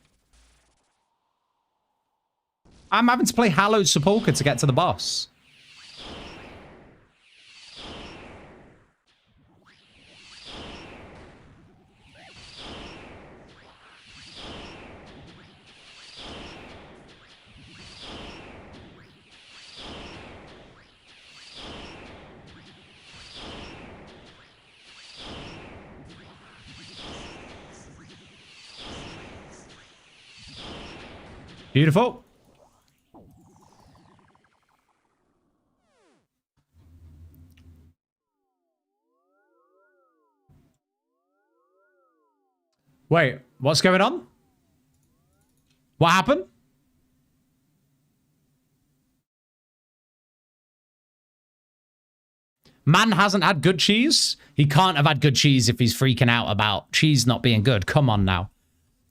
I'm having to play Hallowed Sepulchre to get to the boss. Beautiful. Wait, what's going on? What happened? Man hasn't had good cheese? He can't have had good cheese if he's freaking out about cheese not being good. Come on now.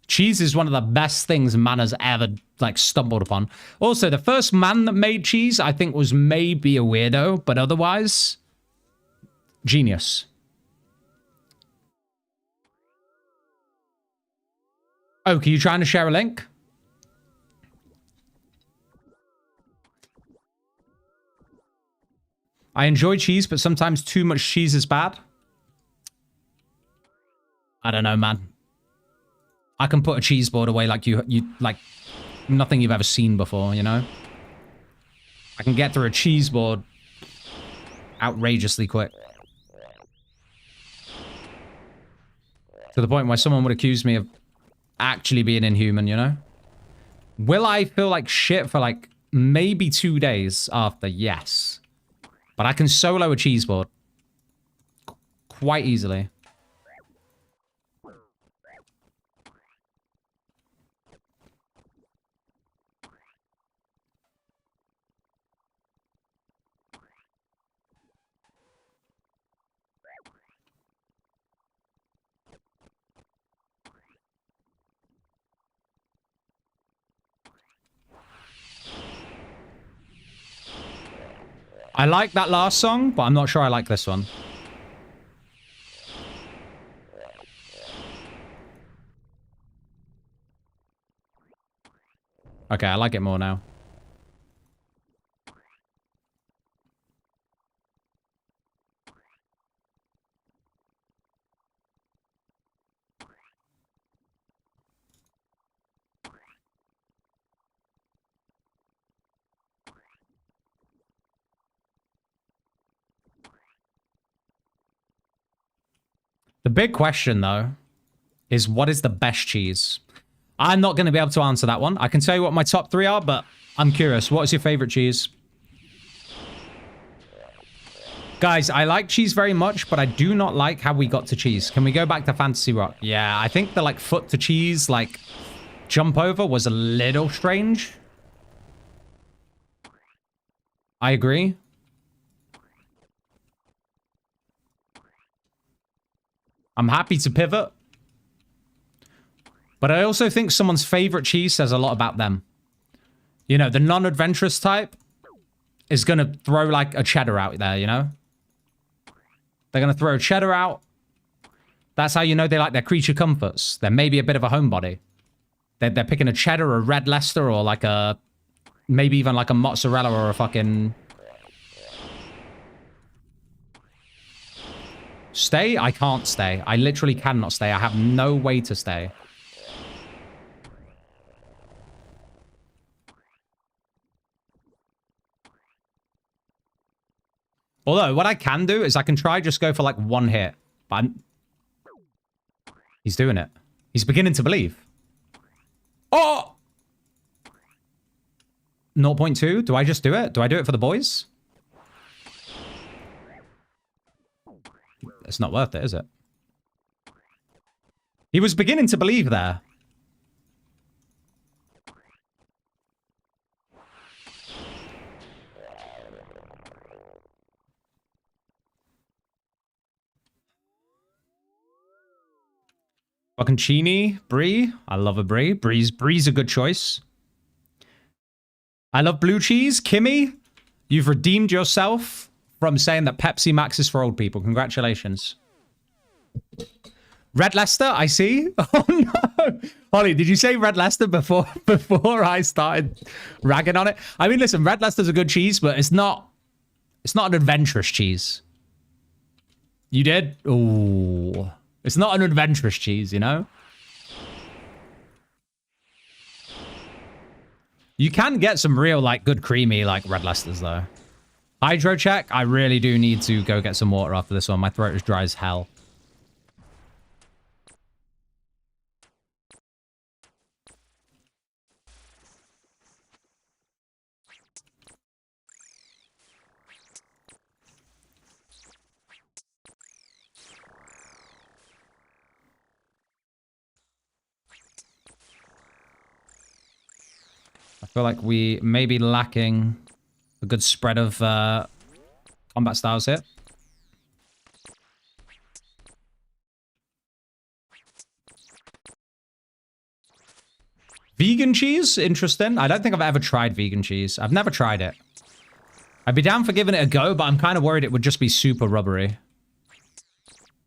Cheese is one of the best things man has ever, like, stumbled upon. Also, the first man that made cheese, I think, was maybe a weirdo, but otherwise, genius. Oh, are you trying to share a link? I enjoy cheese, but sometimes too much cheese is bad. I don't know, man. I can put a cheese board away like you like nothing you've ever seen before, you know? I can get through a cheese board outrageously quick. To the point where someone would accuse me of actually being inhuman, you know? Will I feel like shit for like maybe 2 days after? Yes. But I can solo a cheese board quite easily. I like that last song, but I'm not sure I like this one. Okay, I like it more now. The big question, though, is what is the best cheese? I'm not going to be able to answer that one. I can tell you what my top 3 are, but I'm curious. What is your favorite cheese? Guys, I like cheese very much, but I do not like how we got to cheese. Can we go back to Fantasy Rock? Yeah, I think the, like, foot to cheese, like, jump over was a little strange. I agree. I'm happy to pivot. But I also think someone's favorite cheese says a lot about them. You know, the non-adventurous type is going to throw, like, a cheddar out there, you know? They're going to throw a cheddar out. That's how you know they like their creature comforts. They're maybe a bit of a homebody. They're picking a cheddar or a red Leicester or, like, a... maybe even, like, a mozzarella or a fucking... Stay? I can't stay. I literally cannot stay. I have no way to stay. Although, what I can do is I can try just go for like 1 hit. But he's doing it. He's beginning to believe. Oh! 0.2? Do I just do it? Do I do it for the boys? It's not worth it, is it? He was beginning to believe there. Bocconcini, Brie. I love a Brie. Brie's a good choice. I love blue cheese. Kimmy, you've redeemed yourself from saying that Pepsi Max is for old people. Congratulations. Red Leicester, I see. Oh no. Holly, did you say Red Leicester before I started ragging on it? I mean, listen, Red Leicester's a good cheese, but it's not an adventurous cheese. You did? Ooh. It's not an adventurous cheese, you know? You can get some real, like, good creamy, like, Red Leicesters, though. Hydro check. I really do need to go get some water after this one. My throat is dry as hell. I feel like we may be lacking a good spread of combat styles here. Vegan cheese? Interesting. I don't think I've ever tried vegan cheese. I've never tried it. I'd be down for giving it a go, but I'm kind of worried it would just be super rubbery.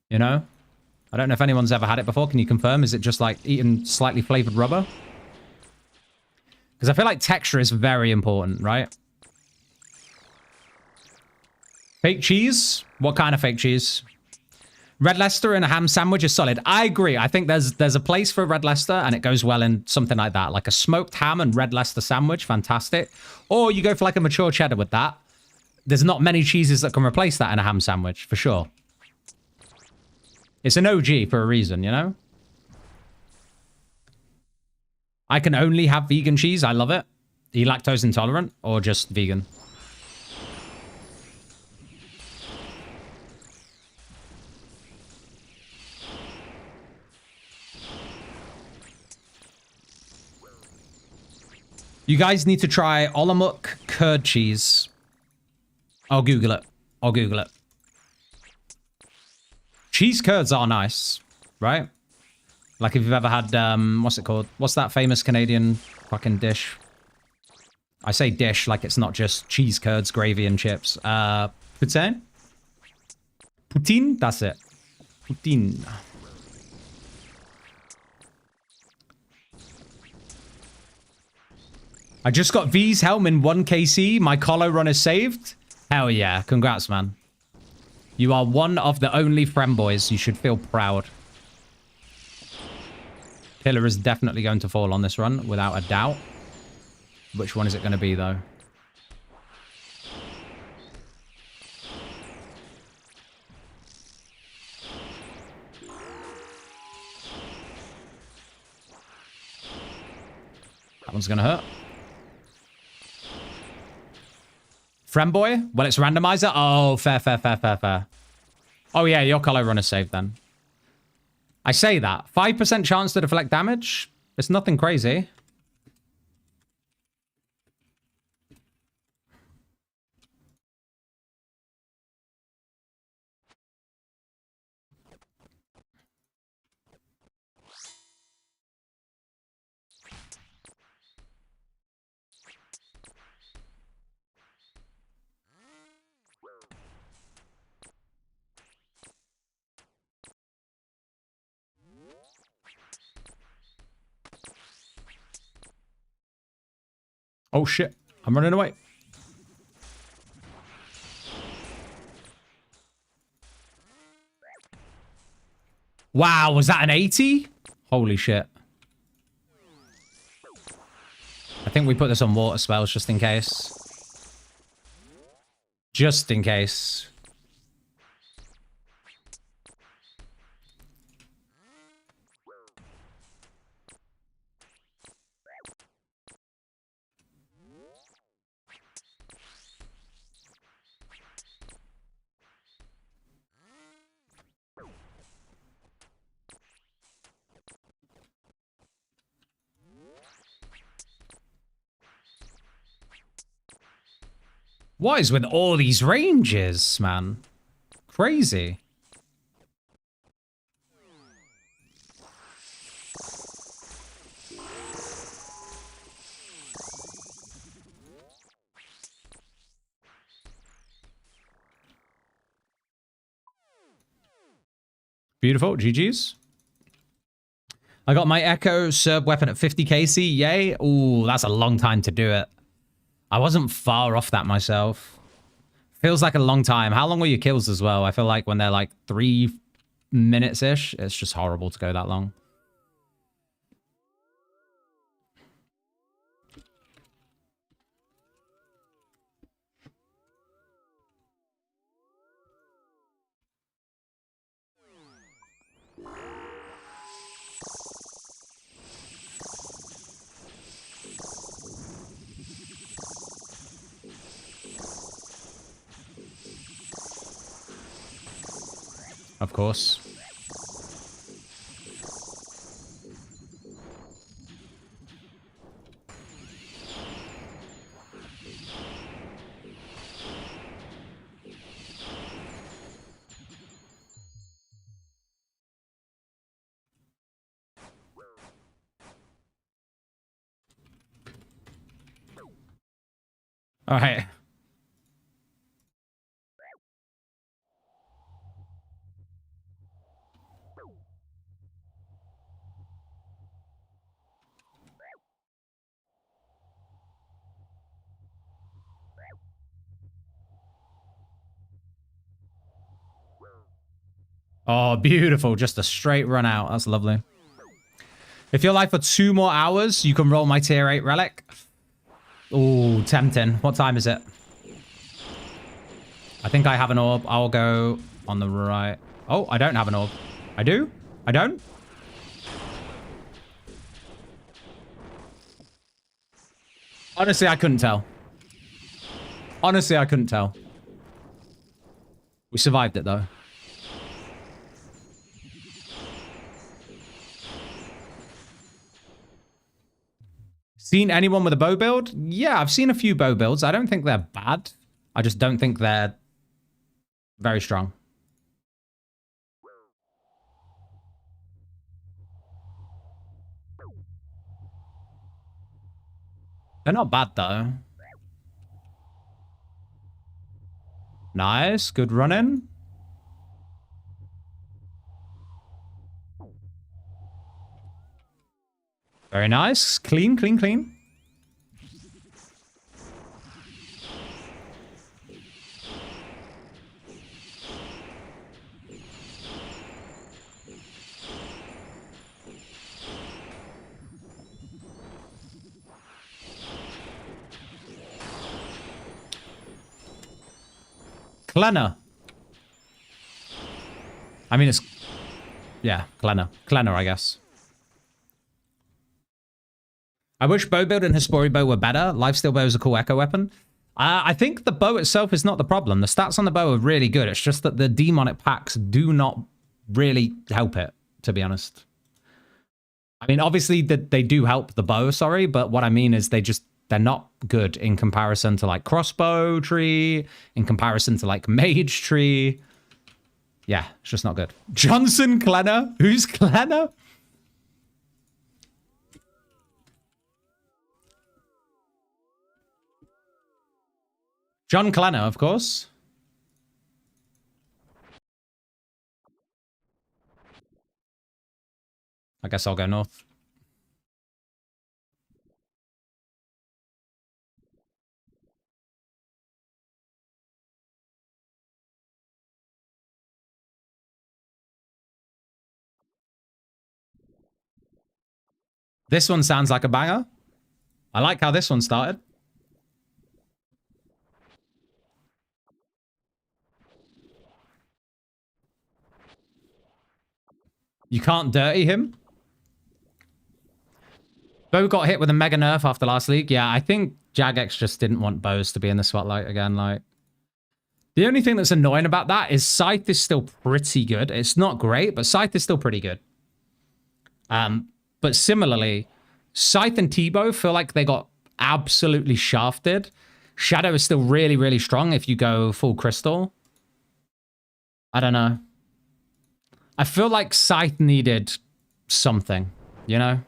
You know? I don't know if anyone's ever had it before. Can you confirm? Is it just like eating slightly flavored rubber? Because I feel like texture is very important, right? Fake cheese? What kind of fake cheese? Red Leicester in a ham sandwich is solid. I agree. I think there's a place for Red Leicester and it goes well in something like that. Like a smoked ham and Red Leicester sandwich. Fantastic. Or you go for like a mature cheddar with that. There's not many cheeses that can replace that in a ham sandwich, for sure. It's an OG for a reason, you know? I can only have vegan cheese. I love it. Are you lactose intolerant or just vegan? You guys need to try Olomouc curd cheese. I'll Google it. I'll Google it. Cheese curds are nice, right? Like if you've ever had, what's it called? What's that famous Canadian fucking dish? I say dish like it's not just cheese curds, gravy, and chips. Poutine? Poutine? That's it. Poutine. I just got V's helm in 1KC. My Colo run is saved. Hell yeah. Congrats, man. You are one of the only femboys. You should feel proud. Killer is definitely going to fall on this run, without a doubt. Which one is it going to be, though? That one's going to hurt. Femboy? Well, it's Randomiser? Oh, fair, fair, fair, fair, fair. Oh, yeah, your Colo run is saved, then. I say that. 5% chance to deflect damage? It's nothing crazy. Oh, shit. I'm running away. Wow, was that an 80? Holy shit. I think we put this on water spells just in case. Just in case. What is with all these ranges, man? Crazy. Beautiful. GG's. I got my Echo Serb weapon at 50 KC. Yay. Ooh, that's a long time to do it. I wasn't far off that myself. Feels like a long time. How long were your kills as well? I feel like when they're like 3 minutes-ish, it's just horrible to go that long. Of course. All right. Oh, beautiful. Just a straight run out. That's lovely. If you're live for 2 more hours, you can roll my tier 8 relic. Ooh, tempting. What time is it? I think I have an orb. I'll go on the right. Oh, I don't have an orb. I do? I don't? Honestly, I couldn't tell. Honestly, I couldn't tell. We survived it, though. Seen anyone with a bow build? Yeah, I've seen a few bow builds. I don't think they're bad. I just don't think they're very strong. They're not bad, though. Nice. Good running. Very nice. Clean, clean, clean. Klenner. I mean, it's... Yeah, Klenner. Klenner, I guess. I wish bow build and Hespori bow were better. Lifesteal bow is a cool echo weapon. I think the bow itself is not the problem. The stats on the bow are really good. It's just that the demonic packs do not really help it, to be honest. I mean, obviously they do help the bow, sorry, but what I mean is they're not good in comparison to like crossbow tree, in comparison to like mage tree. Yeah, it's just not good. Johnson Klenner? Who's Klenner? John Klenner, of course. I guess I'll go north. This one sounds like a banger. I like how this one started. You can't dirty him. Bo got hit with a mega nerf after last league. Yeah, I think Jagex just didn't want bows to be in the spotlight again. Like, the only thing that's annoying about that is Scythe is still pretty good. It's not great, but Scythe is still pretty good. But similarly, Scythe and T-Bow feel like they got absolutely shafted. Shadow is still really, really strong if you go full crystal. I don't know. I feel like Scythe needed something, you know?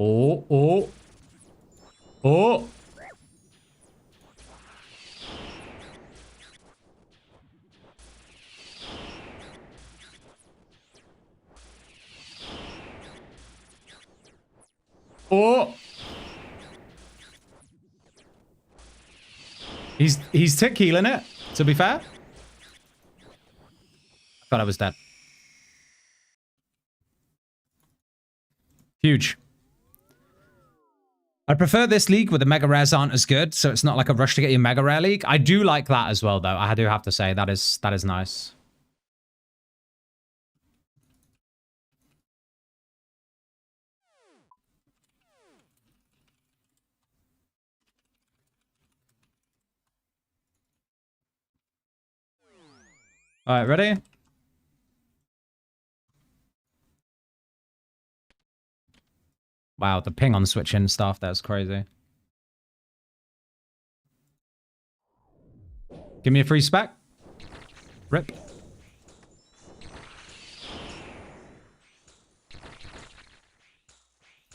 Oh, oh. Oh. Oh. He's tick healing it, to be fair. I thought I was dead. Huge. I prefer this league where the mega rares aren't as good, so it's not like a rush to get your mega rare league. I do like that as well, though. I do have to say that is nice. All right, ready? Wow, the ping on switching stuff, that's crazy. Give me a free spec. Rip.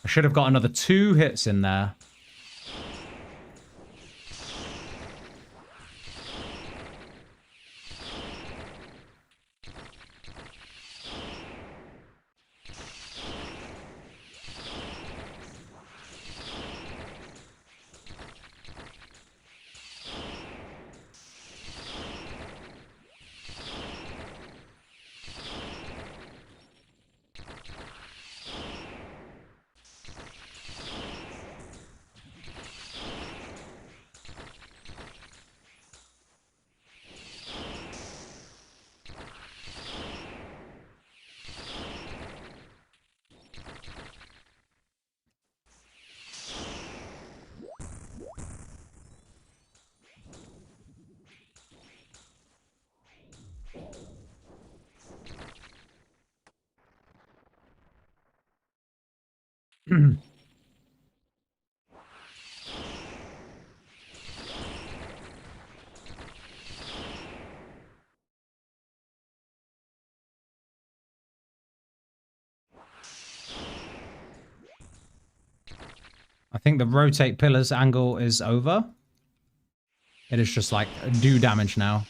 I should have got another 2 hits in there. I think the rotate pillars angle is over. It is just like do damage now.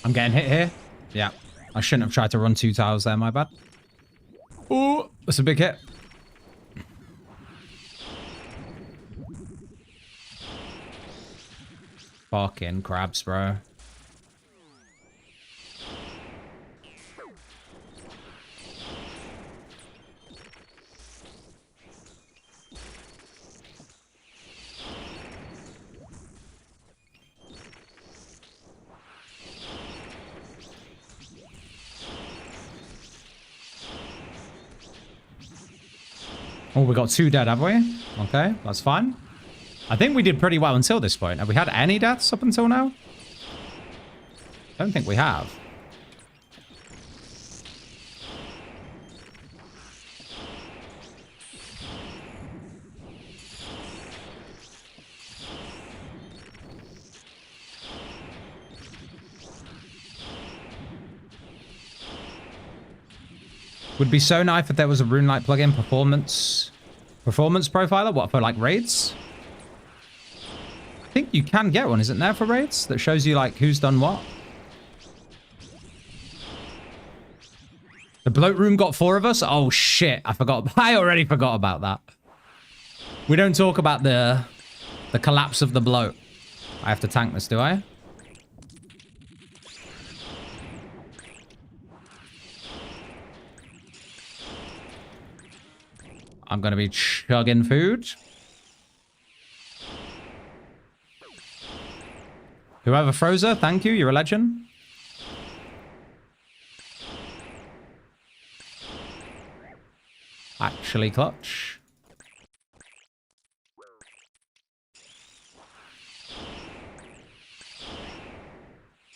I'm getting hit here. Yeah. I shouldn't have tried to run 2 towers there, my bad. Ooh, that's a big hit. Fucking crabs, bro. Oh, we got 2 dead, have we? Okay, that's fine. I think we did pretty well until this point. Have we had any deaths up until now? Don't think we have. Would be so nice if there was a RuneLite plugin performance profiler. What, for like raids? I think you can get one, isn't there, for raids? That shows you like who's done what. The bloat room got 4 of us? Oh shit, I forgot. I already forgot about that. We don't talk about the collapse of the bloat. I have to tank this, do I? I'm going to be chugging food. Whoever froze her, thank you. You're a legend. Actually clutch.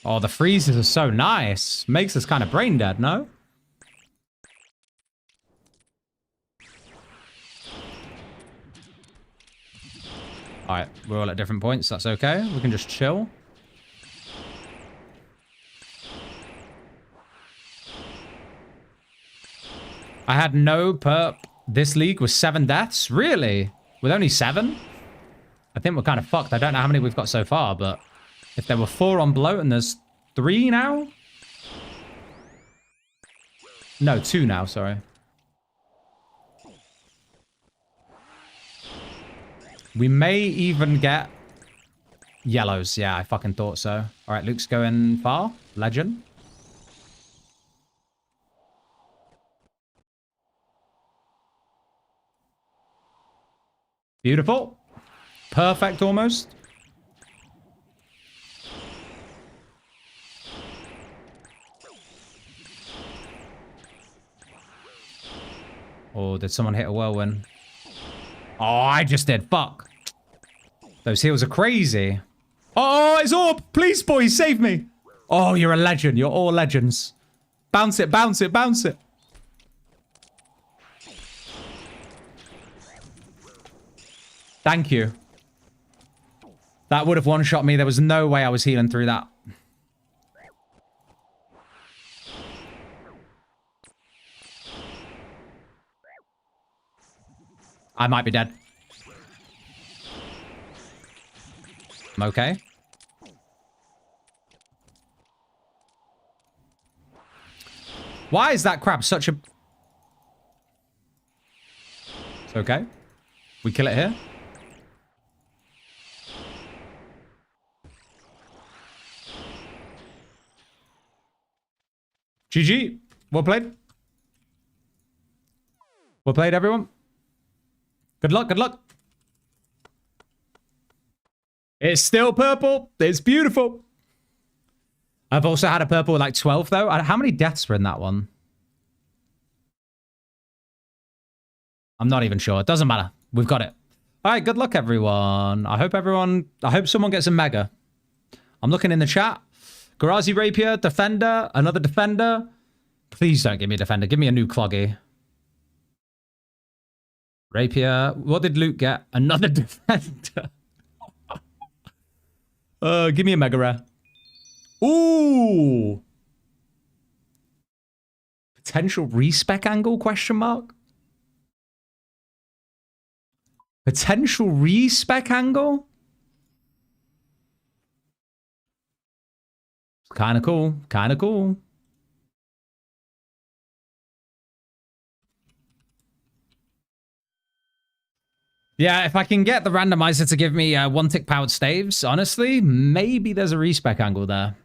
Oh, the freezes are so nice. Makes us kind of brain dead, no? All right, we're all at different points. That's okay. We can just chill. I had no perp this league with 7 deaths. Really? With only 7? I think we're kind of fucked. I don't know how many we've got so far, but if there were 4 on bloat and there's 3 now? No, 2 now, sorry. We may even get yellows. Yeah, I fucking thought so. All right, Luke's going far. Legend. Beautiful. Perfect almost. Oh, did someone hit a whirlwind? Oh, I just did. Fuck. Those heals are crazy. Oh, it's Orb. Please, boys, save me. Oh, you're a legend. You're all legends. Bounce it, bounce it, bounce it. Thank you. That would have one-shot me. There was no way I was healing through that. I might be dead. I'm okay. Why is that crab such a... It's okay. We kill it here. GG. Well played. Well played, everyone. Good luck, good luck. It's still purple. It's beautiful. I've also had a purple with like 12, though. How many deaths were in that one? I'm not even sure. It doesn't matter. We've got it. All right, good luck, everyone. I hope someone gets a mega. I'm looking in the chat. Garazi Rapier, Defender, another Defender. Please don't give me a Defender. Give me a new Cloggy. Rapier. What did Luke get? Another Defender. Give me a Mega Rare. Ooh. Potential respec angle, question mark? Potential respec angle? Kind of cool. Kind of cool. Yeah, if I can get the randomizer to give me 1-tick powered staves, honestly, maybe there's a respec angle there.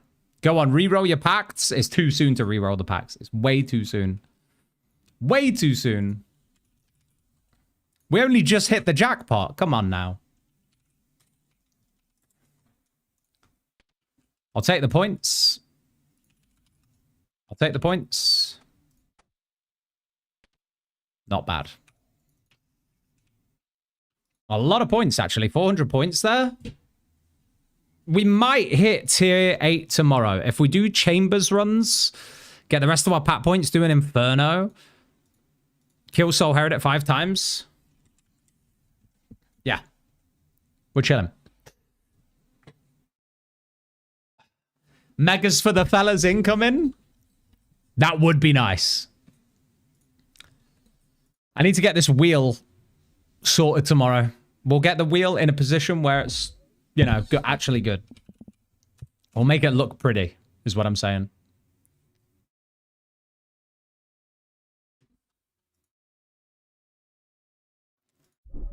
Go on, reroll your pacts. It's too soon to reroll the pacts. It's way too soon. Way too soon. We only just hit the jackpot. Come on now. I'll take the points. I'll take the points. Not bad. A lot of points, actually. 400 points there. We might hit tier 8 tomorrow. If we do Chambers runs, get the rest of our pack points, do an Inferno, kill Soul Heretic 5 times. Yeah. We're chilling. Megas for the fellas incoming. That would be nice. I need to get this wheel sorted tomorrow. We'll get the wheel in a position where it's, you know, actually good. We'll make it look pretty, is what I'm saying.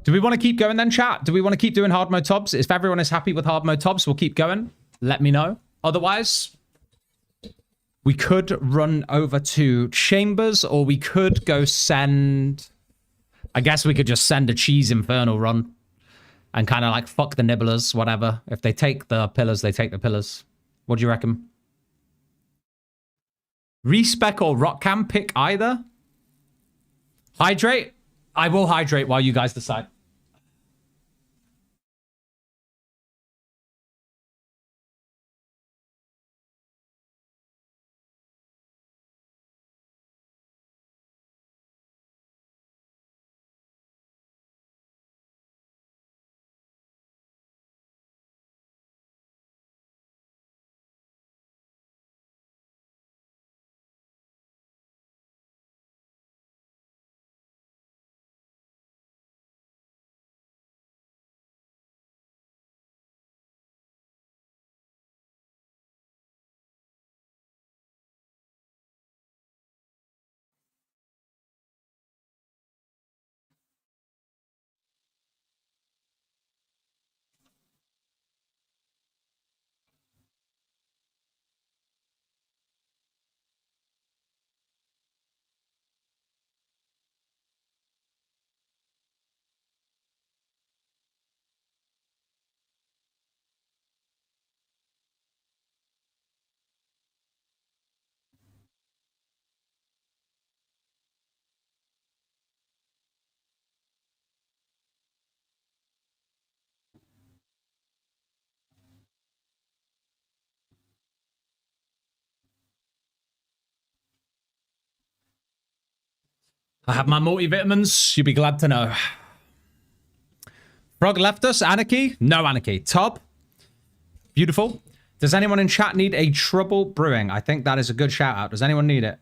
Do we want to keep going then, chat? Do we want to keep doing hard mode tobs? If everyone is happy with hard mode tobs, we'll keep going. Let me know. Otherwise, we could run over to Chambers, or we could go send... I guess we could just send a cheese infernal run and kind of like fuck the nibblers, whatever. If they take the pillars, they take the pillars. What do you reckon? Respec or rock cam, pick either. Hydrate? I will hydrate while you guys decide. I have my multivitamins. You'd be glad to know. Frog left us. Anarchy? No anarchy. Top. Beautiful. Does anyone in chat need a Trouble Brewing? I think that is a good shout out. Does anyone need it?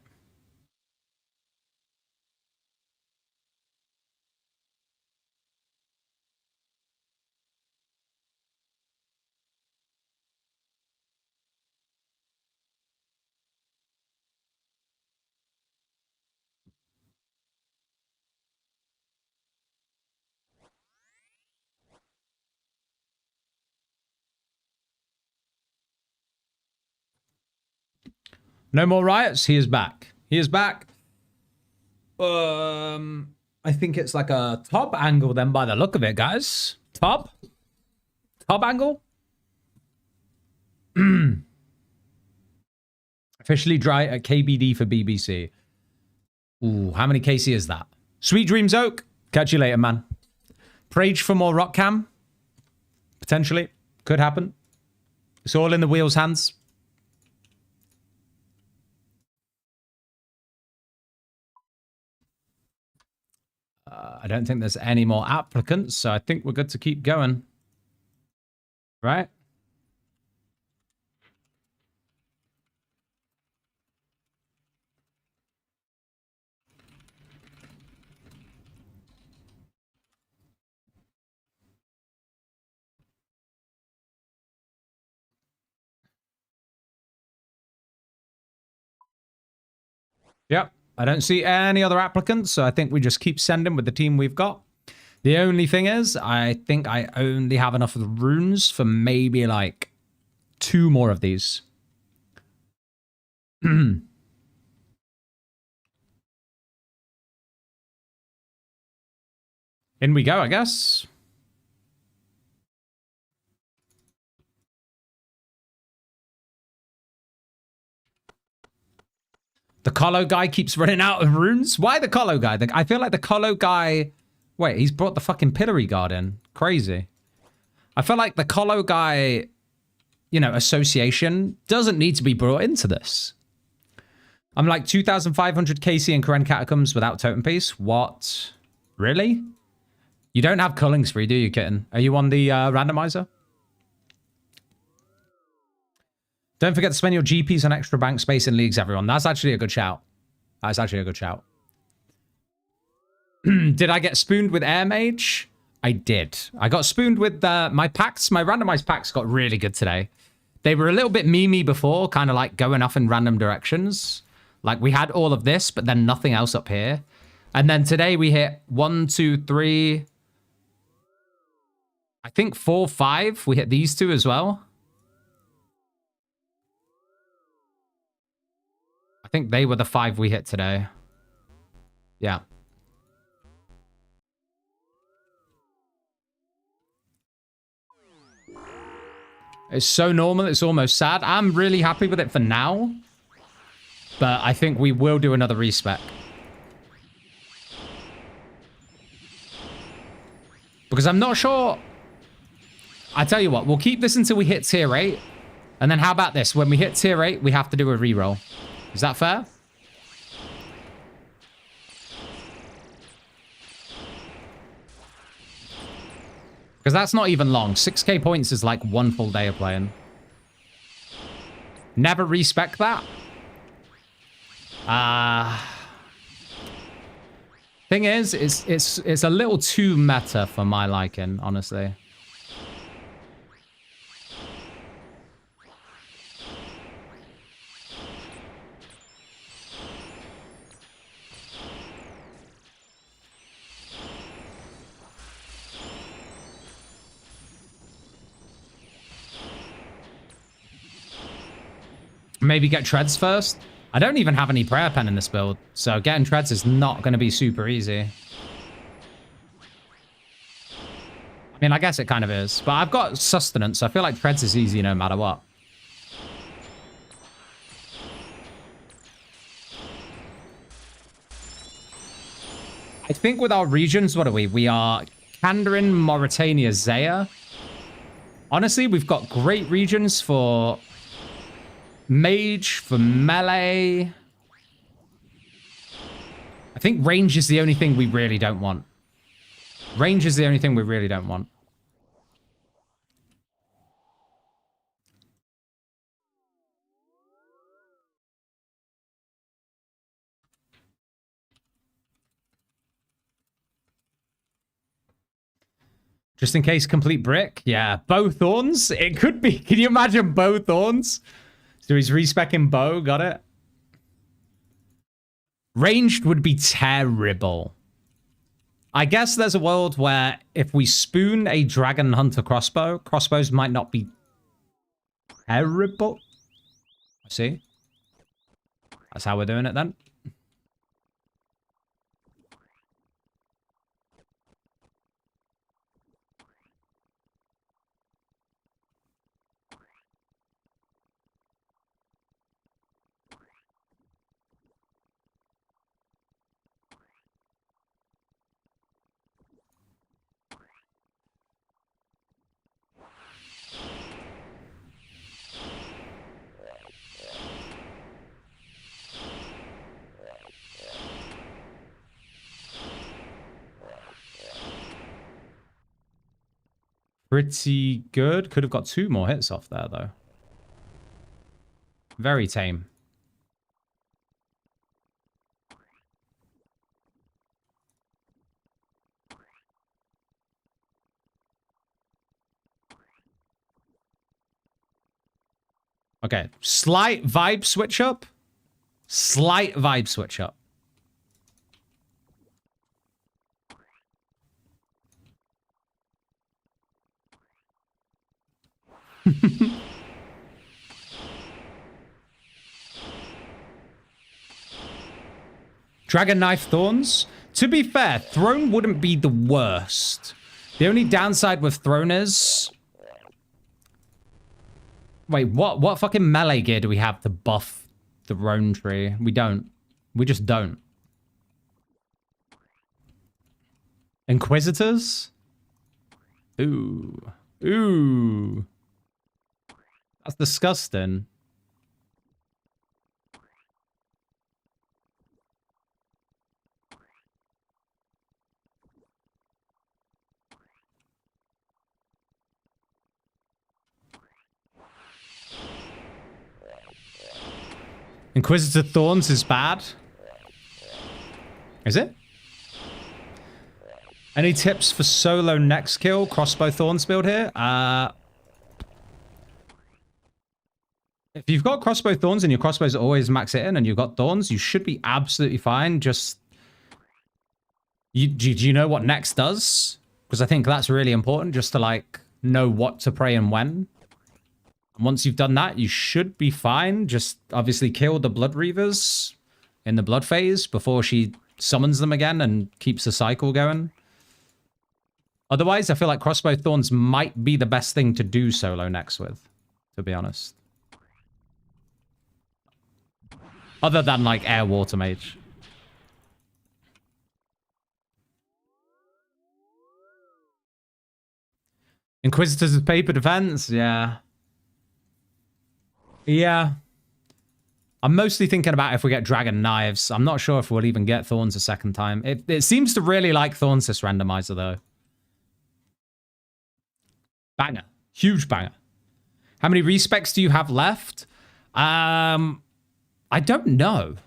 No more riots. He is back. He is back. I think it's like a top angle then by the look of it, guys. Top angle. Officially dry at KBD for BBC. Ooh, how many KC is that? Sweet dreams, Oak. Catch you later, man. Prage for more rock cam. Potentially. Could happen. It's all in the wheel's hands. I don't think there's any more applicants, so I think we're good to keep going. Right? Yep. I don't see any other applicants, so I think we just keep sending with the team we've got. The only thing is, I think I only have enough of the runes for maybe like 2 more of these. In we go, I guess. The Colo guy keeps running out of runes. Why the Colo guy? I feel like the Colo guy... Wait, he's brought the fucking Pillory Guard in. Crazy. I feel like the Colo guy, you know, association doesn't need to be brought into this. I'm like 2,500 KC in Karen Catacombs without Totem Piece. What? Really? You don't have Cullings free, do you, kitten? Are you on the randomizer? Don't forget to spend your GPs on extra bank space in leagues, everyone. That's actually a good shout. That's actually a good shout. Did I get spooned with Air Mage? I did. I got spooned with my packs. My randomized packs got really good today. They were a little bit memey before, kind of like going off in random directions. Like we had all of this, but then nothing else up here. And then today we hit 1, 2, 3. I think 4, 5. We hit these 2 as well. I think they were the 5 we hit today. Yeah. It's so normal, it's almost sad. I'm really happy with it for now. But I think we will do another respec. Because I'm not sure... I tell you what, we'll keep this until we hit tier 8. And then how about this? When we hit tier 8, we have to do a reroll. Is that fair? Because that's not even long. 6k points is like 1 full day of playing. Never respec that. Thing is, it's a little too meta for my liking, honestly. Maybe get treads first. I don't even have any prayer pen in this build, so getting treads is not going to be super easy. I mean, I guess it kind of is, but I've got sustenance, so I feel like treads is easy no matter what. I think with our regions, what are we? We are Kandarin, Mauritania, Zaya. Honestly, we've got great regions for Mage, for melee. I think range is the only thing we really don't want. Range is the only thing we really don't want. Just in case, complete brick. Yeah, bow thorns. It could be. Can you imagine bow thorns? So he's respecking bow. Got it. Ranged would be terrible. I guess there's a world where if we spoon a dragon hunter crossbow, crossbows might not be terrible. I see. That's how we're doing it then. Pretty good. Could have got 2 more hits off there, though. Very tame. Okay. Slight vibe switch up. Slight vibe switch up. Dragon Knife Thorns. To be fair, Throne wouldn't be the worst. The only downside with Throne is... Wait, what fucking melee gear do we have to buff the Throne tree? We don't. We just don't. Inquisitors? Ooh. Ooh. That's disgusting. Inquisitor Thorns is bad. Is it? Any tips for solo next kill? Crossbow Thorns build here? If you've got crossbow thorns and your crossbows always max it in and you've got thorns, you should be absolutely fine. Just... Do you know what next does? Because I think that's really important, just to, like, know what to pray and when. And once you've done that, you should be fine. Just obviously kill the Blood Reavers in the blood phase before she summons them again and keeps the cycle going. Otherwise, I feel like crossbow thorns might be the best thing to do solo next with, to be honest. Other than, like, Air Water Mage. Inquisitors of Paper Defense? Yeah. Yeah. I'm mostly thinking about if we get Dragon Knives. I'm not sure if we'll even get Thorns a second time. It seems to really like Thorns, this randomizer, though. Banger. Huge banger. How many respecs do you have left? I don't know.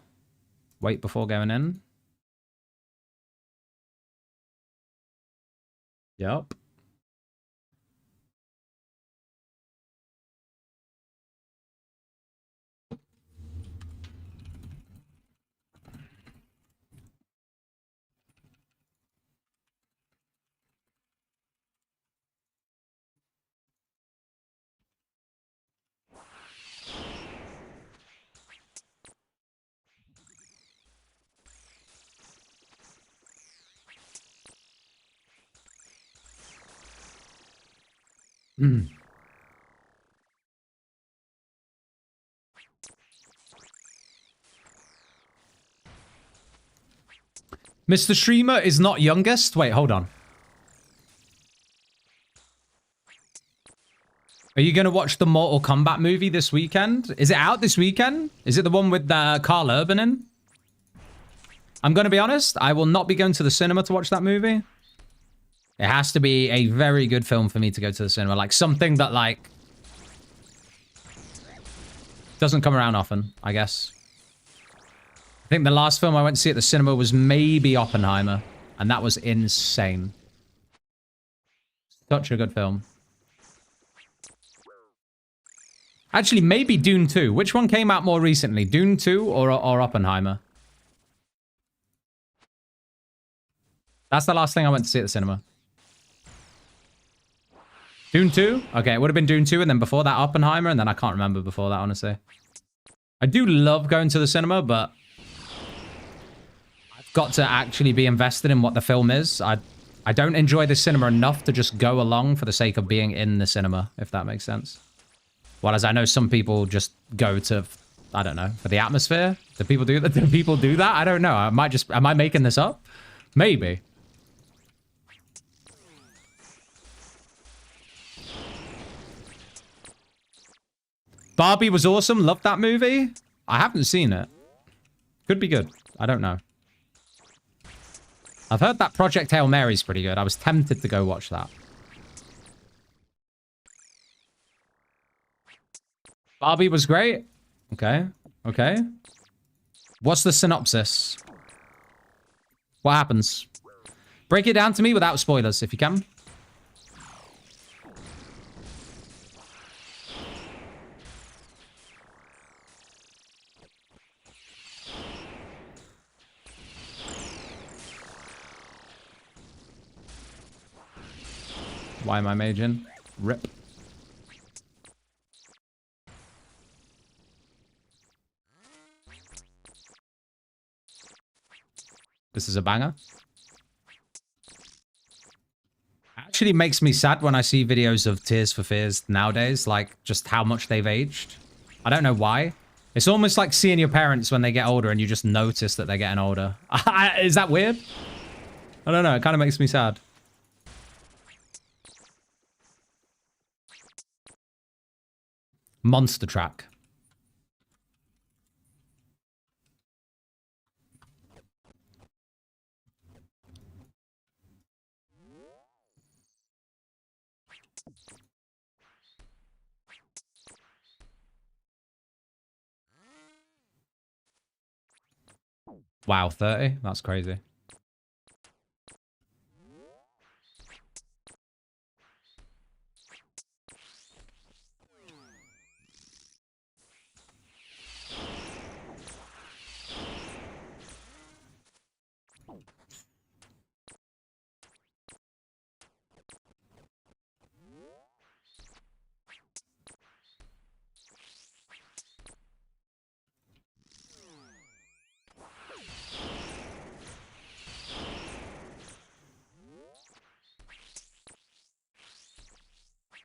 Wait before going in. Yep. Mr. Streamer is not youngest. Wait, hold on. Are you going to watch the Mortal Kombat movie this weekend? Is it out this weekend? Is it the one with Carl Urban in? I'm going to be honest, I will not be going to the cinema to watch that movie. It has to be a very good film for me to go to the cinema. Like something that like doesn't come around often, I guess. I think the last film I went to see at the cinema was maybe Oppenheimer. And that was insane. Such a good film. Actually, maybe Dune 2. Which one came out more recently? Dune 2 or Oppenheimer? That's the last thing I went to see at the cinema. Dune 2? Okay, it would have been Dune 2, and then before that, Oppenheimer, and then I can't remember before that, honestly. I do love going to the cinema, but I've got to actually be invested in what the film is. I don't enjoy the cinema enough to just go along for the sake of being in the cinema, if that makes sense. Whereas I know some people just go to, I don't know, for the atmosphere. Do people do that? Do people do that? I don't know. I might just, am I making this up? Maybe. Barbie was awesome. Loved that movie. I haven't seen it. Could be good. I don't know. I've heard that Project Hail Mary's pretty good. I was tempted to go watch that. Barbie was great. Okay. Okay. What's the synopsis? What happens? Break it down to me without spoilers, if you can. Why am I maging? Rip. This is a banger. Actually makes me sad when I see videos of Tears for Fears nowadays, like just how much they've aged. I don't know why. It's almost like seeing your parents when they get older and you just notice that they're getting older. Is that weird? I don't know. It kind of makes me sad. Monster track. Wow, 30? That's crazy.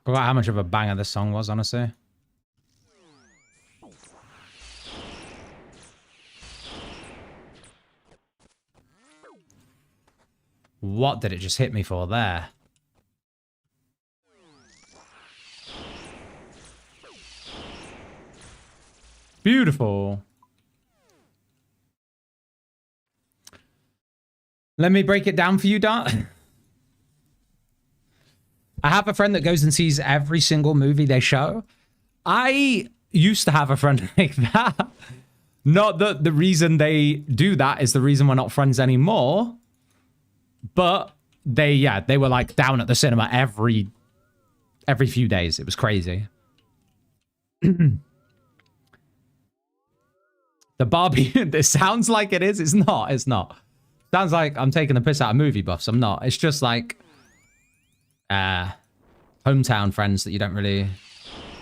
Forgot how much of a banger this song was, honestly. What did it just hit me for there? Beautiful. Let me break it down for you, Dart. I have a friend that goes and sees every single movie they show. I used to have a friend like that. Not that the reason they do that is the reason we're not friends anymore. But they were like down at the cinema every few days. It was crazy. The Barbie, it sounds like it is. It's not. It's not. Sounds like I'm taking the piss out of movie buffs. I'm not. It's just like hometown friends that you don't really...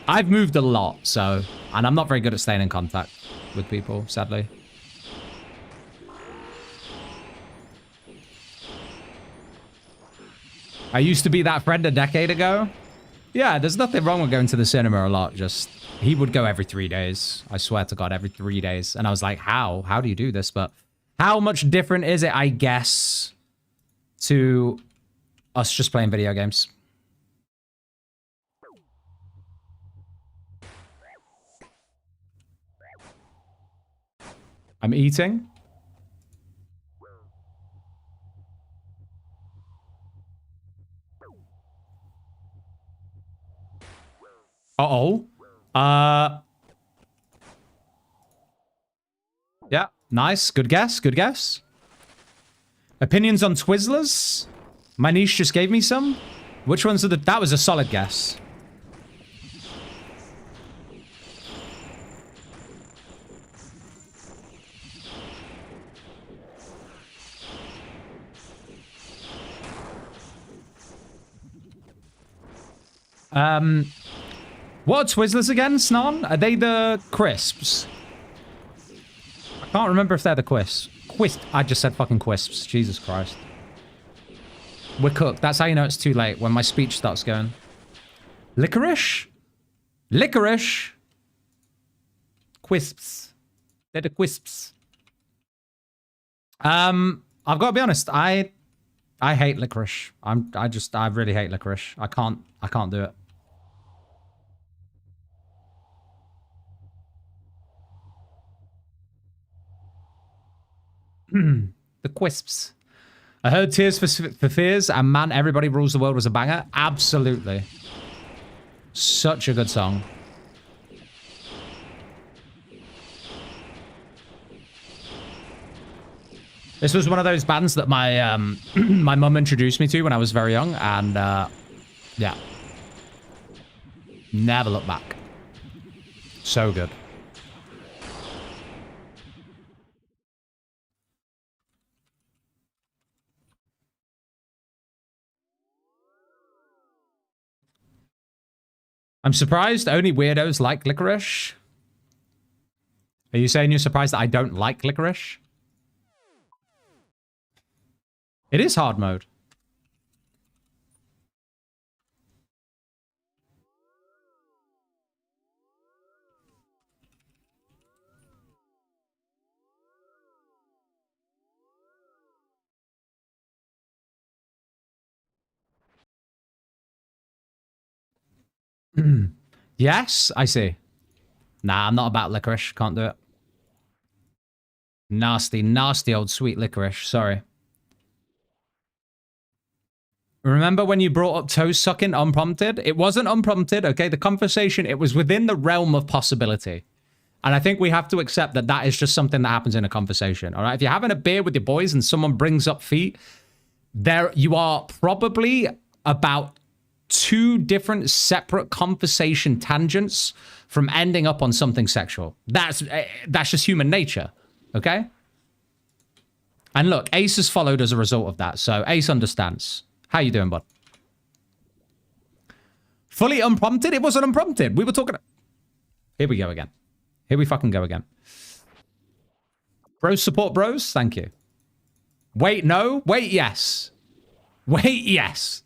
I've moved a lot, so... And I'm not very good at staying in contact with people, sadly. I used to be that friend a decade ago. Yeah, there's nothing wrong with going to the cinema a lot. Just, he would go every 3 days. I swear to God, every 3 days. And I was like, how? How do you do this? But how much different is it, I guess, to us just playing video games? I'm eating. Uh-oh. Yeah, nice. Good guess. Good guess. Opinions on Twizzlers? My niece just gave me some. Which ones are the... That was a solid guess. What are Twizzlers again, Snon? Are they the crisps? I can't remember if they're the crisps. I just said fucking crisps. Jesus Christ. We're cooked. That's how you know it's too late, when my speech starts going. Licorice? Licorice? Quisps. They're the quisps. I've got to be honest. I hate licorice. I really hate licorice. I can't do it. The quisps. I heard Tears for Fears and Man, Everybody Rules the World was a banger. Absolutely. Such a good song. This was one of those bands that my my mum introduced me to when I was very young, and yeah. Never look back. So good. I'm surprised only weirdos like licorice. Are you saying you're surprised that I don't like licorice? It is hard mode. Yes, I see. Nah, I'm not about licorice. Can't do it. Nasty, nasty old sweet licorice. Sorry. Remember when you brought up toe sucking unprompted? It wasn't unprompted, okay? The conversation, it was within the realm of possibility. And I think we have to accept that that is just something that happens in a conversation, all right? If you're having a beer with your boys and someone brings up feet, there you are probably about 2 different separate conversation tangents from ending up on something sexual. That's just human nature, okay? And look, Ace has followed as a result of that, so Ace understands. How you doing, bud? Fully unprompted? It wasn't unprompted. We were talking... Here we go again. Here we fucking go again. Bros support bros? Thank you. Wait, no. Wait, yes. Wait, yes.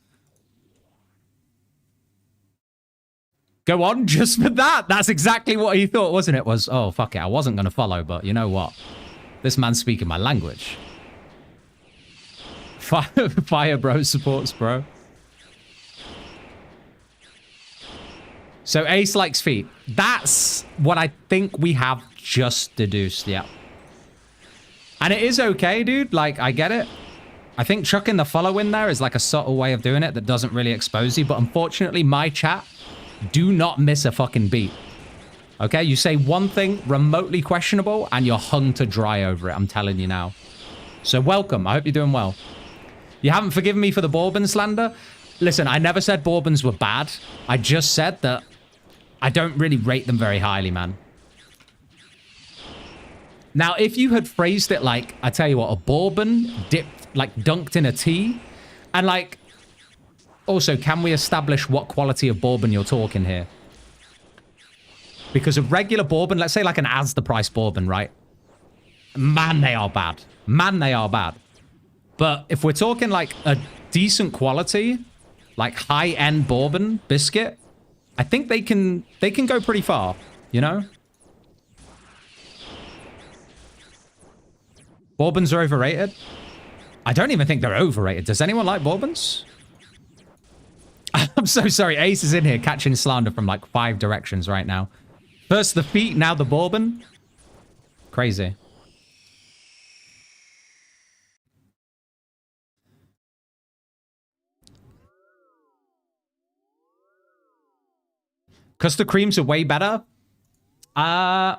Go on, just for that. That's exactly what he thought, wasn't it? Was, oh, fuck it. I wasn't going to follow, but you know what? This man's speaking my language. Fire bro supports bro. So Ace likes feet. That's what I think we have just deduced, yeah. And it is okay, dude. Like, I get it. I think chucking the follow in there is like a subtle way of doing it that doesn't really expose you. But unfortunately, my chat, do not miss a fucking beat. Okay, you say one thing remotely questionable and you're hung to dry over it. I'm telling you now. So welcome. I hope you're doing well. You haven't forgiven me for the Bourbon slander? Listen, I never said Bourbons were bad. I just said that I don't really rate them very highly, man. Now, if you had phrased it like, I tell you what, a Bourbon dipped, like dunked in a tea, and like, also, can we establish what quality of Bourbon you're talking here? Because a regular Bourbon, let's say like an as the price Bourbon, right? Man, they are bad. Man, they are bad. But if we're talking like a decent quality, like high-end Bourbon biscuit, I think they can go pretty far, you know? Bourbons are overrated? I don't even think they're overrated. Does anyone like Bourbons? I'm so sorry. Ace is in here catching slander from like 5 directions right now. First the feet, now the Bourbon. Crazy. Custard creams are way better. I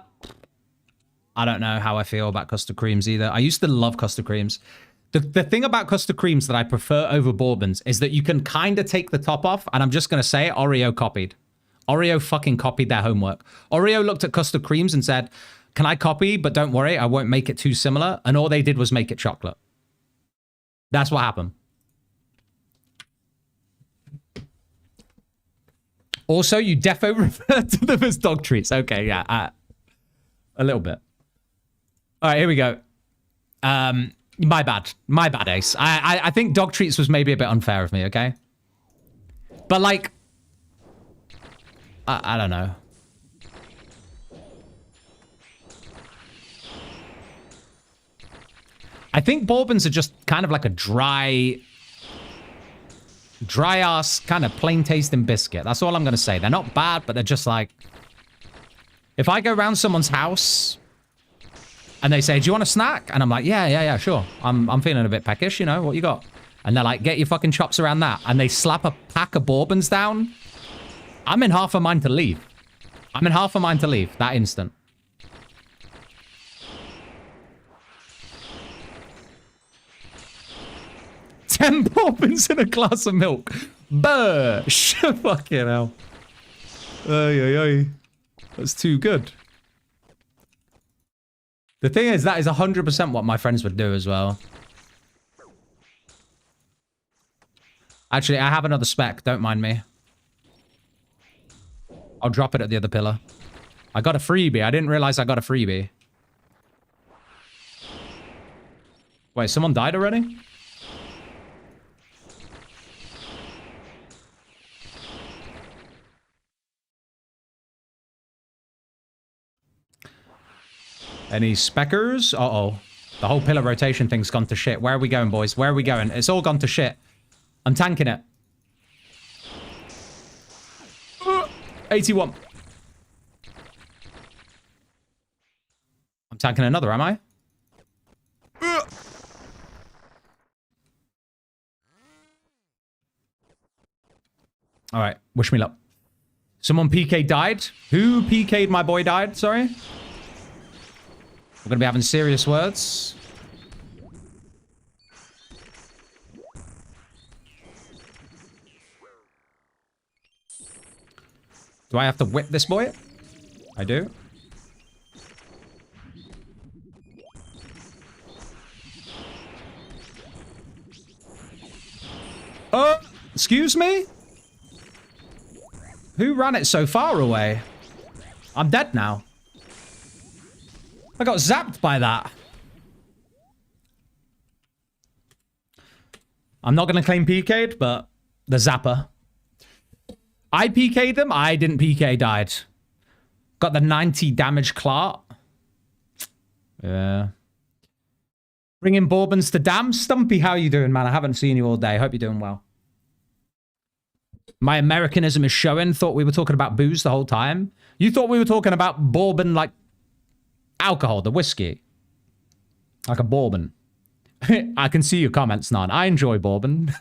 don't know how I feel about custard creams either. I used to love custard creams. The thing about custard creams that I prefer over bourbons is that you can kind of take the top off, and I'm just going to say it, Oreo copied. Oreo fucking copied their homework. Oreo looked at custard creams and said, can I copy? But don't worry, I won't make it too similar. And all they did was make it chocolate. That's what happened. Also, you defo refer to them as dog treats. Okay, yeah, a little bit. All right, here we go. My bad, Ace. I think dog treats was maybe a bit unfair of me. Okay, but like, I don't know. I think bourbons are just kind of like a dry ass kind of plain tasting biscuit. That's all I'm going to say. They're not bad, but they're just like, if I go around someone's house and they say, do you want a snack? And I'm like, yeah, sure. I'm feeling a bit peckish, you know, what you got? And they're like, get your fucking chops around that. And they slap a pack of bourbons down. I'm in half a mind to leave. I'm in half a mind to leave that instant. Ten bourbons in a glass of milk. Bush. Fucking hell. Ay. That's too good. The thing is, that is 100% what my friends would do as well. Actually, I have another spec. Don't mind me. I'll drop it at the other pillar. I got a freebie. I didn't realize I got a freebie. Wait, someone died already? Any speckers? Uh-oh. The whole pillar rotation thing's gone to shit. Where are we going, boys? Where are we going? It's all gone to shit. I'm tanking it. 81. I'm tanking another, am I? All right. Wish me luck. Someone PK died? Who PK'd my boy died? Sorry. We're going to be having serious words. Do I have to whip this boy? I do. Oh, excuse me? Who ran it so far away? I'm dead now. I got zapped by that. I'm not going to claim PK'd, but the zapper. I PK'd them. I didn't PK, died. Got the 90 damage Clark. Yeah. Bringing bourbons to damn. Stumpy, how you doing, man? I haven't seen you all day. Hope you're doing well. My Americanism is showing. Thought we were talking about booze the whole time. You thought we were talking about bourbon, like alcohol, the whiskey. Like a bourbon. I can see your comments, Nan. I enjoy bourbon.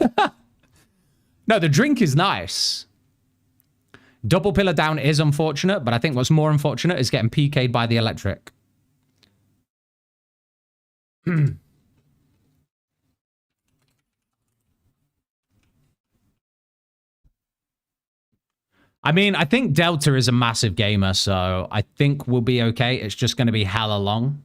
No, the drink is nice. Double pillar down is unfortunate, but I think what's more unfortunate is getting PK'd by the electric. I mean, I think Delta is a massive gamer, so I think we'll be okay. It's just going to be hella long.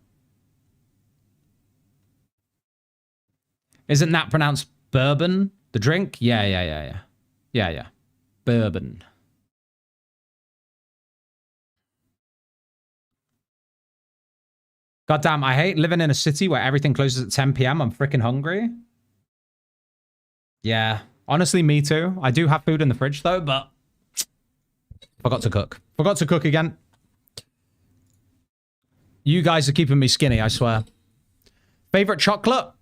Isn't that pronounced bourbon? The drink? Yeah. Bourbon. Goddamn, I hate living in a city where everything closes at 10 p.m. I'm freaking hungry. Yeah, honestly, me too. I do have food in the fridge, though, but forgot to cook. Forgot to cook again. You guys are keeping me skinny, I swear. Favorite chocolate?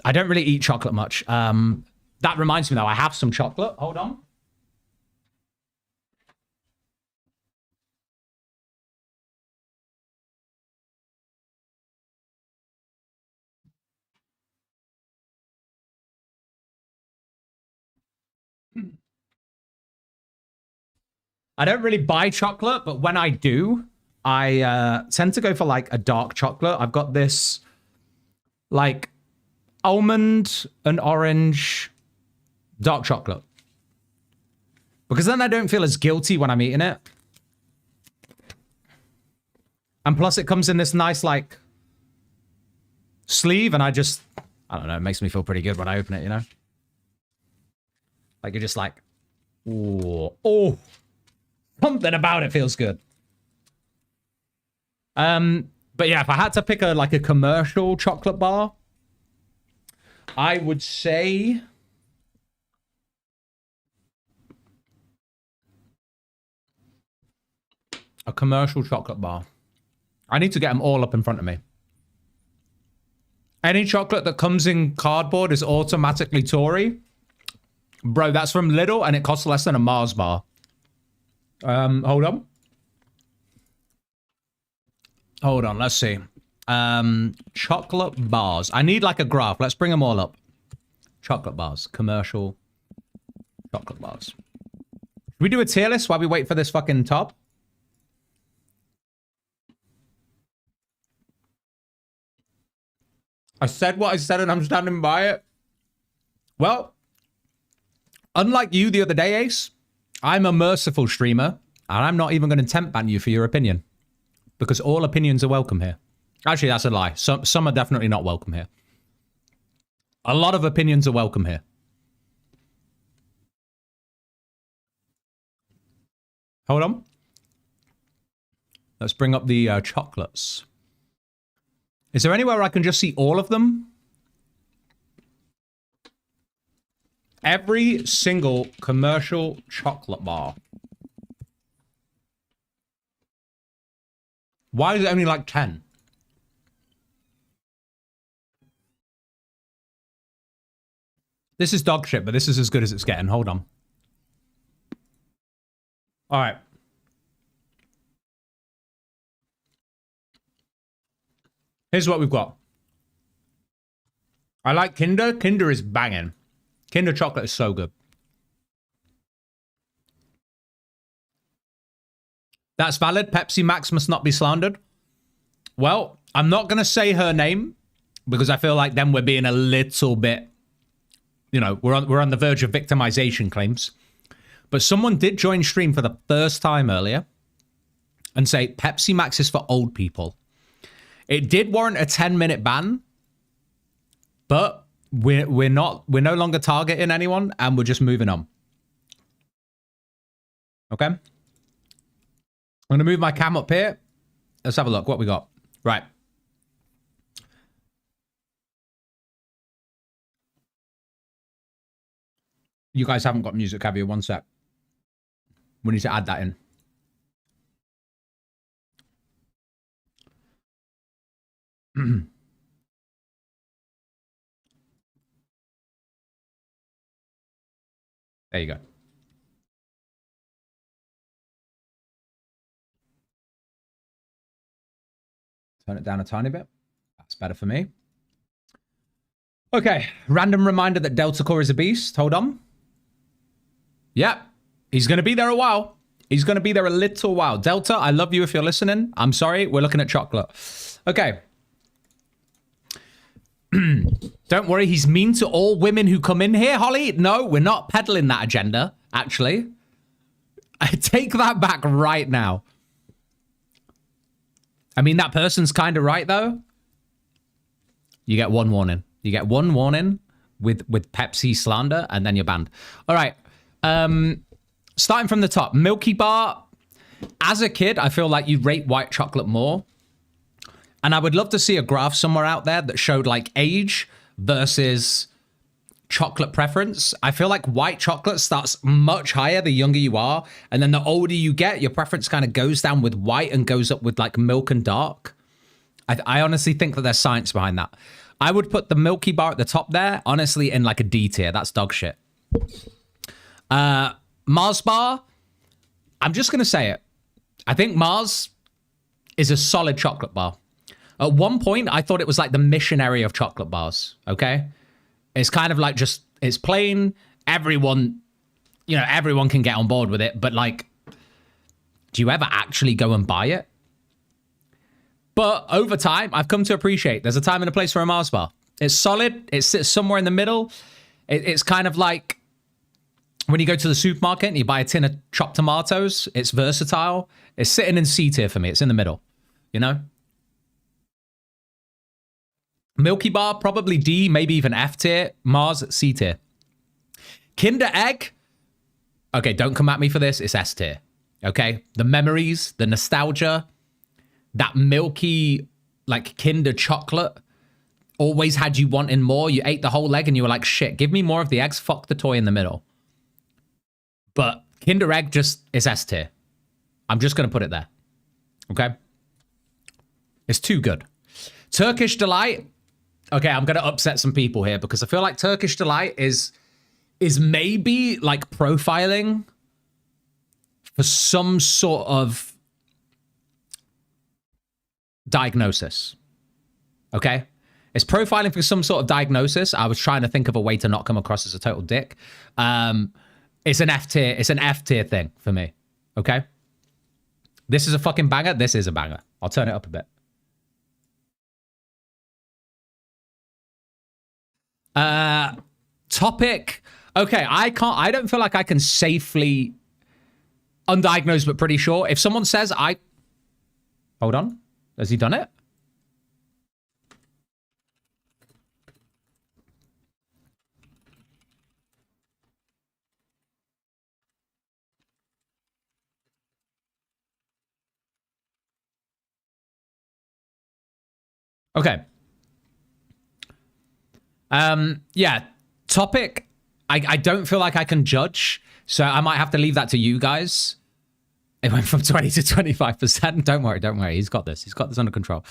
I don't really eat chocolate much. That reminds me, though, I have some chocolate. Hold on. I don't really buy chocolate, but when I do, I tend to go for like a dark chocolate. I've got this like almond and orange dark chocolate. Because then I don't feel as guilty when I'm eating it. And plus it comes in this nice like sleeve and I don't know, it makes me feel pretty good when I open it, you know? Like you're just like, oh, something about it feels good. But yeah, if I had to pick a commercial chocolate bar, I would say a commercial chocolate bar. I need to get them all up in front of me. Any chocolate that comes in cardboard is automatically Tory. Bro, that's from Lidl and it costs less than a Mars bar. Hold on. Hold on, let's see. Chocolate bars. I need like a graph. Let's bring them all up. Chocolate bars. Commercial chocolate bars. Should we do a tier list while we wait for this fucking top? I said what I said and I'm standing by it. Well, unlike you the other day, Ace, I'm a merciful streamer and I'm not even going to temp ban you for your opinion. Because all opinions are welcome here. Actually, that's a lie. Some are definitely not welcome here. A lot of opinions are welcome here. Hold on. Let's bring up the chocolates. Is there anywhere I can just see all of them? Every single commercial chocolate bar. Why is it only like 10? This is dog shit, but this is as good as it's getting. Hold on. All right. Here's what we've got. I like Kinder. Kinder is banging. Kinder chocolate is so good. That's valid. Pepsi Max must not be slandered. Well, I'm not going to say her name because I feel like then we're being a little bit, you know, we're on the verge of victimization claims. But someone did join stream for the first time earlier and say Pepsi Max is for old people. It did warrant a 10-minute ban, but we're no longer targeting anyone and we're just moving on. Okay? I'm going to move my cam up here. Let's have a look what we got. Right. You guys haven't got music, have you? One sec. We need to add that in. There you go. Turn it down a tiny bit. That's better for me. Okay. Random reminder that Delta Core is a beast. Hold on. Yep. He's going to be there a while. He's going to be there a little while. Delta, I love you if you're listening. I'm sorry. We're looking at chocolate. Okay. Don't worry. He's mean to all women who come in here, Holly. No, we're not peddling that agenda, actually. I take that back right now. I mean, that person's kind of right, though. You get one warning. You get one warning with Pepsi slander, and then you're banned. All right. Starting from the top. Milky Bar. As a kid, I feel like you rate white chocolate more. And I would love to see a graph somewhere out there that showed, like, age versus chocolate preference. I feel like white chocolate starts much higher the younger you are. And then the older you get, your preference kind of goes down with white and goes up with, like, milk and dark. I honestly think that there's science behind that. I would put the Milky Bar at the top there, honestly, in, like, a D tier. That's dog shit. Mars Bar, I'm just going to say it. I think Mars is a solid chocolate bar. At one point, I thought it was like the missionary of chocolate bars, okay? It's kind of like just, it's plain, everyone, you know, everyone can get on board with it, but like, Do you ever actually go and buy it? But over time, I've come to appreciate there's a time and a place for a Mars bar. It's solid. It sits somewhere in the middle. It's kind of like when you go to the supermarket and you buy a tin of chopped tomatoes. It's versatile. It's sitting in C tier for me. It's in the middle, you know? Milky Bar, probably D, maybe even F tier. Mars, C tier. Kinder Egg. Okay, don't come at me for this. It's S tier. Okay? The memories, the nostalgia, that milky, like, Kinder chocolate always had you wanting more. You ate the whole egg and you were like, shit, give me more of the eggs. Fuck the toy in the middle. But Kinder Egg just is S tier. I'm just going to put it there. Okay? It's too good. Turkish Delight. Okay, I'm going to upset some people here because I feel like Turkish Delight is maybe like profiling for some sort of diagnosis. Okay? It's profiling for some sort of diagnosis. I was trying to think of a way to not come across as a total dick. It's an F tier. It's an F tier thing for me. Okay? This is a fucking banger. This is a banger. I'll turn it up a bit. Topic. Okay, I don't feel like I can safely, undiagnosed but pretty sure. If someone says hold on. Has he done it? Okay. Yeah. Topic. I don't feel like I can judge, so I might have to leave that to you guys. It went from 20 to 25%. Don't worry. He's got this. He's got this under control.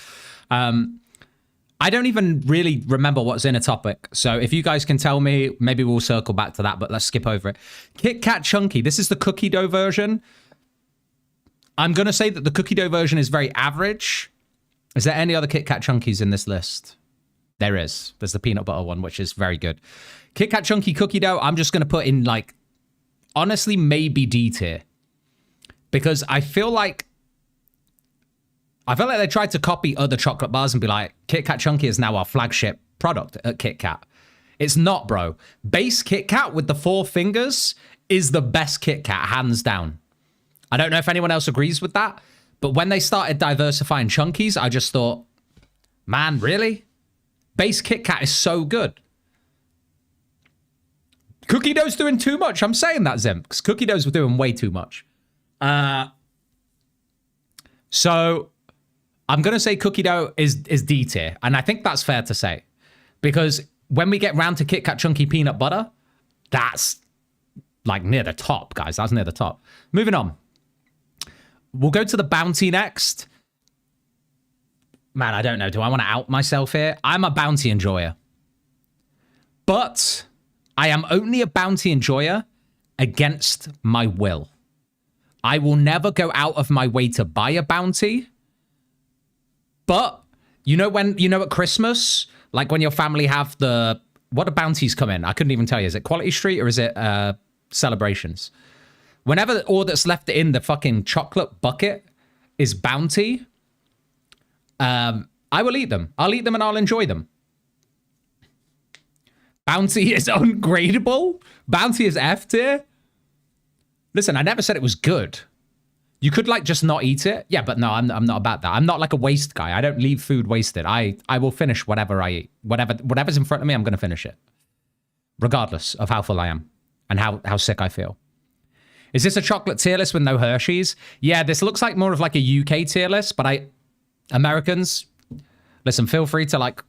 I don't even really remember what's in a topic. So if you guys can tell me, maybe we'll circle back to that, but let's skip over it. Kit Kat Chunky. This is the cookie dough version. I'm going to say that the cookie dough version is very average. Is there any other Kit Kat Chunkies in this list? There is. There's the peanut butter one, which is very good. Kit Kat Chunky cookie dough, I'm just going to put in, like, honestly, maybe D tier. Because I feel like they tried to copy other chocolate bars and be like, Kit Kat Chunky is now our flagship product at Kit Kat. It's not, bro. Base Kit Kat with the 4 fingers is the best Kit Kat, hands down. I don't know if anyone else agrees with that, but when they started diversifying Chunkies, I just thought, man, really? Base Kit Kat is so good. Cookie dough's doing too much. I'm saying that, Zim, because cookie doughs were doing way too much. So I'm going to say cookie dough is D tier. And I think that's fair to say. Because when we get round to Kit Kat Chunky Peanut Butter, that's like near the top, guys. That's near the top. Moving on. We'll go to the Bounty next. Man, I don't know. Do I want to out myself here? I'm a Bounty enjoyer. But I am only a Bounty enjoyer against my will. I will never go out of my way to buy a Bounty. But you know at Christmas, like when your family have what do Bounties come in? I couldn't even tell you. Is it Quality Street or is it Celebrations? Whenever all that's left in the fucking chocolate bucket is Bounty, I will eat them. I'll eat them and I'll enjoy them. Bounty is ungradable. Bounty is F tier. Listen, I never said it was good. You could like just not eat it. Yeah, but no, I'm not about that. I'm not like a waste guy. I don't leave food wasted. I will finish whatever I eat. Whatever's in front of me, I'm going to finish it. Regardless of how full I am and how sick I feel. Is this a chocolate tier list with no Hershey's? Yeah, this looks like more of like a UK tier list, but Americans, listen, feel free to like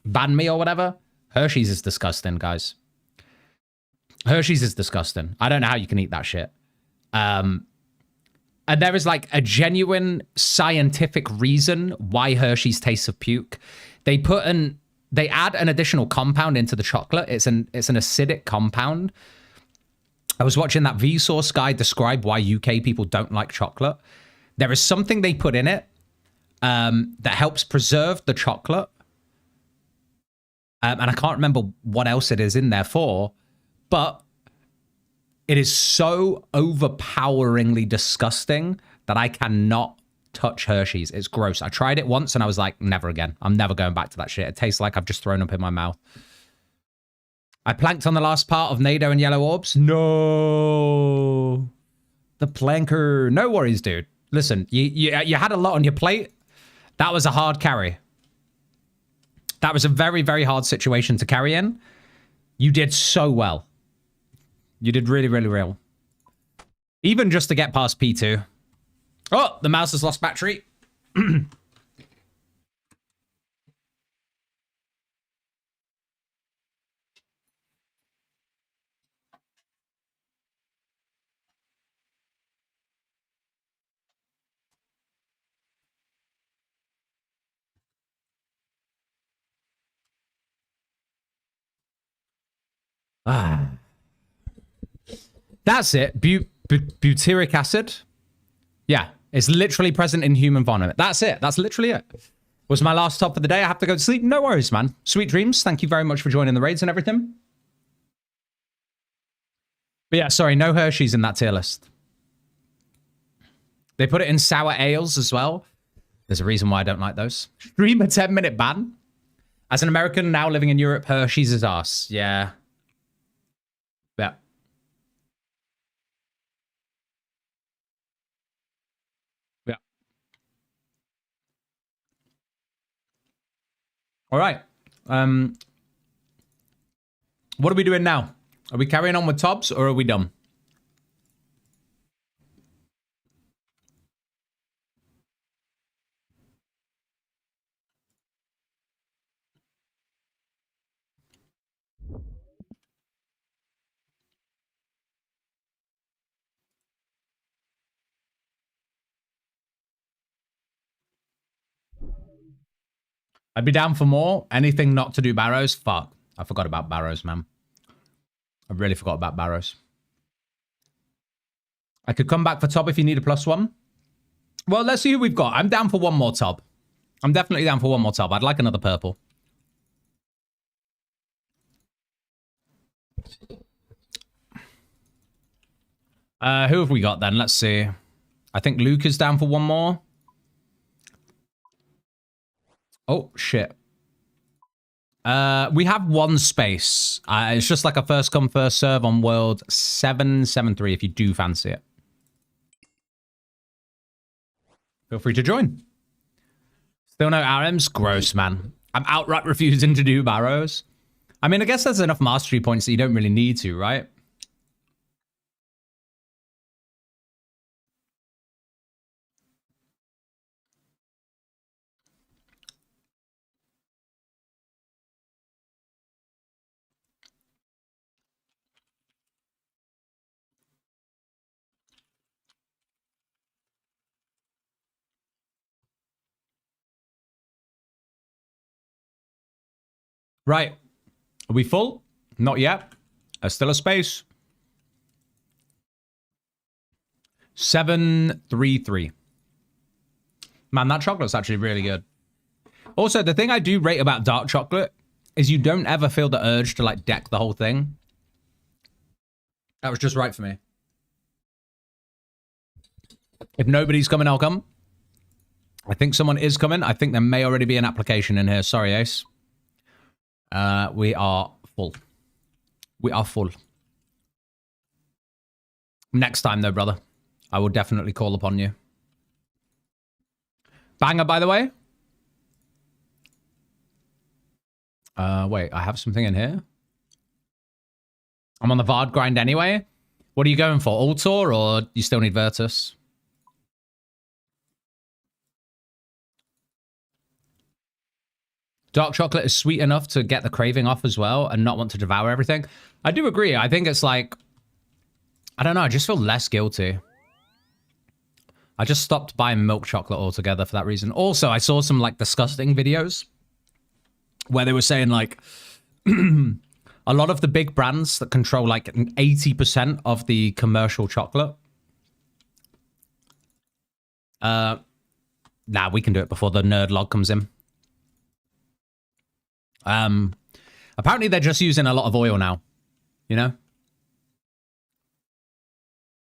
ban me or whatever. Hershey's is disgusting, guys. Hershey's is disgusting. I don't know how you can eat that shit. And there is like a genuine scientific reason why Hershey's tastes of puke. They add an additional compound into the chocolate. It's an acidic compound. I was watching that Vsauce guy describe why UK people don't like chocolate. There is something they put in it that helps preserve the chocolate. And I can't remember what else it is in there for, but it is so overpoweringly disgusting that I cannot touch Hershey's. It's gross. I tried it once and I was like, never again. I'm never going back to that shit. It tastes like I've just thrown up in my mouth. I planked on the last part of Nado and Yellow Orbs. No. The planker. No worries, dude. Listen, you had a lot on your plate. That was a hard carry. That was a very, very hard situation to carry in. You did so well. You did really, really well. Even just to get past P2. Oh, the mouse has lost battery. That's it. Butyric acid. Yeah, it's literally present in human vomit. That's it. That's literally it. Was my last top for the day. I have to go to sleep. No worries, man. Sweet dreams. Thank you very much for joining the raids and everything. But yeah, sorry, no Hershey's in that tier list. They put it in sour ales as well. There's a reason why I don't like those. Stream a 10-minute ban. As an American now living in Europe, Hershey's is arse. Yeah. Yeah. Yeah. All right. What are we doing now? Are we carrying on with Tobbs or are we done? I'd be down for more. Anything not to do Barrows? Fuck. I forgot about Barrows, man. I really forgot about Barrows. I could come back for Tob if you need a +1. Well, let's see who we've got. I'm down for one more Tob. I'm definitely down for one more Tob. I'd like another purple. Who have we got then? Let's see. I think Luke is down for one more. Oh, shit. We have one space. It's just like a first come, first serve on World 773 if you do fancy it. Feel free to join. Still no RMs? Gross, man. I'm outright refusing to do Barrows. I mean, I guess there's enough mastery points that you don't really need to, right? Right. Are we full? Not yet. There's still a space. 733. Man, that chocolate's actually really good. Also, the thing I do rate about dark chocolate is you don't ever feel the urge to like deck the whole thing. That was just right for me. If nobody's coming, I'll come. I think someone is coming. I think there may already be an application in here. Sorry, Ace. We are full. We are full. Next time, though, brother. I will definitely call upon you. Banger, by the way. Wait, I have something in here. I'm on the Vard grind anyway. What are you going for? Altor or you still need Virtus? Dark chocolate is sweet enough to get the craving off as well and not want to devour everything. I do agree. I think it's like, I don't know. I just feel less guilty. I just stopped buying milk chocolate altogether for that reason. Also, I saw some like disgusting videos where they were saying like a lot of the big brands that control like 80% of the commercial chocolate. Nah, we can do it before the nerd log comes in. Apparently they're just using a lot of oil now, you know?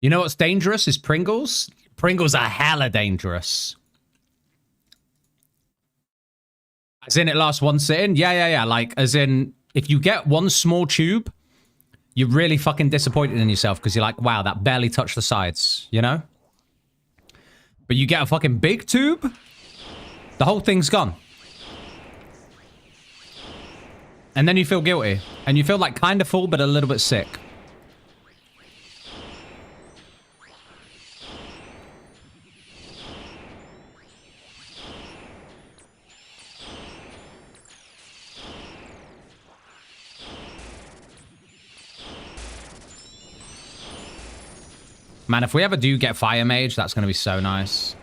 You know what's dangerous is Pringles. Pringles are hella dangerous. As in it lasts one sitting? Yeah. Like, as in, if you get one small tube, you're really fucking disappointed in yourself because you're like, wow, that barely touched the sides, you know? But you get a fucking big tube, the whole thing's gone. And then you feel guilty. And you feel like kind of full, but a little bit sick. Man, if we ever do get Fire Mage, that's going to be so nice.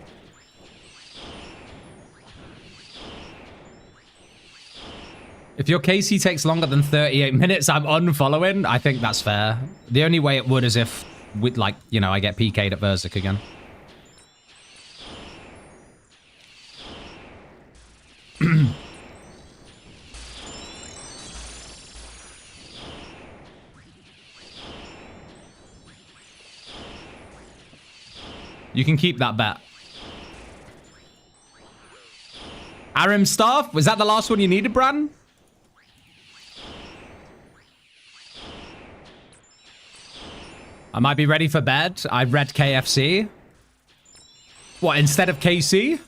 If your KC takes longer than 38 minutes, I'm unfollowing. I think that's fair. The only way it would is if, with like, you know, I get PK'd at Verzik again. You can keep that bet. Arim Staff? Was that the last one you needed, Bran? I might be ready for bed. I read KFC. What, instead of KC? Do you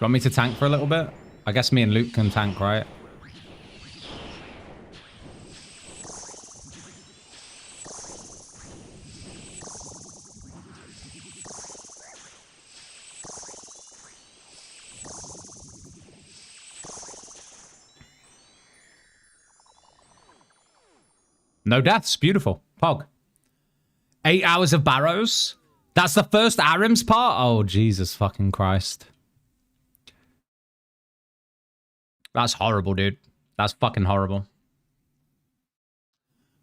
want me to tank for a little bit? I guess me and Luke can tank, right? No deaths. Beautiful. Pog. 8 hours of Barrows. That's the first Arim's part? Oh, Jesus fucking Christ. That's horrible, dude. That's fucking horrible.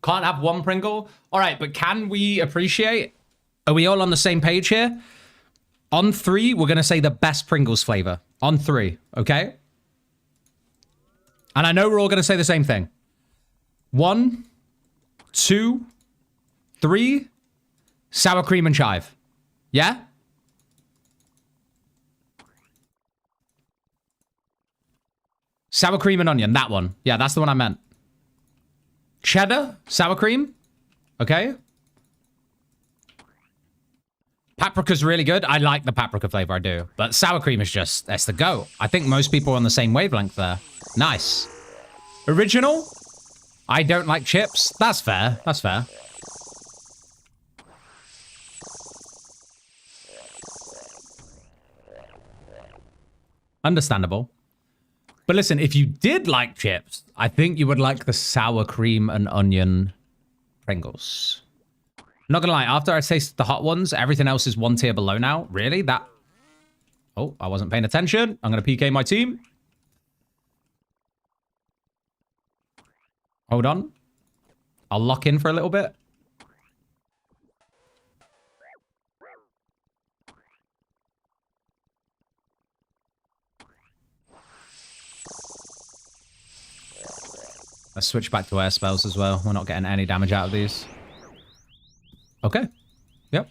Can't have one Pringle? All right, but can we appreciate? Are we all on the same page here? On 3, we're going to say the best Pringles flavor. On 3, okay? And I know we're all going to say the same thing. 1, 2, 3, sour cream and chive. Yeah? Sour cream and onion, that one. Yeah, that's the one I meant. Cheddar, sour cream. Okay. Paprika's really good. I like the paprika flavor, I do. But sour cream is just, that's the go. I think most people are on the same wavelength there. Nice. Original? I don't like chips. That's fair. That's fair. Understandable. But listen, if you did like chips, I think you would like the sour cream and onion Pringles. Not gonna lie, after I tasted the hot ones, everything else is one tier below now. Really? That... Oh, I wasn't paying attention. I'm gonna PK my team. Hold on. I'll lock in for a little bit. Let's switch back to air spells as well. We're not getting any damage out of these. Okay. Yep.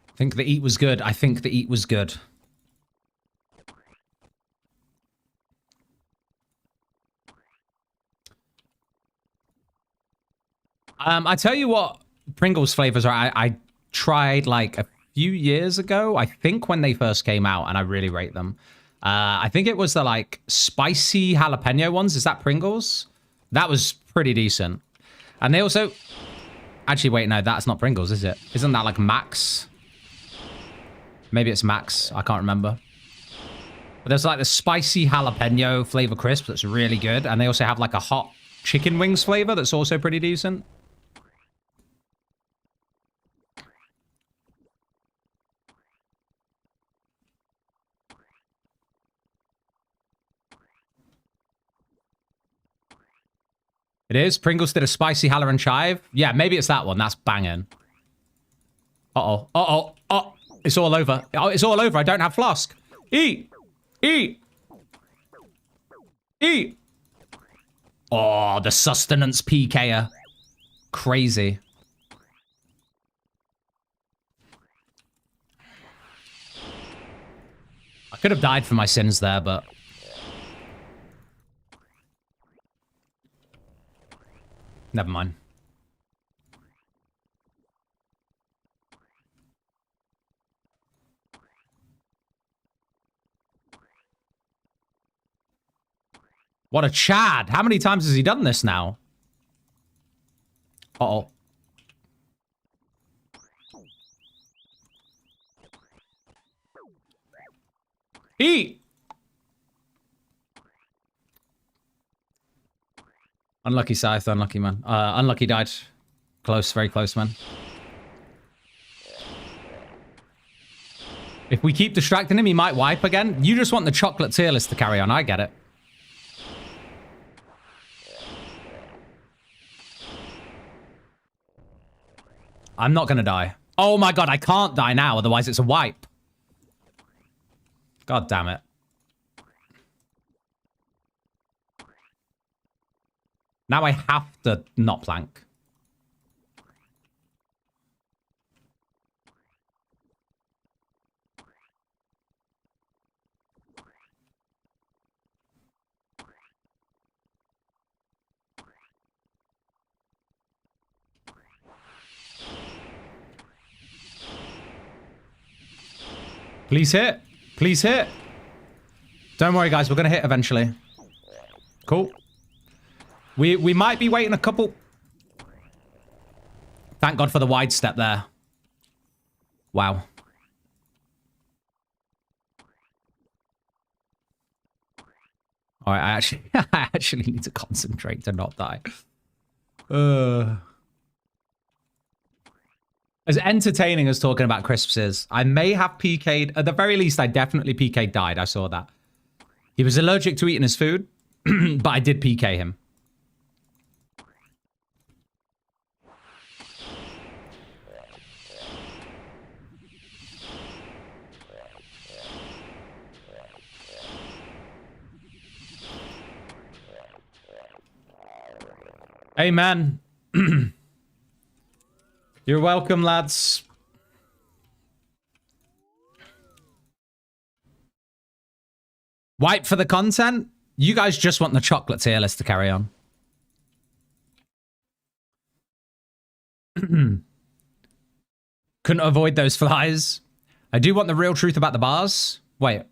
I think the eat was good. I think the eat was good. I tell you what Pringles flavors are. I tried like a few years ago, I think when they first came out, and I really rate them. I think it was the like spicy jalapeno ones. Is that Pringles? That was pretty decent. And they also... Actually, wait, no, that's not Pringles, is it? Isn't that like Max? Maybe it's Max. I can't remember. But there's like the spicy jalapeno flavor crisp that's really good. And they also have like a hot chicken wings flavor that's also pretty decent. It is. Pringles did a spicy jalapeno and chive. Yeah, maybe it's that one. That's banging. Uh-oh. Uh-oh. Oh. It's all over. Oh, it's all over. I don't have flask. Eat. Eat. Eat. Oh, the sustenance PKer. Crazy. I could have died for my sins there, but... Never mind. What a Chad. How many times has he done this now? Uh-oh. Eat! Unlucky Scythe, unlucky man. Unlucky died. Close, very close, man. If we keep distracting him, he might wipe again. You just want the chocolate tier list to carry on. I get it. I'm not gonna die. Oh my god, I can't die now, otherwise it's a wipe. God damn it. Now I have to not plank. Please hit. Please hit. Don't worry, guys. We're going to hit eventually. Cool. We might be waiting a couple... Thank God for the wide step there. Wow. All right, I actually need to concentrate to not die. As entertaining as talking about crisps is, I may have PK'd. At the very least, I definitely PK'd died. I saw that. He was allergic to eating his food, but I did PK him. Amen. You're welcome, lads. Wipe for the content? You guys just want the chocolate tier list to carry on. Couldn't avoid those flies. I do want the real truth about the bars. Wait,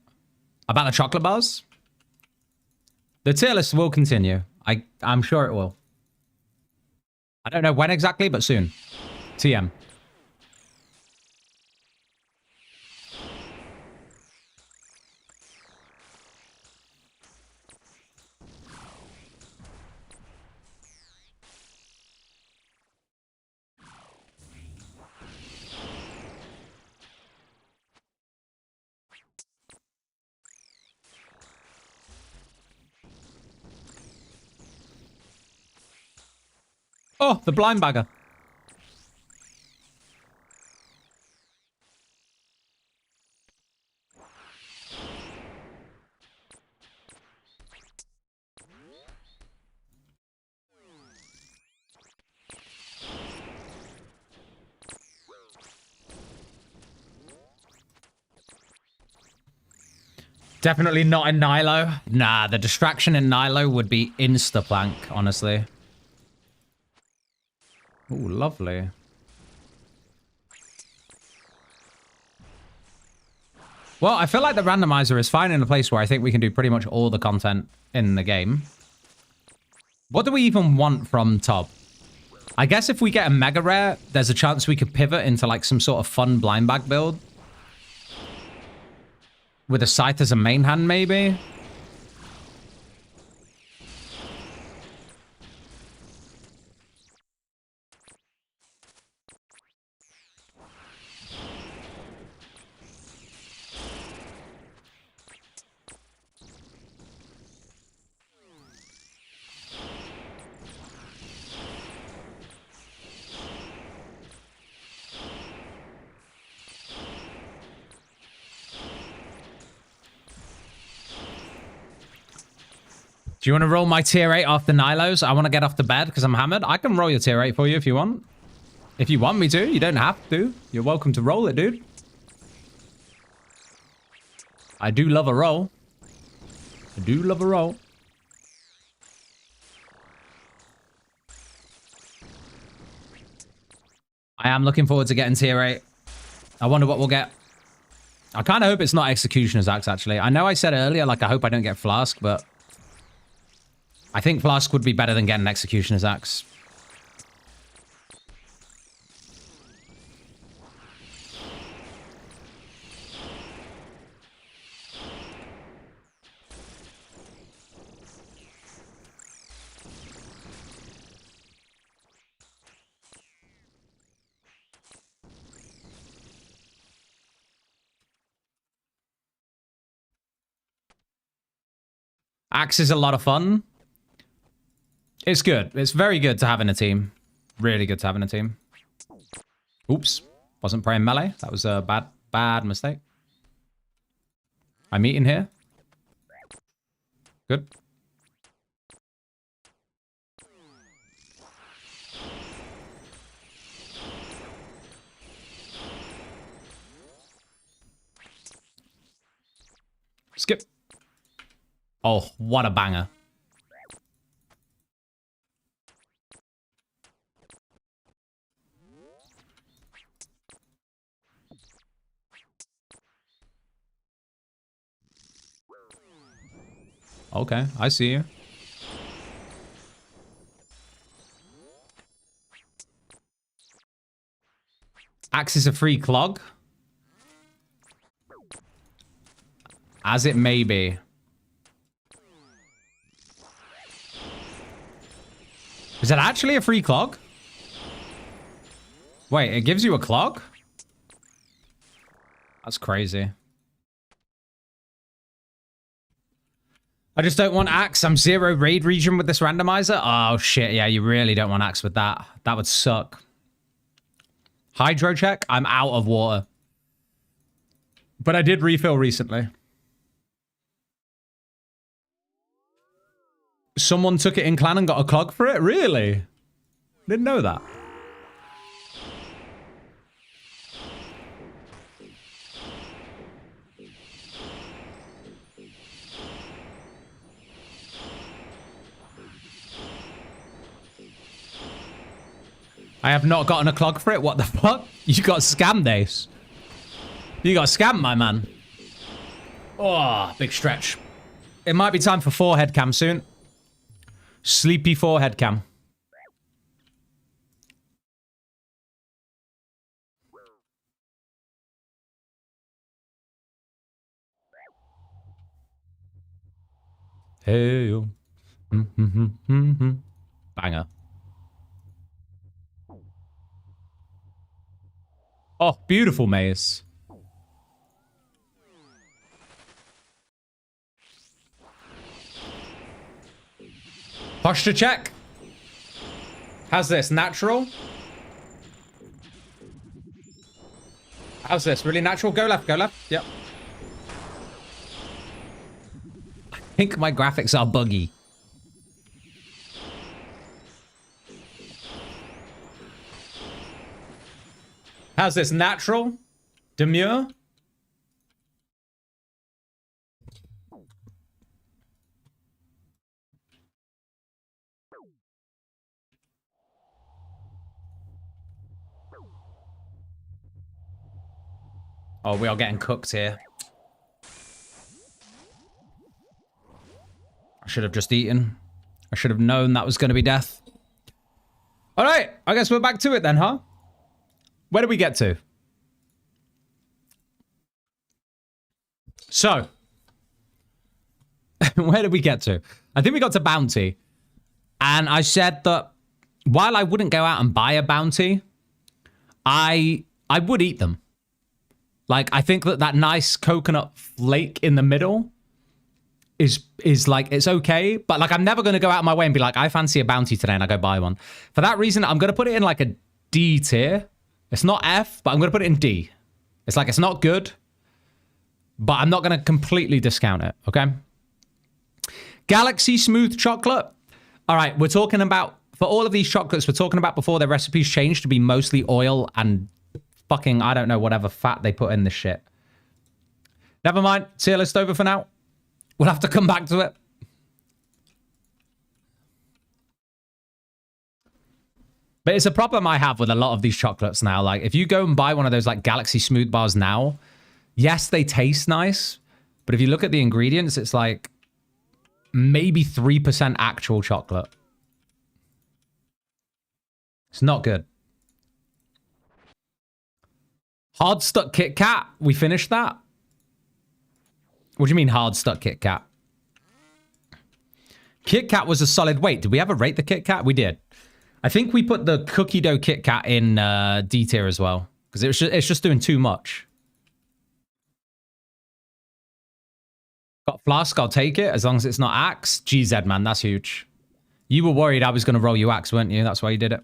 about the chocolate bars? The tier list will continue. I'm sure it will. I don't know when exactly, but soon. TM. Oh, the blind bagger. Definitely not in Nilo. Nah, the distraction in Nilo would be insta-plank, honestly. Ooh, lovely. Well, I feel like the randomizer is fine in a place where I think we can do pretty much all the content in the game. What do we even want from Tob? I guess if we get a mega rare, there's a chance we could pivot into like some sort of fun blind bag build. With a scythe as a main hand, maybe? Do you want to roll my tier 8 after Nilo's? I want to get off the bed because I'm hammered. I can roll your tier 8 for you if you want. If you want me to. You don't have to. You're welcome to roll it, dude. I do love a roll. I do love a roll. I am looking forward to getting tier 8. I wonder what we'll get. I kind of hope it's not Executioner's Axe, actually. I know I said earlier, like, I hope I don't get Flask, but I think Flask would be better than getting Executioner's Axe. Axe is a lot of fun. It's good. It's very good to have in a team. Really good to have in a team. Oops. Wasn't praying melee. That was a bad mistake. I'm eating here. Good. Skip. Oh, what a banger. Okay, I see you. Axe is a free clog. As it may be. Is that actually a free clog? Wait, it gives you a clog? That's crazy. I just don't want Axe. I'm 0 raid region with this randomizer. Oh, shit. Yeah, you really don't want Axe with that. That would suck. Hydro check. I'm out of water. But I did refill recently. Someone took it in clan and got a clog for it? Really? Didn't know that. I have not gotten a clog for it. What the fuck? You got scammed, Ace. You got scammed, my man. Oh, big stretch. It might be time for forehead cam soon. Sleepy forehead cam. Hey, yo. Banger. Oh, beautiful maze. Posture check. How's this? Natural? How's this? Really natural? Go left, go left. Yep. I think my graphics are buggy. How's this? Natural? Demure? Oh, we are getting cooked here. I should have just eaten. I should have known that was going to be death. All right, I guess we're back to it then, huh? Where do we get to? So, where did we get to? I think we got to bounty. And I said that while I wouldn't go out and buy a bounty, I would eat them. Like, I think that nice coconut flake in the middle is like, it's okay. But like, I'm never going to go out of my way and be like, I fancy a bounty today and I go buy one. For that reason, I'm going to put it in like a D tier. It's not F, but I'm going to put it in D. It's like, it's not good, but I'm not going to completely discount it, okay? Galaxy Smooth chocolate. All right, we're talking about, for all of these chocolates, we're talking about before their recipes changed to be mostly oil and fucking, I don't know, whatever fat they put in this shit. Never mind. Tier list over for now. We'll have to come back to it. But it's a problem I have with a lot of these chocolates now. Like, if you go and buy one of those, like, Galaxy Smooth bars now, yes, they taste nice. But if you look at the ingredients, it's like maybe 3% actual chocolate. It's not good. Hard Stuck Kit Kat. We finished that. What do you mean hard stuck Kit Kat? Kit Kat was a solid wait. Did we ever rate the Kit Kat? We did. I think we put the cookie dough Kit Kat in D tier as well. Because it's just doing too much. Got Flask, I'll take it. As long as it's not Axe. GZ, man, that's huge. You were worried I was going to roll you Axe, weren't you? That's why you did it.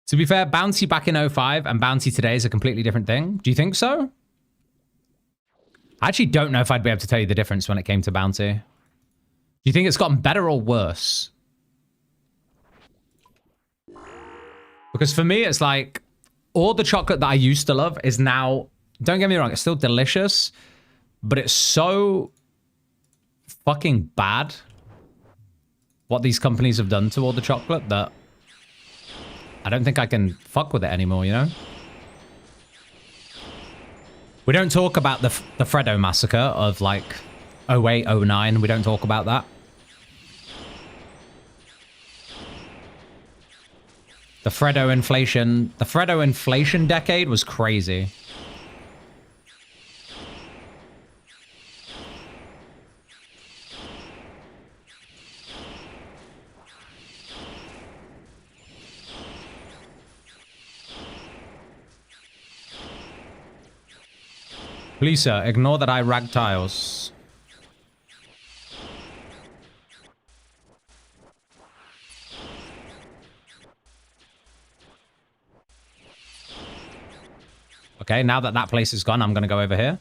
To be fair, Bounty back in 05 and Bounty today is a completely different thing. Do you think so? I actually don't know if I'd be able to tell you the difference when it came to Bounty. Do you think it's gotten better or worse? Because for me, it's like all the chocolate that I used to love is now, don't get me wrong, it's still delicious, but it's so fucking bad what these companies have done to all the chocolate that I don't think I can fuck with it anymore, you know? We don't talk about the Freddo massacre of like 08, 09. We don't talk about that. The Freddo inflation decade was crazy. Please, sir, ignore that I rag tiles. Okay, now that that place is gone, I'm going to go over here.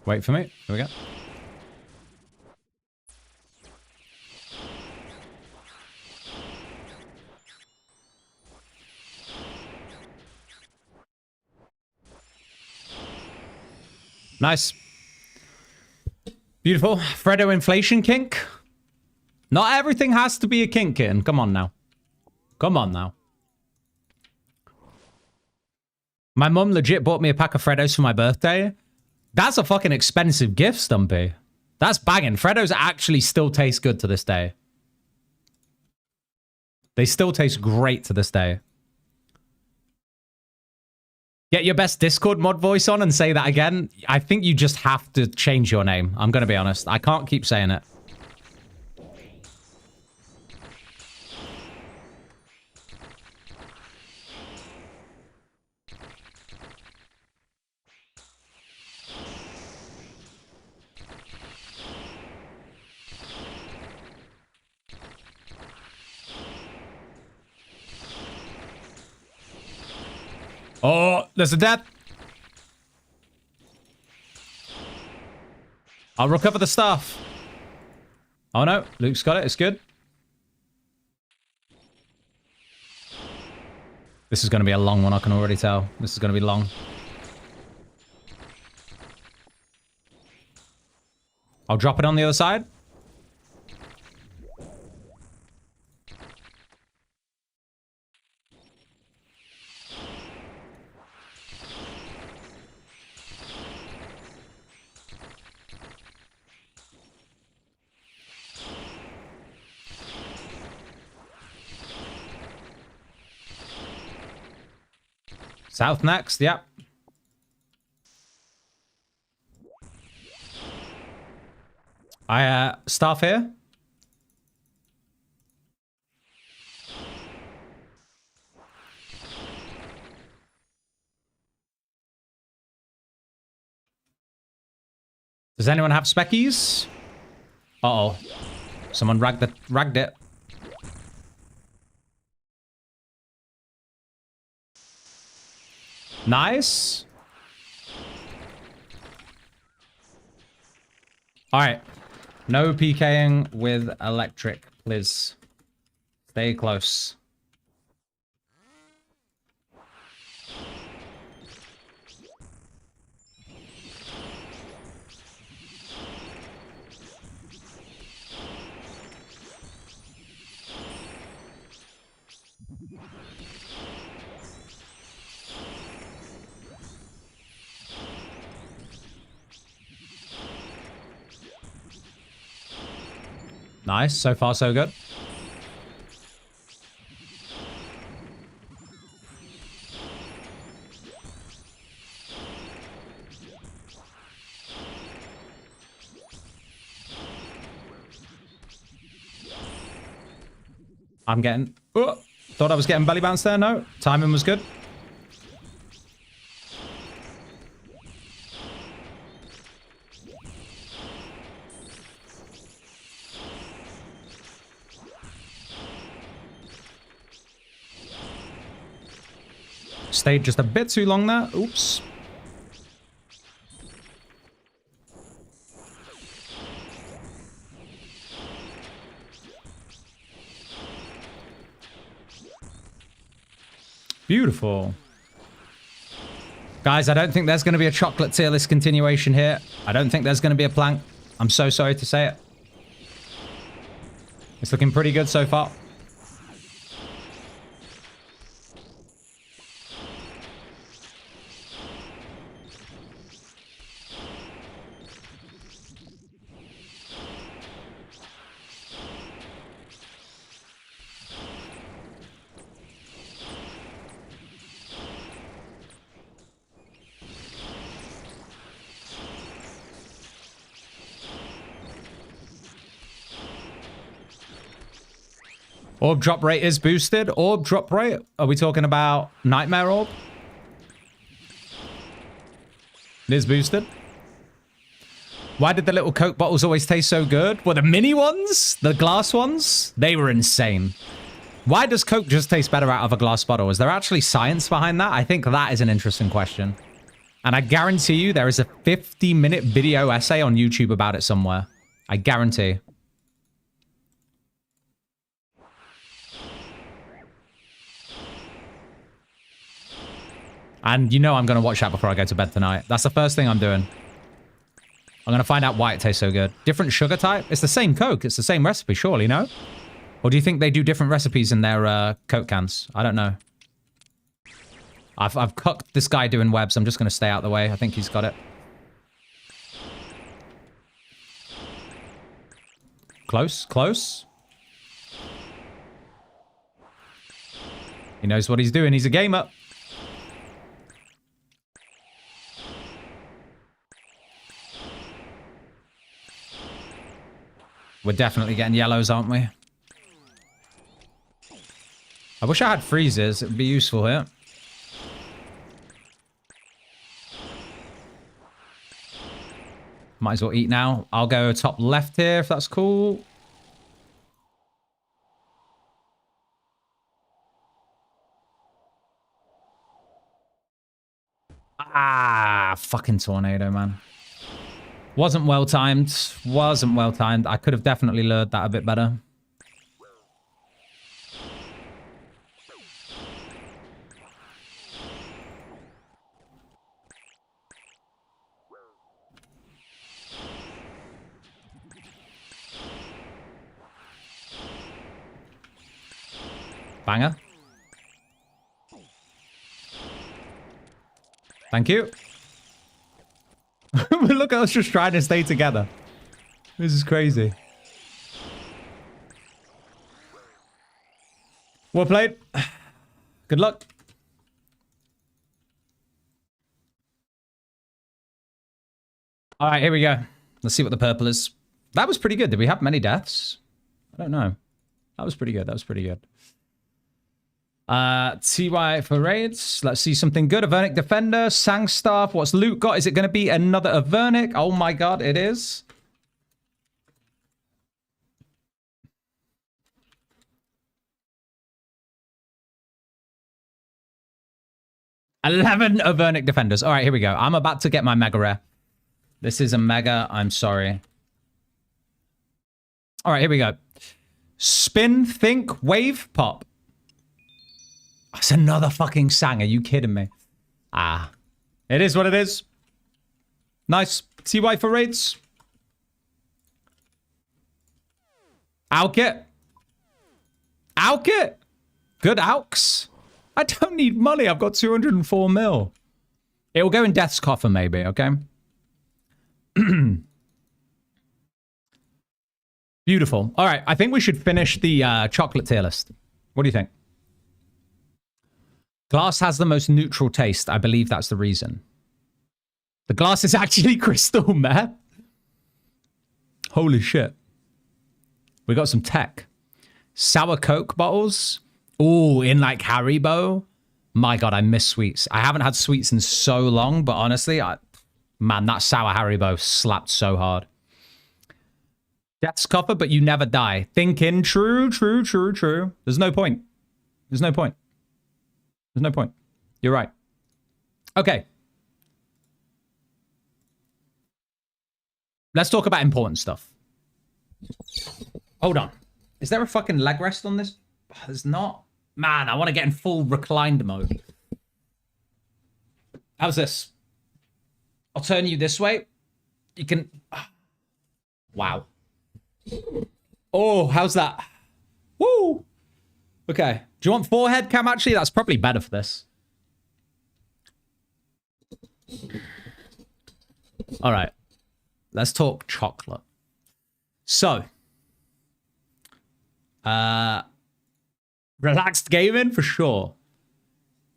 Wait for me. Here we go. Nice. Beautiful. Freddo inflation kink. Not everything has to be a kink, kitten. Come on now. Come on now. My mum legit bought me a pack of Freddos for my birthday. That's a fucking expensive gift, Stumpy. That's banging. Freddos actually still taste good to this day. They still taste great to this day. Get your best Discord mod voice on and say that again. I think you just have to change your name. I'm going to be honest. I can't keep saying it. Oh, there's a death. I'll recover the stuff. Oh no, Luke's got it. It's good. This is going to be a long one, I can already tell. This is going to be long. I'll drop it on the other side. South next, yep. Staff here. Does anyone have speckies? Uh-oh. Someone ragged it. Nice. Alright. No PKing with electric, please. Stay close. Nice. So far, so good. I'm getting... Oh, thought I was getting belly bounce there. No. Timing was good. Stayed just a bit too long there. Oops. Beautiful. Guys, I don't think there's going to be a chocolate tier list continuation here. I don't think there's going to be a plank. I'm so sorry to say it. It's looking pretty good so far. Orb drop rate is boosted. Orb drop rate? Are we talking about Nightmare Orb? It is boosted. Why did the little Coke bottles always taste so good? Well, the mini ones? The glass ones? They were insane. Why does Coke just taste better out of a glass bottle? Is there actually science behind that? I think that is an interesting question. And I guarantee you there is a 50-minute video essay on YouTube about it somewhere. I guarantee. And you know I'm going to watch that before I go to bed tonight. That's the first thing I'm doing. I'm going to find out why it tastes so good. Different sugar type? It's the same Coke. It's the same recipe, surely, no? Or do you think they do different recipes in their Coke cans? I don't know. I've cooked this guy doing webs. I'm just going to stay out of the way. I think he's got it. Close, close. He knows what he's doing. He's a gamer. We're definitely getting yellows, aren't we? I wish I had freezes. It would be useful here. Might as well eat now. I'll go top left here, if that's cool. Ah, fucking tornado, man. Wasn't well timed. Wasn't well timed. I could have definitely lured that a bit better. Banger. Thank you. Look at us just trying to stay together. This is crazy. Well played. Good luck. All right, here we go. Let's see what the purple is. That was pretty good. Did we have many deaths? I don't know. That was pretty good. That was pretty good. TY for raids. Let's see something good. Avernic Defender, Sangstaff. What's loot got? Is it going to be another Avernic? Oh my god, it is. $11 Avernic Defenders. All right, here we go. I'm about to get my mega rare. This is a mega. I'm sorry. All right, here we go. Spin, think, wave, pop. That's another fucking sang. Are you kidding me? Ah. It is what it is. Nice. TY for raids. Alkit. Alkit. Good Alks. I don't need money. I've got 204 mil. It will go in Death's Coffin, maybe, okay? Beautiful. All right, I think we should finish the chocolate tier list. What do you think? Glass has the most neutral taste. I believe that's the reason. The glass is actually crystal meth. Holy shit. We got some tech. Sour Coke bottles. Ooh, in like Haribo. My god, I miss sweets. I haven't had sweets in so long, but honestly, man, that sour Haribo slapped so hard. Death's Copper, but you never die. Thinking, true. There's no point. There's no point. There's no point. You're right. Okay. Let's talk about important stuff. Hold on. Is there a fucking leg rest on this? Oh, there's not. Man, I want to get in full reclined mode. How's this? I'll turn you this way. You can... Wow. Oh, how's that? Woo! Okay. Do you want forehead cam? Actually, that's probably better for this. All right. Let's talk chocolate. So. Relaxed gaming for sure.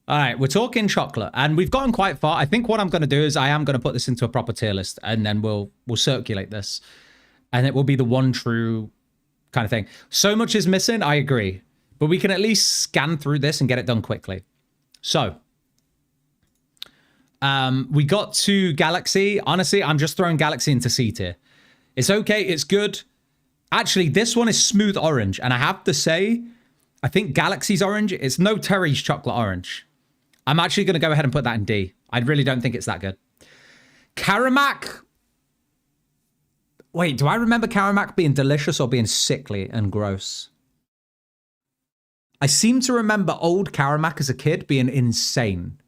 All right, we're talking chocolate, and we've gotten quite far. I think what I'm going to do is I am going to put this into a proper tier list, and then we'll circulate this, and it will be the one true kind of thing. So much is missing, I agree, but we can at least scan through this and get it done quickly. So, we got to Galaxy. Honestly, I'm just throwing Galaxy into C tier. It's okay, it's good. Actually, this one is smooth orange, and I have to say, I think Galaxy's orange. It's no Terry's chocolate orange. I'm actually going to go ahead and put that in D. I really don't think it's that good. Karamak. Wait, do I remember Karamak being delicious or being sickly and gross? I seem to remember old Karamak as a kid being insane.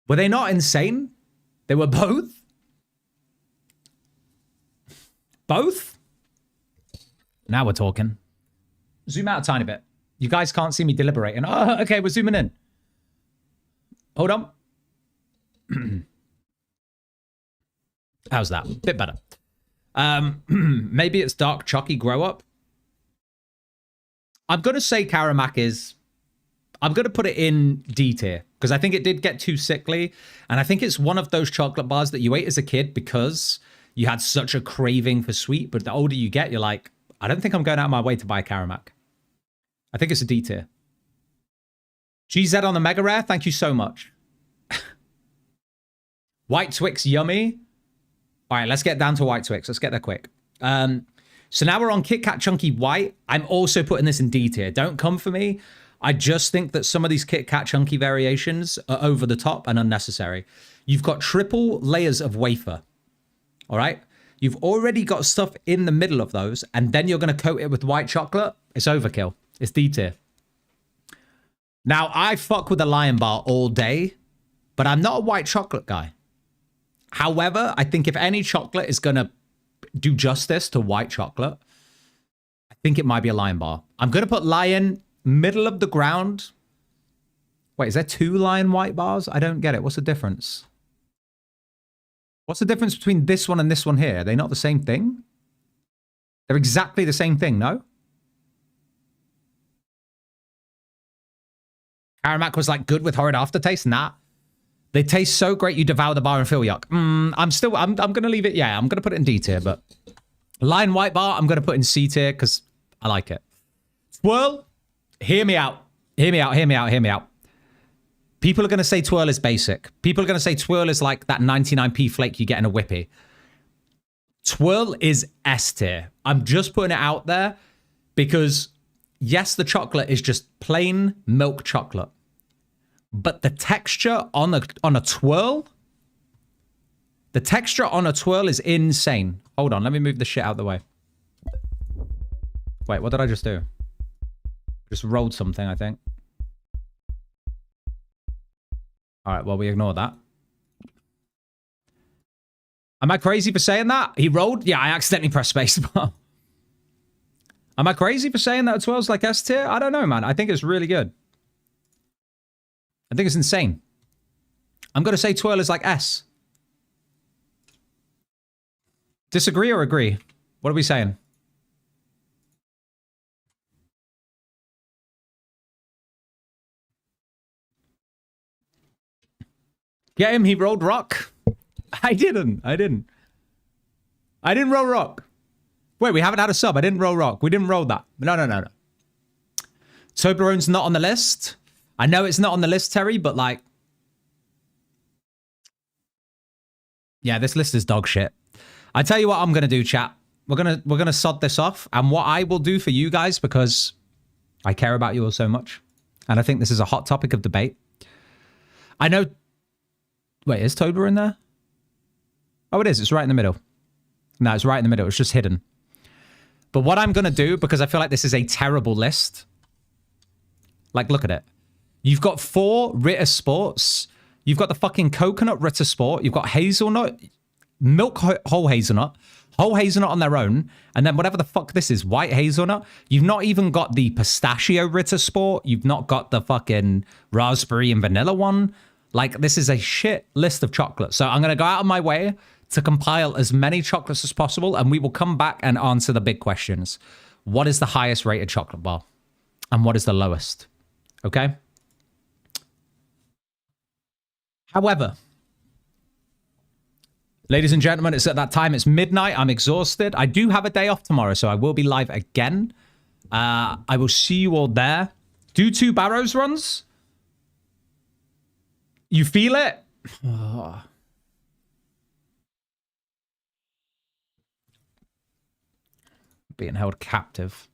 Were they not insane? They were both? Both? Now we're talking. Zoom out a tiny bit. You guys can't see me deliberating. Oh, okay, we're zooming in. Hold on. How's that? Bit better. Maybe it's dark chalky grow up. I'm going to say Karamak is... I'm going to put it in D tier because I think it did get too sickly. And I think it's one of those chocolate bars that you ate as a kid because you had such a craving for sweet. But the older you get, you're like, I don't think I'm going out of my way to buy Karamak. I think it's a D tier. GZ on the Mega Rare, thank you so much. White Twix, yummy. All right, let's get down to White Twix. Let's get there quick. So now we're on Kit Kat Chunky White. I'm also putting this in D tier. Don't come for me. I just think that some of these Kit Kat Chunky variations are over the top and unnecessary. You've got triple layers of wafer. All right? You've already got stuff in the middle of those, and then you're going to coat it with white chocolate. It's overkill. It's D tier. Now, I fuck with the Lion Bar all day, but I'm not a white chocolate guy. However, I think if any chocolate is going to do justice to white chocolate, I think it might be a Lion Bar. I'm going to put Lion middle of the ground. Wait, is there two Lion white bars? I don't get it. What's the difference? What's the difference between this one and this one here? Are they not the same thing? They're exactly the same thing, no? Karamak was like good with horrid aftertaste. Nah. They taste so great you devour the bar and feel yuck. I'm going to leave it. Yeah, I'm going to put it in D tier, but Lion White Bar, I'm going to put in C tier because I like it. Swirl, hear me out. Hear me out, hear me out, hear me out. People are going to say twirl is basic. People are going to say twirl is like that 99p flake you get in a whippy. Twirl is S tier. I'm just putting it out there because, yes, the chocolate is just plain milk chocolate. But the texture on a twirl, the texture on a twirl is insane. Hold on, let me move the shit out of the way. Wait, what did I just do? Just rolled something, I think. All right, well, we ignore that. Am I crazy for saying that? He rolled? Yeah, I accidentally pressed spacebar. Am I crazy for saying that a twirl's like S tier? I don't know, man. I think it's really good. I think it's insane. I'm going to say twirl is like S. Disagree or agree? What are we saying? Get him, he rolled rock. I didn't roll rock. Wait, we haven't had a sub. I didn't roll rock. We didn't roll that. No. Toblerone's not on the list. I know it's not on the list, Terry, but like... Yeah, this list is dog shit. I tell you what I'm going to do, chat. We're gonna sod this off. And what I will do for you guys, because I care about you all so much, and I think this is a hot topic of debate. I know... Wait, is Toblerone there? Oh, it is. It's right in the middle. No, it's right in the middle. It's just hidden. But what I'm going to do, because I feel like this is a terrible list. Like, look at it. You've got 4 Ritter Sports. You've got the fucking coconut Ritter Sport. You've got hazelnut, milk whole hazelnut on their own. And then whatever the fuck this is, white hazelnut. You've not even got the pistachio Ritter Sport. You've not got the fucking raspberry and vanilla one. Like, this is a shit list of chocolates. So I'm going to go out of my way to compile as many chocolates as possible, and we will come back and answer the big questions. What is the highest rated chocolate bar? And what is the lowest? Okay? However, ladies and gentlemen, it's at that time. It's midnight. I'm exhausted. I do have a day off tomorrow, so I will be live again. I will see you all there. Do 2 Barrows runs. You feel it? Oh. Being held captive.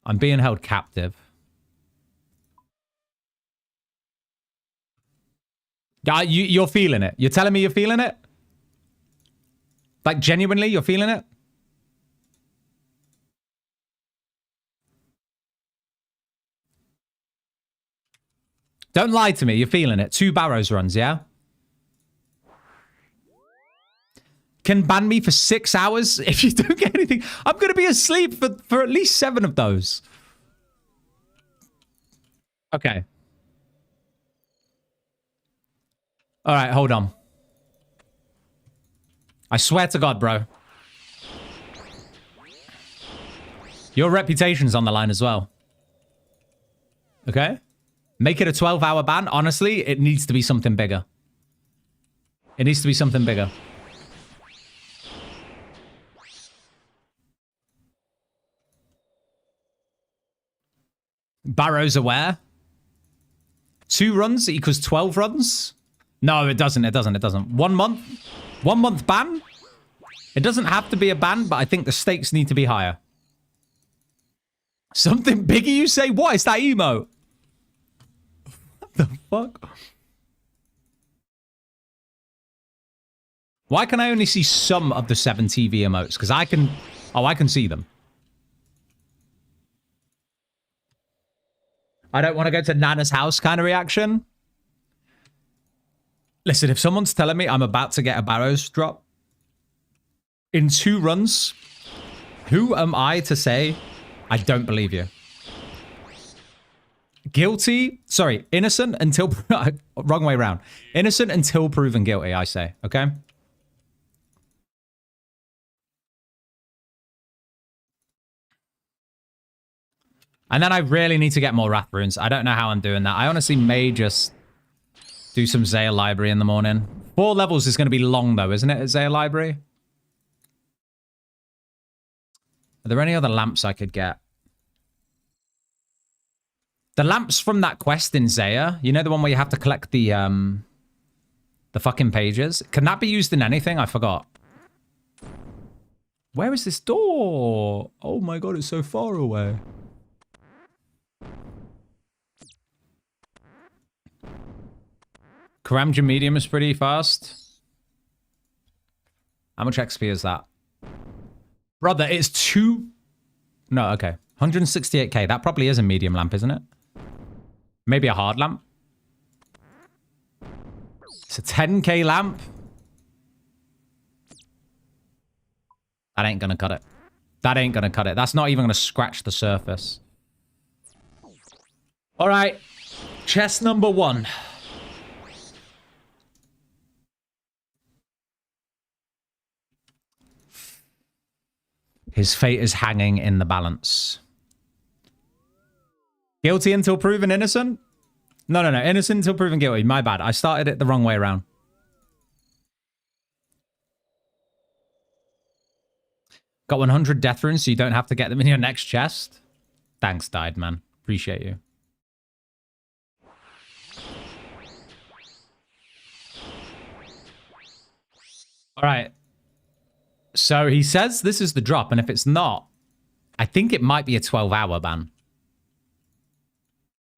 I'm being held captive. Yeah, you're feeling it. You're telling me you're feeling it? Like, genuinely, you're feeling it? Don't lie to me. You're feeling it. 2 Barrows runs, yeah? Can ban me for 6 hours if you don't get anything. I'm going to be asleep for at least 7 of those. Okay. All right, hold on. I swear to God, bro. Your reputation's on the line as well. Okay? Make it a 12-hour ban. Honestly, it needs to be something bigger. It needs to be something bigger. Barrows aware. 2 runs equals 12 runs? No, it doesn't. It doesn't. 1 month? 1 month ban? It doesn't have to be a ban, but I think the stakes need to be higher. Something bigger, you say? What is that emote? The fuck? Why can I only see some of the 7 TV emotes? Because I can... Oh, I can see them. I don't want to go to Nana's house kind of reaction. Listen, if someone's telling me I'm about to get a Barrows drop in 2 runs, who am I to say I don't believe you? Guilty, sorry, innocent until... Wrong way around. Innocent until proven guilty, I say, okay? And then I really need to get more Wrath Runes. I don't know how I'm doing that. I honestly may just do some Zaya Library in the morning. 4 levels is going to be long, though, isn't it, at Zaya Library? Are there any other lamps I could get? The lamps from that quest in Zaya, you know the one where you have to collect the fucking pages? Can that be used in anything? I forgot. Where is this door? Oh my god, it's so far away. Karamja medium is pretty fast. How much XP is that? Brother, it's two... No, okay. 168k. That probably is a medium lamp, isn't it? Maybe a hard lamp. It's a 10k lamp. That ain't gonna cut it. That ain't gonna cut it. That's not even gonna scratch the surface. All right. Chest number 1. His fate is hanging in the balance. Guilty until proven innocent? No. Innocent until proven guilty. My bad. I started it the wrong way around. Got 100 death runes so you don't have to get them in your next chest. Thanks, Died Man. Appreciate you. All right. So he says this is the drop, and if it's not, I think it might be a 12-hour ban.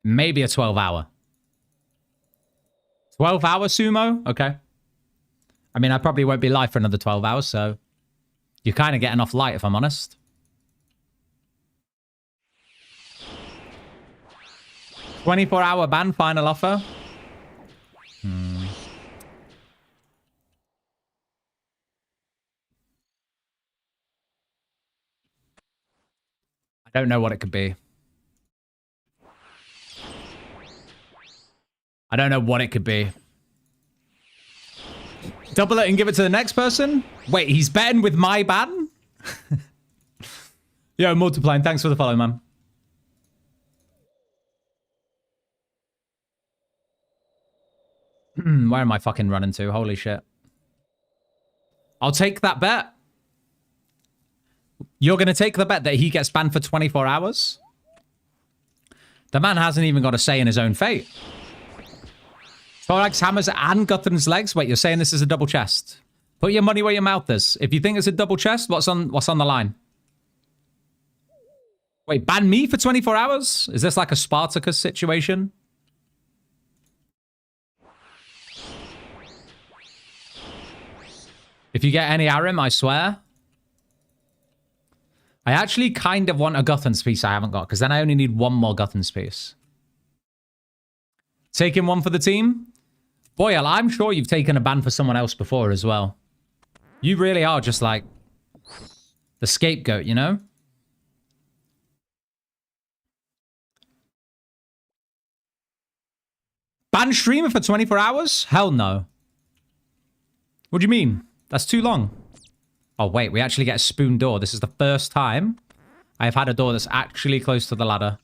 Maybe a 12-hour. 12-hour sumo? Okay. I mean, I probably won't be live for another 12 hours, so you're kind of getting off light, if I'm honest. $24-hour ban, final offer. I don't know what it could be. I don't know what it could be. Double it and give it to the next person? Wait, he's betting with my ban? Yo, Multiplying, thanks for the follow, man. Where am I fucking running to? Holy shit. I'll take that bet. You're going to take the bet that he gets banned for 24 hours? The man hasn't even got a say in his own fate. Thorax, hammers, and Guthrun's legs. Wait, you're saying this is a double chest? Put your money where your mouth is. If you think it's a double chest, what's on the line? Wait, ban me for 24 hours? Is this like a Spartacus situation? If you get any Arim, I swear. I actually kind of want a Guthrun's piece I haven't got, because then I only need one more Guthrun's piece. Taking one for the team? Boyle, I'm sure you've taken a ban for someone else before as well. You really are just like the scapegoat, you know? Ban streamer for 24 hours? Hell no. What do you mean? That's too long. Oh, wait, we actually get a spoon door. This is the first time I've had a door that's actually close to the ladder.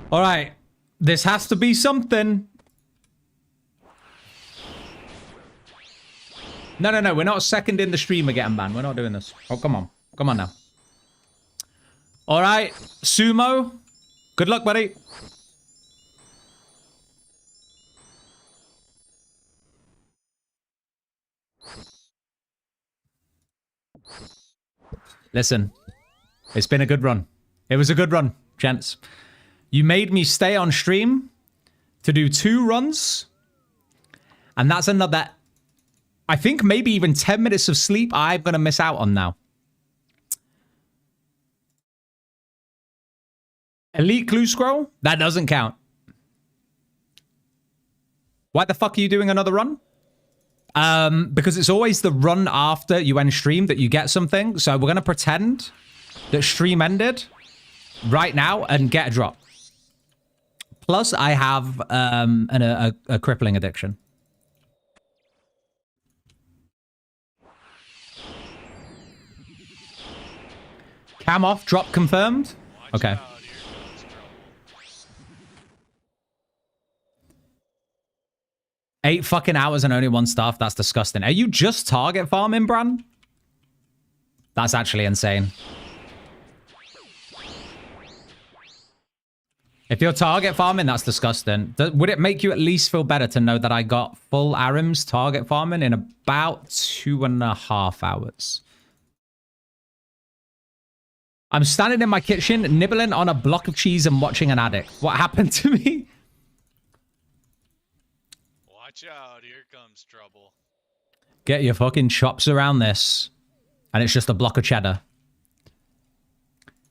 All right. This has to be something. No. We're not seconding the streamer getting banned. We're not doing this. Oh, come on. Come on now. All right. Sumo. Good luck, buddy. Listen, it's been a good run. It was a good run, gents. You made me stay on stream to do 2 runs. And that's another, I think maybe even 10 minutes of sleep I'm going to miss out on now. Elite clue scroll? That doesn't count. Why the fuck are you doing another run? Because it's always the run after you end stream that you get something. So we're going to pretend that stream ended right now and get a drop. Plus, I have a crippling addiction. Cam off, drop confirmed. Okay. Eight fucking hours and only 1 staff. That's disgusting. Are you just target farming, Bran? That's actually insane. If you're target farming, that's disgusting. Would it make you at least feel better to know that I got full Arim's target farming in about 2.5 hours? I'm standing in my kitchen, nibbling on a block of cheese and watching an addict. What happened to me? Watch out, here comes trouble. Get your fucking chops around this. And it's just a block of cheddar.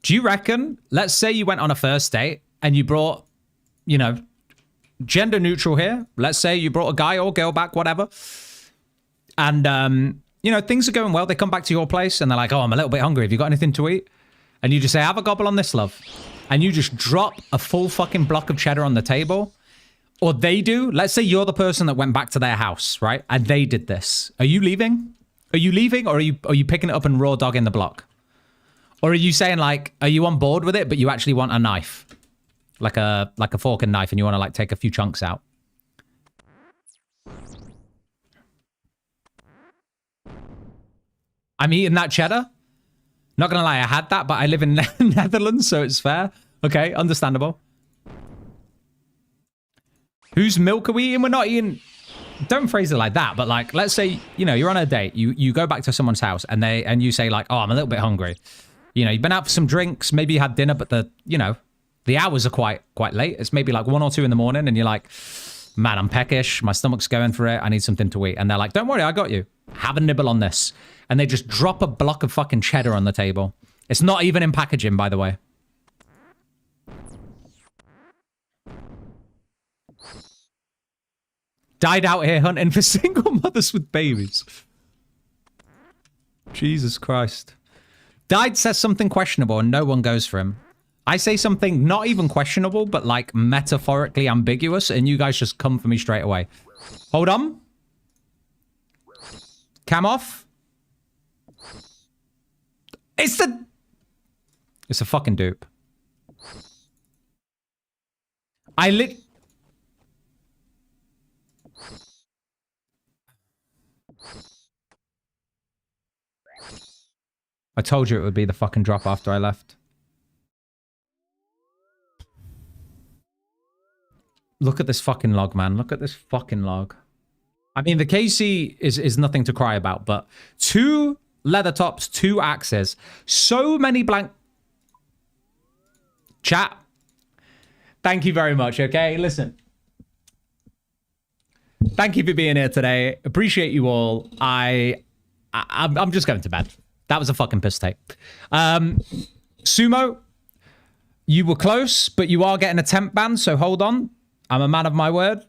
Do you reckon, let's say you went on a first date and you brought, you know, gender neutral here. Let's say you brought a guy or girl back, whatever. And, you know, things are going well. They come back to your place and they're like, oh, I'm a little bit hungry. Have you got anything to eat? And you just say, have a gobble on this, love. And you just drop a full fucking block of cheddar on the table. Or they do. Let's say you're the person that went back to their house, right? And they did this. Are you leaving? Are you leaving, or are you picking it up and raw dogging the block? Or are you saying, like, are you on board with it, but you actually want a knife? Like a fork and knife, and you want to, like, take a few chunks out? I'm eating that cheddar. Not gonna lie, I had that, but I live in Netherlands, so it's fair. Okay, understandable. Whose milk are we eating? We're not eating... Don't phrase it like that, but like, let's say, you know, you're on a date, you go back to someone's house and you say like, oh, I'm a little bit hungry. You know, you've been out for some drinks, maybe you had dinner, but the hours are quite late. It's maybe like 1 or 2 in the morning and you're like, man, I'm peckish. My stomach's going for it. I need something to eat. And they're like, don't worry, I got you. Have a nibble on this. And they just drop a block of fucking cheddar on the table. It's not even in packaging, by the way. Died out here hunting for single mothers with babies. Jesus Christ. Died says something questionable and no one goes for him. I say something not even questionable, but like metaphorically ambiguous, and you guys just come for me straight away. Hold on. Cam off. It's a fucking dupe. I told you it would be the fucking drop after I left. Look at this fucking log, man. Look at this fucking log. I mean, the KC is nothing to cry about, but 2 leather tops, 2 axes, so many blank... Chat. Thank you very much, okay? Listen. Thank you for being here today. Appreciate you all. I'm just going to bed. That was a fucking piss take. Sumo, you were close, but you are getting a temp ban, so hold on. I'm a man of my word.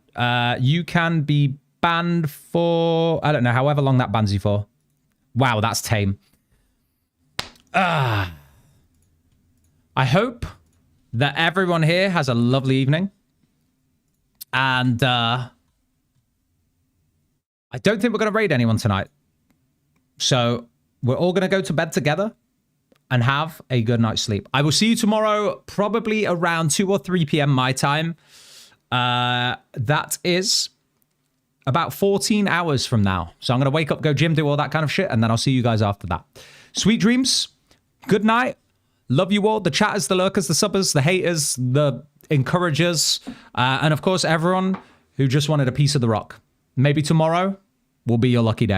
You can be banned for, I don't know, however long that bans you for. Wow, that's tame. I hope that everyone here has a lovely evening. And I don't think we're going to raid anyone tonight. So we're all going to go to bed together and have a good night's sleep. I will see you tomorrow, probably around 2 or 3 p.m. my time. That is about 14 hours from now. So I'm going to wake up, go gym, do all that kind of shit, and then I'll see you guys after that. Sweet dreams. Good night. Love you all. The chatters, the lurkers, the subbers, the haters, the encouragers, and of course, everyone who just wanted a piece of the rock. Maybe tomorrow will be your lucky day.